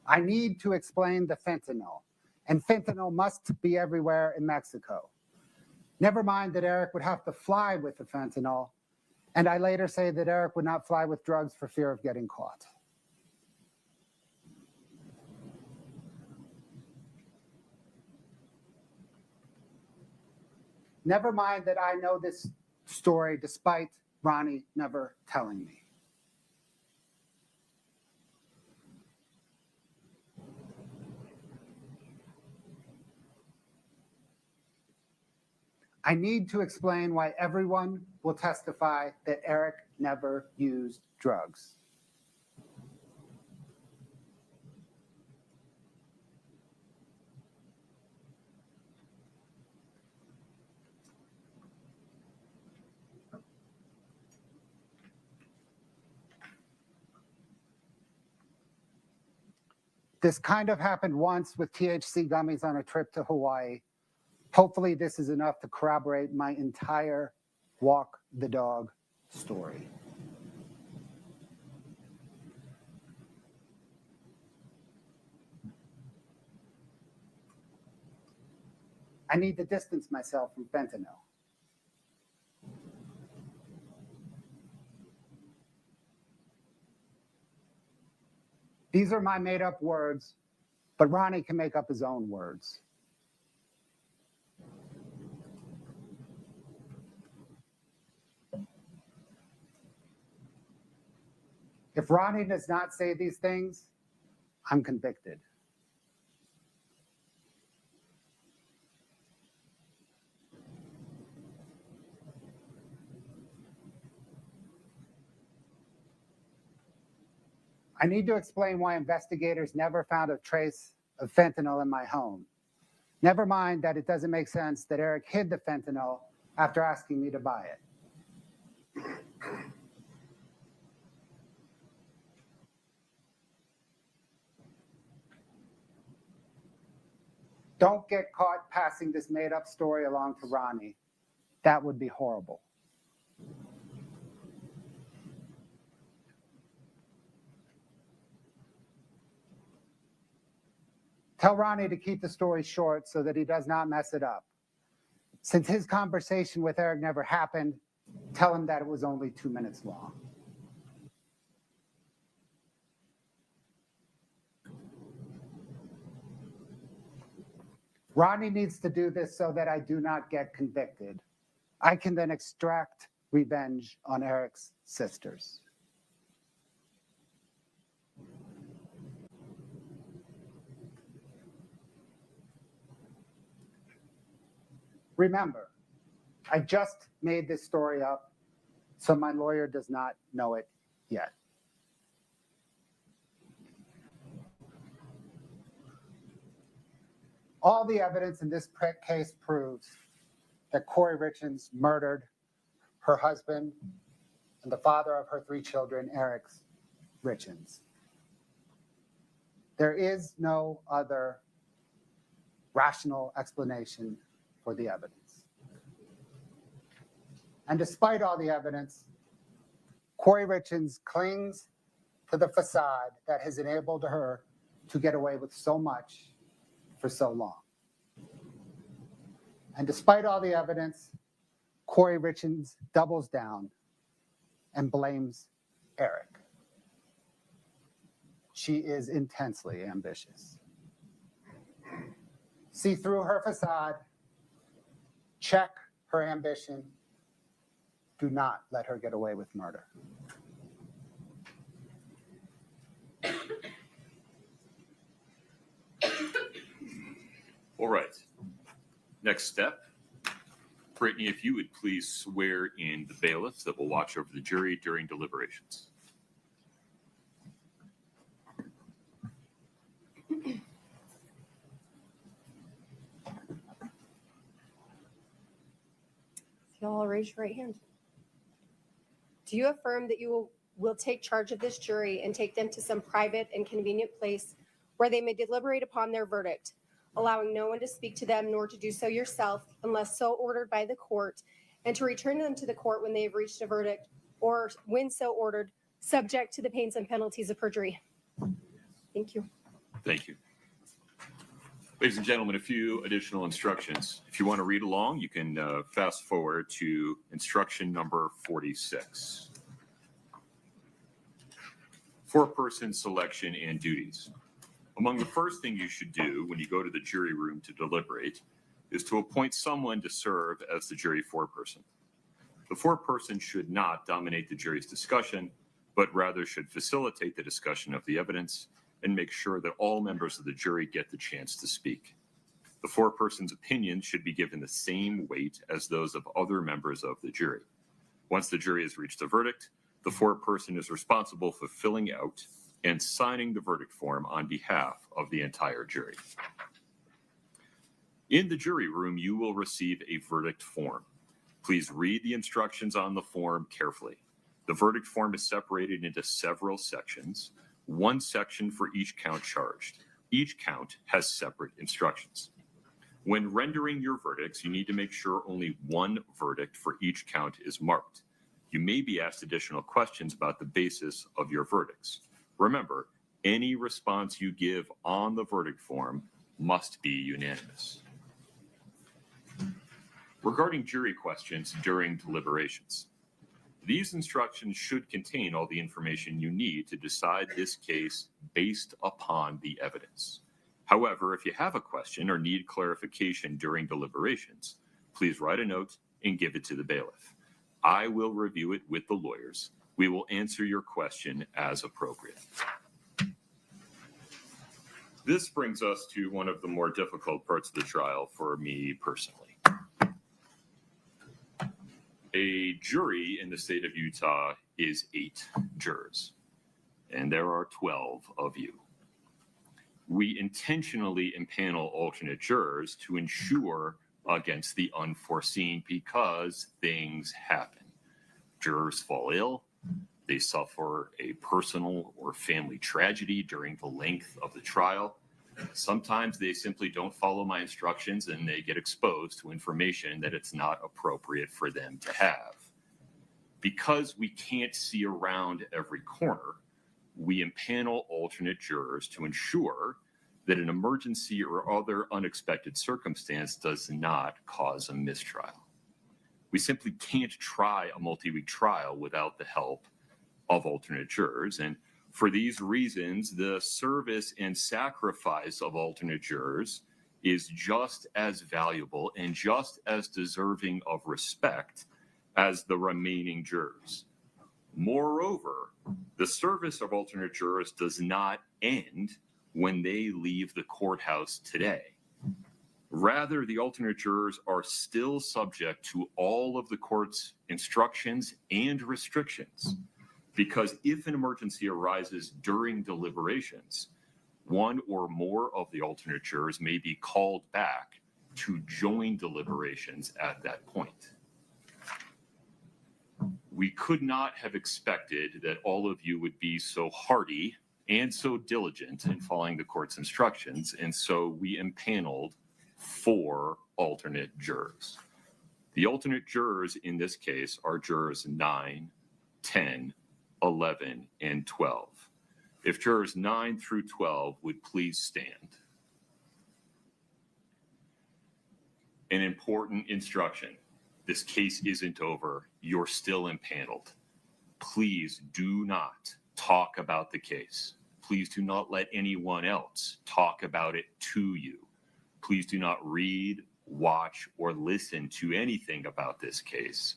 I need to explain the fentanyl, and fentanyl must be everywhere in Mexico. Never mind that Eric would have to fly with the fentanyl, and I later say that Eric would not fly with drugs for fear of getting caught. Never mind that I know this story despite Ronnie never telling me. I need to explain why everyone will testify that Eric never used drugs. This kind of happened once with THC gummies on a trip to Hawaii. Hopefully this is enough to corroborate my entire walk the dog story. I need to distance myself from fentanyl. These are my made-up words, but Ronnie can make up his own words. If Ronnie does not say these things, I'm convicted. I need to explain why investigators never found a trace of fentanyl in my home. Never mind that it doesn't make sense that Eric hid the fentanyl after asking me to buy it. Don't get caught passing this made-up story along to Ronnie. That would be horrible. Tell Ronnie to keep the story short so that he does not mess it up. Since his conversation with Eric never happened, tell him that it was only 2 minutes long. Ronnie needs to do this so that I do not get convicted. I can then extract revenge on Eric's sisters. Remember, I just made this story up, so my lawyer does not know it yet. All the evidence in this case proves that Kouri Richins murdered her husband and the father of her 3 children, Eric Richins. There is no other rational explanation for the evidence. And despite all the evidence, Kouri Richins clings to the facade that has enabled her to get away with so much for so long. And despite all the evidence, Kouri Richins doubles down and blames Eric. She is intensely ambitious. See through her facade, check her ambition. Do not let her get away with murder. All right. Next step. Brittany, if you would please swear in the bailiffs that will watch over the jury during deliberations. Y'all raise your right hand. Do you affirm that you will take charge of this jury and take them to some private and convenient place where they may deliberate upon their verdict, allowing no one to speak to them nor to do so yourself unless so ordered by the court, and to return them to the court when they have reached a verdict or when so ordered, subject to the pains and penalties of perjury? Thank you. Thank you. Ladies and gentlemen, a few additional instructions. If you want to read along, you can fast forward to instruction number 46. Four-person selection and duties. Among the first thing you should do when you go to the jury room to deliberate is to appoint someone to serve as the jury foreperson. The foreperson should not dominate the jury's discussion, but rather should facilitate the discussion of the evidence and make sure that all members of the jury get the chance to speak. The foreperson's opinions should be given the same weight as those of other members of the jury. Once the jury has reached a verdict, the foreperson is responsible for filling out and signing the verdict form on behalf of the entire jury. In the jury room, you will receive a verdict form. Please read the instructions on the form carefully. The verdict form is separated into several sections, one section for each count charged. Each count has separate instructions. When rendering your verdicts, you need to make sure only one verdict for each count is marked. You may be asked additional questions about the basis of your verdicts. Remember, any response you give on the verdict form must be unanimous. Regarding jury questions during deliberations, these instructions should contain all the information you need to decide this case based upon the evidence. However, if you have a question or need clarification during deliberations, please write a note and give it to the bailiff. I will review it with the lawyers. We will answer your question as appropriate. This brings us to one of the more difficult parts of the trial for me personally. A jury in the state of Utah is 8 jurors, and there are 12 of you. We intentionally impanel alternate jurors to ensure against the unforeseen because things happen. Jurors fall ill, they suffer a personal or family tragedy during the length of the trial. Sometimes they simply don't follow my instructions and they get exposed to information that it's not appropriate for them to have. Because we can't see around every corner, we impanel alternate jurors to ensure that an emergency or other unexpected circumstance does not cause a mistrial. We simply can't try a multi-week trial without the help of alternate jurors, and for these reasons, the service and sacrifice of alternate jurors is just as valuable and just as deserving of respect as the remaining jurors. Moreover, the service of alternate jurors does not end when they leave the courthouse today. Rather, the alternate jurors are still subject to all of the court's instructions and restrictions. Because if an emergency arises during deliberations, One or more of the alternate jurors may be called back to join deliberations at that point. We could not have expected that all of you would be so hearty and so diligent in following the court's instructions, and so we impaneled 4 alternate jurors. The alternate jurors in this case are jurors 9, 10, 11, and 12. If jurors 9 through 12 would please stand. An important instruction. This case isn't over. You're still impaneled. Please do not talk about the case. Please do not let anyone else talk about it to you. Please do not read, watch, or listen to anything about this case.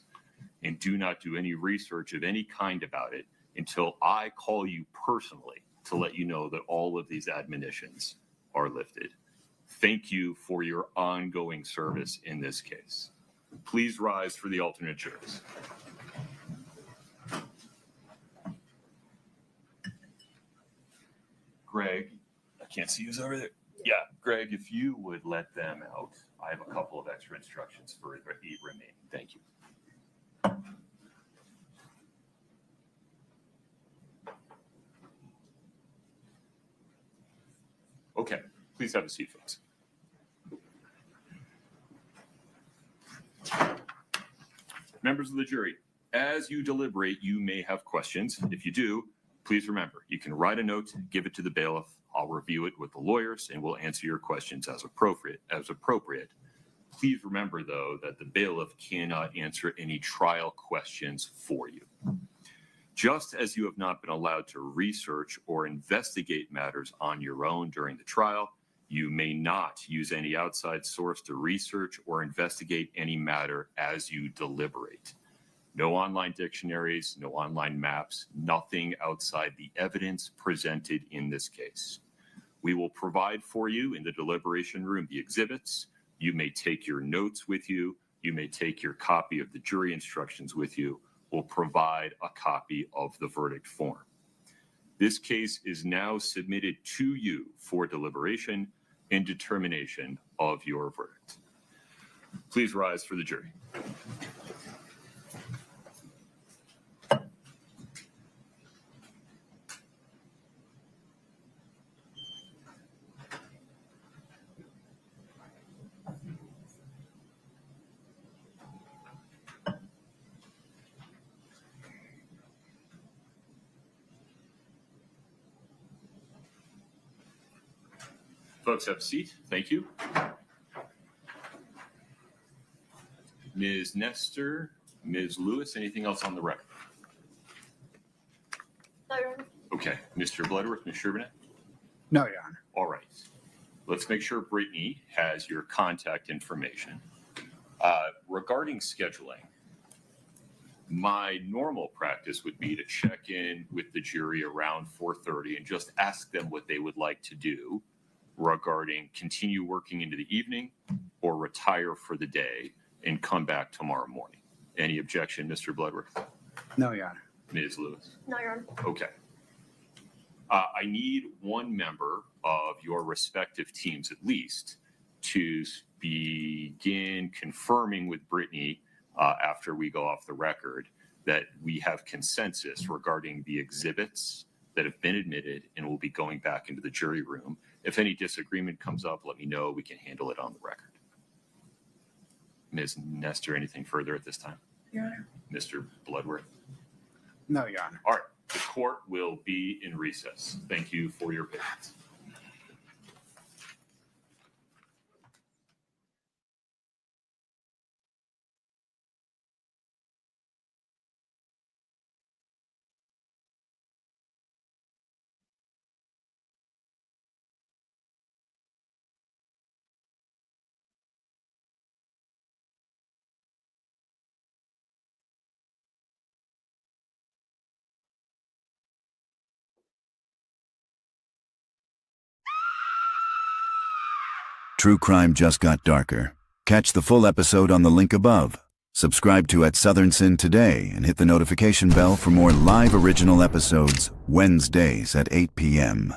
And do not do any research of any kind about it until I call you personally to let you know that all of these admonitions are lifted. Thank you for your ongoing service in this case. Please rise for the alternate jurors. Greg, I can't see who's over there. Yeah, Greg, if you would let them out. I have a couple of extra instructions for the 8 remaining. Thank you. Okay, please have a seat, folks. Members of the jury, as you deliberate, you may have questions. If you do, please remember, you can write a note, give it to the bailiff. I'll review it with the lawyers, and we'll answer your questions as appropriate. Please remember, though, that the bailiff cannot answer any trial questions for you. Just as you have not been allowed to research or investigate matters on your own during the trial, you may not use any outside source to research or investigate any matter as you deliberate. No online dictionaries, no online maps, nothing outside the evidence presented in this case. We will provide for you in the deliberation room the exhibits. You may take your notes with you. You may take your copy of the jury instructions with you. We'll provide a copy of the verdict form. This case is now submitted to you for deliberation and determination of your verdict. Please rise for the jury. Folks, have a seat. Thank you. Ms. Nestor, Ms. Lewis, anything else on the record? No, Your Honor. Okay. Mr. Bloodworth, Ms. Sherbanet? No, Your Honor. All right. Let's make sure Brittany has your contact information. Regarding scheduling, my normal practice would be to check in with the jury around 4:30 and just ask them what they would like to do regarding continue working into the evening or retire for the day and come back tomorrow morning. Any objection, Mr. Bloodworth? No, Your Honor. Ms. Lewis? No, Your Honor. Okay. I need one member of your respective teams at least to begin confirming with Brittany after we go off the record that we have consensus regarding the exhibits that have been admitted and will be going back into the jury room. If any disagreement comes up, let me know. We can handle it on the record. Ms. Nestor, anything further at this time? Your Honor. Mr. Bloodworth? No, Your Honor. All right. The court will be in recess. Thank you for your patience. True crime just got darker. Catch the full episode on the link above. Subscribe to At Southern Sin today and hit the notification bell for more live original episodes Wednesdays at 8 p.m.